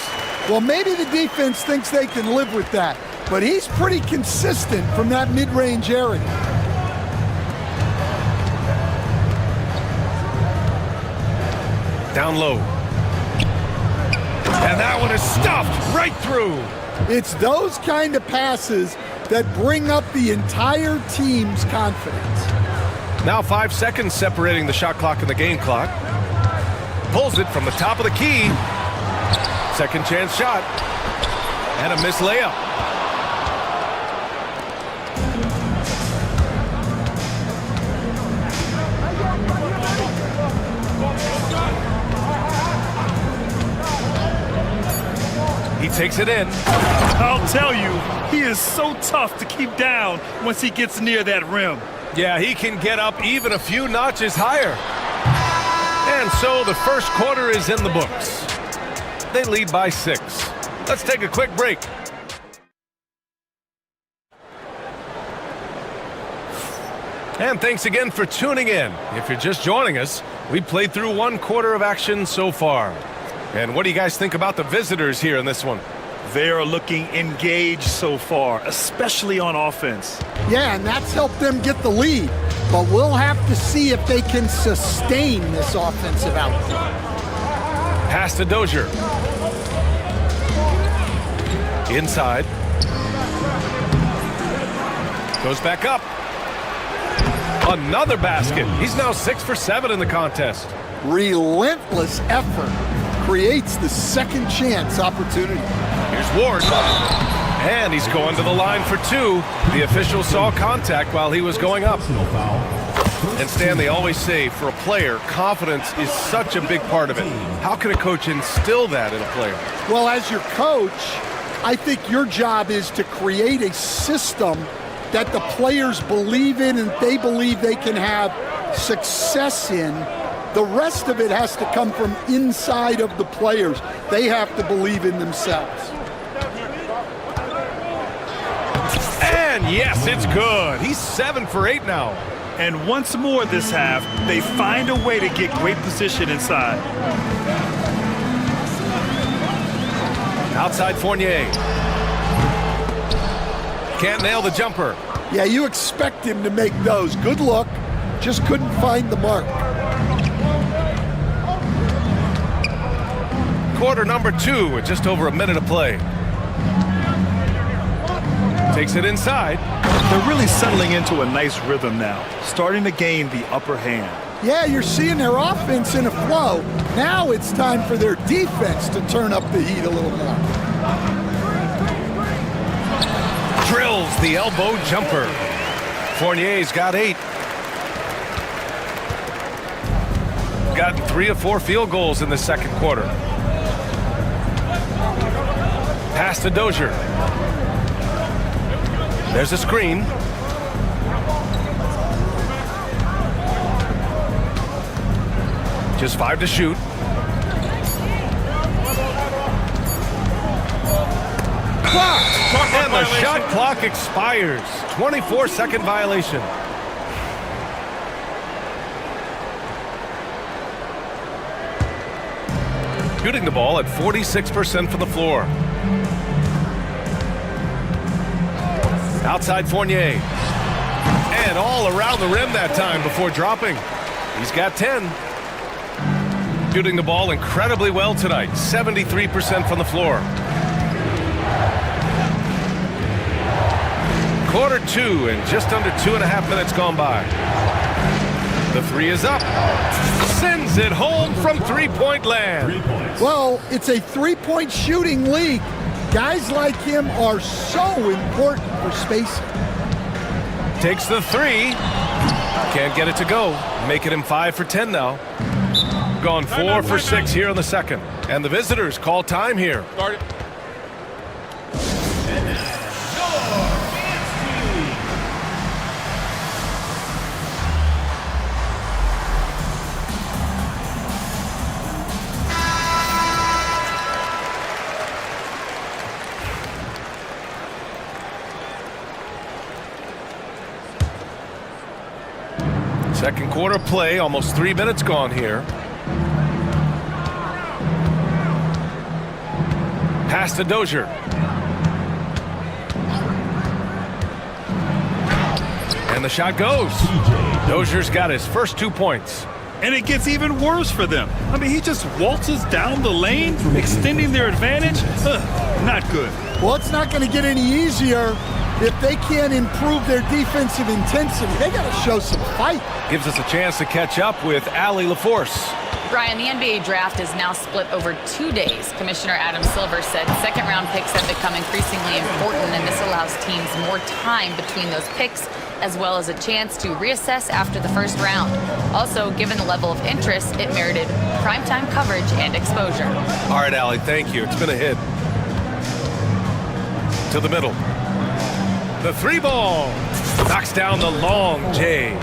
Well, maybe the defense thinks they can live with that, but he's pretty consistent from that mid-range area. Down low. And that one is stuffed right through. It's those kind of passes that bring up the entire team's confidence. Now 5 seconds separating the shot clock and the game clock. Pulls it from the top of the key. Second chance shot. And a missed layup. He takes it in. I'll tell you, he is so tough to keep down once he gets near that rim. Yeah, he can get up even a few notches higher. And so the first quarter is in the books. They lead by 6. Let's take a quick break. And thanks again for tuning in. If you're just joining us, we played through 1 quarter of action so far. And what do you guys think about the visitors here in this one? They are looking engaged so far, especially on offense. Yeah, and that's helped them get the lead. But we'll have to see if they can sustain this offensive output. Pass to Dozier. Inside. Goes back up. Another basket. He's now 6 for 7 in the contest. Relentless effort creates the second chance opportunity. Here's Ward. And he's going to the line for 2. The official saw contact while he was going up. And Stan, they always say for a player, confidence is such a big part of it. How can a coach instill that in a player? Well, as your coach, I think your job is to create a system that the players believe in and they believe they can have success in. The rest of it has to come from inside of the players. They have to believe in themselves. And yes, it's good. He's 7 for 8 now. And once more this half, they find a way to get great position inside. Outside Fournier. Can't nail the jumper. Yeah, you expect him to make those. Good look. Just couldn't find the mark. Quarter number 2 with just over a minute of play. Takes it inside. They're really settling into a nice rhythm now, starting to gain the upper hand. Yeah, you're seeing their offense in a flow. Now it's time for their defense to turn up the heat a little more. Drills the elbow jumper. Fournier's got 8. Gotten 3 of 4 field goals in the second quarter. Pass to Dozier. There's a screen. Just 5 to shoot. And the shot clock expires. 24-second violation. Shooting the ball at 46% from the floor. Outside Fournier. And all around the rim that time before dropping. He's got 10. Shooting the ball incredibly well tonight. 73% from the floor. Quarter 2 and just under 2.5 minutes gone by. The 3 is up. Sends it home from three-point land. Well, it's a three-point shooting league. Guys like him are so important for spacing. Takes the 3. Can't get it to go. Making him 5 for 10 now. Gone 4 for 6 here in the second. And the visitors call time here. Start it. Second quarter play, almost 3 minutes gone here. Pass to Dozier. And the shot goes. Dozier's got his first 2 points. And it gets even worse for them. I mean, he just waltzes down the lane, extending their advantage. Not good. Well, it's not going to get any easier if they can't improve their defensive intensity, they got to show some fight. Gives us a chance to catch up with Allie LaForce. Brian, the NBA draft is now split over 2 days. Commissioner Adam Silver said second-round picks have become increasingly important, and this allows teams more time between those picks, as well as a chance to reassess after the first round. Also, given the level of interest, it merited primetime coverage and exposure. All right, Allie, thank you. It's been a hit. To the middle. The three ball. Knocks down the long J.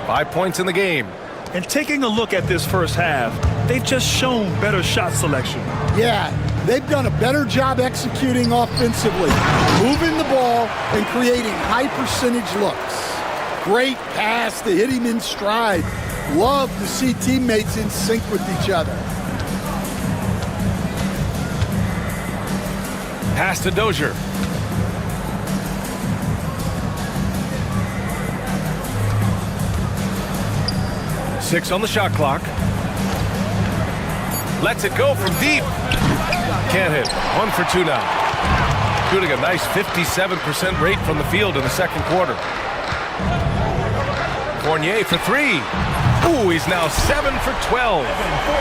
5 points in the game. And taking a look at this first half, they've just shown better shot selection. Yeah, they've done a better job executing offensively, moving the ball and creating high percentage looks. Great pass to hit him in stride. Love to see teammates in sync with each other. Pass to Dozier. Six on the shot clock. Lets it go from deep. Can't hit. 1 for 2 now. Shooting a nice 57% rate from the field in the second quarter. Fournier for 3. Ooh, he's now 7 for 12.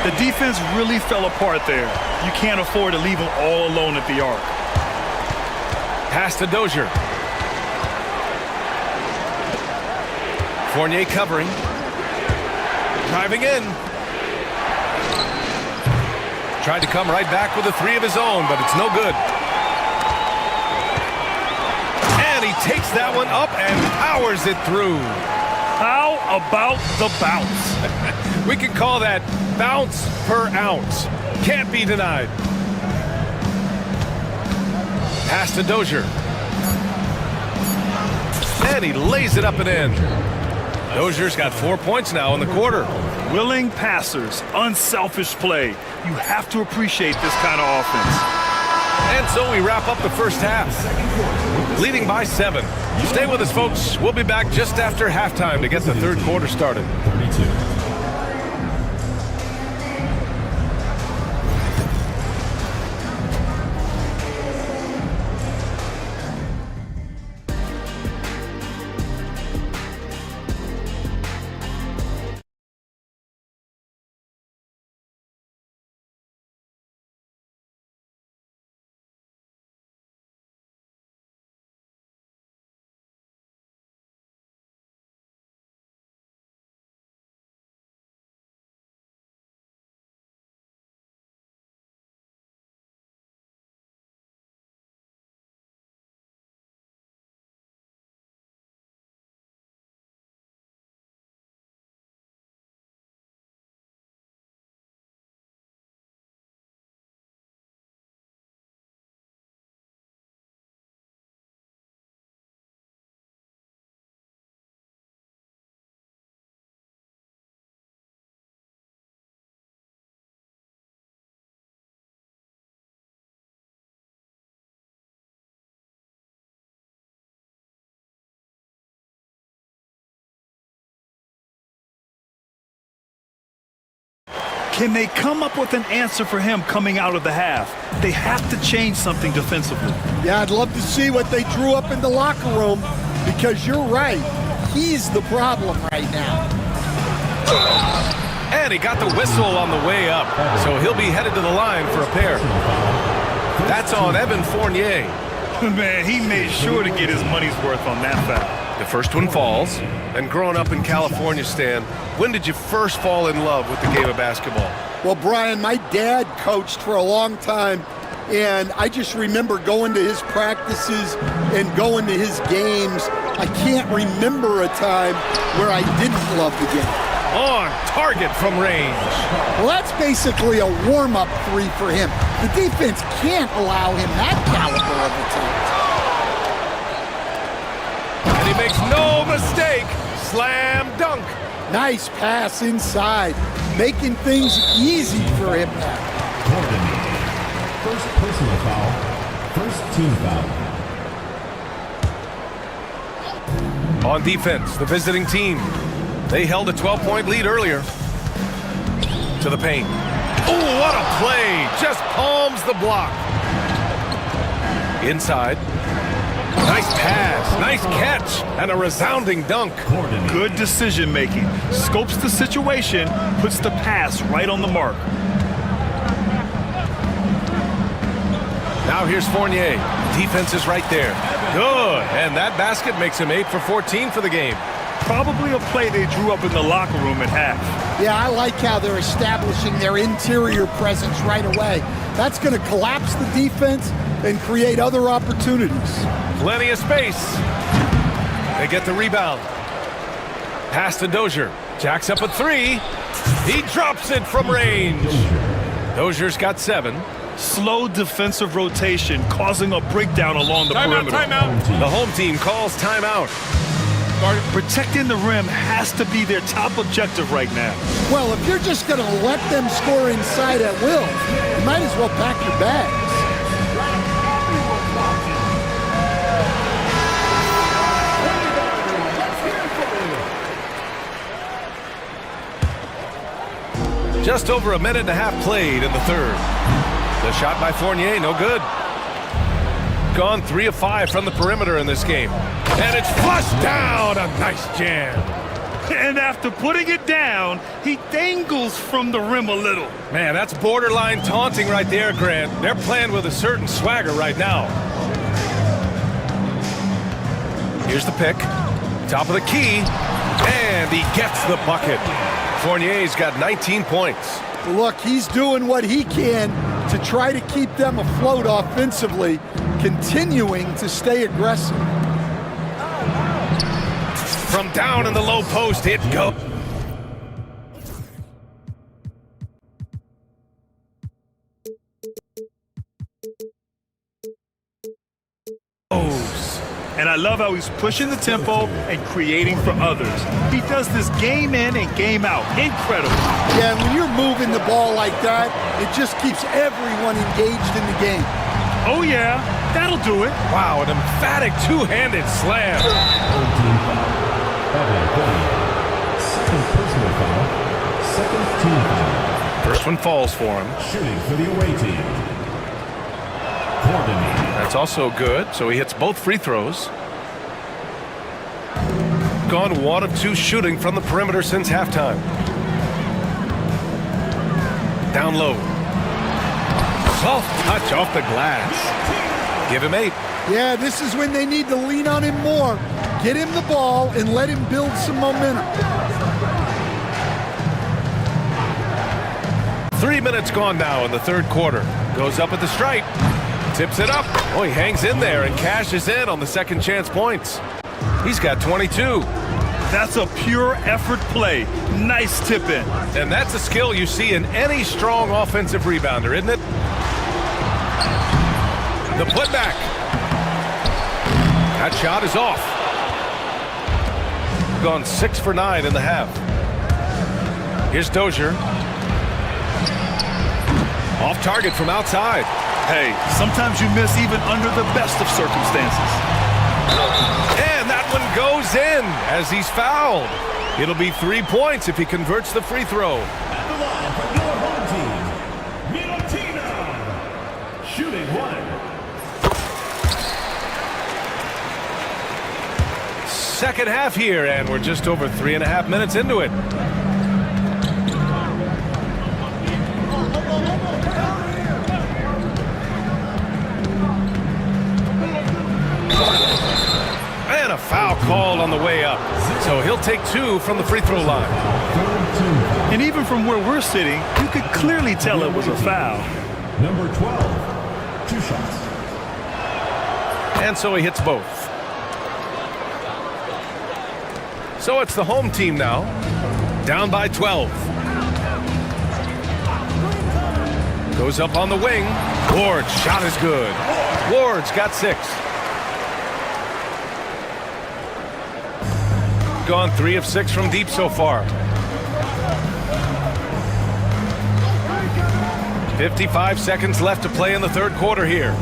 The defense really fell apart there. You can't afford to leave them all alone at the arc. Pass to Dozier. Fournier covering. Driving in. Tried to come right back with a 3 of his own, but it's no good. And he takes that one up and powers it through. How about the bounce? We can call that bounce per ounce. Can't be denied. Pass to Dozier. And he lays it up and in. Dozier's got 4 points now in the quarter. Willing passers, unselfish play. You have to appreciate this kind of offense. And so we wrap up the first half, leading by 7. Stay with us, folks. We'll be back just after halftime to get the third quarter started. 32. Can they come up with an answer for him coming out of the half? They have to change something defensively. Yeah, I'd love to see what they drew up in the locker room, because you're right. He's the problem right now. And he got the whistle on the way up, so he'll be headed to the line for a pair. That's on Evan Fournier. Man, he made sure to get his money's worth on that foul. The first one falls. And growing up in California, Stan, when did you first fall in love with the game of basketball? Well, Brian, my dad coached for a long time, and I just remember going to his practices and going to his games. I can't remember a time where I didn't love the game. On target from range. Well, that's basically a warm-up 3 for him. The defense can't allow him that caliber of attempt. And he makes no mistake. Slam dunk. Nice pass inside, making things easy for him now. First personal foul, first team foul. On defense, the visiting team. They held a 12-point lead earlier. To the paint. Oh, what a play. Just palms the block. Inside. Nice Nice pass, nice catch, and a resounding dunk. Good decision making. Scopes the situation, puts the pass right on the mark. Now here's Fournier. Defense is right there. Good. And that basket makes him 8 for 14 for the game. Probably a play they drew up in the locker room at half. Yeah, I like how they're establishing their interior presence right away. That's going to collapse the defense and create other opportunities. Plenty of space. They get the rebound. Pass to Dozier. Jacks up a three. He drops it from range. Dozier's got 7. Slow defensive rotation causing a breakdown along the perimeter. Timeout. The home team calls timeout. Protecting the rim has to be their top objective right now. Well, if you're just going to let them score inside at will, you might as well pack your bags. Just over a minute and a half played in the third. The shot by Fournier, no good. Gone 3 of 5 from the perimeter in this game. And it's flushed down. A nice jam. And after putting it down, he dangles from the rim a little. Man, that's borderline taunting right there, Grant. They're playing with a certain swagger right now. Here's the pick. Top of the key. And he gets the bucket. Fournier's got 19 points. Look, he's doing what he can to try to keep them afloat offensively, continuing to stay aggressive. From down in the low post, it goes. And I love how he's pushing the tempo and creating for others. He does this game in and game out. Incredible. Yeah, when you're moving the ball like that, it just keeps everyone engaged in the game. Oh, yeah, that'll do it. Wow, an emphatic two-handed slam. Second personal foul. Second team foul. First one falls for him. Shooting for the away team. That's also good, so he hits both free throws. Gone 1 of 2 shooting from the perimeter since halftime. Down low. Soft touch off the glass. Give him 8. Yeah, this is when they need to lean on him more. Get him the ball and let him build some momentum. 3 minutes gone now in the third quarter. Goes up at the stripe. Tips it up. Oh, he hangs in there and cashes in on the second chance points. He's got 22. That's a pure effort play. Nice tip in. And that's a skill you see in any strong offensive rebounder, isn't it? The putback. That shot is off. Gone 6 for 9 in the half. Here's Dozier. Off target from outside. Hey, sometimes you miss even under the best of circumstances. And that one goes in as he's fouled. It'll be 3 points if he converts the free throw. At the line for your home team, Milutina. Shooting 1. Second half here, and we're just over 3.5 minutes into it. And a foul called on the way up. So he'll take 2 from the free throw line. And even from where we're sitting, you could clearly tell it was a foul. Number 12, 2 shots. And so he hits both. So it's the home team now, down by 12. Goes up on the wing. Ward's shot is good. Ward's got 6. Gone 3 of 6 from deep so far. 55 seconds left to play in the third quarter here.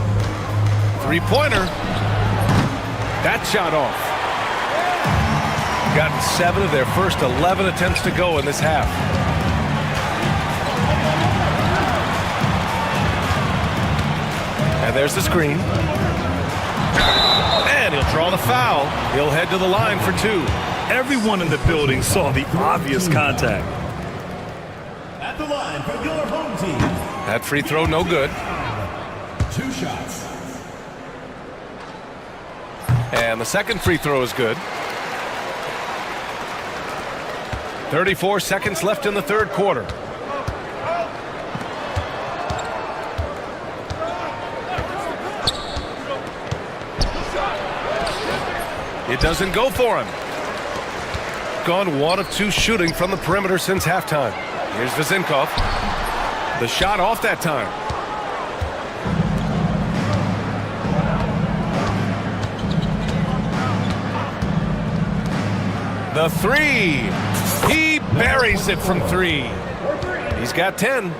3-pointer. That shot off. Gotten 7 of their first 11 attempts to go in this half. And there's the screen. And He'll draw the foul. He'll head to the line for two. Everyone in the building saw the obvious contact. At the line for your home team. That free throw no good. 2 shots. And the second free throw is good. 34 seconds left in the third quarter. It doesn't go for him. Gone 1 of 2 shooting from the perimeter since halftime. Here's Vezinkov. The shot off that time. The three. He buries it from 3. He's got 10.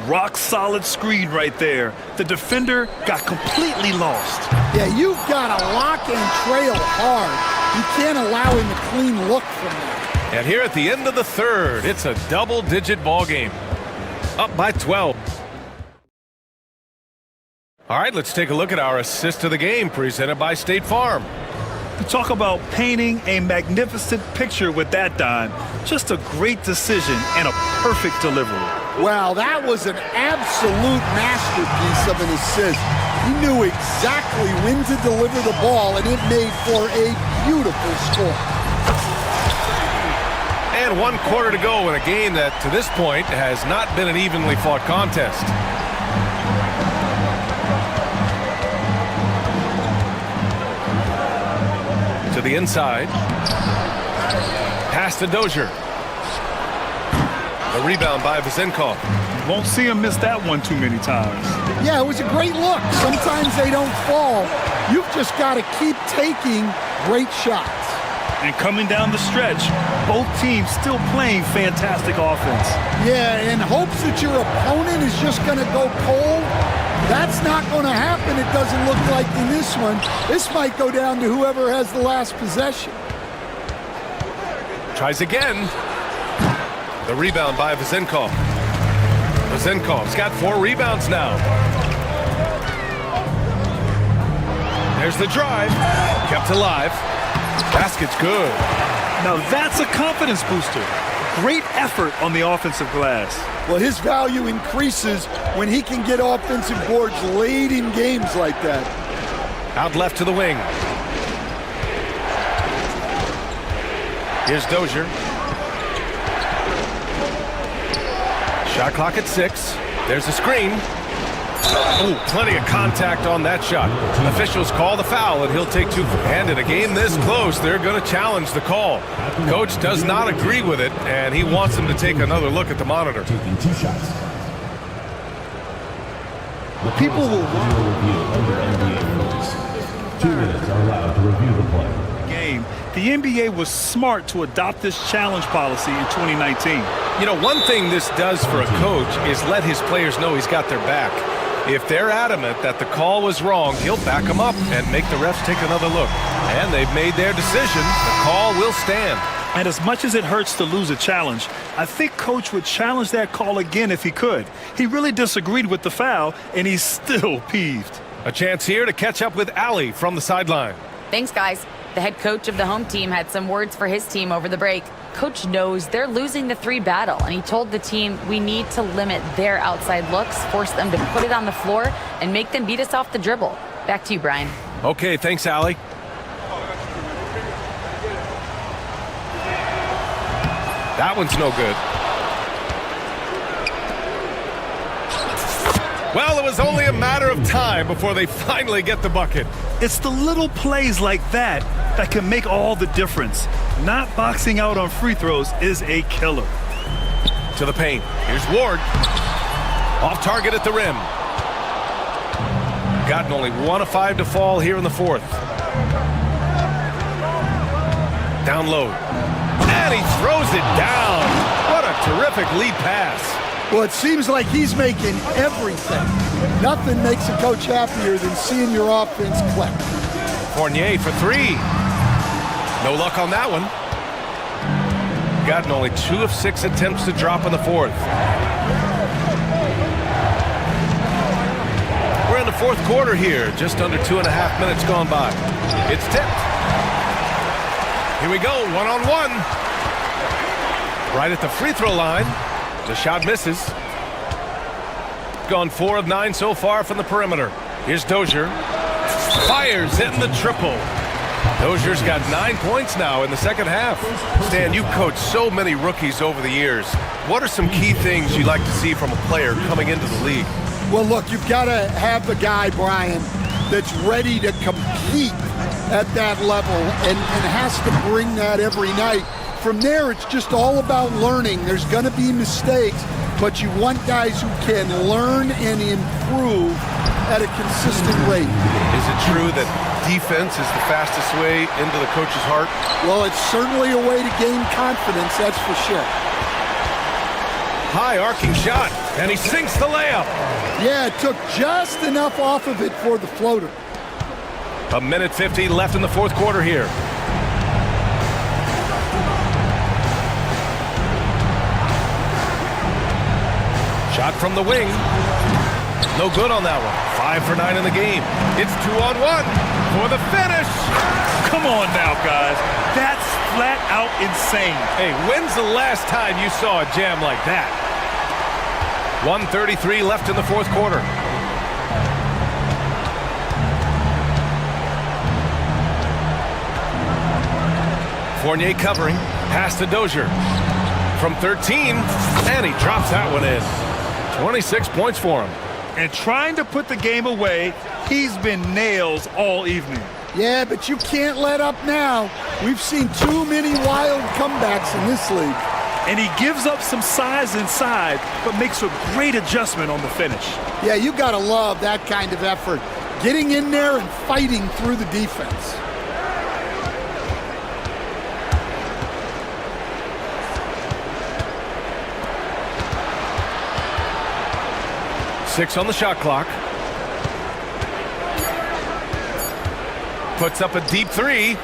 Rock solid screen right there. The defender got completely lost. Yeah, you've got to lock and trail hard. You can't allow him a clean look from that. And here at the end of the third, it's a double-digit ball game. Up by 12. All right, let's take a look at our assist of the game presented by State Farm. Talk about painting a magnificent picture with that dime. Just a great decision and a perfect delivery. Wow, that was an absolute masterpiece of an assist. He knew exactly when to deliver the ball, and it made for a beautiful score. And 1 quarter to go in a game that, to this point, has not been an evenly fought contest. To the inside. Pass to Dozier. The rebound by Vezinkov. Won't see him miss that one too many times. Yeah, it was a great look. Sometimes they don't fall. You've just got to keep taking great shots. And coming down the stretch, both teams still playing fantastic offense. Yeah, in hopes that your opponent is just going to go cold. That's not going to happen, it doesn't look like in this one. This might go down to whoever has the last possession. Tries again. The rebound by Vezinkov. Vezinkov's got 4 rebounds now. There's the drive. Kept alive. Basket's good. Now that's a confidence booster. Great effort on the offensive glass. Well, his value increases when he can get offensive boards late in games like that. Out left to the wing. Here's Dozier. Shot clock at 6. There's a screen. Oh, plenty of contact on that shot. Officials call the foul, and he'll take 2. And in a game this close, they're going to challenge the call. Coach does not agree with it, and he wants them to take another look at the monitor. Taking 2 shots. People will review under NBA rules. 2 minutes are allowed to review the play. Game. The NBA was smart to adopt this challenge policy in 2019. You know, one thing this does for a coach is let his players know he's got their back. If they're adamant that the call was wrong, he'll back them up and make the refs take another look. And they've made their decision. The call will stand. And as much as it hurts to lose a challenge, I think Coach would challenge that call again if he could. He really disagreed with the foul, and he's still peeved. A chance here to catch up with Allie from the sideline. Thanks, guys. The head coach of the home team had some words for his team over the break. Coach knows they're losing the 3 battle, and he told the team we need to limit their outside looks, force them to put it on the floor, and make them beat us off the dribble. Back to you, Brian. Okay, thanks, Allie. That one's no good. Well, it was only a matter of time before they finally get the bucket. It's the little plays like that that can make all the difference. Not boxing out on free throws is a killer. To the paint. Here's Ward. Off target at the rim. Gotten only 1 of 5 to fall here in the 4th. Down low. And he throws it down. What a terrific lead pass. Well, it seems like he's making everything. Nothing makes a coach happier than seeing your offense click. Fournier for 3. No luck on that one. Gotten only 2 of 6 attempts to drop in the 4th. We're in the fourth quarter here, just under 2.5 minutes gone by. It's tipped. Here we go, one-on-one. Right at the free throw line. The shot misses. Gone 4 of 9 so far from the perimeter. Here's Dozier. Fires in the triple. Dozier's got 9 points now in the second half. Stan, you coached so many rookies over the years. What are some key things you like to see from a player coming into the league? Well, look, you've got to have the guy, Brian, that's ready to compete at that level and has to bring that every night. From there, it's just all about learning. There's going to be mistakes, but you want guys who can learn and improve at a consistent rate. Is it true that defense is the fastest way into the coach's heart? Well, it's certainly a way to gain confidence, that's for sure. High arcing shot, and he sinks the layup. Yeah, it took just enough off of it for the floater. 1:50 left in the fourth quarter here. Shot from the wing. No good on that one. 5 for 9 in the game. It's 2-on-1 for the finish. Come on now, guys. That's flat out insane. Hey, when's the last time you saw a jam like that? 1:33 left in the fourth quarter. Fournier covering. Pass to Dozier. From 13, and he drops that one in. 26 points for him. And trying to put the game away, he's been nails all evening. Yeah, but you can't let up now. We've seen too many wild comebacks in this league. And he gives up some size inside, but makes a great adjustment on the finish. Yeah, you got to love that kind of effort. Getting in there and fighting through the defense. Six on the shot clock. Puts up a deep three.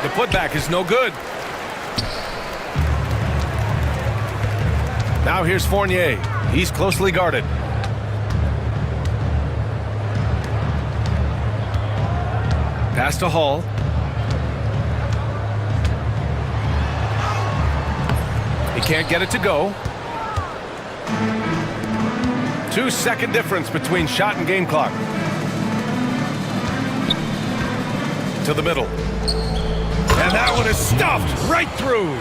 The putback is no good. Now here's Fournier. He's closely guarded. Pass to Hall. He can't get it to go. 2-second difference between shot and game clock. To the middle. And that one is stuffed right through.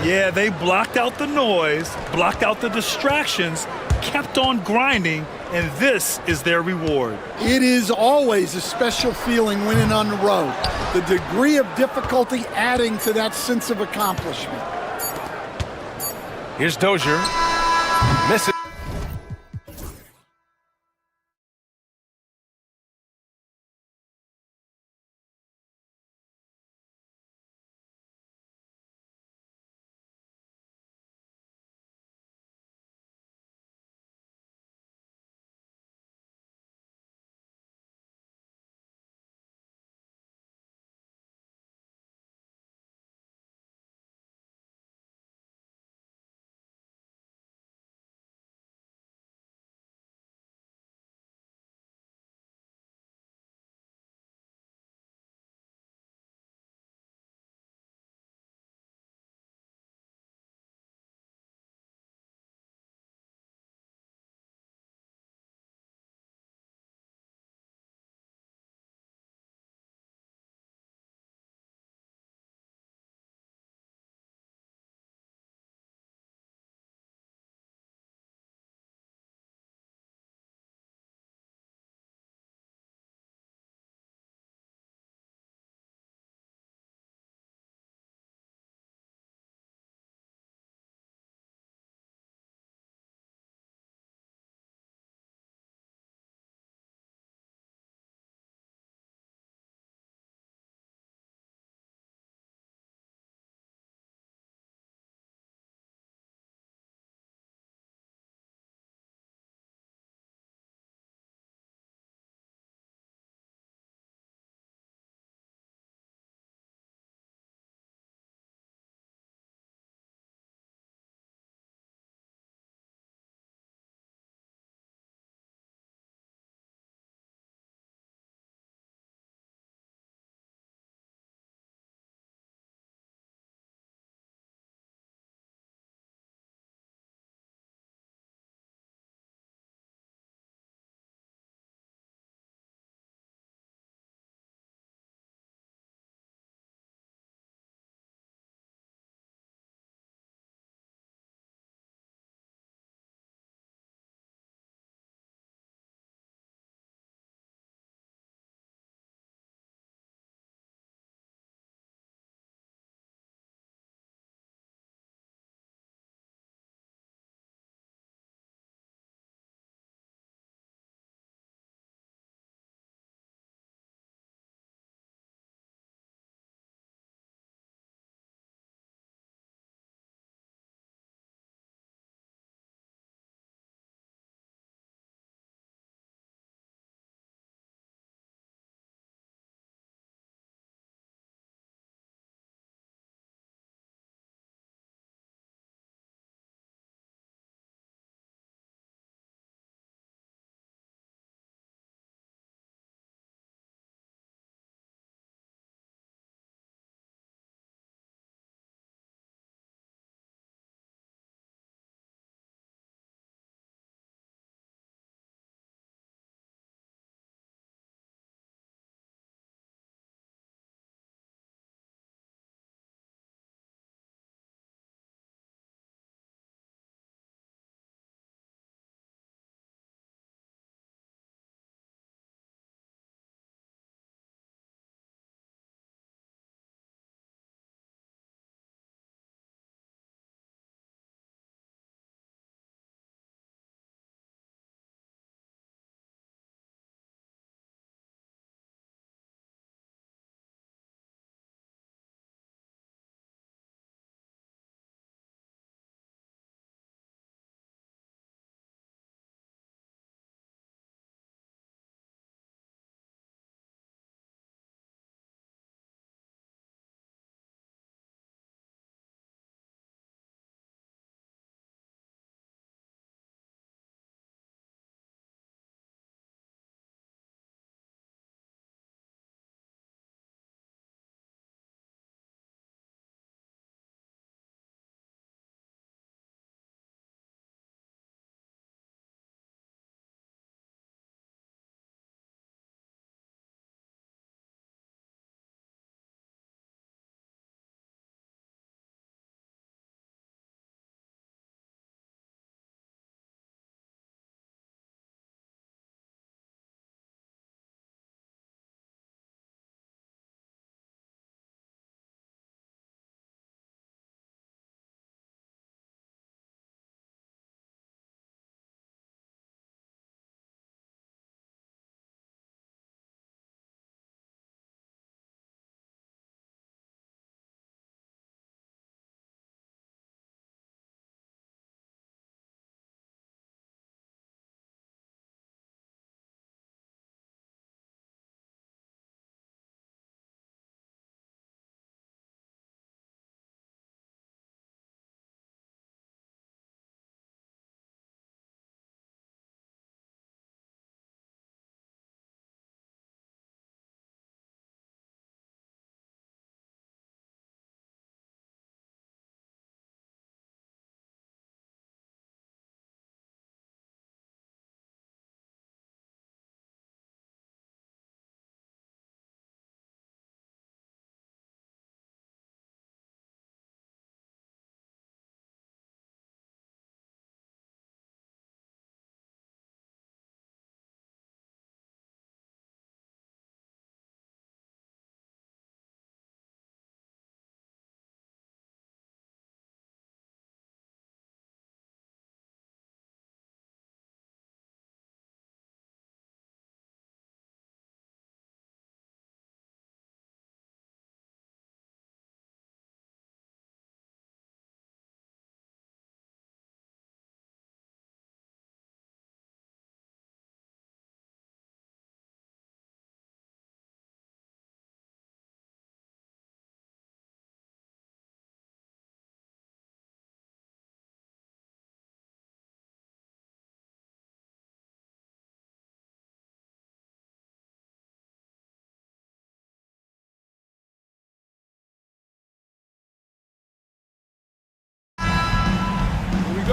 Yeah, they blocked out the noise, blocked out the distractions, kept on grinding, and this is their reward. It is always a special feeling winning on the road. The degree of difficulty adding to that sense of accomplishment. Here's Dozier. Misses.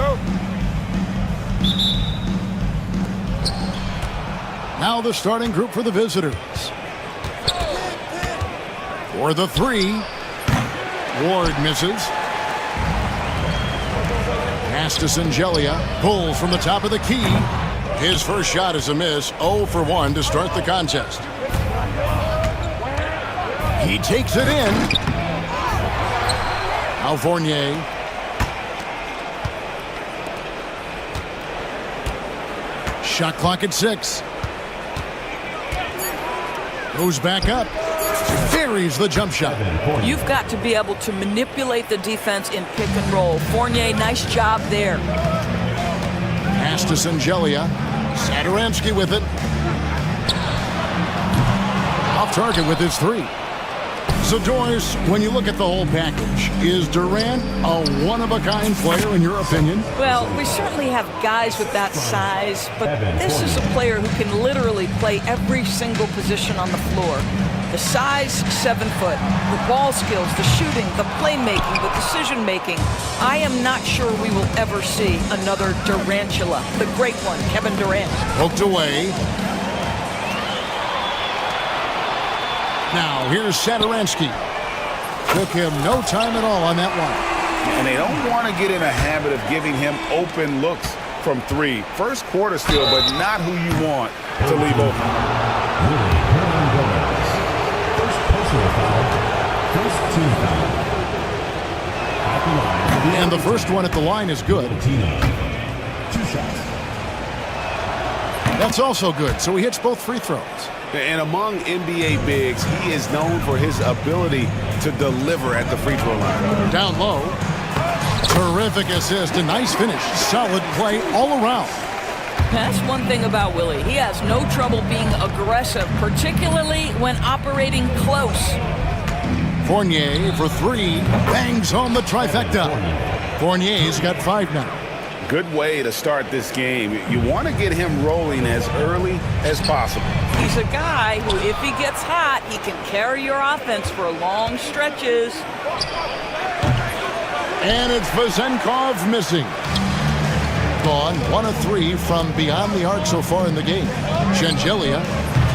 go. Now the starting group for the visitors. For the three, Ward misses. Pass to Singelia, pulls from the top of the key. His first shot is a miss, 0 for 1 to start the contest. He takes it in. Now Fournier. Shot clock at 6. Goes back up. Buries the jump shot. You've got to be able to manipulate the defense in pick and roll. Fournier, nice job there. Pass to Singelia. Satoransky with it. Off target with his three. So, Doris, when you look at the whole package, is Durant a one-of-a-kind player in your opinion? Well, we certainly have guys with that size, but this is a player who can literally play every single position on the floor. The size, 7 foot. The ball skills, the shooting, the playmaking, the decision-making. I am not sure we will ever see another Durantula. The great one, Kevin Durant. Poked away. Now, here's Satoransky. Took him no time at all on that one. And they don't want to get in a habit of giving him open looks from three. First quarter still, but not who you want to leave open. First personal foul. First team foul. At the line. And the first one at the line is good. 2 shots. That's also good, so he hits both free throws. And among NBA bigs, he is known for his ability to deliver at the free throw line. Down low. Terrific assist, a nice finish. Solid play all around. That's one thing about Willie. He has no trouble being aggressive, particularly when operating close. Fournier for three. Bangs home the trifecta. Fournier's got 5 now. Good way to start this game. You want to get him rolling as early as possible. He's a guy who, if he gets hot, he can carry your offense for long stretches. And it's Vazenkov missing. Gone 1 of 3 from beyond the arc so far in the game. Shengelia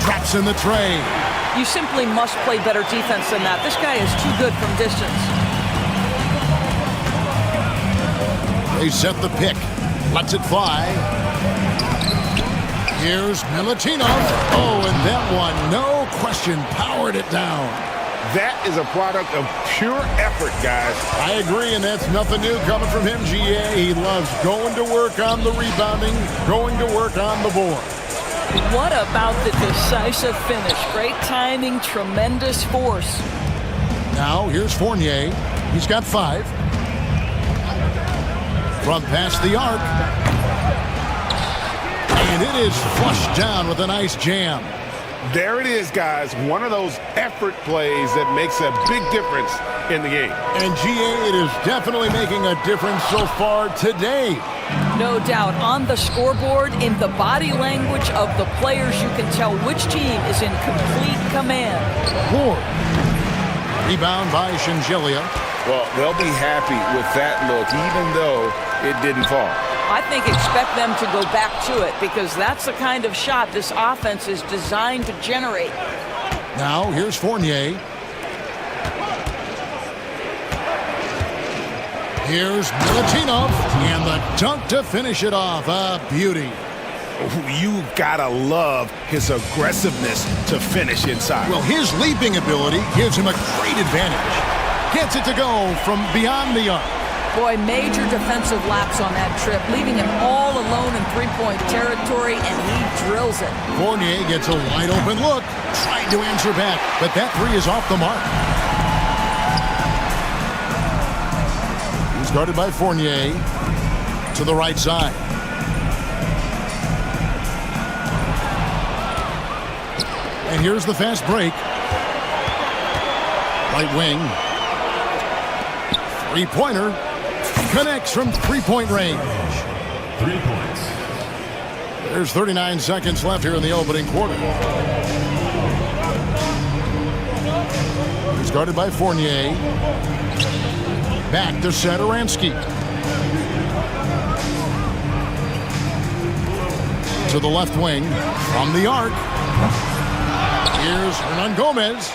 drops in the tray. You simply must play better defense than that. This guy is too good from distance. They set the pick. Lets it fly. Here's Milutinov. Oh, and that one, no question, powered it down. That is a product of pure effort, guys. I agree, and that's nothing new coming from him, GA. He loves going to work on the rebounding, going to work on the board. What about the decisive finish? Great timing, tremendous force. Now, here's Fournier. He's got 5. From past the arc. And it is flushed down with a nice jam. There it is, guys. One of those effort plays that makes a big difference in the game. And GA, it is definitely making a difference so far today. No doubt. On the scoreboard, in the body language of the players, you can tell which team is in complete command. Ward. Rebound by Shengelia. Well, they'll be happy with that look, even though it didn't fall. I think expect them to go back to it because that's the kind of shot this offense is designed to generate. Now, here's Fournier. Here's Milutinov. And the dunk to finish it off. A beauty. You gotta love his aggressiveness to finish inside. Well, his leaping ability gives him a great advantage. Gets it to go from beyond the arc. Boy, major defensive lapse on that trip, leaving him all alone in three-point territory, and he drills it. Fournier gets a wide-open look, trying to answer back, but that three is off the mark. He's guarded by Fournier to the right side. And here's the fast break. Right wing. Three-pointer. Connects from three-point range. 3 points. There's 39 seconds left here in the opening quarter. He's guarded by Fournier. Back to Satoransky. To the left wing from the arc. Here's Hernan Gomez.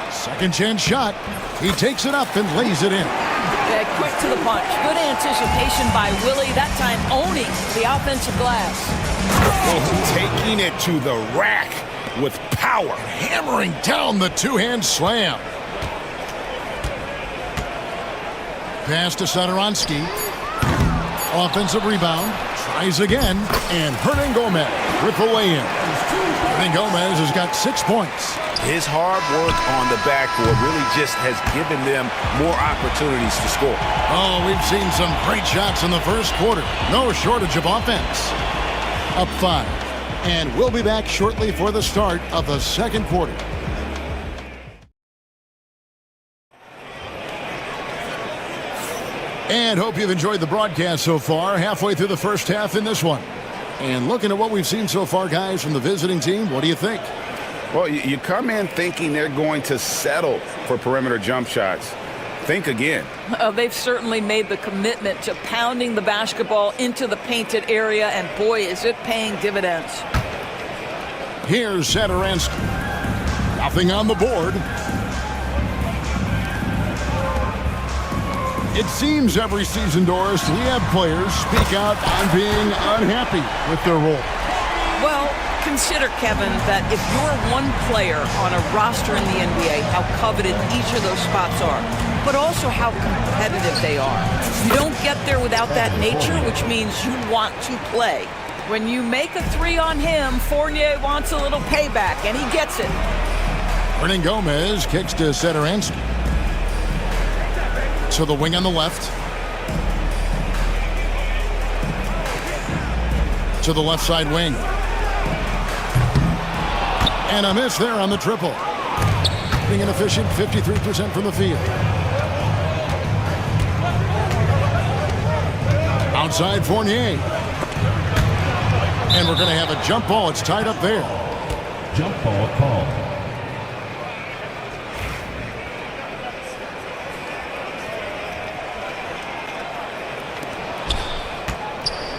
Second chance shot. He takes it up and lays it in. Yeah, quick to the punch. Good anticipation by Willie, that time owning the offensive glass. Taking it to the rack with power. Hammering down the two-hand slam. Pass to Sadoronsky. Offensive rebound. Tries again. And Hernan Gomez with the lay-in. Hernan Gomez has got 6 points. His hard work on the backboard really just has given them more opportunities to score. Oh, we've seen some great shots in the first quarter. No shortage of offense. Up 5. And we'll be back shortly for the start of the second quarter. And hope you've enjoyed the broadcast so far. Halfway through the first half in this one. And looking at what we've seen so far, guys, from the visiting team, what do you think? Well, you come in thinking they're going to settle for perimeter jump shots. Think again. They've certainly made the commitment to pounding the basketball into the painted area, and boy, is it paying dividends. Here's Sadoronsky. Nothing on the board. It seems every season, Doris, we have players speak out on being unhappy with their role. Well, consider, Kevin, that if you're one player on a roster in the NBA, how coveted each of those spots are, but also how competitive they are. You don't get there without that nature, which means you want to play. When you make a three on him, Fournier wants a little payback, and he gets it. Hernan Gomez kicks to Sadoronsky. To the wing on the left. To the left side wing. And a miss there on the triple. Being an efficient 53% from the field. Outside Fournier. And we're going to have a jump ball. It's tied up there. Jump ball call.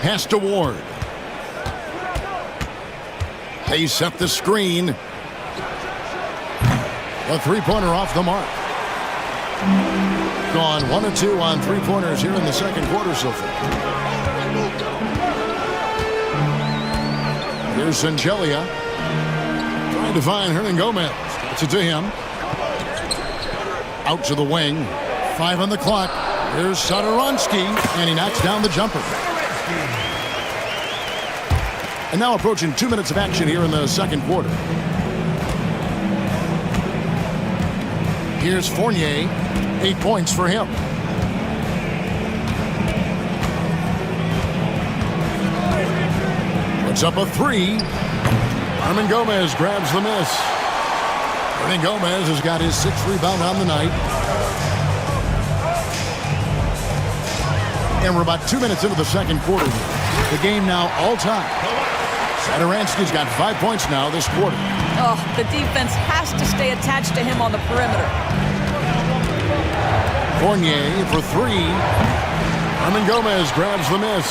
Pass to Ward. They set the screen. A three-pointer off the mark. Gone 1 of 2 on three-pointers here in the second quarter so far. Here's Sangelia. Trying to find Hernan Gomez. Gets it to him. Out to the wing. 5 on the clock. Here's Sadoronsky. And he knocks down the jumper. And now approaching 2 minutes of action here in the second quarter. Here's Fournier. 8 points for him. Puts up a three. Hernan Gomez grabs the miss. Hernan Gomez has got his 6th rebound on the night. And we're about 2 minutes into the second quarter. The game now all time. Sadoronsky's got 5 points now this quarter. Oh, the defense has to stay attached to him on the perimeter. Fournier for three. Hernan Gomez grabs the miss.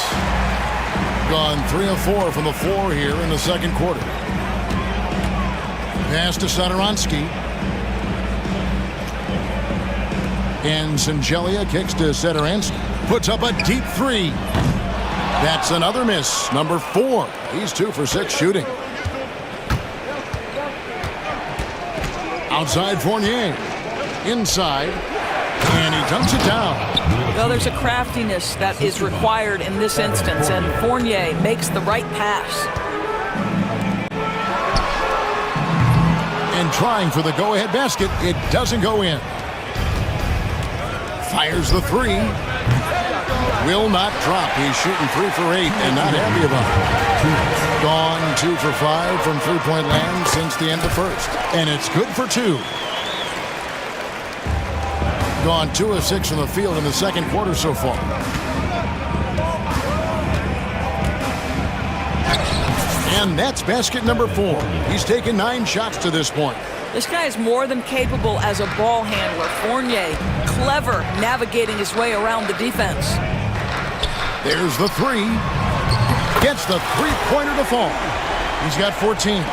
Gone 3 of 4 from the floor here in the second quarter. Pass to Sadoronsky. And Sangelia kicks to Sadoronsky. Puts up a deep three. That's another miss. Number 4. He's 2 for 6 shooting. Outside Fournier. Inside. And he dumps it down. Well, there's a craftiness that is required in this instance, and Fournier makes the right pass. And trying for the go-ahead basket. It doesn't go in. Fires the three. Will not drop. He's shooting 3 for 8 and not happy about it. Gone 2 for 5 from three-point land since the end of first. And it's good for 2. Gone 2 of 6 from the field in the second quarter so far. And that's basket number 4. He's taken 9 shots to this point. This guy is more than capable as a ball handler. Fournier, clever navigating his way around the defense. There's the three. Gets the three-pointer to fall. He's got 14.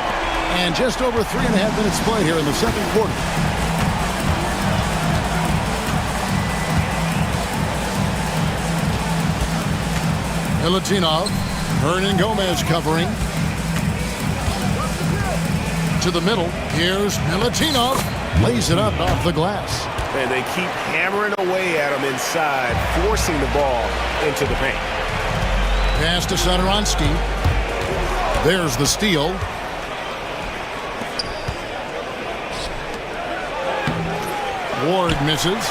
And just over 3.5 minutes played here in the second quarter. Milutinov. Hernan Gomez covering. To the middle. Here's Milutinov. Lays it up off the glass. And they keep hammering away at him inside, forcing the ball into the paint. Pass to Satoransky. There's the steal. Ward misses.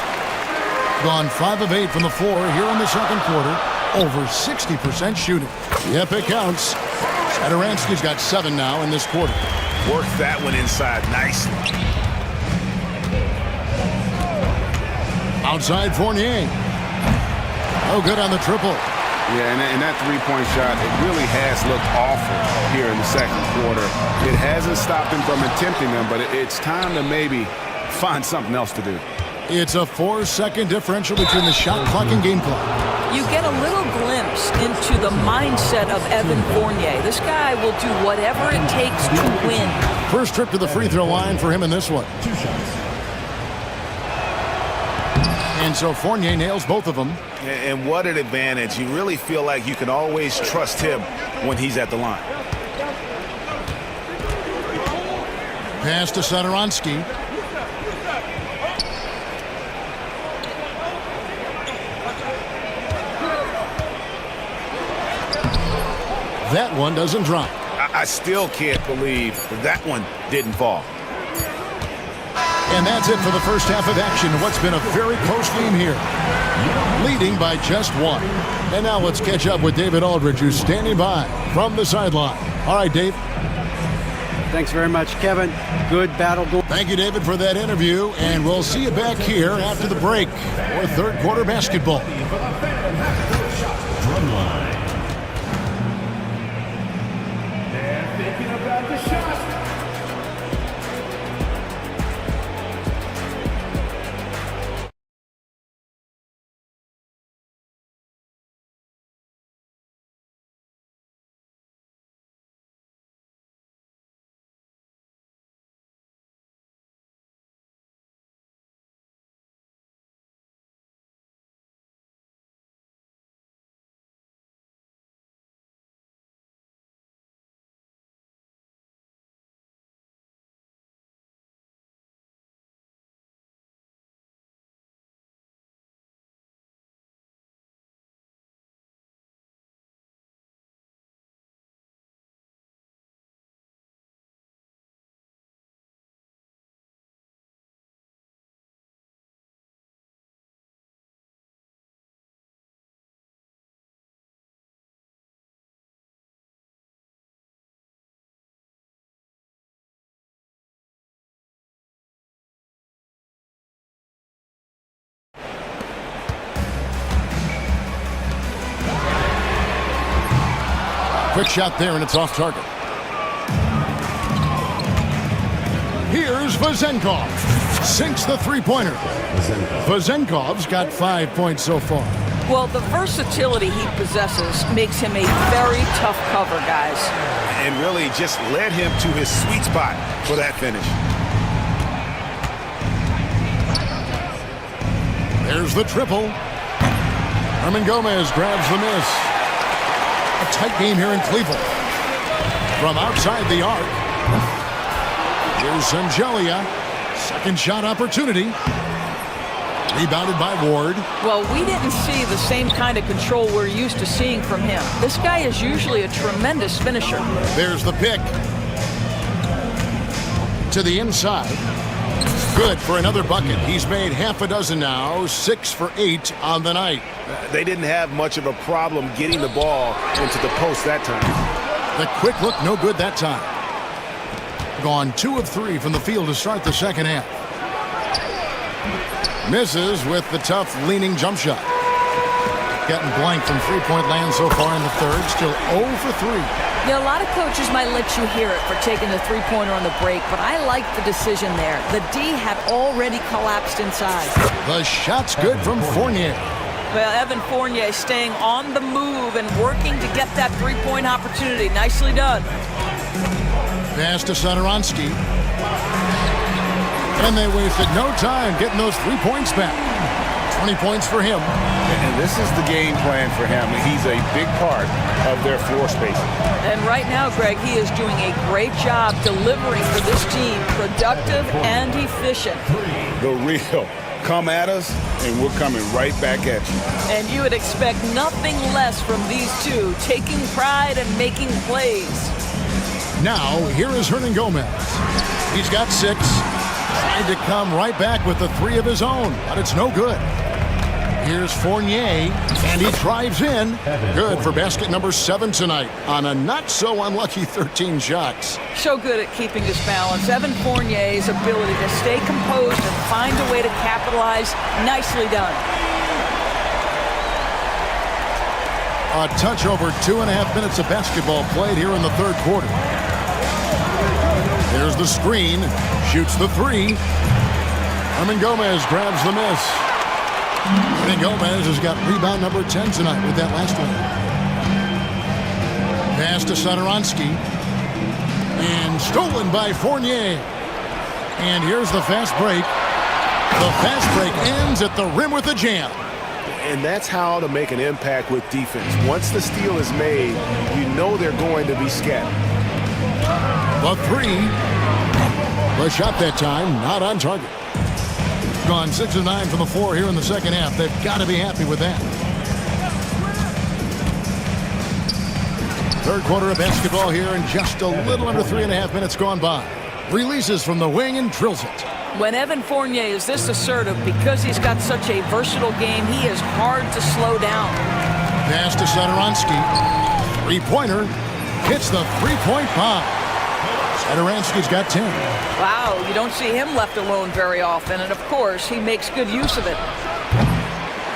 Gone 5 of 8 from the floor here in the second quarter. Over 60% shooting. Yep, it counts. Satoransky's got 7 now in this quarter. Worked that one inside nicely. Outside Fournier. Oh, good on the triple. Yeah, and that three-point shot, it really has looked awful here in the second quarter. It hasn't stopped him from attempting them, but it's time to maybe find something else to do. It's a 4-second differential between the shot clock and game clock. You get a little glimpse into the mindset of Evan Fournier. This guy will do whatever it takes to win. First trip to the free throw line for him in this one. And so Fournier nails both of them. And what an advantage. You really feel like you can always trust him when he's at the line. Pass to Satoransky. That one doesn't drop. I still can't believe that one didn't fall. And that's it for the first half of action. What's been a very close game here. Leading by just 1. And now let's catch up with David Aldridge, who's standing by from the sideline. All right, Dave. Thanks very much, Kevin. Good battle. Thank you, David, for that interview. And we'll see you back here after the break for third quarter basketball. Quick shot there, and it's off target. Here's Vezenkov. Sinks the three-pointer. Vezenkov's got 5 points so far. Well, the versatility he possesses makes him a very tough cover, guys. And really just led him to his sweet spot for that finish. There's the triple. Hernan Gomez grabs the miss. A tight game here in Cleveland. From outside the arc. Here's Sangelia. Second shot opportunity. Rebounded by Ward. Well, we didn't see the same kind of control we're used to seeing from him. This guy is usually a tremendous finisher. There's the pick. To the inside. Good for another bucket. He's made half a dozen now, 6 for 8 on the night. They didn't have much of a problem getting the ball into the post that time. The quick look, no good that time. Gone 2 of 3 from the field to start the second half. Misses with the tough leaning jump shot. Getting blank from three-point land so far in the third. Still 0 for 3. Yeah, a lot of coaches might let you hear it for taking the three-pointer on the break, but I like the decision there. The D had already collapsed inside. The shot's good from Fournier. Well, Evan Fournier staying on the move and working to get that three-point opportunity. Nicely done. Pass to Satoransky. And they wasted no time getting those 3 points back. 20 points for him. And this is the game plan for him. He's a big part of their floor spacing. And right now, Greg, he is doing a great job delivering for this team, productive and efficient. The real. Come at us, and we're coming right back at you. And you would expect nothing less from these two, taking pride and making plays. Now, here is Hernan Gomez. He's got 6. Tried to come right back with the 3 of his own, but it's no good. Here's Fournier, and he drives in. Good for basket number 7 tonight on a not-so-unlucky 13 shots. So good at keeping his balance. Evan Fournier's ability to stay composed and find a way to capitalize, nicely done. A touch over 2.5 minutes of basketball played here in the third quarter. There's the screen, shoots the 3. Hernan Gomez grabs the miss. Hernan Gomez has got rebound number 10 tonight with that last one. Pass to Satoransky. And stolen by Fournier. And here's the fast break. The fast break ends at the rim with a jam. And that's how to make an impact with defense. Once the steal is made, you know they're going to be scattered. The 3. The shot that time, not on target. Gone 6 of 9 from the floor here in the second half. They've got to be happy with that. Third quarter of basketball here, and just a little under 3.5 minutes gone by. Releases from the wing and drills it. When Evan Fournier is this assertive, because he's got such a versatile game, he is hard to slow down. Pass to Satoransky. 3-pointer. Hits the 3-point bomb. Satoransky's got 10. Wow, you don't see him left alone very often, and of course, he makes good use of it.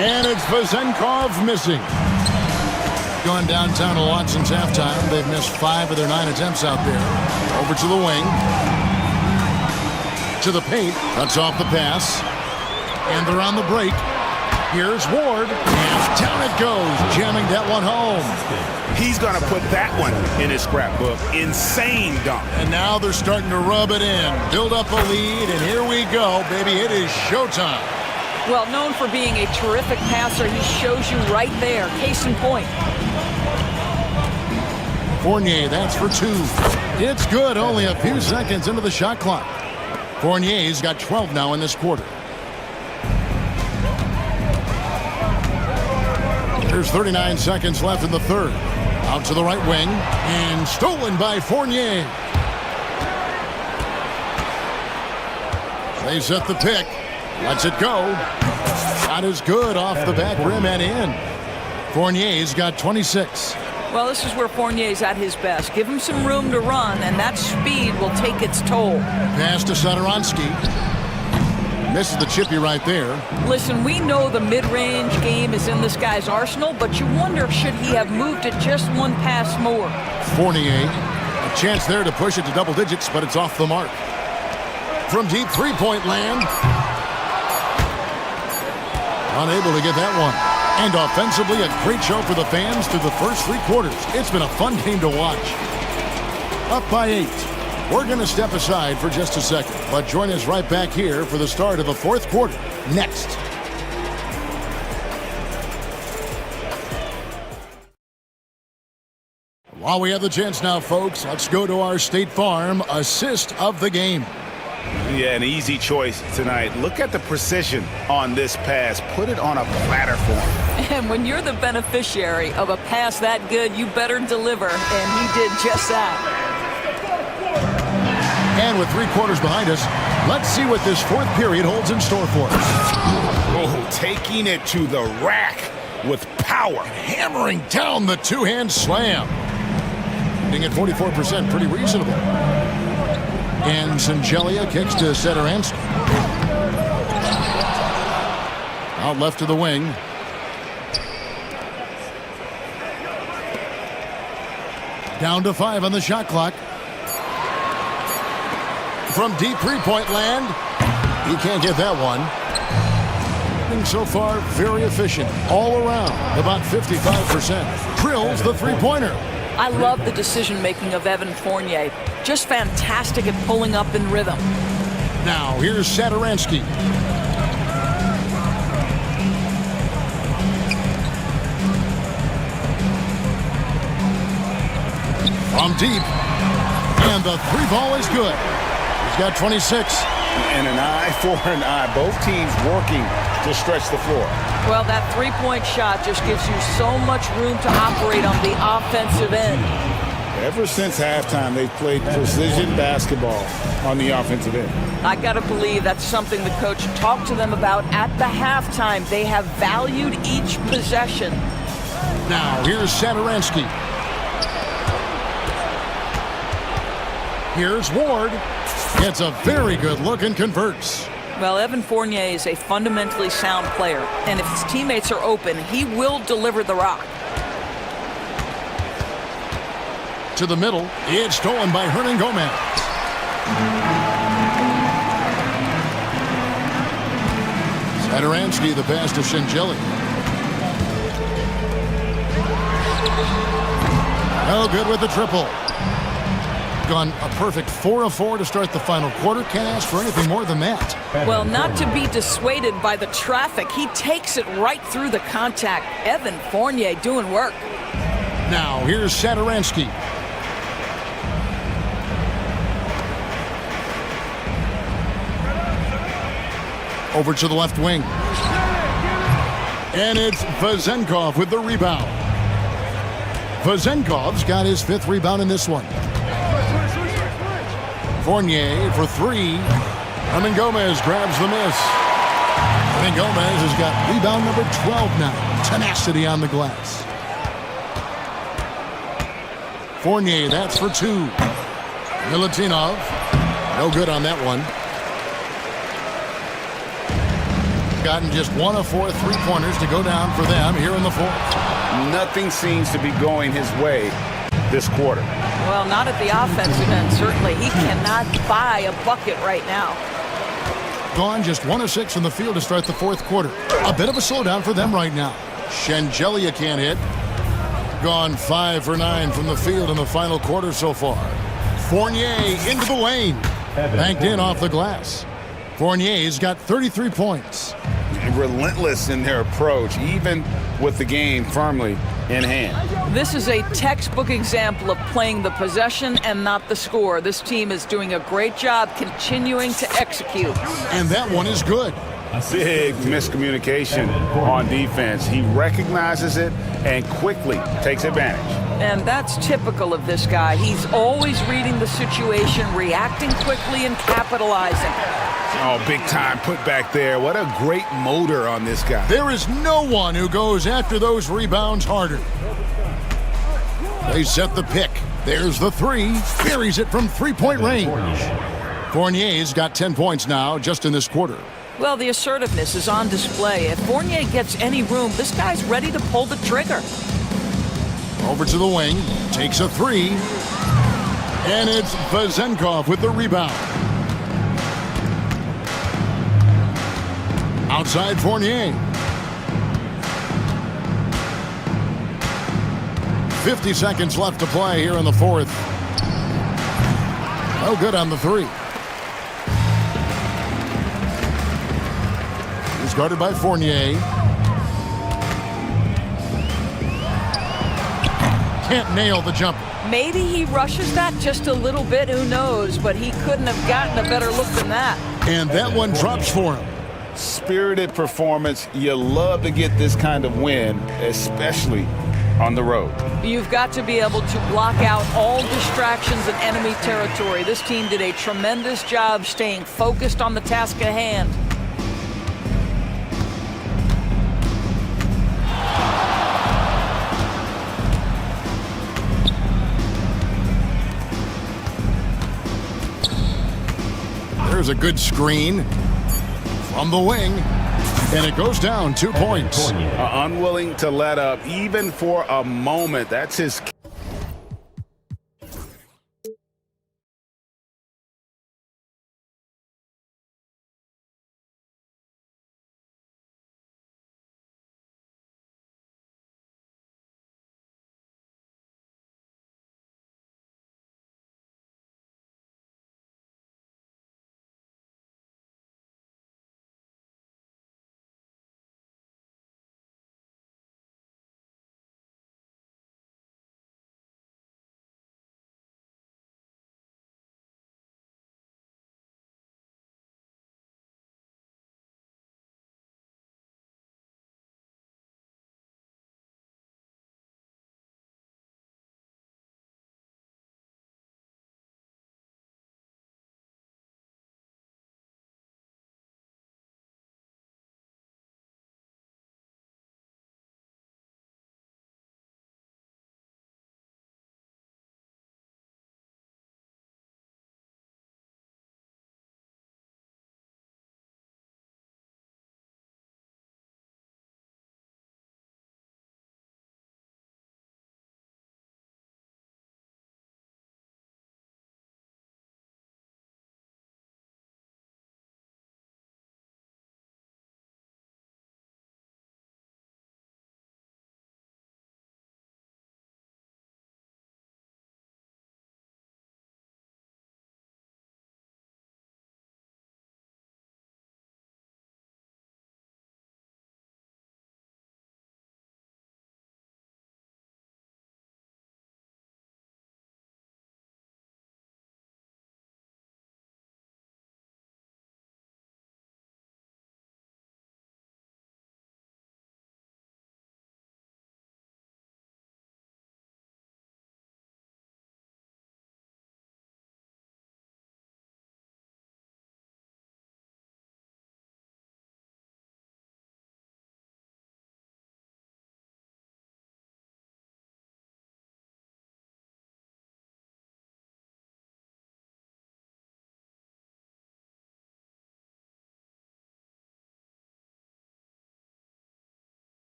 And it's Vezenkov missing. Going downtown to Watson's halftime. They've missed 5 of their 9 attempts out there. Over to the wing. To the paint. Cuts off the pass. And they're on the break. Here's Ward. And down it goes. Jamming that one home. He's going to put that one in his scrapbook. Insane dunk. And now they're starting to rub it in. Build up a lead. And here we go, baby. It is showtime. Well, known for being a terrific passer, he shows you right there. Case in point. Fournier, that's for 2. It's good, only a few seconds into the shot clock. Fournier's got 12 now in this quarter. There's 39 seconds left in the third. Out to the right wing, and stolen by Fournier. They set the pick. Lets it go. Shot is good off the back rim and in. Fournier's got 26. Well, this is where Fournier's at his best. Give him some room to run, and that speed will take its toll. Pass to Satoransky. Misses the chippy right there. Listen, we know the mid-range game is in this guy's arsenal, but you wonder, should he have moved it just one pass more? Fournier, a chance there to push it to double digits, but it's off the mark. From deep three-point land. Unable to get that one. And offensively, a great show for the fans through the first 3 quarters. It's been a fun game to watch. Up by 8. We're going to step aside for just a second, but join us right back here for the start of the fourth quarter. Next. While we have the chance now, folks, let's go to our State Farm assist of the game. Yeah, an easy choice tonight. Look at the precision on this pass. Put it on a platter for him. And when you're the beneficiary of a pass that good, you better deliver, and he did just that. And with 3 quarters behind us, let's see what this fourth period holds in store for us. Oh, taking it to the rack with power. Hammering down the two-hand slam. Hitting at 44%, pretty reasonable. And Singelia kicks to Satoransky. Out left to the wing. Down to 5 on the shot clock. From deep three-point land, he can't get that one. Shooting so far very efficient all around, about 55%. Drills the three-pointer. I love the decision-making of Evan Fournier. Just fantastic at pulling up in rhythm. Now here's Satoransky. From deep, and the three ball is good. He's got 26. And an eye for an eye. Both teams working to stretch the floor. Well, that three-point shot just gives you so much room to operate on the offensive end. Ever since halftime, they've played precision basketball on the offensive end. I got to believe that's something the coach talked to them about at the halftime. They have valued each possession. Now, here's Satoransky. Here's Ward. It's a very good look and converts. Well, Evan Fournier is a fundamentally sound player, and if his teammates are open, he will deliver the rock. To the middle, it's stolen by Hernan Gomez. Satoransky, the pass to Shengeli. No good with the triple. Gone a perfect 4 of 4 to start the final quarter. Can't ask for anything more than that. Well, not to be dissuaded by the traffic. He takes it right through the contact. Evan Fournier doing work. Now, here's Satoransky. Over to the left wing. And it's Vezenkov with the rebound. Vezenkov's got his 5th rebound in this one. Fournier for 3. Hernan Gomez grabs the miss. Hernan Gomez has got rebound number 12 now. Tenacity on the glass. Fournier, that's for 2. Milutinov, no good on that one. Gotten just 1 of 4 3-pointers to go down for them here in the 4th. Nothing seems to be going his way this quarter. Well, not at the offensive end, certainly. He cannot buy a bucket right now. Gone just 1 of 6 from the field to start the 4th quarter. A bit of a slowdown for them right now. Shengeli can't hit. Gone 5 for 9 from the field in the final quarter so far. Fournier into the lane. Banked in off the glass. Fournier's got 33 points. Relentless in their approach, even with the game firmly in hand. This is a textbook example of playing the possession and not the score. This team is doing a great job continuing to execute. And that one is good. Big miscommunication on defense. He recognizes it and quickly takes advantage. And that's typical of this guy. He's always reading the situation, reacting quickly, and capitalizing. Oh, big time put back there. What a great motor on this guy. There is no one who goes after those rebounds harder. They set the pick. There's the 3. Buries it from 3-point range. Fournier's got 10 points now just in this quarter. Well, the assertiveness is on display. If Fournier gets any room, this guy's ready to pull the trigger. Over to the wing. Takes a 3. And it's Vezenkov with the rebound. Outside Fournier. 50 seconds left to play here in the 4th. No good on the 3. He's guarded by Fournier. Can't nail the jumper. Maybe he rushes that just a little bit, who knows, but he couldn't have gotten a better look than that. And that one drops for him. Spirited performance. You love to get this kind of win, especially on the road. You've got to be able to block out all distractions in enemy territory. This team did a tremendous job staying focused on the task at hand. There's a good screen from the wing, and it goes down 2 points. Unwilling to let up even for a moment. That's his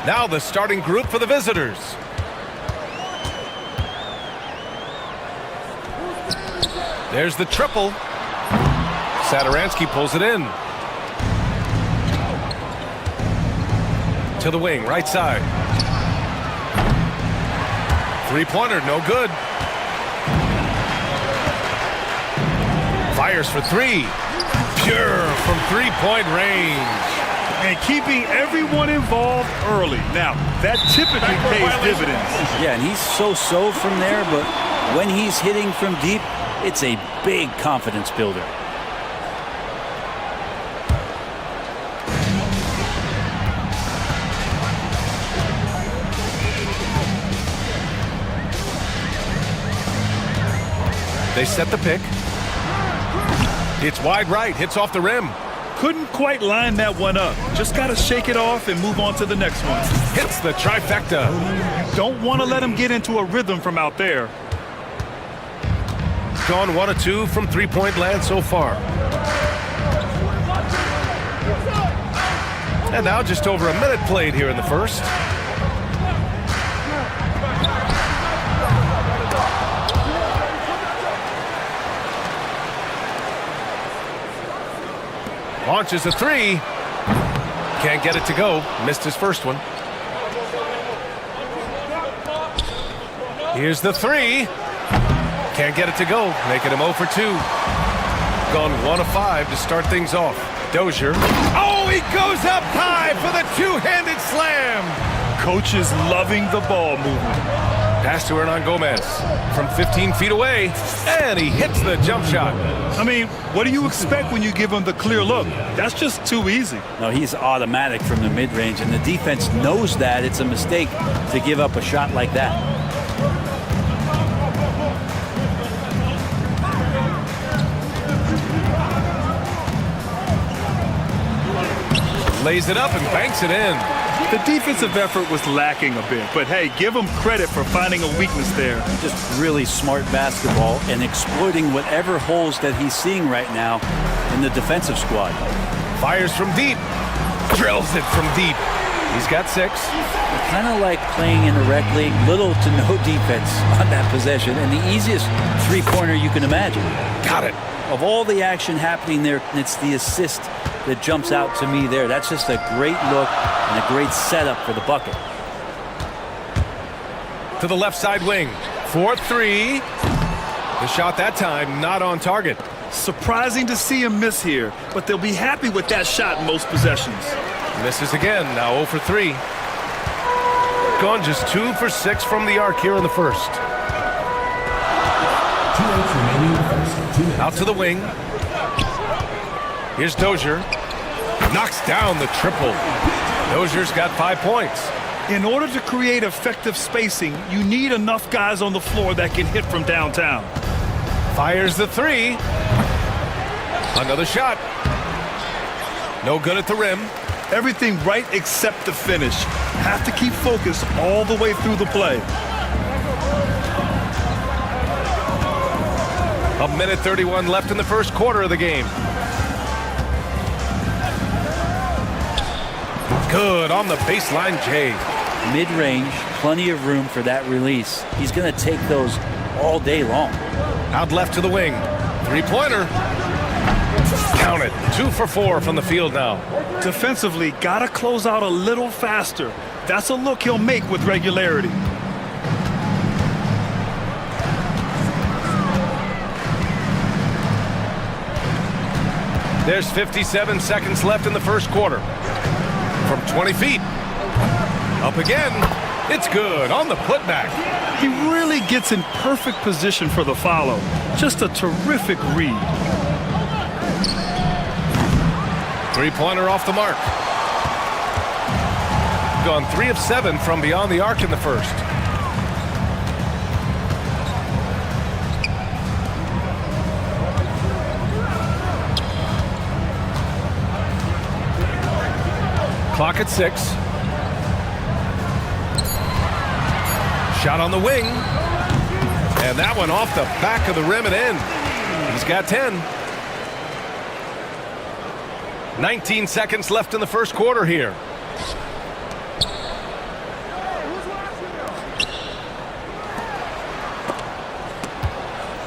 Now the starting group for the visitors. There's the triple. Sadaransky pulls it in. To the wing, right side. Three-pointer, no good. Fires for three. Pure from three-point range. And keeping everyone involved early. Now, that typically pays dividends. Yeah, and he's so-so from there, but when he's hitting from deep, it's a big confidence builder. They set the pick. It's wide right, hits off the rim. Couldn't quite line that one up. Just got to shake it off and move on to the next one. Hits the trifecta. You don't want to let him get into a rhythm from out there. Gone 1 of 2 from three-point land so far. And now just over a minute played here in the first. Launches a three. Can't get it to go. Missed his first one. Here's the three. Can't get it to go. Making him 0 for 2. Gone 1 of 5 to start things off. Dozier. Oh, he goes up high for the two-handed slam. Coach is loving the ball movement. Pass to Hernan Gomez from 15 feet away, and he hits the jump shot. I mean, what do you expect when you give him the clear look? That's just too easy. No, he's automatic from the mid-range, and the defense knows that it's a mistake to give up a shot like that. Lays it up and banks it in. The defensive effort was lacking a bit, but hey, give him credit for finding a weakness there. Just really smart basketball and exploiting whatever holes that he's seeing right now in the defensive squad. Fires from deep. Drills it from deep. He's got 6. Kind of like playing in a rec league, little to no defense on that possession, and the easiest three-pointer you can imagine. Got it. Of all the action happening there, it's the assist that jumps out to me there. That's just a great look and a great setup for the bucket. To the left side wing. 4-3. The shot that time not on target. Surprising to see him miss here, but they'll be happy with that shot in most possessions. Misses again, now 0 for 3. Gone just 2 for 6 from the arc here in the first. 2 minutes remaining in the first. 2 minutes. Out to the wing. Here's Dozier. Knocks down the triple. Dozier's got 5 points. In order to create effective spacing, you need enough guys on the floor that can hit from downtown. Fires the three. Another shot. No good at the rim. Everything right except the finish. Have to keep focus all the way through the play. A minute 31 left in the first quarter of the game. Good on the baseline, Jay. Mid-range, plenty of room for that release. He's going to take those all day long. Out left to the wing. Three-pointer. Count it. 2 for 4 from the field now. Defensively, got to close out a little faster. That's a look he'll make with regularity. There's 57 seconds left in the first quarter. From 20 feet. Up again. It's good on the putback. He really gets in perfect position for the follow. Just a terrific read. Three-pointer off the mark. Gone 3 of 7 from beyond the arc in the first. Clock at 6. Shot on the wing. And that one off the back of the rim and in. He's got 10. 19 seconds left in the first quarter here.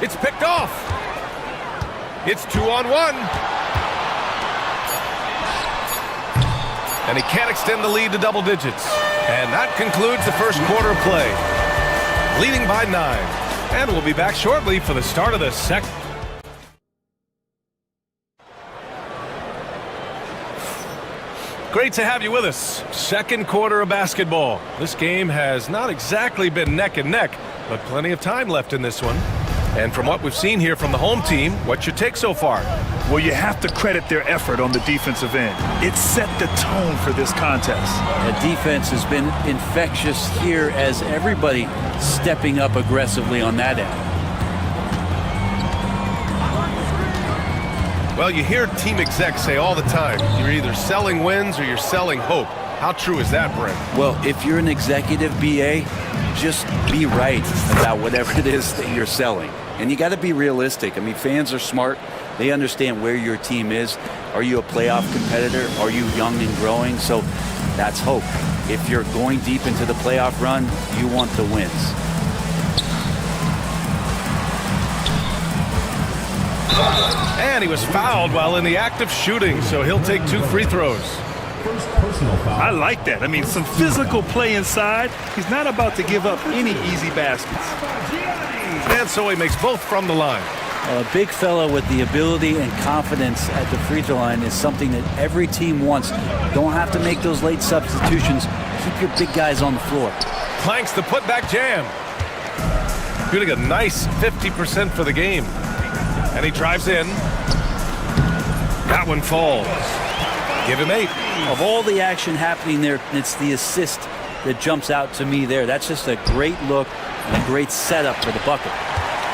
It's picked off. It's 2-on-1. And he can't extend the lead to double digits. And that concludes the first quarter of play. Leading by 9. And we'll be back shortly for the start of the second. Great to have you with us. Second quarter of basketball. This game has not exactly been neck and neck, but plenty of time left in this one. And from what we've seen here from the home team, what's your take so far? Well, you have to credit their effort on the defensive end. It set the tone for this contest. The defense has been infectious here as everybody stepping up aggressively on that end. Well, you hear team execs say all the time, you're either selling wins or you're selling hope. How true is that, Brent? Well, if you're an executive BA, just be right about whatever it is that you're selling. And you got to be realistic. I mean, fans are smart. They understand where your team is. Are you a playoff competitor? Are you young and growing? So that's hope. If you're going deep into the playoff run, you want the wins. And he was fouled while in the act of shooting, so he'll take 2 free throws. I like that. I mean, some physical play inside. He's not about to give up any easy baskets. And so he makes both from the line. A big fella with the ability and confidence at the free throw line is something that every team wants. Don't have to make those late substitutions. Keep your big guys on the floor. Clanks the putback jam. Shooting a nice 50% for the game. And he drives in. That one falls. Give him 8. Of all the action happening there, it's the assist that jumps out to me there. That's just a great look and a great setup for the bucket.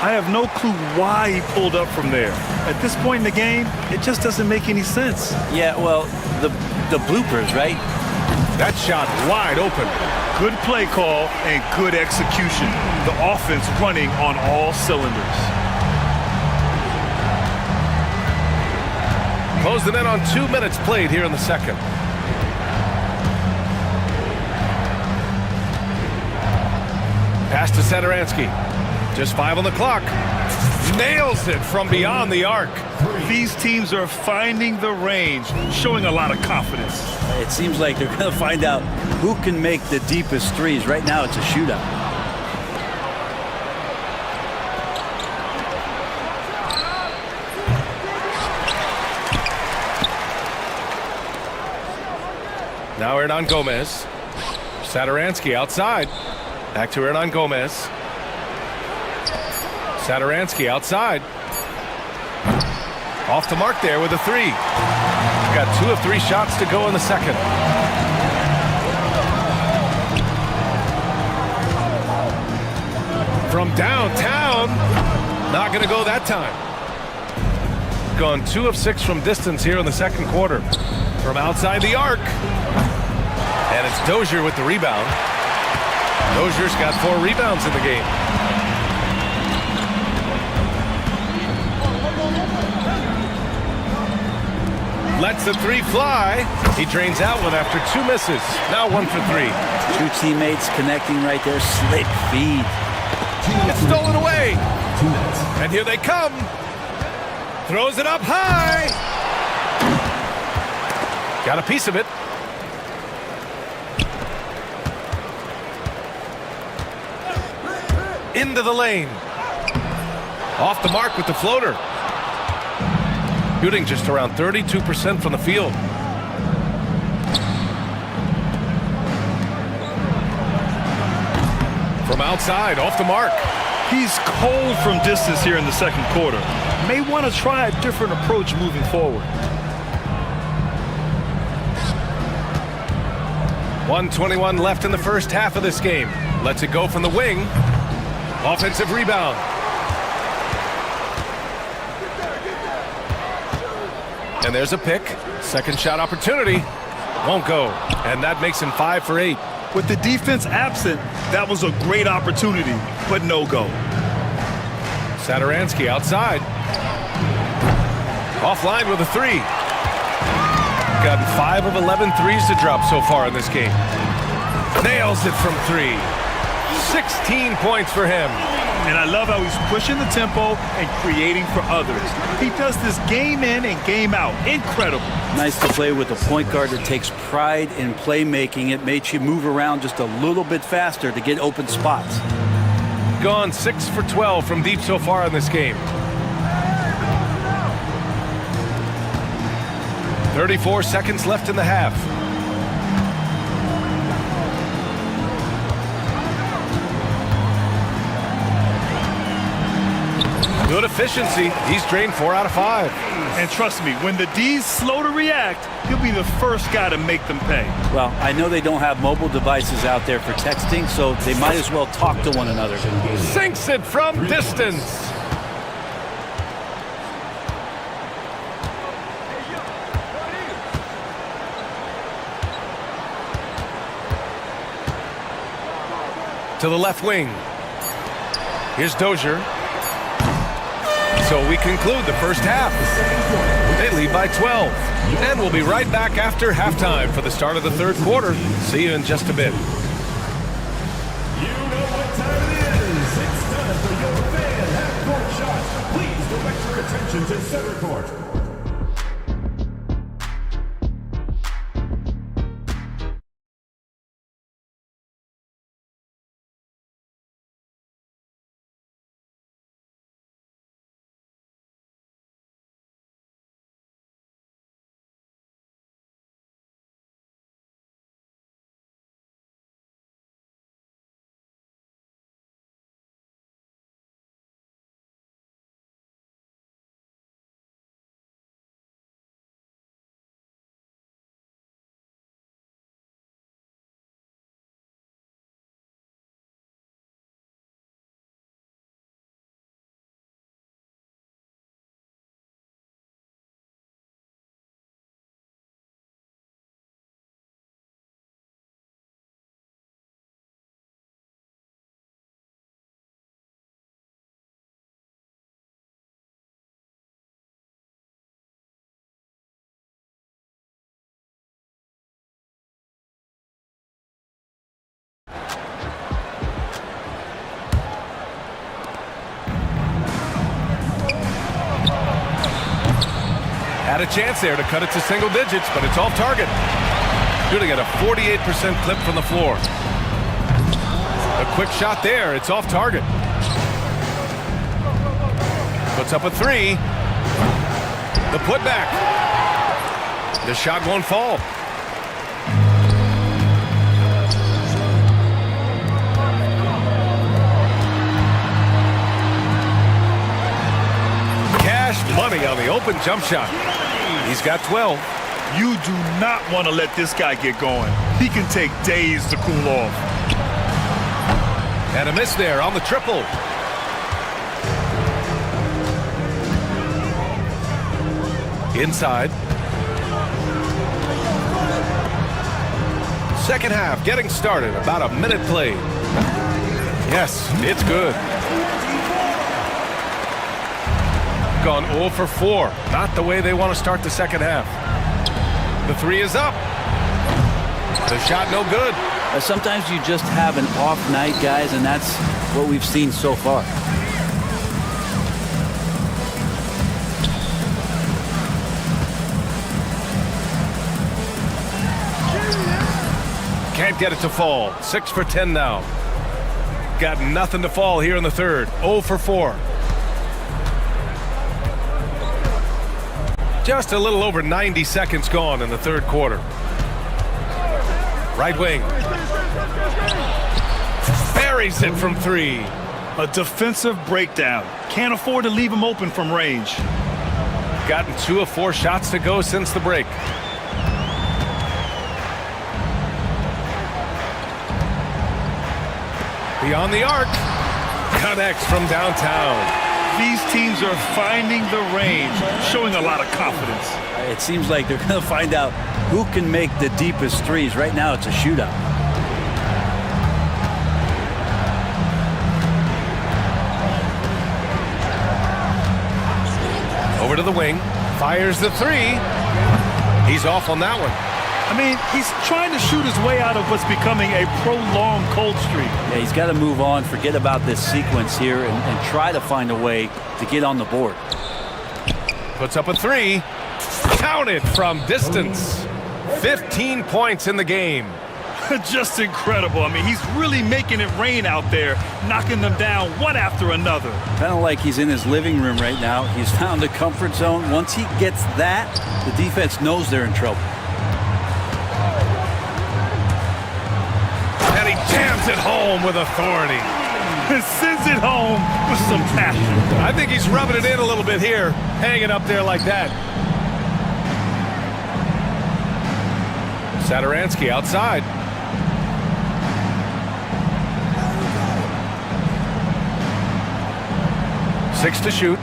I have no clue why he pulled up from there. At this point in the game, it just doesn't make any sense. Yeah, well, the bloopers, right? That shot wide open. Good play call and good execution. The offense running on all cylinders. Close the net on 2 minutes played here in the second. Pass to Satoransky. Just 5 on the clock. Nails it from beyond the arc. These teams are finding the range, showing a lot of confidence. It seems like they're going to find out who can make the deepest threes. Right now, it's a shootout. Now Hernan Gomez. Satoransky outside. Back to Hernan Gomez. Satoransky outside. Off the mark there with a 3. Got 2 of 3 shots to go in the second. From downtown. Not going to go that time. Gone 2 of 6 from distance here in the second quarter. From outside the arc. And it's Dozier with the rebound. Dozier's got 4 rebounds in the game. Lets the 3 fly. He drains out one after 2 misses. Now 1 for 3. 2 teammates connecting right there. Slick feed. It's stolen away. And here they come. Throws it up high. Got a piece of it. Into the lane. Off the mark with the floater. Shooting just around 32% from the field. From outside, off the mark. He's cold from distance here in the second quarter. May want to try a different approach moving forward. 1:21 left in the first half of this game. Lets it go from the wing. Offensive rebound. And there's a pick. Second shot opportunity. Won't go. And that makes him 5 for 8. With the defense absent, that was a great opportunity, but no go. Satoransky outside. Offline with a 3. Gotten 5 of 11 threes to drop so far in this game. Nails it from 3. 16 points for him. And I love how he's pushing the tempo and creating for others. He does this game in and game out. Incredible. Nice to play with a point guard that takes pride in playmaking. It makes you move around just a little bit faster to get open spots. Gone 6 for 12 from deep so far in this game. 34 seconds left in the half. Good efficiency. He's drained 4 out of 5. And trust me, when the D's slow to react, he'll be the first guy to make them pay. Well, I know they don't have mobile devices out there for texting, so they might as well talk to one another. Sinks it from distance. To the left wing. Here's Dozier. So we conclude the first half. They lead by 12. And we'll be right back after halftime for the start of the third quarter. See you in just a bit. You know what time it is. It's time for your fan half-court shots. Please direct your attention to center court. Had a chance there to cut it to single digits, but it's off target. Shooting at a 48% clip from the floor. A quick shot there. It's off target. Puts up a 3. The putback. The shot won't fall. Cash money on the open jump shot. He's got 12. You do not want to let this guy get going. He can take days to cool off. And a miss there on the triple. Inside. Second half getting started. About a minute played. Yes, it's good. Gone 0 for 4. Not the way they want to start the second half. The 3 is up. The shot no good. Sometimes you just have an off night, guys, and that's what we've seen so far. Can't get it to fall. 6 for 10 now. Got nothing to fall here in the third. 0 for 4. Just a little over 90 seconds gone in the third quarter. Right wing. Buries it from 3. A defensive breakdown. Can't afford to leave him open from range. Gotten 2 of 4 shots to go since the break. Beyond the arc. Connects from downtown. These teams are finding the range, showing a lot of confidence. It seems like they're going to find out who can make the deepest threes. Right now, it's a shootout. Over to the wing. Fires the 3. He's off on that one. I mean, he's trying to shoot his way out of what's becoming a prolonged cold streak. Yeah, he's got to move on, forget about this sequence here, and try to find a way to get on the board. Puts up a three. Counted from distance. 15 points in the game. Just incredible. I mean, he's really making it rain out there, knocking them down one after another. Kind of like he's in his living room right now. He's found a comfort zone. Once he gets that, the defense knows they're in trouble. And he jams it home with authority. Sends it home with some passion. I think he's rubbing it in a little bit here, hanging up there like that. Sadaransky outside. Six to shoot.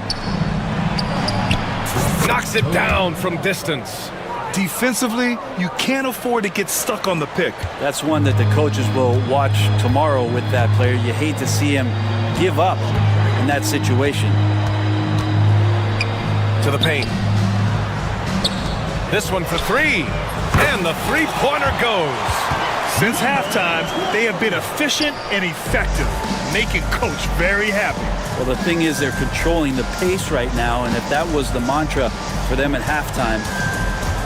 Knocks it down from distance. Defensively, you can't afford to get stuck on the pick. That's one that the coaches will watch tomorrow with that player. You hate to see him give up in that situation. To the paint. This one for three. And the three-pointer goes. Since halftime, they have been efficient and effective, making Coach very happy. Well, the thing is they're controlling the pace right now, and if that was the mantra for them at halftime,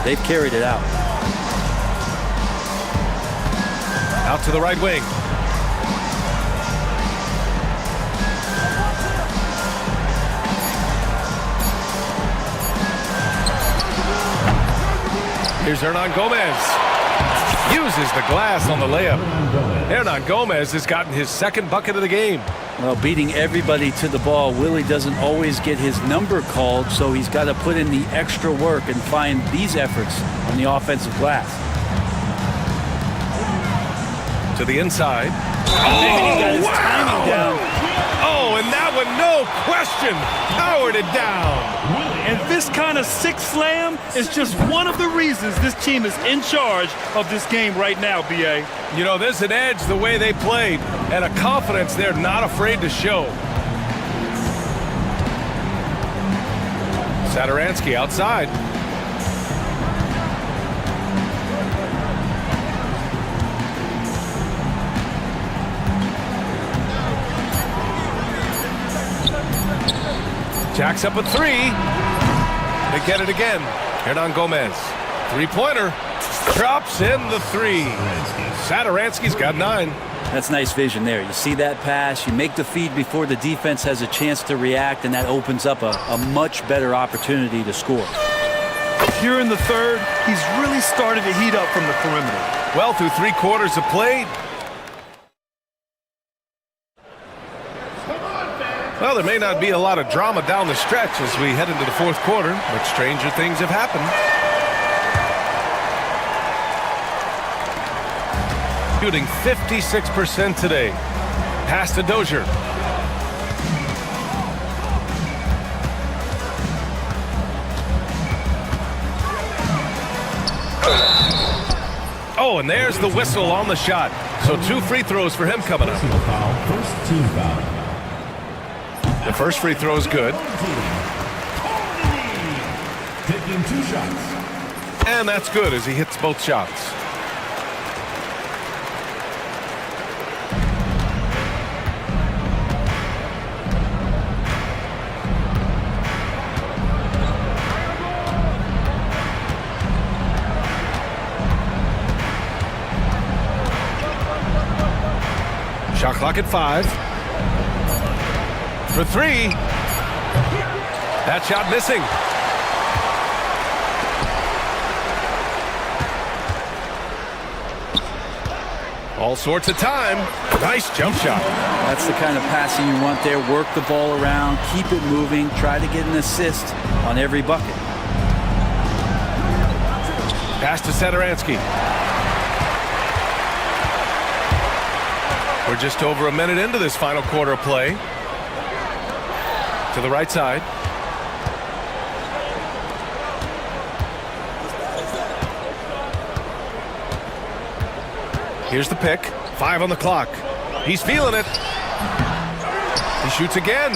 they've carried it out. Out to the right wing. Here's Hernan Gomez. Uses the glass on the layup. Hernan Gomez has gotten his second bucket of the game. Well, beating everybody to the ball, Willie doesn't always get his number called, so he's got to put in the extra work and find these efforts on the offensive glass. To the inside. He got his timing down. Oh, and that one, no question, powered it down. And this kind of sick slam is just one of the reasons this team is in charge of this game right now, B.A. You know, there's an edge the way they played and a confidence they're not afraid to show. Sadaransky outside. Jacks up a three. They get it again. Hernan Gomez. Three-pointer. Drops in the three. Sadaransky's got 9. That's nice vision there. You see that pass, you make the feed before the defense has a chance to react, and that opens up a much better opportunity to score. Here in the third, he's really started to heat up from the perimeter. Well, through 3 quarters of play. Well, there may not be a lot of drama down the stretch as we head into the 4th quarter, but stranger things have happened. Shooting 56% today. Pass to Dozier. Oh, and there's the whistle on the shot. So 2 free throws for him coming up. First team foul. The first free throw is good. Taking 2 shots. And that's good as he hits both shots. Shot clock at 5. For 3. That shot missing. All sorts of time. Nice jump shot. That's the kind of passing you want there. Work the ball around, keep it moving, try to get an assist on every bucket. Pass to Sadaransky. We're just over a minute into this final quarter of play. To the right side. Here's the pick. 5 on the clock. He's feeling it. He shoots again.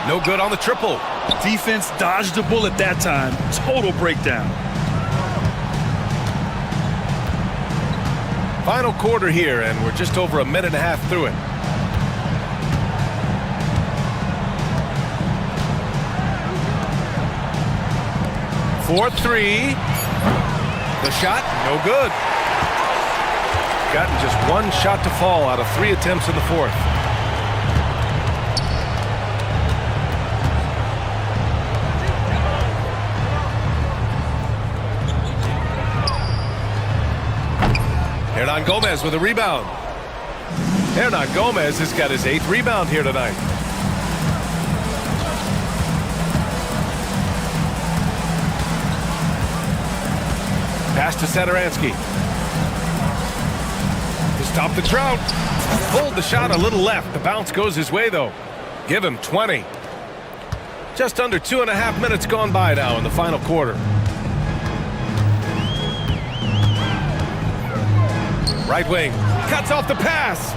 No good on the triple. Defense dodged a bullet that time. Total breakdown. Final quarter here, and we're just over a minute and a half through it. For three. The shot, no good. Gotten just one shot to fall out of 3 attempts in the fourth. Hernan Gomez with a rebound. Hernan Gomez has got his 8th rebound here tonight. Pass to Sadaransky. To stop the drought. Pulled the shot a little left. The bounce goes his way, though. Give him 20. Just under 2.5 minutes gone by now in the final quarter. Right wing. Cuts off the pass.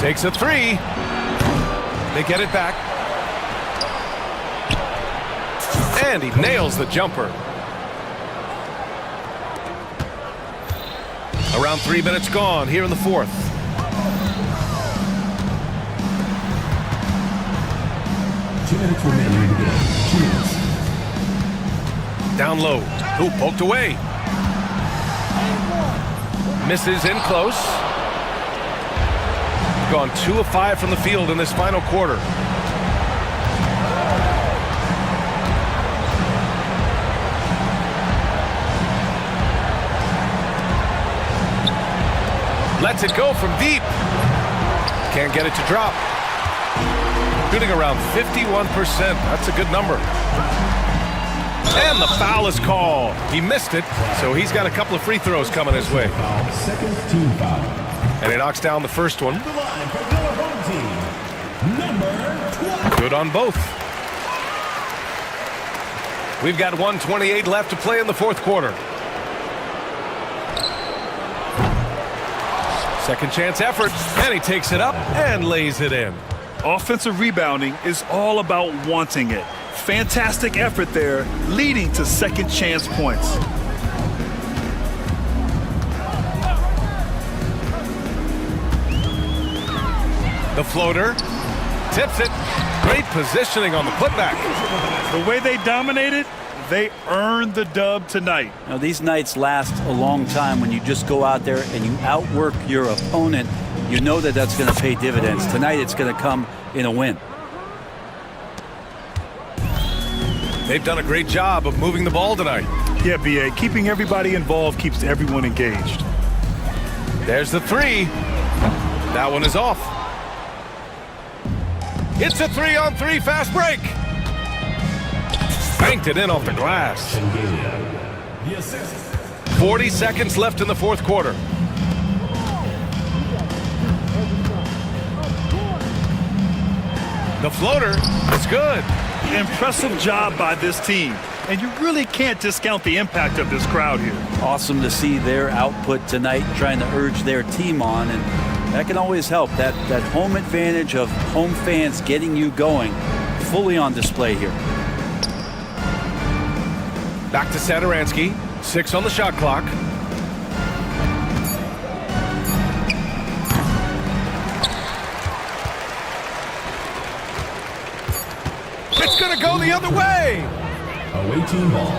Takes a three. They get it back. And he nails the jumper. Around 3 minutes gone here in the fourth. Minutes remaining in the game. 2 minutes. Down low. Ooh, poked away. Misses in close. Gone 2 of 5 from the field in this final quarter. Lets it go from deep. Can't get it to drop. Shooting around 51%. That's a good number. And the foul is called. He missed it, so he's got a couple of free throws coming his way. Second team foul. And he knocks down the first one. The line for the home team. Number 12. Good on both. We've got 1:28 left to play in the fourth quarter. Second chance effort, and he takes it up and lays it in. Offensive rebounding is all about wanting it. Fantastic effort there, leading to second chance points. The floater, tips it. Great positioning on the putback. The way they dominated, they earned the dub tonight. Now, these nights last a long time when you just go out there and you outwork your opponent. You know that that's going to pay dividends. Tonight it's going to come in a win. They've done a great job of moving the ball tonight. Yeah, BA, keeping everybody involved keeps everyone engaged. There's the three. That one is off. It's a 3-on-3 fast break. Banked it in off the glass. 40 seconds left in the fourth quarter. The floater is good. Impressive job by this team. And you really can't discount the impact of this crowd here. Awesome to see their output tonight, trying to urge their team on, and that can always help. That home advantage of home fans getting you going, fully on display here. Back to Sadaransky. 6 on the shot clock. It's going to go the other way. Away team ball.